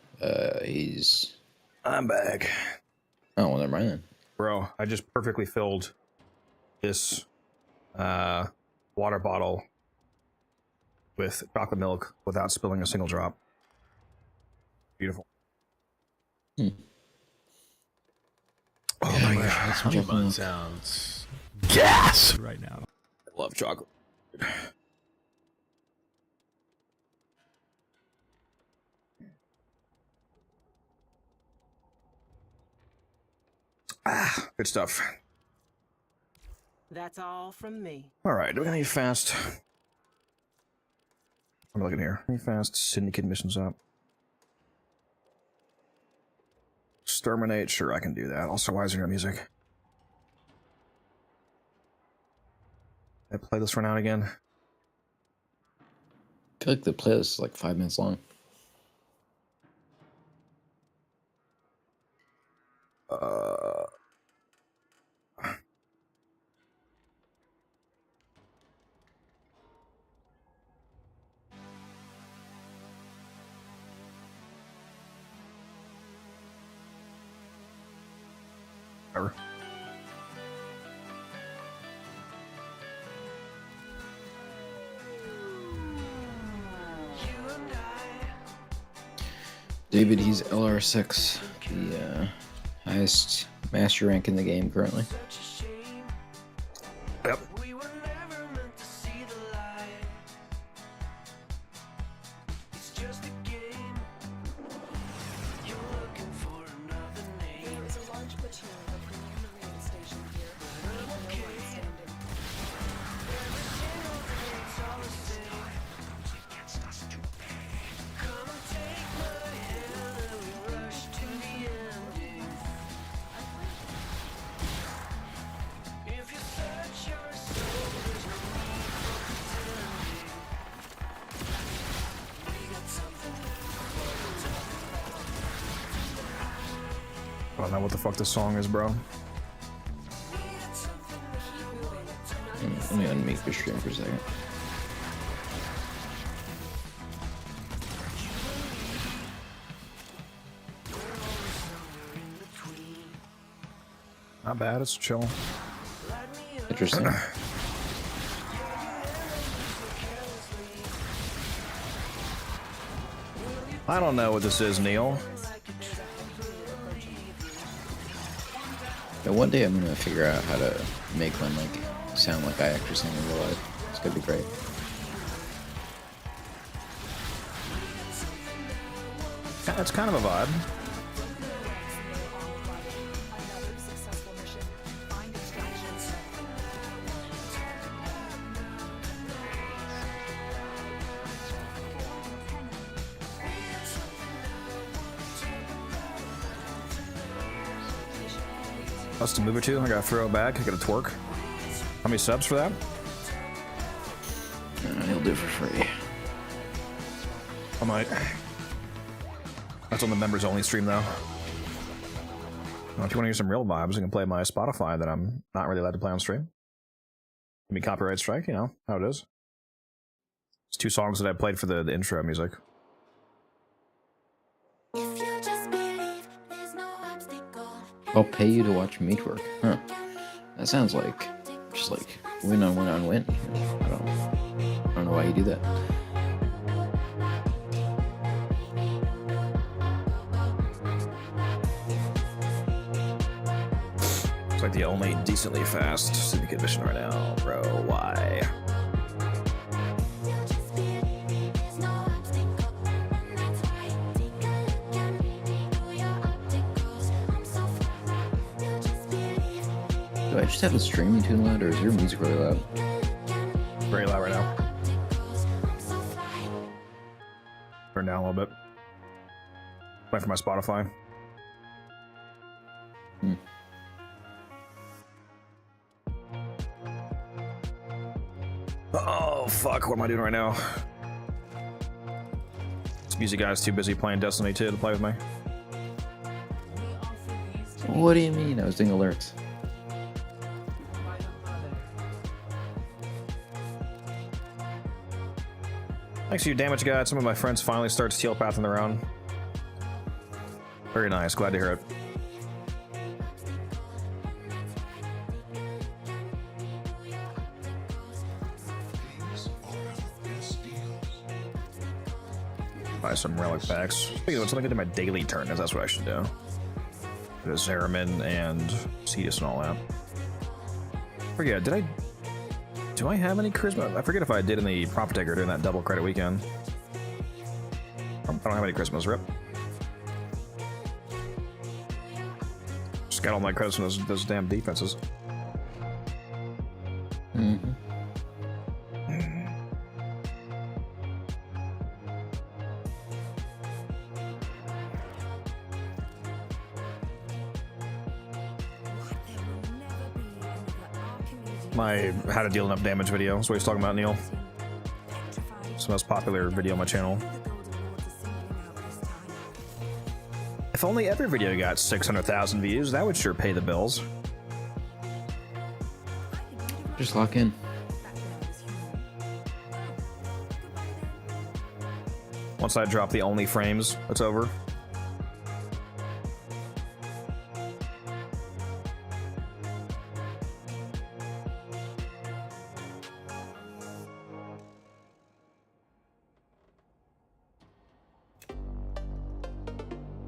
S5: He's.
S1: I'm back.
S5: Oh, well, never mind then.
S1: Bro, I just perfectly filled this water bottle with chocolate milk without spilling a single drop. Beautiful.
S5: Hmm.
S1: Oh my god,
S9: Honey bun sounds gas right now.
S1: I love chocolate. Ah, good stuff.
S6: That's all from me.
S1: All right, do we got any fast? I'm looking here. Any fast syndicate missions up? Exterminate, sure, I can do that. Also, why is there no music? I play this for now and again.
S5: I feel like the playlist is like 5 minutes long.
S1: Whatever.
S5: David, he's LR6, the highest master rank in the game currently.
S1: Yep.
S4: There is a large platoon of premium marine station here. No one standing.
S1: I don't know what the fuck this song is, bro.
S5: Let me unmute your stream for a second.
S1: Not bad, it's chill.
S5: Interesting.
S1: I don't know what this is, Neil.
S5: Yeah, one day I'm gonna figure out how to make one like sound like I actually sing in real life. It's gonna be great.
S1: It's kind of a vibe.
S8: Another successful mission. Find extractions.
S1: Custom move or two. I gotta throw it back. I gotta twerk. How many subs for that?
S5: He'll do it for free.
S1: I might. That's on the members only stream though. Well, if you want to hear some real vibes, I can play my Spotify that I'm not really allowed to play on stream. Give me copyright strike, you know how it is. It's 2 songs that I played for the intro music.
S5: I'll pay you to watch me twerk. Huh. That sounds like just like win on win on win. I don't know why you do that.
S1: It's like the only decently fast syndicate mission right now, bro. Why?
S5: Do I just have the streaming tune loud, or is your music really loud?
S1: Very loud right now. Turn down a little bit. Wait for my Spotify. Oh, fuck. What am I doing right now? This music guy's too busy playing Destiny 2 to play with me.
S5: What do you mean? I was doing alerts.
S1: Thanks to you, Damage God. Some of my friends finally start telepathing their own. Very nice. Glad to hear it. Buy some relic packs. Speaking of, something to do my daily turn, that's what I should do. The Zeramin and Cetus and all that. Forget, do I have any charisma? I forget if I did in the Profit Taker during that double credit weekend. I don't have any charismas, rip. Just got all my credits from those damn defenses.
S5: Mm-hmm.
S1: My how to deal enough damage video. That's what he's talking about, Neil. It's the most popular video on my channel. If only every video got 600,000 views, that would sure pay the bills.
S5: Just lock in.
S1: Once I drop the only frames, it's over.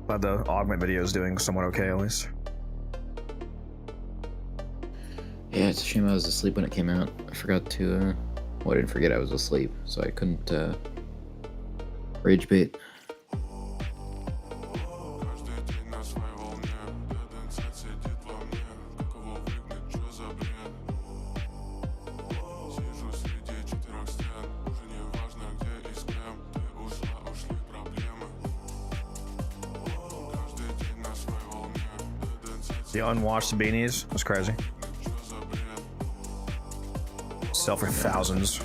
S1: Glad the augment video is doing somewhat okay, at least.
S5: Yeah, it's a shame I was asleep when it came out. I forgot to, well, I didn't forget I was asleep, so I couldn't, rage bait.
S1: The unwashed beanies, that's crazy. Sell for thousands.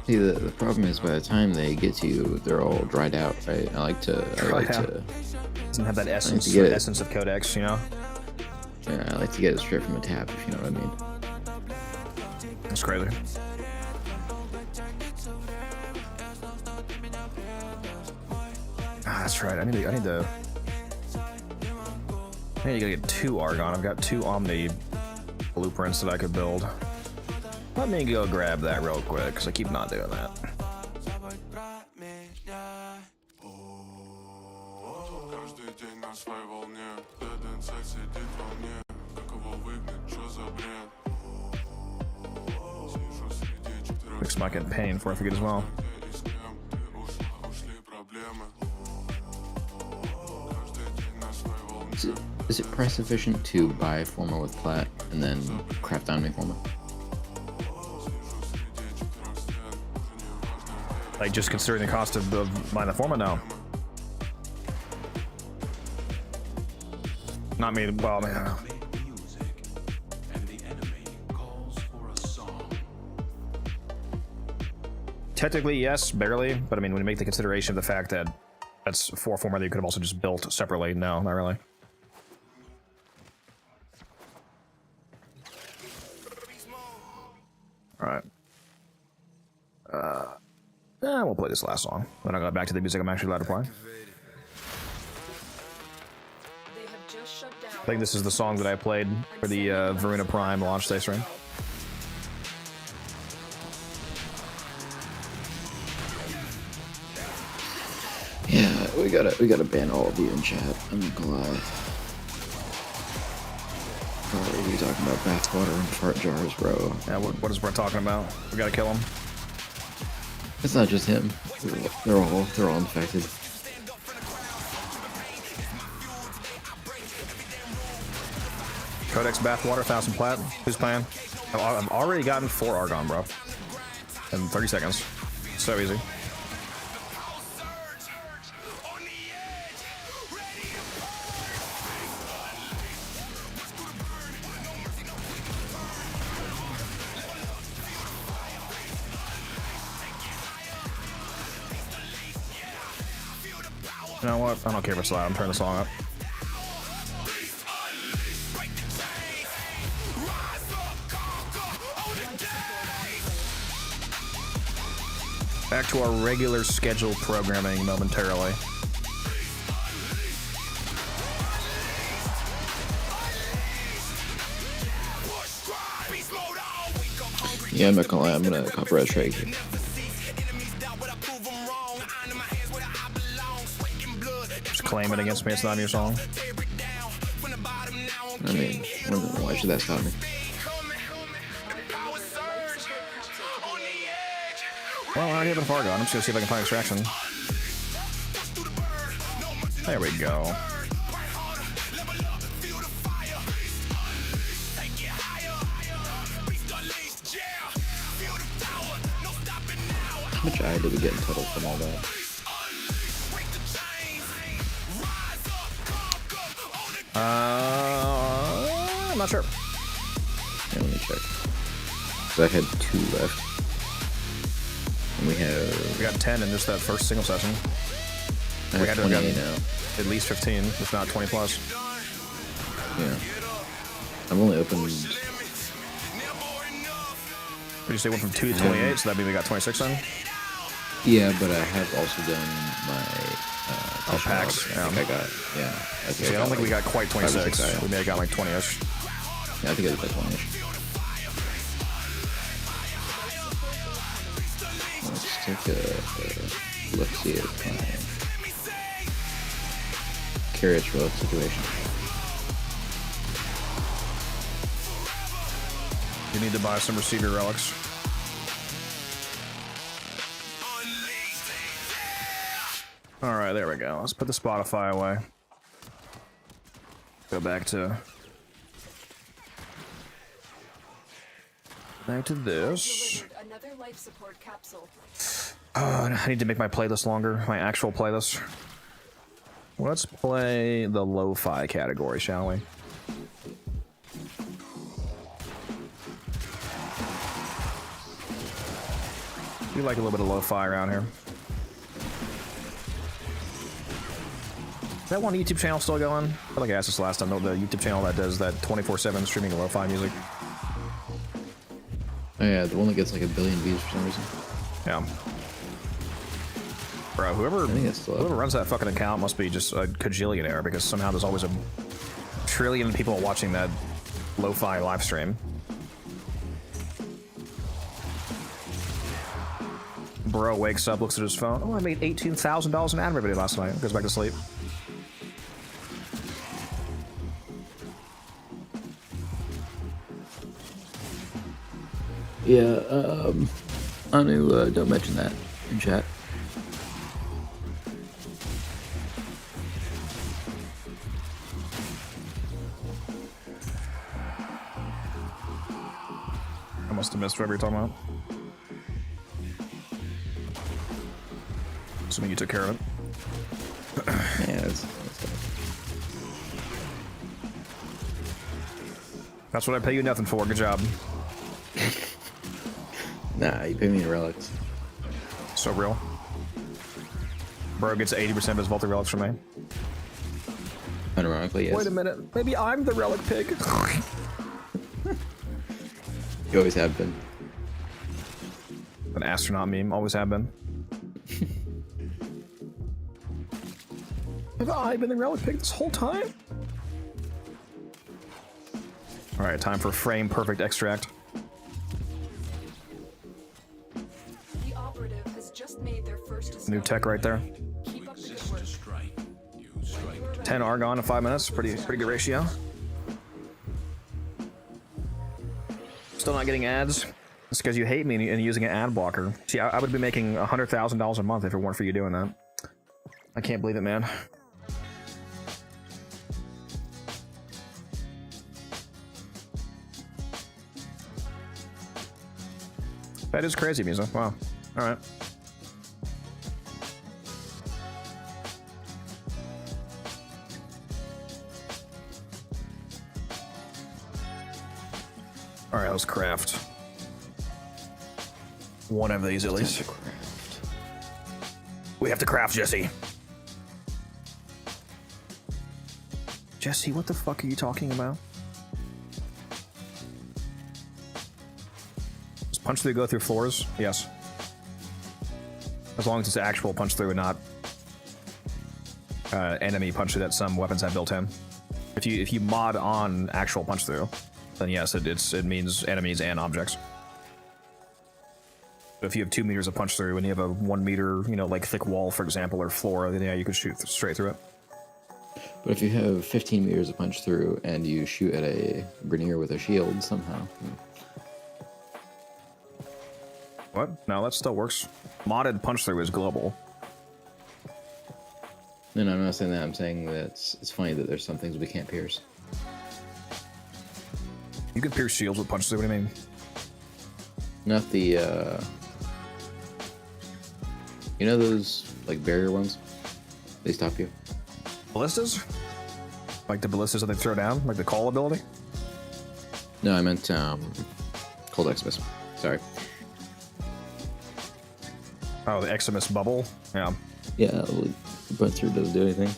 S5: See, the problem is by the time they get to you, they're all dried out, right? I like to
S1: Doesn't have that essence,
S5: get it.
S1: essence of Codex, you know?
S5: Yeah, I like to get it straight from the tap, if you know what I mean.
S1: That's crazy. Ah, that's right. I need to get 2 Argon. I've got 2 Omni blueprints that I could build. Let me go grab that real quick, because I keep not doing that. Fix my companion for I forget as well.
S5: Is it price efficient to buy Forma with plat and then craft Omni Forma?
S1: Like, just considering the cost of buying the Forma? No. Not me. Well, I mean, I don't know. Technically, yes, barely. But I mean, when you make the consideration of the fact that that's 4 Forma that you could have also just built separately, no, not really. Alright. We'll play this last song. Then I'll go back to the music I'm actually allowed to play. I think this is the song that I played for the Varuna Prime launch day stream.
S5: Yeah, we gotta ban all of you in chat. I'm not gonna lie. Probably be talking about bathwater and fart jars, bro.
S1: Yeah, what is Brett talking about? We gotta kill him.
S5: It's not just him. They're all infected.
S1: Codex Bathwater, 1000 plat. Who's playing? I've already gotten 4 Argon, bro. In 30 seconds. So easy. You know what? I don't care if it's loud. I'm turning the song up. Back to our regular scheduled programming momentarily.
S5: Yeah, I'm not gonna lie, I'm gonna copyright strike.
S1: Just claim it against me, it's not your song.
S5: I mean, why should that stop me?
S1: Well, I already have a far gun. I'm just gonna see if I can find extraction. There we go.
S5: How much eye did we get in total from all that?
S1: I'm not sure.
S5: Yeah, let me check. So I had 2 left. And we
S1: got 10 in just that first single session.
S5: I
S1: We
S5: have
S1: had to
S5: 28
S1: have
S5: now.
S1: at least 15, if not 20 plus.
S5: Yeah. I've only opened.
S1: Did you say went from 2 to 28? So that means we got 26 in?
S5: Yeah, but I have also done my
S1: packs.
S5: I think I got, yeah.
S1: I don't think we got quite 26.
S5: 5 or 6,
S1: We may have got like 20-ish.
S5: Yeah, I think it was like 20-ish. Let's take a look-see at my Curious Relic situation.
S1: You need to buy some receiver relics. Alright, there we go. Let's put the Spotify away. Go back to this.
S8: Another life support capsule.
S1: I need to make my playlist longer, my actual playlist. Let's play the lo-fi category, shall we? We like a little bit of lo-fi around here. Is that one YouTube channel still going? I feel like I asked this last time. No, the YouTube channel that does that 24/7 streaming of lo-fi music.
S5: Oh yeah, the one that gets like 1 billion views for some reason.
S1: Yeah. Bro, whoever runs that fucking account must be just a cajillionaire, because somehow there's always a trillion people watching that lo-fi live stream. Bro wakes up, looks at his phone. Oh, I made $18,000 in ad revenue last night. Goes back to sleep.
S5: Yeah, Anu, don't mention that in chat.
S1: I must have missed whatever you're talking about. Assuming you took care of it.
S5: Yeah,
S1: that's what I pay you nothing for. Good job.
S5: Nah, you pay me in relics.
S1: So real. Bro gets 80% of his vaulted relics from me.
S5: Unironically, yes.
S1: Wait a minute. Maybe I'm the relic pig.
S5: You always have been.
S1: An astronaut meme. Always have been. Have I been the relic pig this whole time? Alright, time for frame perfect extract.
S8: The operative has just made their first
S1: New tech right there.
S8: Keep up the good work.
S1: 10 Argon in 5 minutes. Pretty good ratio. Still not getting ads. It's because you hate me and using an ad blocker. See, I would be making $100,000 a month if it weren't for you doing that. I can't believe it, man. That is crazy music. Wow. All right. All right, let's craft one of these at least. We have to craft, Jesse. Jesse, what the fuck are you talking about? Does punch through go through floors? Yes. as long as it's actual punch through and not enemy punch through that some weapons have built in. If you mod on actual punch through, then yes, it means enemies and objects. If you have 2 meters of punch through and you have a 1 meter, you know, like thick wall, for example, or floor, then yeah, you could shoot straight through it.
S5: But if you have 15 meters of punch through and you shoot at a Grineer with a shield somehow.
S1: What? No, that still works. Modded punch through is global.
S5: No, I'm not saying that. I'm saying that it's funny that there's some things we can't pierce.
S1: You can pierce shields with punch through, what do you mean?
S5: Not the, you know those, like, barrier ones? They stop you.
S1: Ballistas? Like the ballistas that they throw down? Like the call ability?
S5: No, I meant, Cold Exodus. Sorry.
S1: Oh, the Eximus bubble? Yeah.
S5: Yeah, punch through doesn't do anything.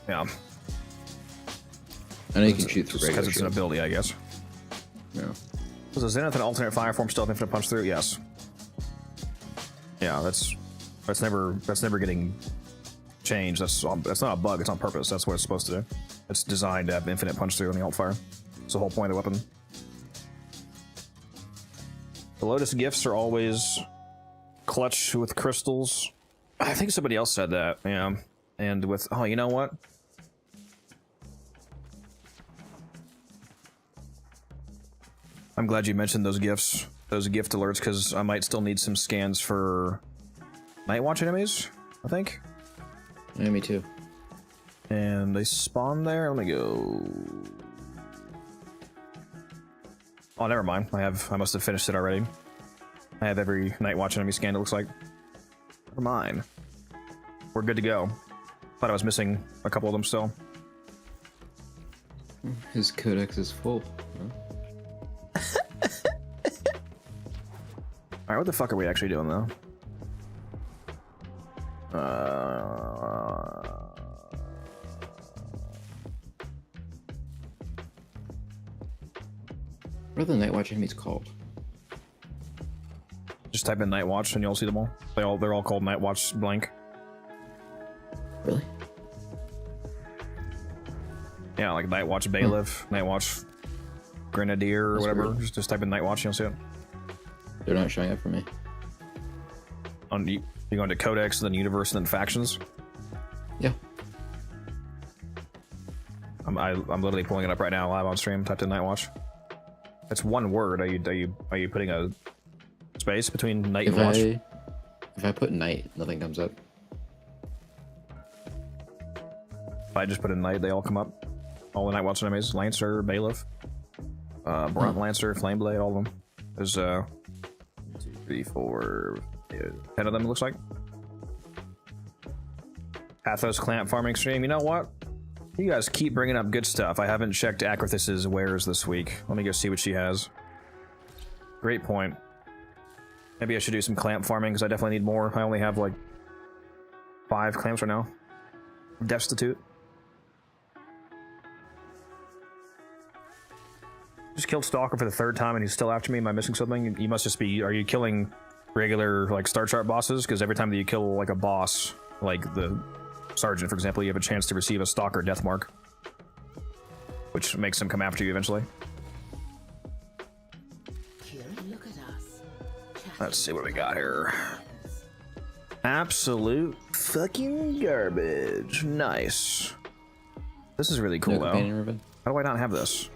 S1: Yeah.
S5: I know you can shoot through regular
S1: because it's an ability, I guess.
S5: No.
S1: Was a Zenith an alternate fire form still have infinite punch through? Yes. Yeah, that's never getting changed. That's not a bug. It's on purpose. That's what it's supposed to do. It's designed to have infinite punch through on the alt fire. It's the whole point of the weapon. The Lotus gifts are always clutch with crystals. I think somebody else said that. Yeah, and with you know what? I'm glad you mentioned those gifts, those gift alerts, because I might still need some scans for Nightwatch enemies, I think.
S5: Yeah, me too.
S1: And they spawn there. Let me go. Oh, never mind. I must have finished it already. I have every Nightwatch enemy scanned, it looks like. Never mind. We're good to go. Thought I was missing a couple of them still.
S5: His codex is full.
S1: Alright, what the fuck are we actually doing, though?
S5: What are the Nightwatch enemies called?
S1: Just type in Nightwatch and you'll see them all. They're all called Nightwatch blank.
S5: Really?
S1: Yeah, like Nightwatch Bailiff, Nightwatch Grenadier, or
S5: That's
S1: whatever.
S5: weird.
S1: Just type in Nightwatch and you'll see it.
S5: They're not showing up for me.
S1: You go into Codex, then Universe, and then Factions.
S5: Yeah.
S1: I'm literally pulling it up right now, live on stream. Typed in Nightwatch. It's one word. Are you putting a space between night and watch?
S5: If I put night, nothing comes up.
S1: If I just put in night, they all come up. All the Nightwatch enemies: Lancer, Bailiff, Brunt Lancer, Flameblade, all of them. There's 2, 3, 4, 10 of them. It looks like. Athos clamp farming stream. You know what? You guys keep bringing up good stuff. I haven't checked Akrithis' wares this week. Let me go see what she has. Great point. Maybe I should do some clamp farming because I definitely need more. I only have like 5 clamps right now. Destitute. Just killed Stalker for the 3rd time and he's still after me. Am I missing something? You must just be... Are you killing regular like Star Chart bosses? Because every time that you kill like a boss, like the Sergeant, for example, you have a chance to receive a Stalker death mark, which makes him come after you eventually.
S6: Look at us.
S1: Let's see what we got here. Absolute fucking garbage. Nice. This is really cool,
S5: No
S1: though.
S5: companion ribbon?
S1: How do I not have this?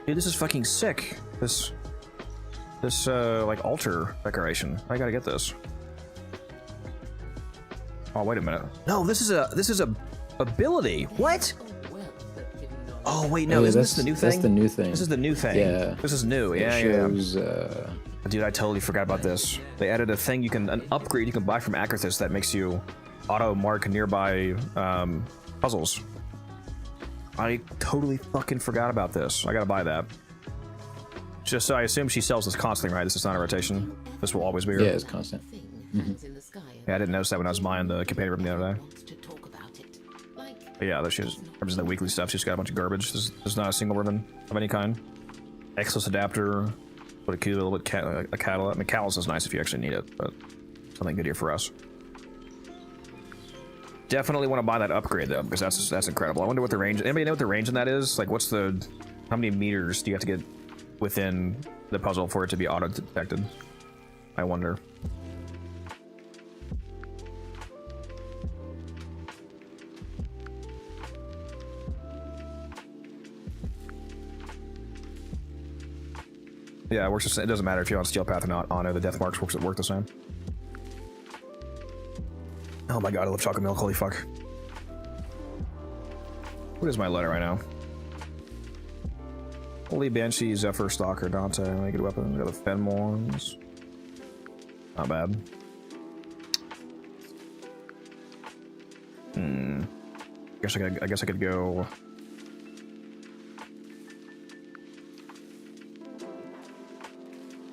S1: Dude, this is fucking sick. This like altar decoration. I gotta get this. Oh, wait a minute. No, this is a ability. What? Oh wait, no,
S5: yeah,
S1: isn't this the new thing?
S5: That's the new thing.
S1: This is the new thing.
S5: Yeah.
S1: This is new.
S5: It
S1: Yeah,
S5: shows,
S1: yeah. Dude, I totally forgot about this. They added a thing an upgrade you can buy from Akrithis that makes you auto mark nearby puzzles. I totally fucking forgot about this. I gotta buy that. Just so I assume she sells this constantly, right? This is not a rotation. This will always be her.
S5: Yeah, it's constant.
S1: Yeah, I didn't notice that when I was buying the companion ribbon the other day. But yeah, she represents the weekly stuff. She's got a bunch of garbage. There's not a single ribbon of any kind. Exos adapter, Put a cute little bit a catalyst. I mean, catalyst is nice if you actually need it, but something good here for us. Definitely want to buy that upgrade though, because that's incredible. I wonder what the range. Anybody know what the range in that is? Like, what's the? How many meters do you have to get within the puzzle for it to be auto detected? I wonder. Yeah, it works. It doesn't matter if you're on Steel Path or not. Honor the death marks work the same. Oh my god, I love chocolate milk. Holy fuck. What is my letter right now? Holy Banshee, Zephyr, Stalker, Dante. Make it a weapon. We got the Fenmorns. Not bad. I guess I could go.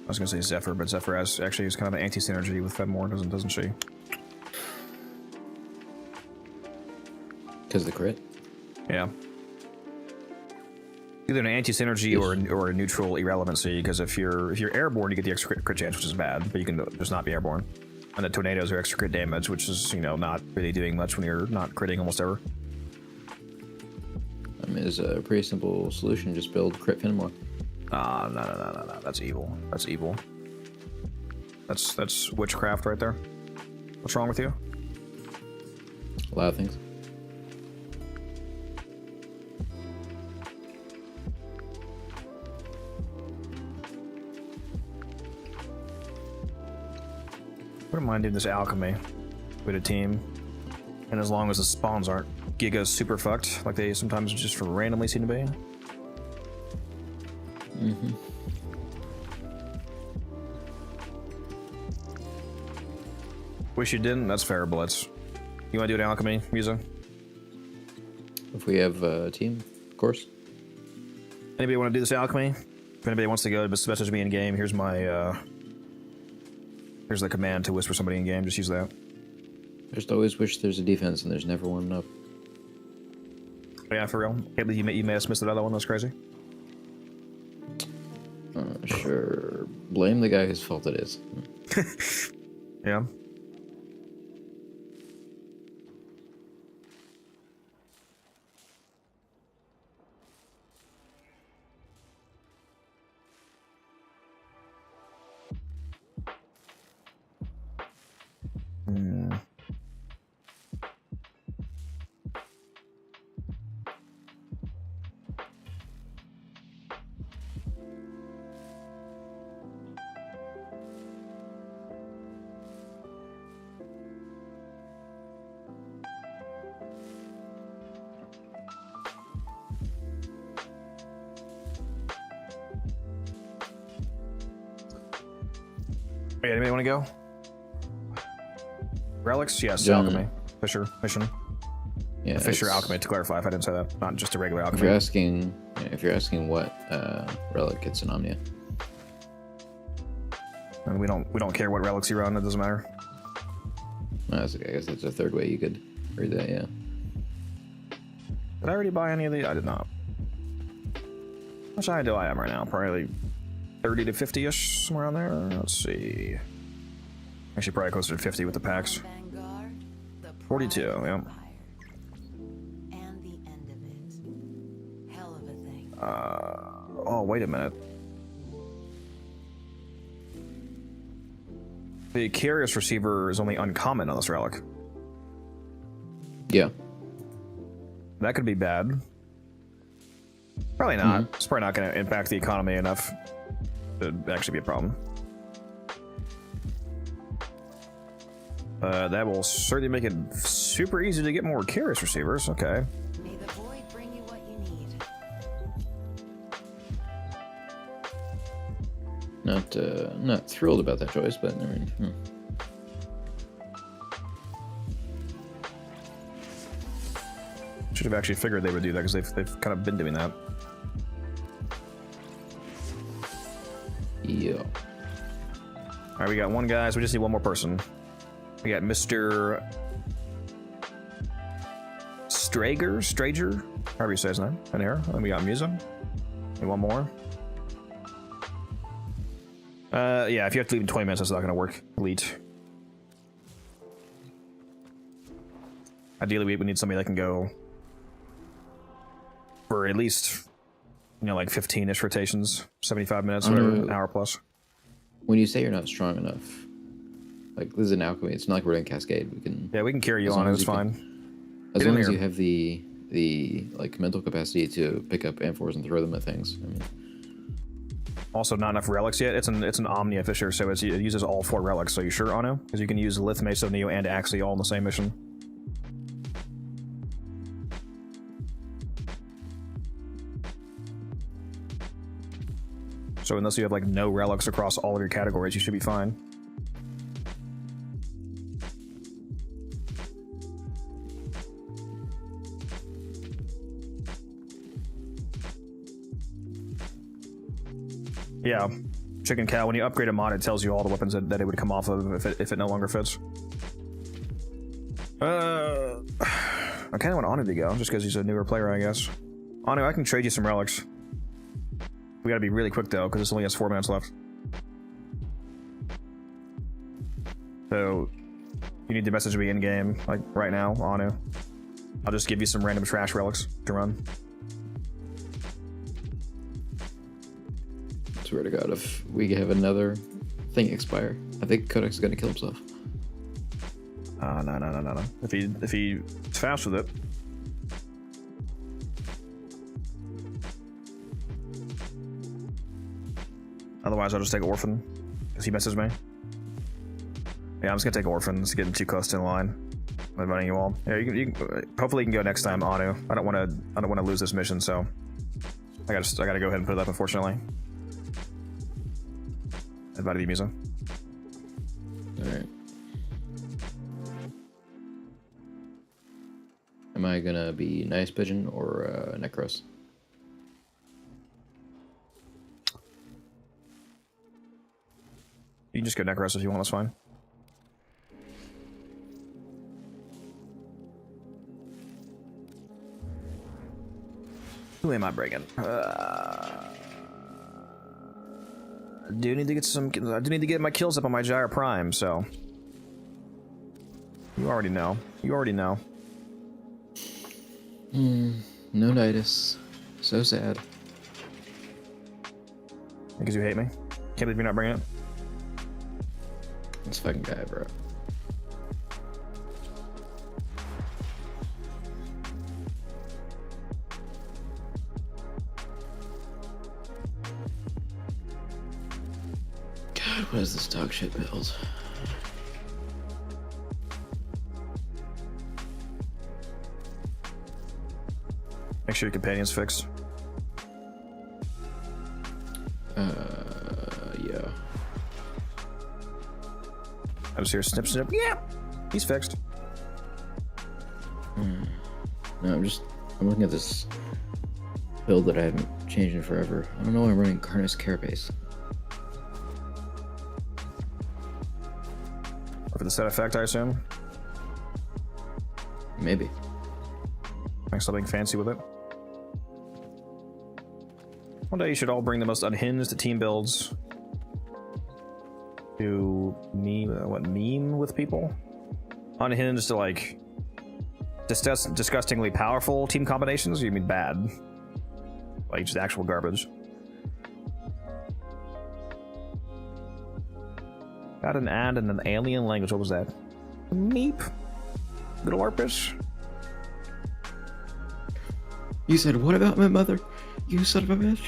S1: I was gonna say Zephyr, but Zephyr has actually is kind of an anti-synergy with Fenmore, doesn't she?
S5: Because the crit?
S1: Yeah. Either an anti-synergy or a neutral irrelevancy, because if you're airborne, you get the extra crit chance, which is bad, but you can just not be airborne. And the tornadoes are extra crit damage, which is, you know, not really doing much when you're not critting almost ever.
S5: I mean, it's a pretty simple solution. Just build crit Fenmore.
S1: No. That's evil. That's evil. That's witchcraft right there. What's wrong with you?
S5: A lot of things.
S1: Wouldn't mind doing this alchemy with a team, and as long as the spawns aren't giga super fucked like they sometimes just randomly seem to be.
S5: Mm-hmm.
S1: Wish you didn't. That's fair, Blitz. You want to do an alchemy, Musa?
S5: If we have a team, of course.
S1: Anybody want to do this alchemy? If anybody wants to go, just message me in game. Here's my here's the command to whisper somebody in game. Just use that.
S5: I just always wish there's a defense, and there's never one enough.
S1: Yeah, for real. Can't believe you may have missed another one. That's crazy.
S5: Sure. Blame the guy whose fault it is.
S1: Yeah. Hey, anybody want to go? Relics? Yes, alchemy. Fisher mission.
S5: Yeah,
S1: Fisher alchemy, to clarify, if I didn't say that. Not just a regular alchemy.
S5: If you're asking what relic, it's an Omnia.
S1: And we don't care what relics you run, it doesn't matter.
S5: No, that's okay. I guess that's a third way you could read that, yeah.
S1: Did I already buy any of these? I did not. How much high do I am right now? Probably 30 to 50-ish, somewhere around there. Let's see. Actually, probably closer to 50 with the packs. 42, yeah.
S6: And the end of it. Hell of a thing.
S1: Oh, wait a minute. The Curious Receiver is only uncommon on this relic.
S5: Yeah.
S1: That could be bad. Probably not. It's probably not going to impact the economy enough to actually be a problem. That will certainly make it super easy to get more Curious Receivers. Okay.
S6: May the void bring you what you need.
S5: Not thrilled about that choice, but I mean,
S1: Should have actually figured they would do that because they've kind of been doing that.
S5: Yeah.
S1: All right, we got one guy, so we just need one more person. We got Mr. Strager, however you say his name, in here. And then we got Musa. Need one more. Yeah, if you have to leave in 20 minutes, that's not gonna work. Elite. Ideally, we need somebody that can go for at least, you know, like 15-ish rotations, 75 minutes, whatever, an hour plus.
S5: When you say you're not strong enough, like this is an alchemy. It's not like we're doing Cascade. We can.
S1: Yeah, we can carry you on. It's fine.
S5: As long as you have the like mental capacity to pick up amphors and throw them at things. I mean.
S1: Also, not enough relics yet. It's an Omnia Fisher, so it uses all 4 relics. So you sure, Ano? Because you can use Lith, Meso, Neo, and Axie all in the same mission. So unless you have like no relics across all of your categories, you should be fine. Yeah, Chicken Cow, when you upgrade a mod, it tells you all the weapons that it would come off of if it no longer fits. I kind of want Anu to go, just because he's a newer player, I guess. Anu, I can trade you some relics. We gotta be really quick, though, because this only has 4 minutes left. So, you need to message me in-game, like, right now, Anu. I'll just give you some random trash relics to run.
S5: Swear to God, if we have another thing expire, I think Kodak's gonna kill himself.
S1: No. If he's fast with it. Otherwise, I'll just take Orphan, because he messes me. Yeah, I'm just gonna take Orphan. It's getting too close to the line. I'm inviting you all. Yeah, you can hopefully you can go next time, Anu. I don't want to lose this mission, so I gotta go ahead and put it up. Unfortunately, invited you, Misa.
S5: All right. Am I gonna be Nice Pigeon or Necros?
S1: You can just go Necros if you want, that's fine. Who am I bringing? I do need to get my kills up on my Gyre Prime, so... You already know.
S5: No Nidus. So sad.
S1: Because you hate me? Can't believe you're not bringing it?
S5: This fucking guy, bro. God, what is this dog shit build?
S1: Make sure your companion's fixed.
S5: Yeah.
S1: I just hear snip. Yeah, he's fixed.
S5: No, I'm looking at this build that I haven't changed in forever. I don't know why I'm running Carnus Carapace.
S1: Or for the set effect, I assume?
S5: Maybe.
S1: Make something fancy with it. One day you should all bring the most unhinged team builds to meme with people? Unhinged to like disgustingly powerful team combinations, or you mean bad? Like just actual garbage. Got an ad in an alien language, what was that? Meep? Little Arpish?
S5: You said what about my mother? You son of a bitch.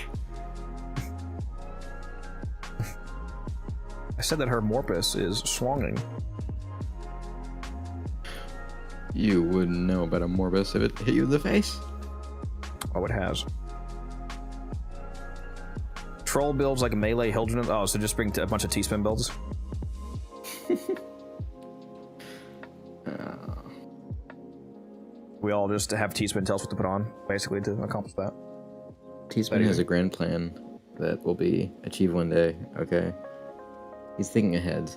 S1: I said that her Morpus is swanging.
S5: You wouldn't know about a Morbus if it hit you in the face.
S1: Oh, it has. Troll builds like a melee Hildren. Oh, so just bring a bunch of T-spin builds. We all just have T-spin, tells what to put on, basically, to accomplish that.
S5: T-spin has a grand plan that will be achieved one day, okay? He's thinking ahead.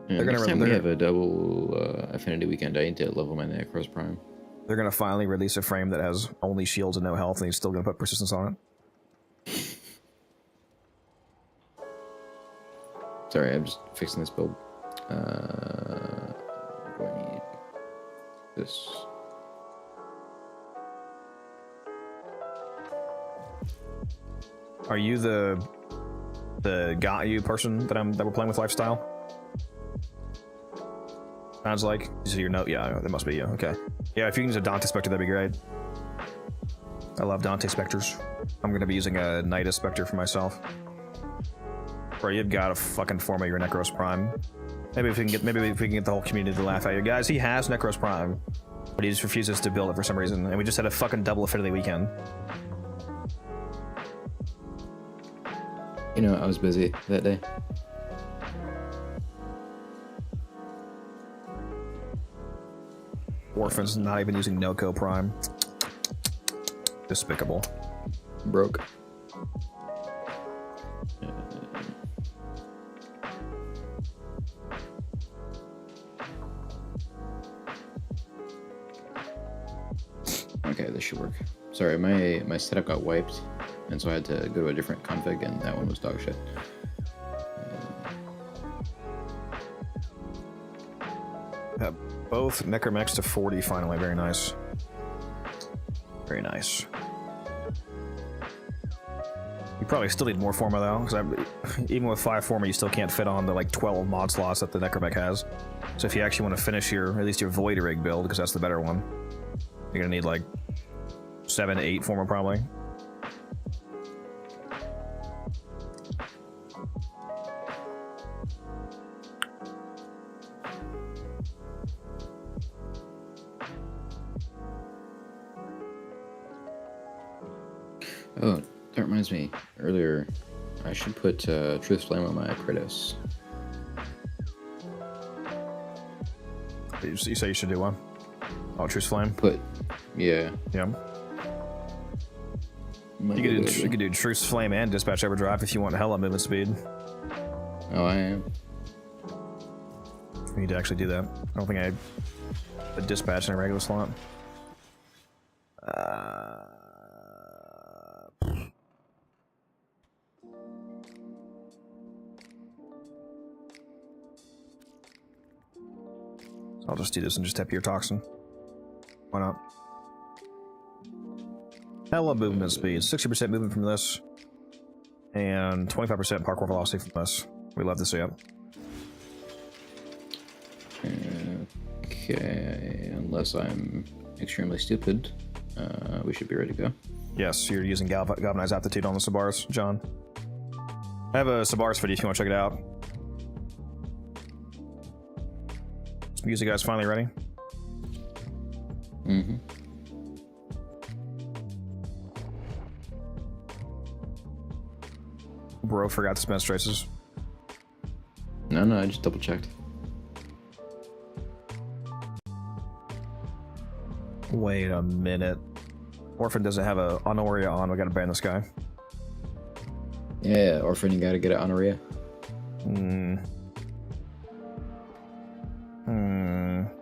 S5: Next time we have a double affinity weekend, I need to level my Necros Prime.
S1: They're gonna finally release a frame that has only shields and no health, and he's still gonna put persistence on it.
S5: Sorry, I'm just fixing this build. Do I need this?
S1: Are you the got you person that we're playing with lifestyle? Sounds like. So your note, yeah, that must be you. Okay. Yeah, if you can use a Dante Spectre, that'd be great. I love Dante Spectres. I'm gonna be using a Nidus Spectre for myself. Bro, you've got to fucking form your Necros Prime. Maybe if we can get the whole community to laugh at you guys. He has Necros Prime, but he just refuses to build it for some reason, and we just had a fucking double affinity weekend.
S5: You know, I was busy that day.
S1: Orphan's not even using Noco Prime. Despicable.
S5: Broke. Okay, this should work. Sorry, my setup got wiped, and so I had to go to a different config, and that one was dog shit.
S1: Both Necromex to 40 finally. Very nice. Very nice. You probably still need more Forma though, because even with 5 Forma, you still can't fit on the like 12 mod slots that the Necromech has. So if you actually want to finish at least your Void Rig build, because that's the better one, you're gonna need like 7 to 8 Forma probably.
S5: Oh, that reminds me. Earlier, I should put Truth Flame on my Kratos.
S1: You say you should do one? Oh, Truth Flame?
S5: Yeah.
S1: Yeah. You could do Truth Flame and Dispatch Overdrive if you want hella movement speed.
S5: Oh, I am.
S1: We need to actually do that. I don't think I had a Dispatch in a regular slot. I'll just do this and just tap your Toxin. Why not? Hella movement speed. 60% movement from this. And 25% parkour velocity from this. We love to see it.
S5: Okay, unless I'm extremely stupid, we should be ready to go.
S1: Yes, you're using Galvanized Aptitude on the Sabars, John. I have a Sabars video if you want to check it out. Music guys finally ready?
S5: Mm-hmm.
S1: Bro forgot to spend traces.
S5: No, I just double checked.
S1: Wait a minute. Orphan doesn't have a Honoria on. We gotta ban this guy.
S5: Yeah, Orphan, you gotta get it Honoria.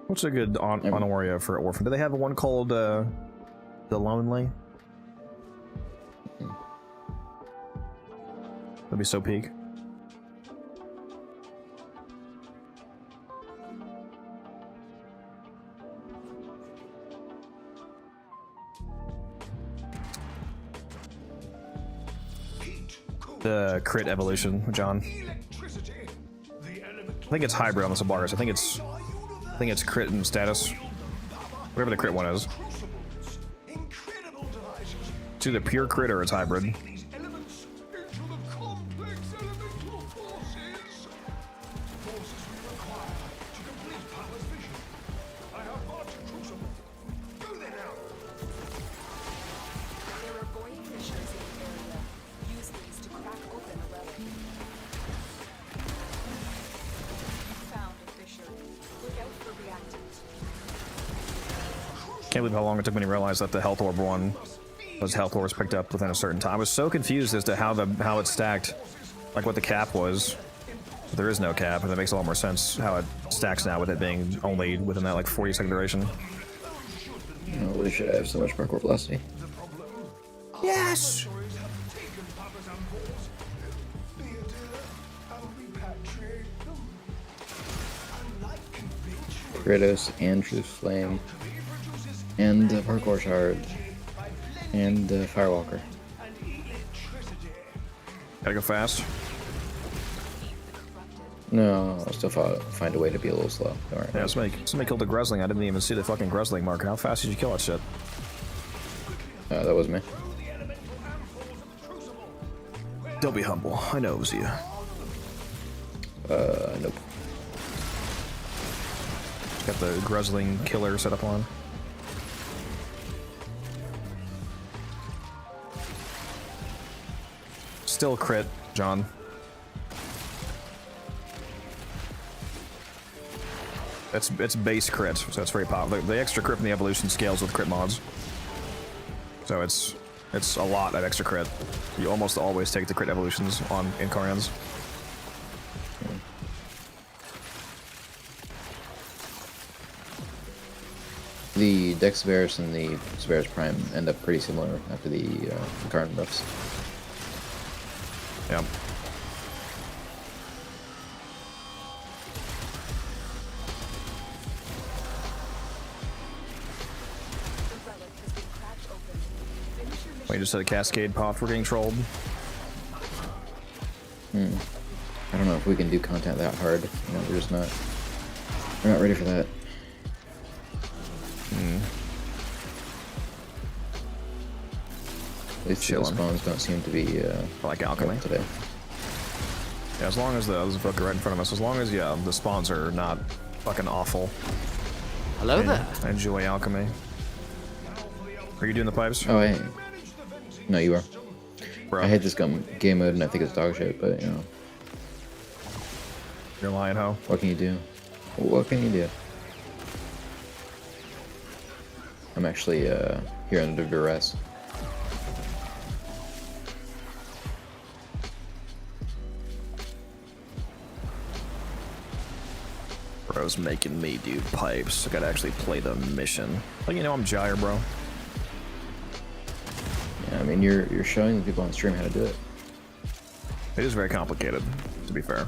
S1: What's a good Honoria for Orphan? Do they have one called The Lonely? That'd be so peak. The crit evolution, John. I think it's hybrid on the Sabars. I think it's crit and status. Whatever the crit one is. It's either pure crit or it's hybrid. Can't believe how long it took me to realize that the health orb one was health orbs picked up within a certain time. I was so confused as to how it stacked, like what the cap was. But there is no cap, and that makes a lot more sense how it stacks now with it being only within that like 40-second duration.
S5: Holy shit, I have so much parkour velocity.
S3: Yes!
S5: Kratos and Truth Flame. And Parkour Shard. And Firewalker.
S1: Gotta go fast.
S5: No, I'll still find a way to be a little slow. Don't worry.
S1: Yeah, somebody killed the Grusling. I didn't even see the fucking Grusling marker. How fast did you kill that shit?
S5: That was me.
S1: Don't be humble. I know it was you.
S5: Nope.
S1: Got the Grusling killer set up on. Still crit, John. It's base crit, so it's very popular. The extra crit from the evolution scales with crit mods. So it's a lot of extra crit. You almost always take the crit evolutions on Incarians.
S5: The Dex Severus and the Severus Prime end up pretty similar after the current buffs.
S1: Yeah. We just had a cascade pop. We're getting trolled.
S5: I don't know if we can do content that hard. You know, we're not ready for that. At least the spawns don't seem to be
S1: like alchemy
S5: today.
S1: Yeah, as long as there's a book right in front of us, as long as the spawns are not fucking awful.
S7: Hello there.
S1: I enjoy alchemy. Are you doing the pipes?
S5: Oh, hey. No, you are.
S1: Bro.
S5: I hate this game mode and I think it's dog shit, but you know.
S1: You're lying, ho.
S5: What can you do? What can you do? I'm actually here under duress.
S1: Bro's making me do pipes. I gotta actually play the mission. Like, you know, I'm Gyre, bro.
S5: Yeah, I mean, you're showing the people on stream how to do it.
S1: It is very complicated, to be fair.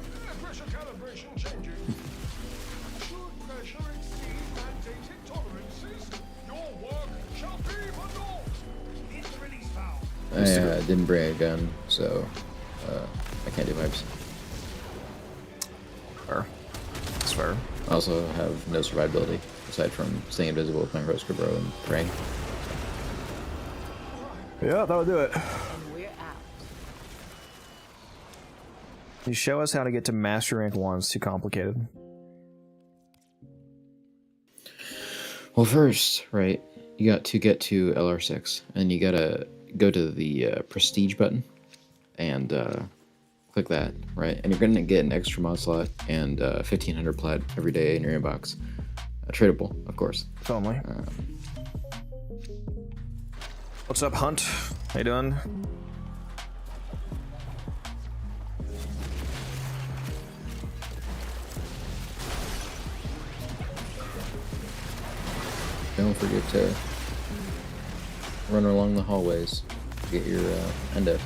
S5: I didn't bring a gun, so I can't do pipes.
S1: Fair. That's fair.
S5: I also have no survivability, aside from staying invisible with my Rosca Bro and praying.
S1: Yeah, that'll do it. You show us how to get to Master Rank 1. It's too complicated.
S5: Well, first, right, you got to get to LR6, and you gotta go to the Prestige button, and click that, right? And you're gonna get an extra mod slot and 1500 plat every day in your inbox. Tradable, of course.
S1: Only. What's up, Hunt? How you doing?
S5: Don't forget to run along the hallways to get your endo.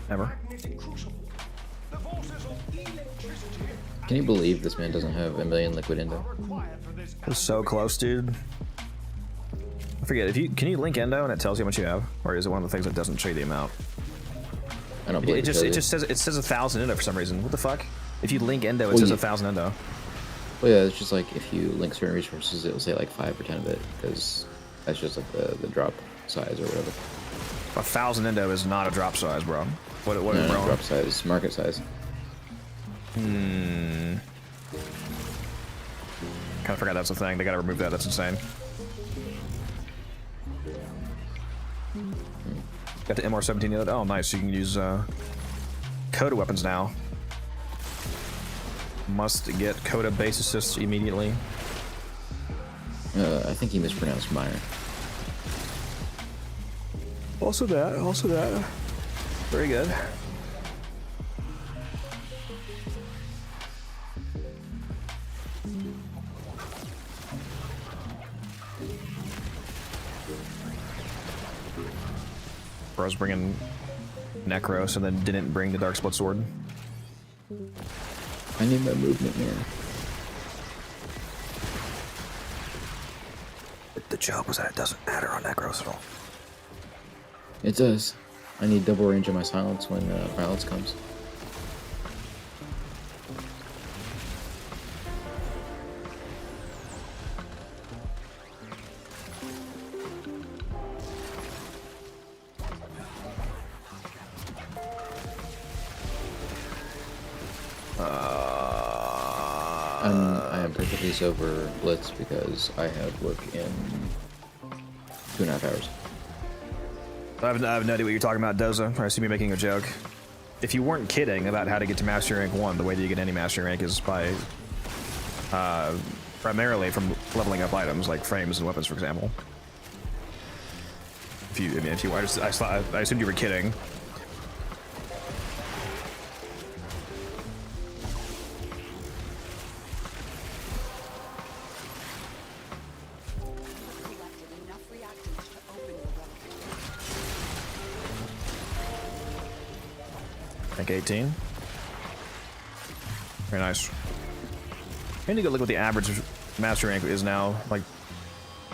S1: Never.
S5: Can you believe this man doesn't have a million liquid endo?
S1: We're so close, dude. I forget, can you link endo and it tells you how much you have? Or is it one of the things that doesn't show you the amount?
S5: I don't believe
S1: it just says 1,000 endo for some reason. What the fuck? If you link endo, it says 1,000 endo.
S5: Well, yeah, it's just like if you link certain resources, it'll say like 5 or 10 of it, because that's just like the drop size or whatever.
S1: 1,000 endo is not a drop size, bro. What
S5: no,
S1: is wrong?
S5: Drop size, market size.
S1: Kind of forgot that's a thing. They gotta remove that. That's insane. Got the MR17 yet? Oh, nice. You can use Coda weapons now. Must get Coda base assist immediately.
S5: I think he mispronounced Meyer.
S1: Also that. Very good. where I was bringing Necros and then didn't bring the Darksplit Sword.
S5: I need my movement, man.
S1: The joke was that it doesn't matter on Necros at all.
S5: It does. I need double range on my silence when violence comes. I am perfectly sober Blitz because I have work in 2.5 hours.
S1: I have no idea what you're talking about, Doza. I assume you're making a joke. If you weren't kidding about how to get to Mastery Rank 1, the way that you get any Mastery Rank is by primarily from leveling up items like frames and weapons, for example. I assumed you were kidding. Rank 18. Very nice. I need to go look what the average master rank is now. Like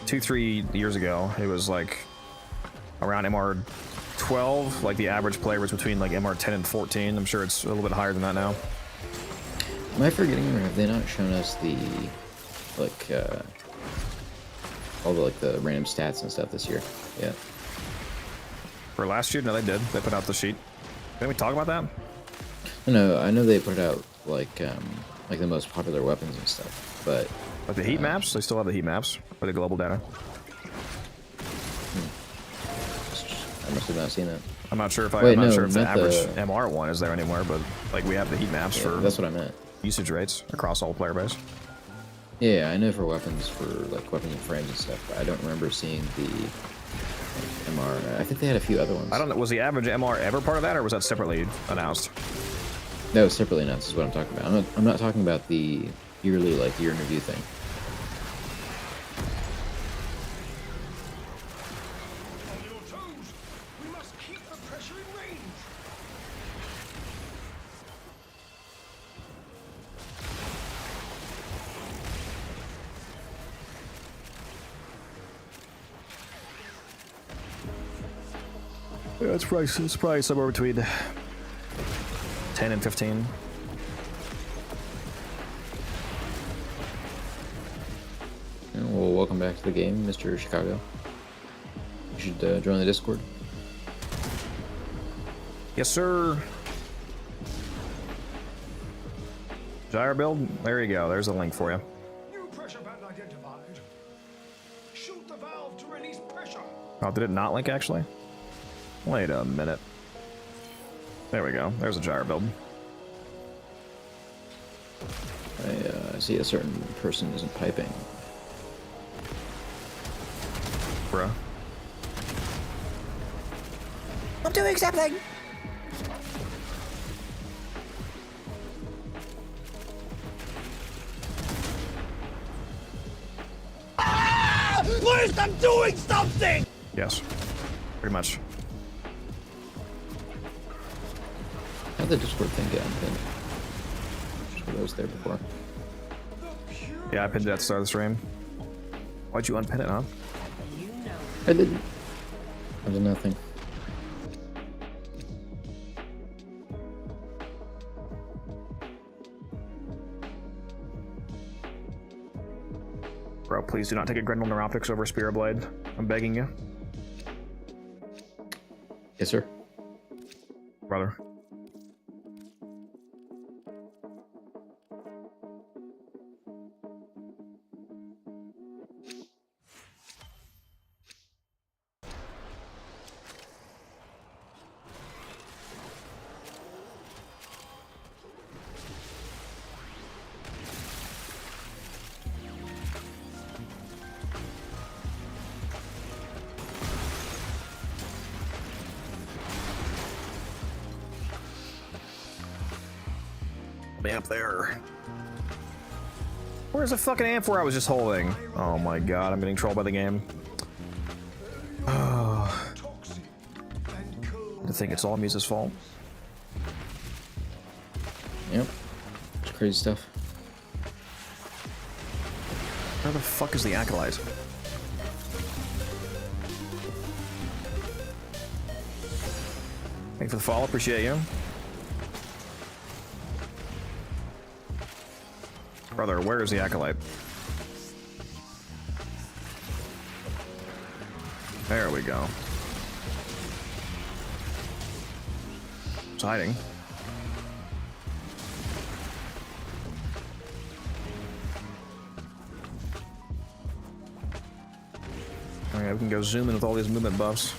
S1: 2-3 years ago, it was like around MR 12. Like the average player was between like MR 10 and 14. I'm sure it's a little bit higher than that now.
S5: Am I forgetting, or have they not shown us the like all the like the random stats and stuff this year? Yeah.
S1: For last year, no, they did. They put out the sheet. Didn't we talk about that?
S5: No, I know they put out like the most popular weapons and stuff, but
S1: like the heat maps, they still have the heat maps for the global data.
S5: I must have not seen that.
S1: I'm not sure if
S5: Wait,
S1: I'm not
S5: no,
S1: sure if the
S5: not
S1: average
S5: the-
S1: MR one is there anymore, but like we have the heat maps for
S5: that's what I meant.
S1: usage rates across all player base.
S5: Yeah, I know for weapons, for like weapons and frames and stuff, but I don't remember seeing the MR. I think they had a few other ones.
S1: I don't know. Was the average MR ever part of that, or was that separately announced?
S5: That was separately announced, is what I'm talking about. I'm not talking about the yearly, like, year in review thing.
S1: Yeah, it's probably somewhere between 10 and 15.
S5: Well, welcome back to the game, Mr. Chicago. You should join the Discord.
S1: Yes, sir. Gyre build? There you go. There's a link for you.
S11: New pressure band identified. Shoot the valve to release pressure.
S1: Oh, did it not link actually? Wait a minute. There we go. There's a gyre build.
S5: I see a certain person isn't piping.
S1: Bruh.
S3: I'm doing something.
S11: At least I'm doing something!
S1: Yes. Pretty much.
S5: How'd the Discord thing get unpinned? Just what was there before.
S1: Yeah, I pinned it at the start of the stream. Why'd you unpin it, huh?
S5: I didn't. I did nothing.
S1: Bro, please do not take a Grendel Neuroptics over a Spear Blade. I'm begging you.
S5: Yes, sir.
S1: Brother. Me up there. Where's the fucking amp I was just holding? Oh my god, I'm getting trolled by the game. Oh. I think it's all Muse's fault.
S5: Yep. It's crazy stuff.
S1: Where the fuck is the Acolyte? Thank you for the follow, appreciate you. Brother, where is the Acolyte? There we go. It's hiding. Alright, we can go zoom in with all these movement buffs.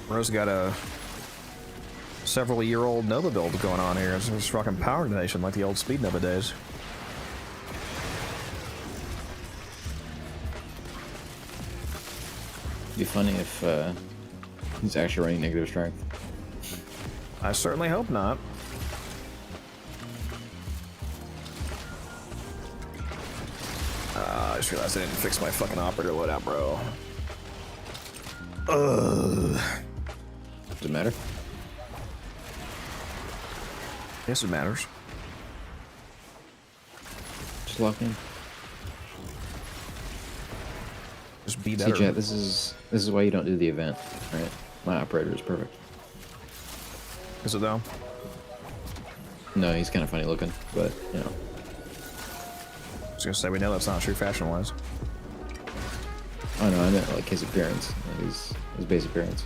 S1: Bro's got a several-year-old Nova build going on here. It's just fucking power donation like the old Speed Nova days.
S5: It'd be funny if he's actually running negative strength.
S1: I certainly hope not. I just realized I didn't fix my fucking operator loadout, bro. Ugh.
S5: Does it matter?
S1: Yes, it matters.
S5: Just lock in.
S1: Just be
S5: See,
S1: better.
S5: chat, this is why you don't do the event, right? My operator is perfect.
S1: Is it though?
S5: No, he's kind of funny looking, but you know.
S1: I was gonna say we know that's not true fashion-wise.
S5: Oh no, I meant like his appearance, like his base appearance.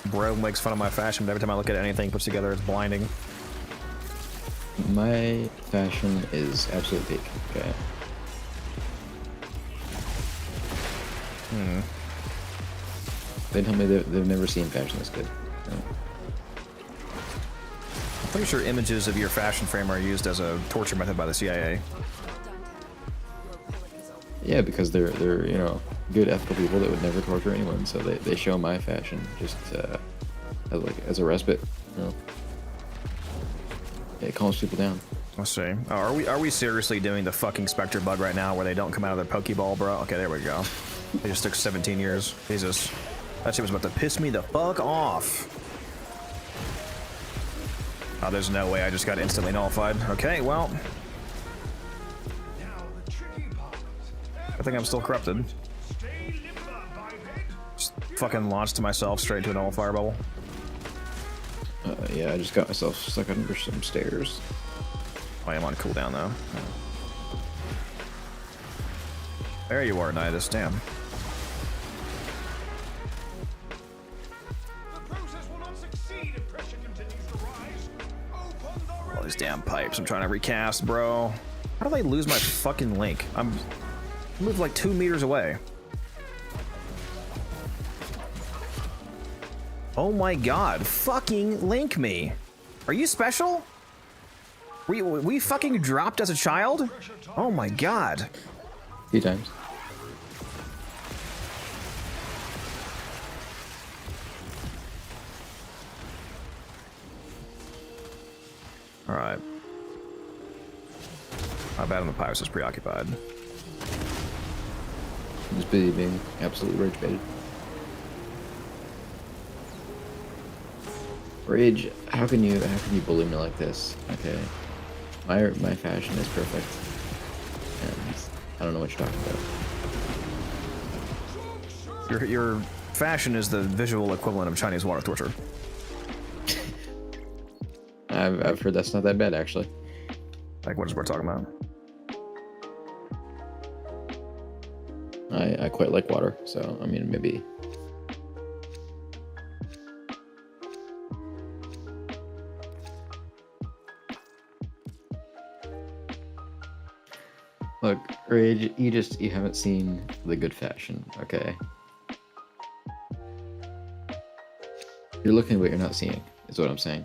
S1: Bro makes fun of my fashion, but every time I look at anything he puts together, it's blinding.
S5: My fashion is absolute peak. Okay. They tell me they've never seen fashion this good. Yeah.
S1: I'm pretty sure images of your fashion frame are used as a torture method by the CIA.
S5: Yeah, because they're you know good ethical people that would never torture anyone, so they show my fashion just as a respite. You know, it calms people down.
S1: Let's see. Oh, are we seriously doing the fucking Spectre bug right now, where they don't come out of their Pokeball, bro? Okay, there we go. It just took 17 years. Jesus, that shit was about to piss me the fuck off. Oh, there's no way I just got instantly nullified. Okay, well, I think I'm still corrupted. Just fucking launched myself straight to a nullifier bubble.
S5: Yeah, I just got myself stuck under some stairs.
S1: I am on cooldown though. There you are, Nidus. Damn. All these damn pipes. I'm trying to recast, bro. How do they lose my fucking link? I moved like 2 meters away. Oh my god. Fucking link me. Are you special? We fucking dropped as a child? Oh my god.
S5: A few times.
S1: Alright. My bad on the Pirates is preoccupied.
S5: Just busy being absolutely rage baited. Rage, how can you bully me like this? Okay. My fashion is perfect. And I don't know what you're talking about.
S1: Your fashion is the visual equivalent of Chinese water torture.
S5: I've heard that's not that bad actually.
S1: Like what is we're talking about?
S5: I quite like water, so I mean maybe. Look, Rage, you haven't seen the good fashion, okay? You're looking at what you're not seeing, is what I'm saying.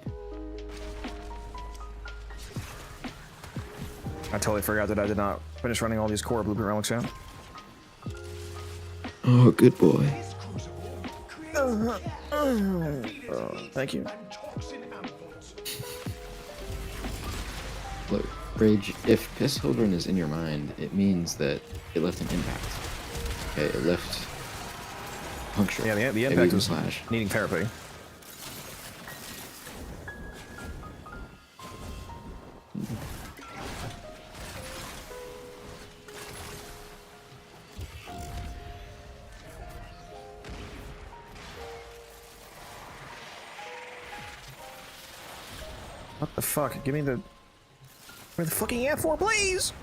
S1: I totally forgot that I did not finish running all these core blueprint relics yet.
S5: Oh, good boy.
S1: Thank you.
S11: and toxin ampoules.
S5: Look, Rage, if Piss Children is in your mind, it means that it left an impact. Okay, it left puncture.
S1: Yeah, the
S5: maybe
S1: impact
S5: even
S1: was
S5: slash.
S1: needing therapy. What the fuck? Give me the fucking F4, please!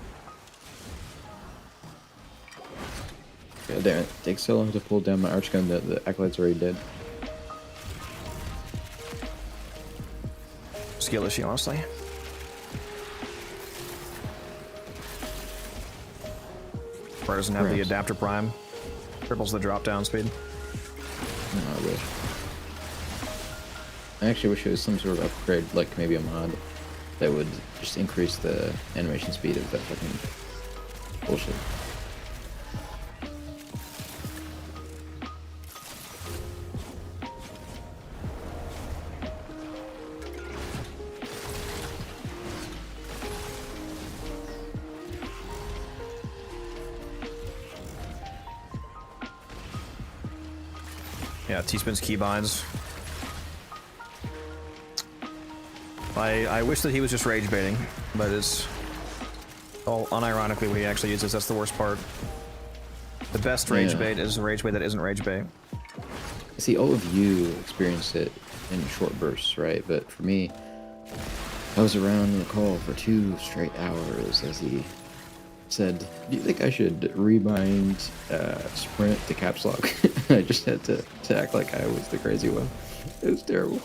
S5: God damn it. Takes so long to pull down my archgun that the acolyte's already dead.
S1: Skill issue, honestly. Bar doesn't have the
S5: Perhaps.
S1: adapter prime. Triples the drop down speed.
S5: No, I wish. I actually wish it was some sort of upgrade, like maybe a mod, that would just increase the animation speed of that fucking bullshit.
S1: Yeah, T-Spin's keybinds. I wish that he was just rage baiting, but it's all unironically what he actually uses. That's the worst part. The best rage bait is a rage bait that isn't rage bait.
S5: See, all of you experienced it in short bursts, right? But for me, I was around in the call for 2 straight hours as he said, "Do you think I should rebind sprint to caps lock?" I just had to act like I was the crazy one. It was terrible.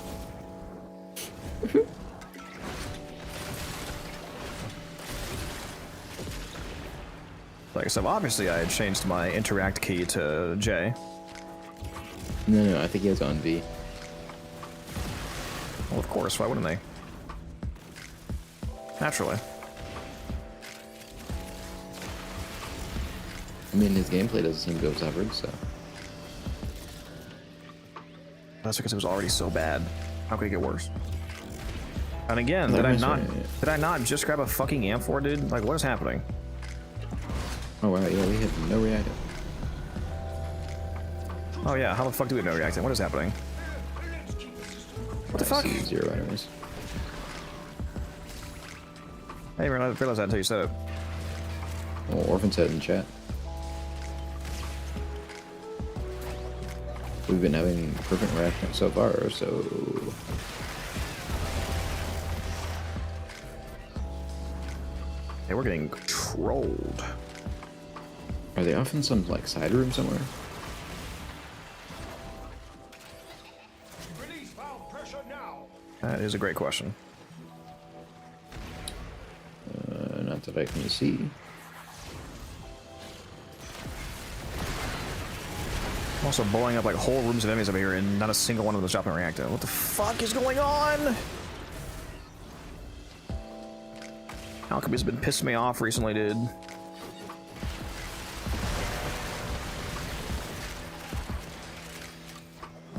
S1: Like I said, obviously I had changed my interact key to J.
S5: No, I think he has on V.
S1: Well, of course, why wouldn't they? Naturally.
S5: I mean, his gameplay doesn't seem to have suffered, so...
S1: That's because it was already so bad. How could it get worse? And again,
S5: No,
S1: did
S5: that's
S1: I
S5: right.
S1: not just grab a fucking Amphor, dude? Like, what is happening?
S5: Oh wow, yeah, we had no reactive.
S1: Oh yeah, how the fuck do we have no reacting? What is happening? What the fuck?
S5: 0 enemies.
S1: I didn't realize that until you said it.
S5: Well, Orphan said in chat. We've been having perfect reaction so far, so...
S1: Hey, we're getting trolled.
S5: Are they off in some, like, side room somewhere?
S11: Release valve pressure now.
S1: That is a great question.
S5: Not that I can see.
S1: I'm also blowing up like whole rooms of enemies over here, and not a single one of them is dropping a reactor. What the fuck is going on? Alchemy's been pissing me off recently, dude.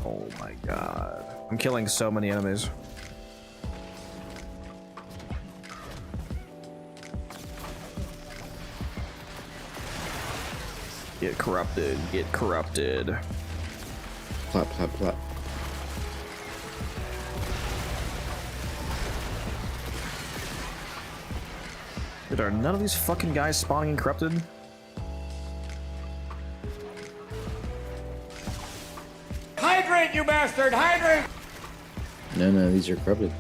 S1: Oh my god. I'm killing so many enemies. Get corrupted, get corrupted.
S5: Plop, plop, plop.
S1: Dude, are none of these fucking guys spawning in corrupted?
S11: Hydrate, you bastard! Hydrate!
S5: No, these are corrupted.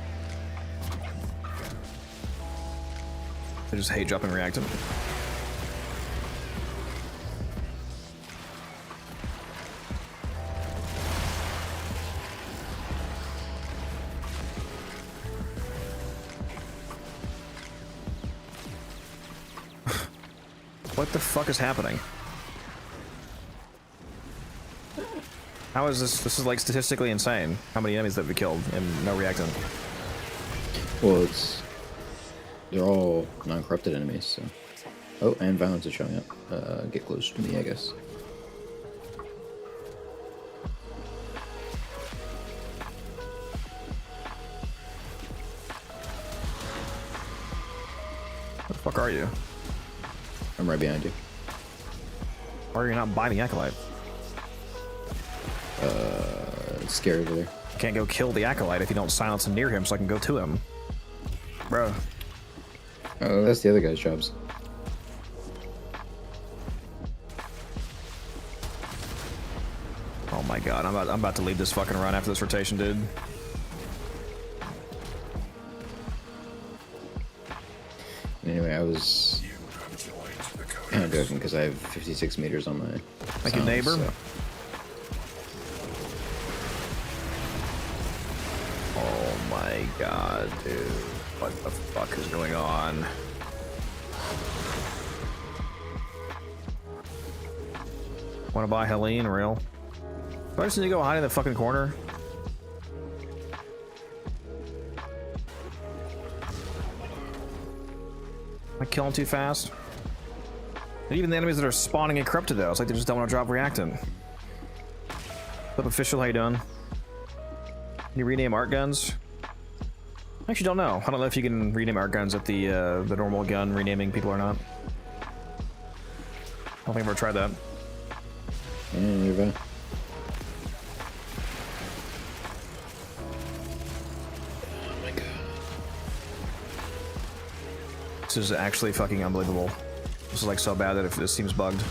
S1: I just hate dropping reactant. What the fuck is happening? How is this? This is like statistically insane. How many enemies that we killed and no reactant?
S5: Well, they're all non-corrupted enemies, so... Oh, and violence is showing up. Get close to me, I guess.
S1: are you?
S5: I'm right behind you.
S1: Why are you not buying the Acolyte?
S5: It's scary over there.
S1: Can't go kill the Acolyte if you don't silence him near him so I can go to him. Bro.
S5: Oh, that's the other guy's jobs.
S1: Oh my god, I'm about to leave this fucking run after this rotation, dude.
S5: Anyway, I was kind of joking because I have 56 meters on my.
S1: Thank you, neighbor.
S5: So.
S1: Oh my god, dude. What the fuck is going on? Wanna buy Helene, real? Do I just need to go hide in the fucking corner? Am I killing too fast? And even the enemies that are spawning and corrupted though, it's like they just don't want to drop reactant. Flip official, how you doing? Can you rename art guns? I actually don't know. I don't know if you can rename art guns at the normal gun renaming people or not. I don't think I've ever tried that.
S5: Yeah, nearby.
S1: This is actually fucking unbelievable. This is like so bad that if this seems bugged.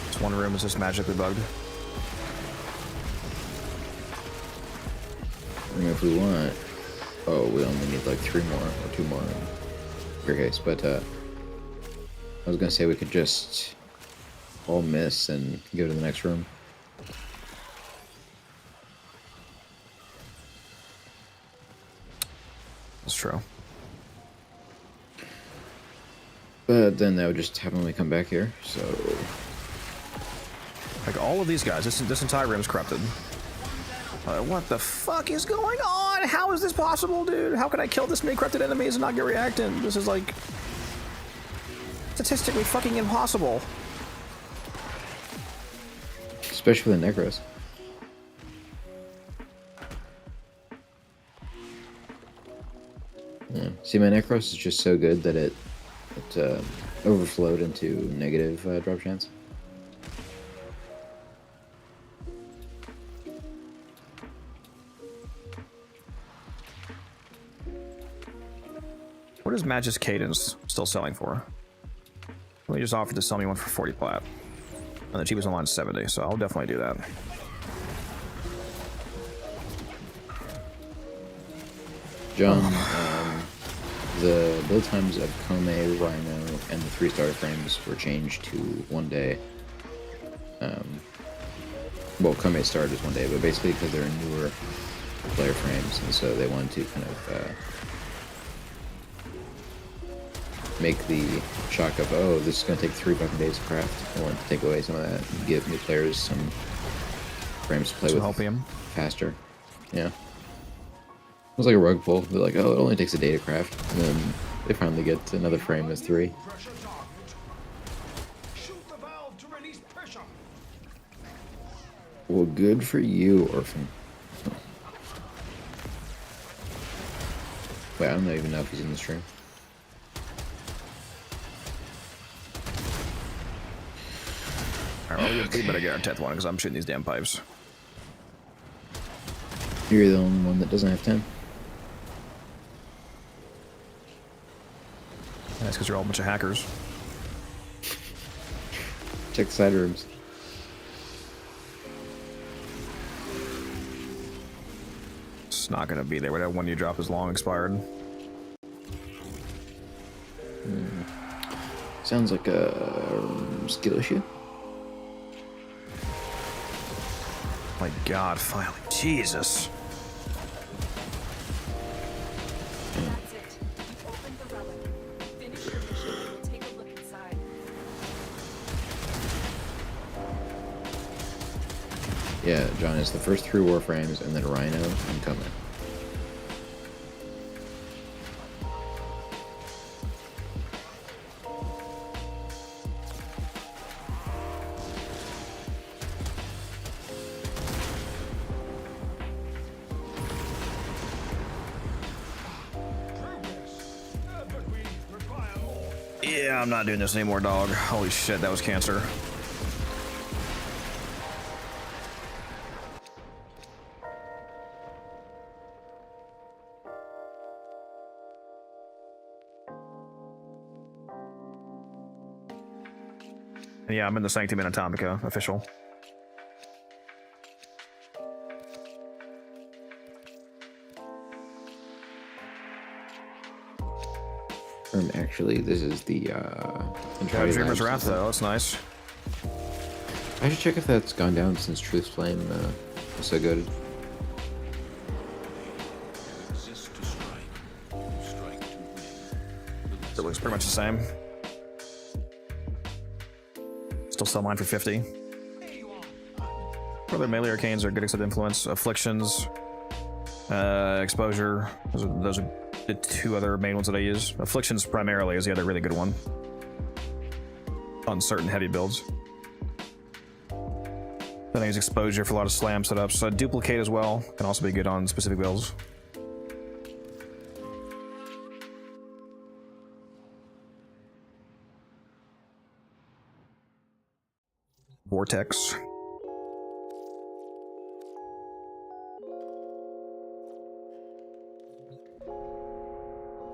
S1: This one room is just magically bugged.
S5: I mean, if we want, oh, we only need like 3 more or 2 more in your case. But I was gonna say we could just all miss and go to the next room.
S1: That's true.
S5: But then that would just happen when we come back here. So,
S1: like all of these guys, this entire room is corrupted. What the fuck is going on? How is this possible, dude? How can I kill this many corrupted enemies and not get reactant? This is like statistically fucking impossible.
S5: especially the Necros. Yeah. See, my Necros is just so good that it overflowed into negative drop chance.
S1: What is Magic's Cadence still selling for? He just offered to sell me one for 40 plat. And the cheapest online is 70, so I'll definitely do that.
S5: John, the build times of Kome, Rhino, and the 3-star frames were changed to 1 day. Well, Kome started as 1 day, but basically because they're newer player frames, and so they wanted to kind of make the shock of, oh, this is going to take 3 fucking days to craft. I wanted to take away some of that and give new players some frames to play with faster. Yeah. It was like a rug pull. They're like, oh, it only takes a day to craft. And then they finally get another frame that's 3. Well, good for you, Orphan. Oh. Wait, I don't even know if he's in the stream.
S1: Alright, well, we better get our 10th one because I'm shooting these damn pipes.
S5: You're the only one that doesn't have 10.
S1: That's because you're all a bunch of hackers.
S5: Check the side rooms.
S1: It's not going to be there. Whatever one you drop is long expired.
S5: Sounds like a skill issue.
S1: My god, finally. Jesus.
S8: That's it. You've opened the relic. Finish your mission and we'll take a look inside.
S5: Yeah, John, it's the first 3 Warframes and then Rhino and Kome.
S1: Yeah, I'm not doing this anymore, dog. Holy shit, that was cancer. Yeah, I'm in the Sanctum Anatomica official.
S5: Actually, this is the
S1: Dreamer's Wrath, though. That's nice.
S5: I should check if that's gone down since Truth's Flame was so good.
S1: It looks pretty much the same. Still sell mine for 50. Other melee arcanes are good except influence. Afflictions, exposure. Those are the two other main ones that I use. Afflictions primarily is the other really good one on certain heavy builds. Then I use exposure for a lot of slam setups. Duplicate as well can also be good on specific builds. Vortex.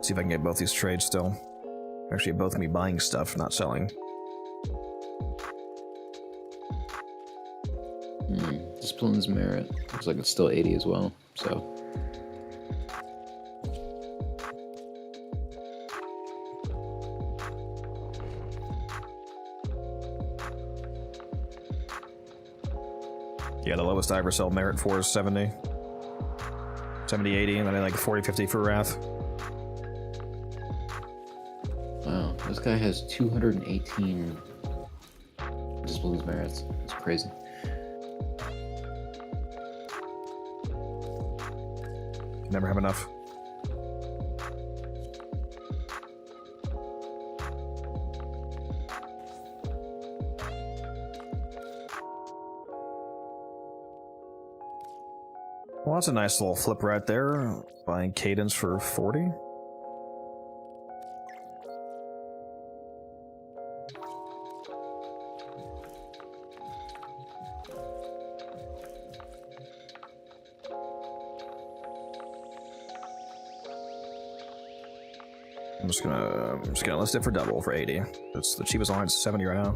S1: See if I can get both these trades still. Actually, both can be buying stuff, not selling.
S5: Discipline's merit. Looks like it's still 80 as well, so.
S1: Yeah, the lowest I ever sell merit for is 70. 70, 80, and then like 40, 50 for Wrath.
S5: Wow, this guy has 218 Discipline's merits. It's crazy.
S1: Never have enough. Well, that's a nice little flip right there. Buying Cadence for 40. I'm just gonna list it for double for 80. It's the cheapest line, it's 70 right now.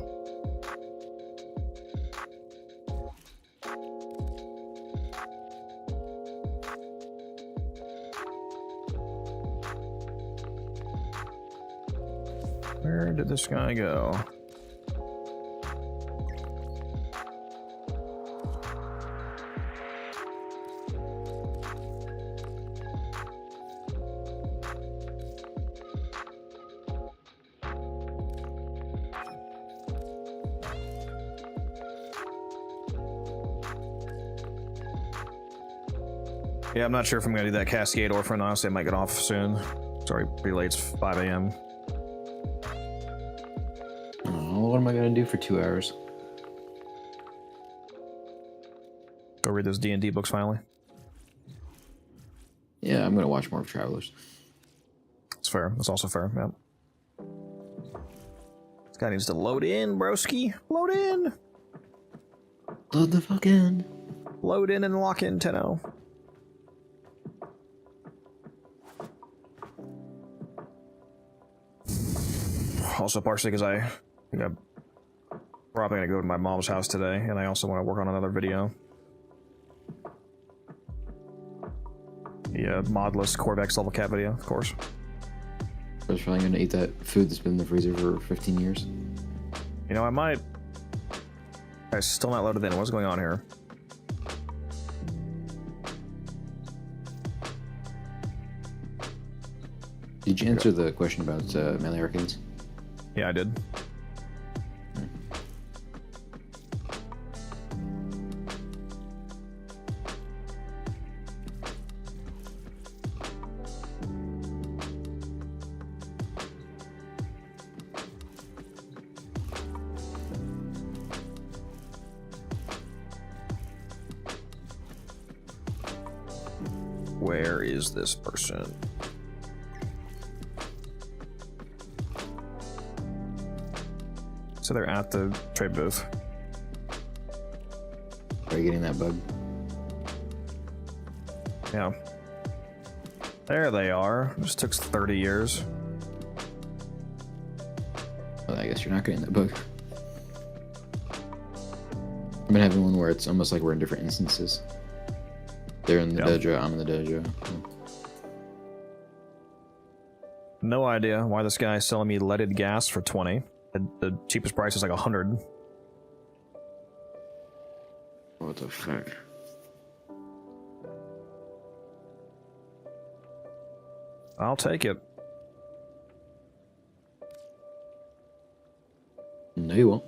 S1: Where did this guy go? Yeah, I'm not sure if I'm gonna do that Cascade Orphan. Honestly, I might get off soon. Sorry, pretty late. It's 5 a.m.
S5: What am I gonna do for 2 hours?
S1: Go read those D&D books finally.
S5: Yeah, I'm gonna watch more of Travelers.
S1: That's fair. That's also fair. Yep. This guy needs to load in, broski. Load in.
S5: Load the fuck in.
S1: Load in and lock in, Tenno. Also, partially because I think I'm probably going to go to my mom's house today, and I also want to work on another video. The modless Corvex level cat video, of course.
S5: I was probably going to eat that food that's been in the freezer for 15 years.
S1: You know, I might... I'm still not loaded in. What's going on here?
S5: Did you answer the question about melee arcanes?
S1: Yeah, I did. Where is this person? So they're at the trade booth.
S5: Are you getting that bug?
S1: Yeah. There they are. This took 30 years.
S5: Well, I guess you're not getting that bug. I've been having one where it's almost like we're in different instances. They're in the dojo, I'm in the dojo.
S1: No idea why this guy is selling me leaded gas for 20. The cheapest price is like 100.
S5: What the fuck?
S1: I'll take it.
S5: No, you won't.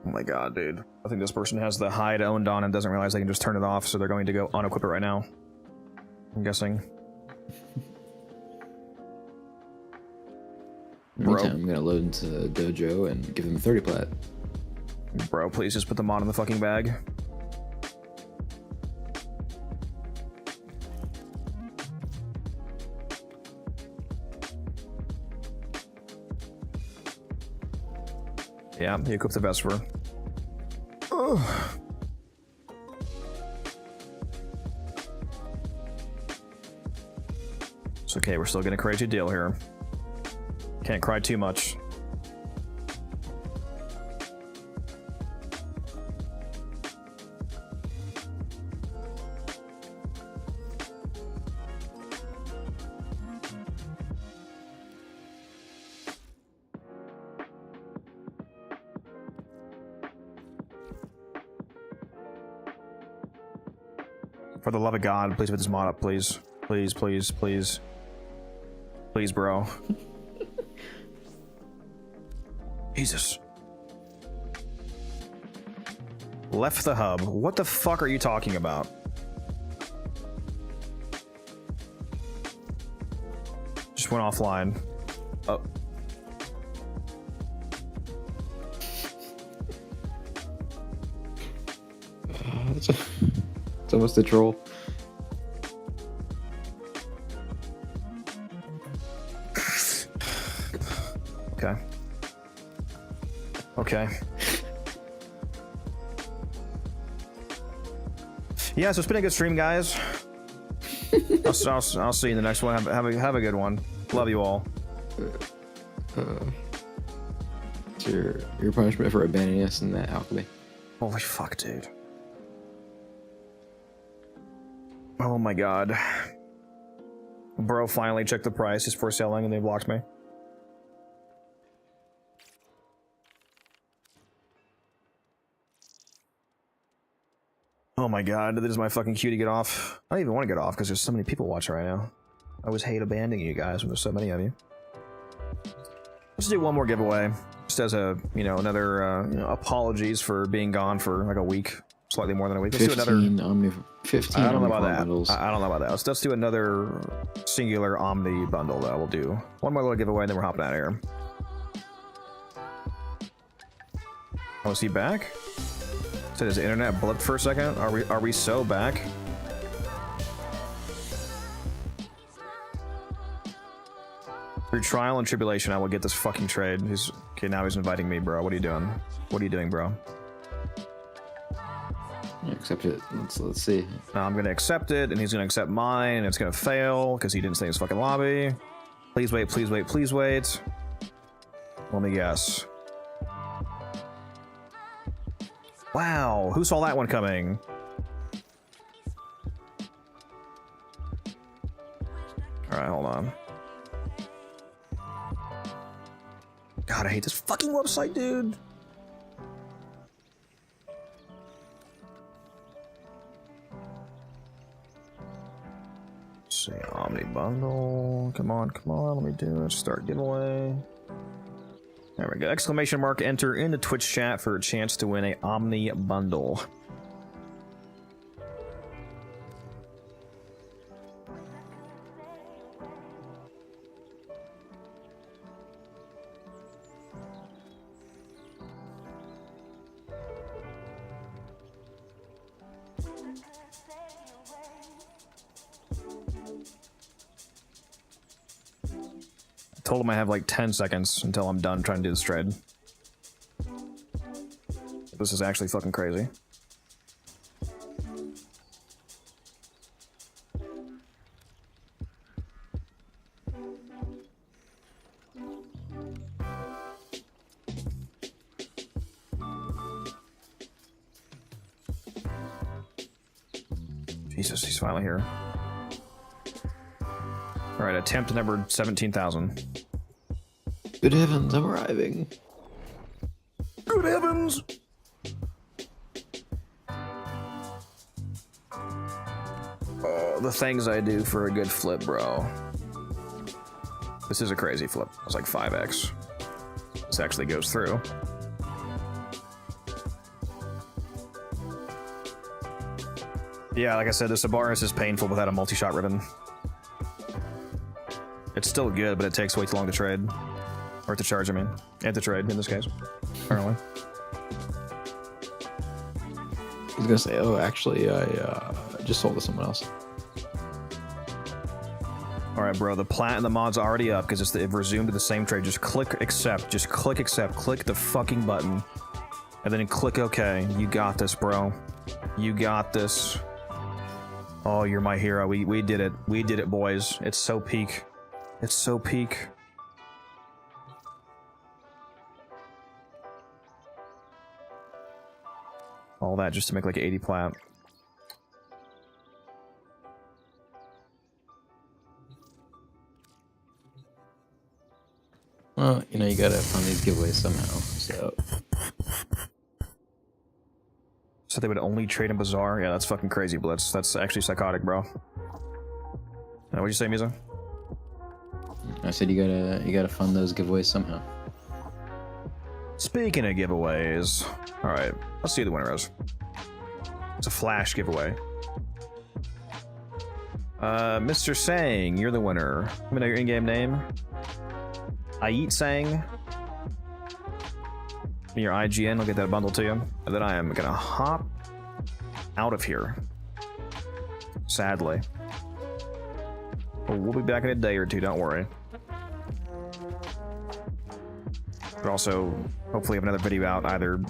S1: Oh my god, dude. I think this person has the hide owned on and doesn't realize they can just turn it off, so they're going to go unequip it right now. I'm guessing.
S5: Meantime, I'm gonna load into the dojo and give them 30 plat.
S1: Bro, please just put the mod in the fucking bag. Yeah, he equipped the Vesper. Ugh. It's okay, we're still gonna create a deal here. Can't cry too much. For the love of God, please put this mod up, please. Please, please, please. Please, bro. Jesus. Left the hub. What the fuck are you talking about? Just went offline. Oh.
S5: It's almost a troll.
S1: Okay. Okay. Yeah, so it's been a good stream, guys. I'll see you in the next one. Have a good one. Love you all.
S5: It's your punishment for abandoning us in that alchemy.
S1: Holy fuck, dude. Oh my god. Bro finally checked the price. He's for selling and they blocked me. Oh my god, this is my fucking cue to get off. I don't even want to get off because there's so many people watching right now. I always hate abandoning you guys when there's so many of you. Let's do one more giveaway. Just as a, another, apologies for being gone for like a week. Slightly more than a week. Let's do another...
S5: 15
S1: I don't know about that.
S5: bundles.
S1: I don't know about that. Let's do another singular Omni bundle, though. We'll do one more little giveaway, and then we're hopping out of here. Oh, is he back? Said his internet blipped for a second. Are we so back? Through trial and tribulation, I will get this fucking trade. Okay, now he's inviting me, bro. What are you doing? What are you doing, bro?
S5: Accept it. Let's see.
S1: Now I'm gonna accept it, and he's gonna accept mine, and it's gonna fail because he didn't stay in his fucking lobby. Please wait, please wait, please wait. Let me guess. Wow, who saw that one coming? Alright, hold on. God, I hate this fucking website, dude. Let's see, Omni bundle. Come on, let me do it. Start giveaway. There we go. Exclamation mark, enter in the Twitch chat for a chance to win a Omni bundle. told him I have like 10 seconds until I'm done trying to do this trade. This is actually fucking crazy. Jesus, he's finally here. Alright, attempt number 17,000.
S5: Good heavens, I'm arriving.
S1: Good heavens! Oh, the things I do for a good flip, bro. This is a crazy flip. It's like 5x. This actually goes through. Yeah, like I said, the Sabaris is painful without a multi-shot ribbon. It's still good, but it takes way too long to trade. Or to charge, I mean. And to trade, in this case. Apparently.
S5: I was gonna say, oh, actually, I just sold to someone else.
S1: Alright, bro, the plat and the mod's already up because it resumed to the same trade. Just click accept. Just click accept. Click the fucking button. And then click OK. You got this, bro. You got this. Oh, you're my hero. We did it. We did it, boys. It's so peak. It's so peak. All that just to make like 80 plat.
S5: Well, you know, you gotta fund these giveaways somehow, so...
S1: So they would only trade in Bazaar? Yeah, that's fucking crazy, Blitz. That's actually psychotic, bro. What'd you say, Misa?
S5: I said you gotta fund those giveaways somehow.
S1: Speaking of giveaways... Alright, let's see who the winner is. It's a flash giveaway. Mr. Sang, you're the winner. Let me know your in-game name. I eat Sang. Your IGN, I'll get that bundle to you. And then I am gonna hop out of here. Sadly. But we'll be back in a day or two, don't worry. But also, hopefully have another video out either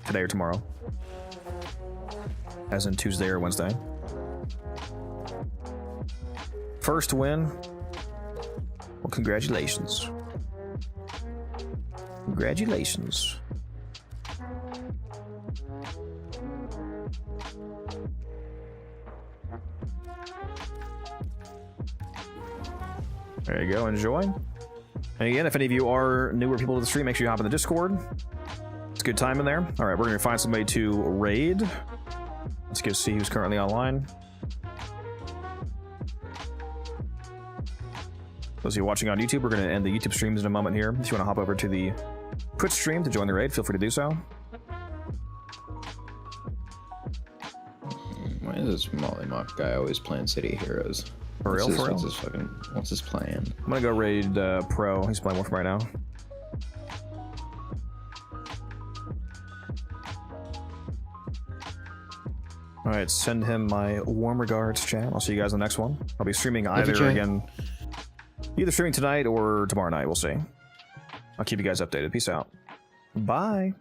S1: today or tomorrow. As in Tuesday or Wednesday. First win. Well, congratulations. Congratulations. There you go, enjoy. And again, if any of you are newer people to the stream, make sure you hop in the Discord. It's a good time in there. Alright, we're gonna find somebody to raid. Let's go see who's currently online. Those of you watching on YouTube, we're gonna end the YouTube streams in a moment here. If you wanna hop over to the Twitch stream to join the raid, feel free to do so.
S5: Why is this Mollymock guy always playing City Heroes?
S1: For real, for real?
S5: What's his plan?
S1: I'm gonna go raid Pro. He's playing Warframe right now. Alright, send him my warm regards, chat. I'll see you guys in the next one. I'll be streaming either streaming tonight or tomorrow night, we'll see. I'll keep you guys updated. Peace out. Bye.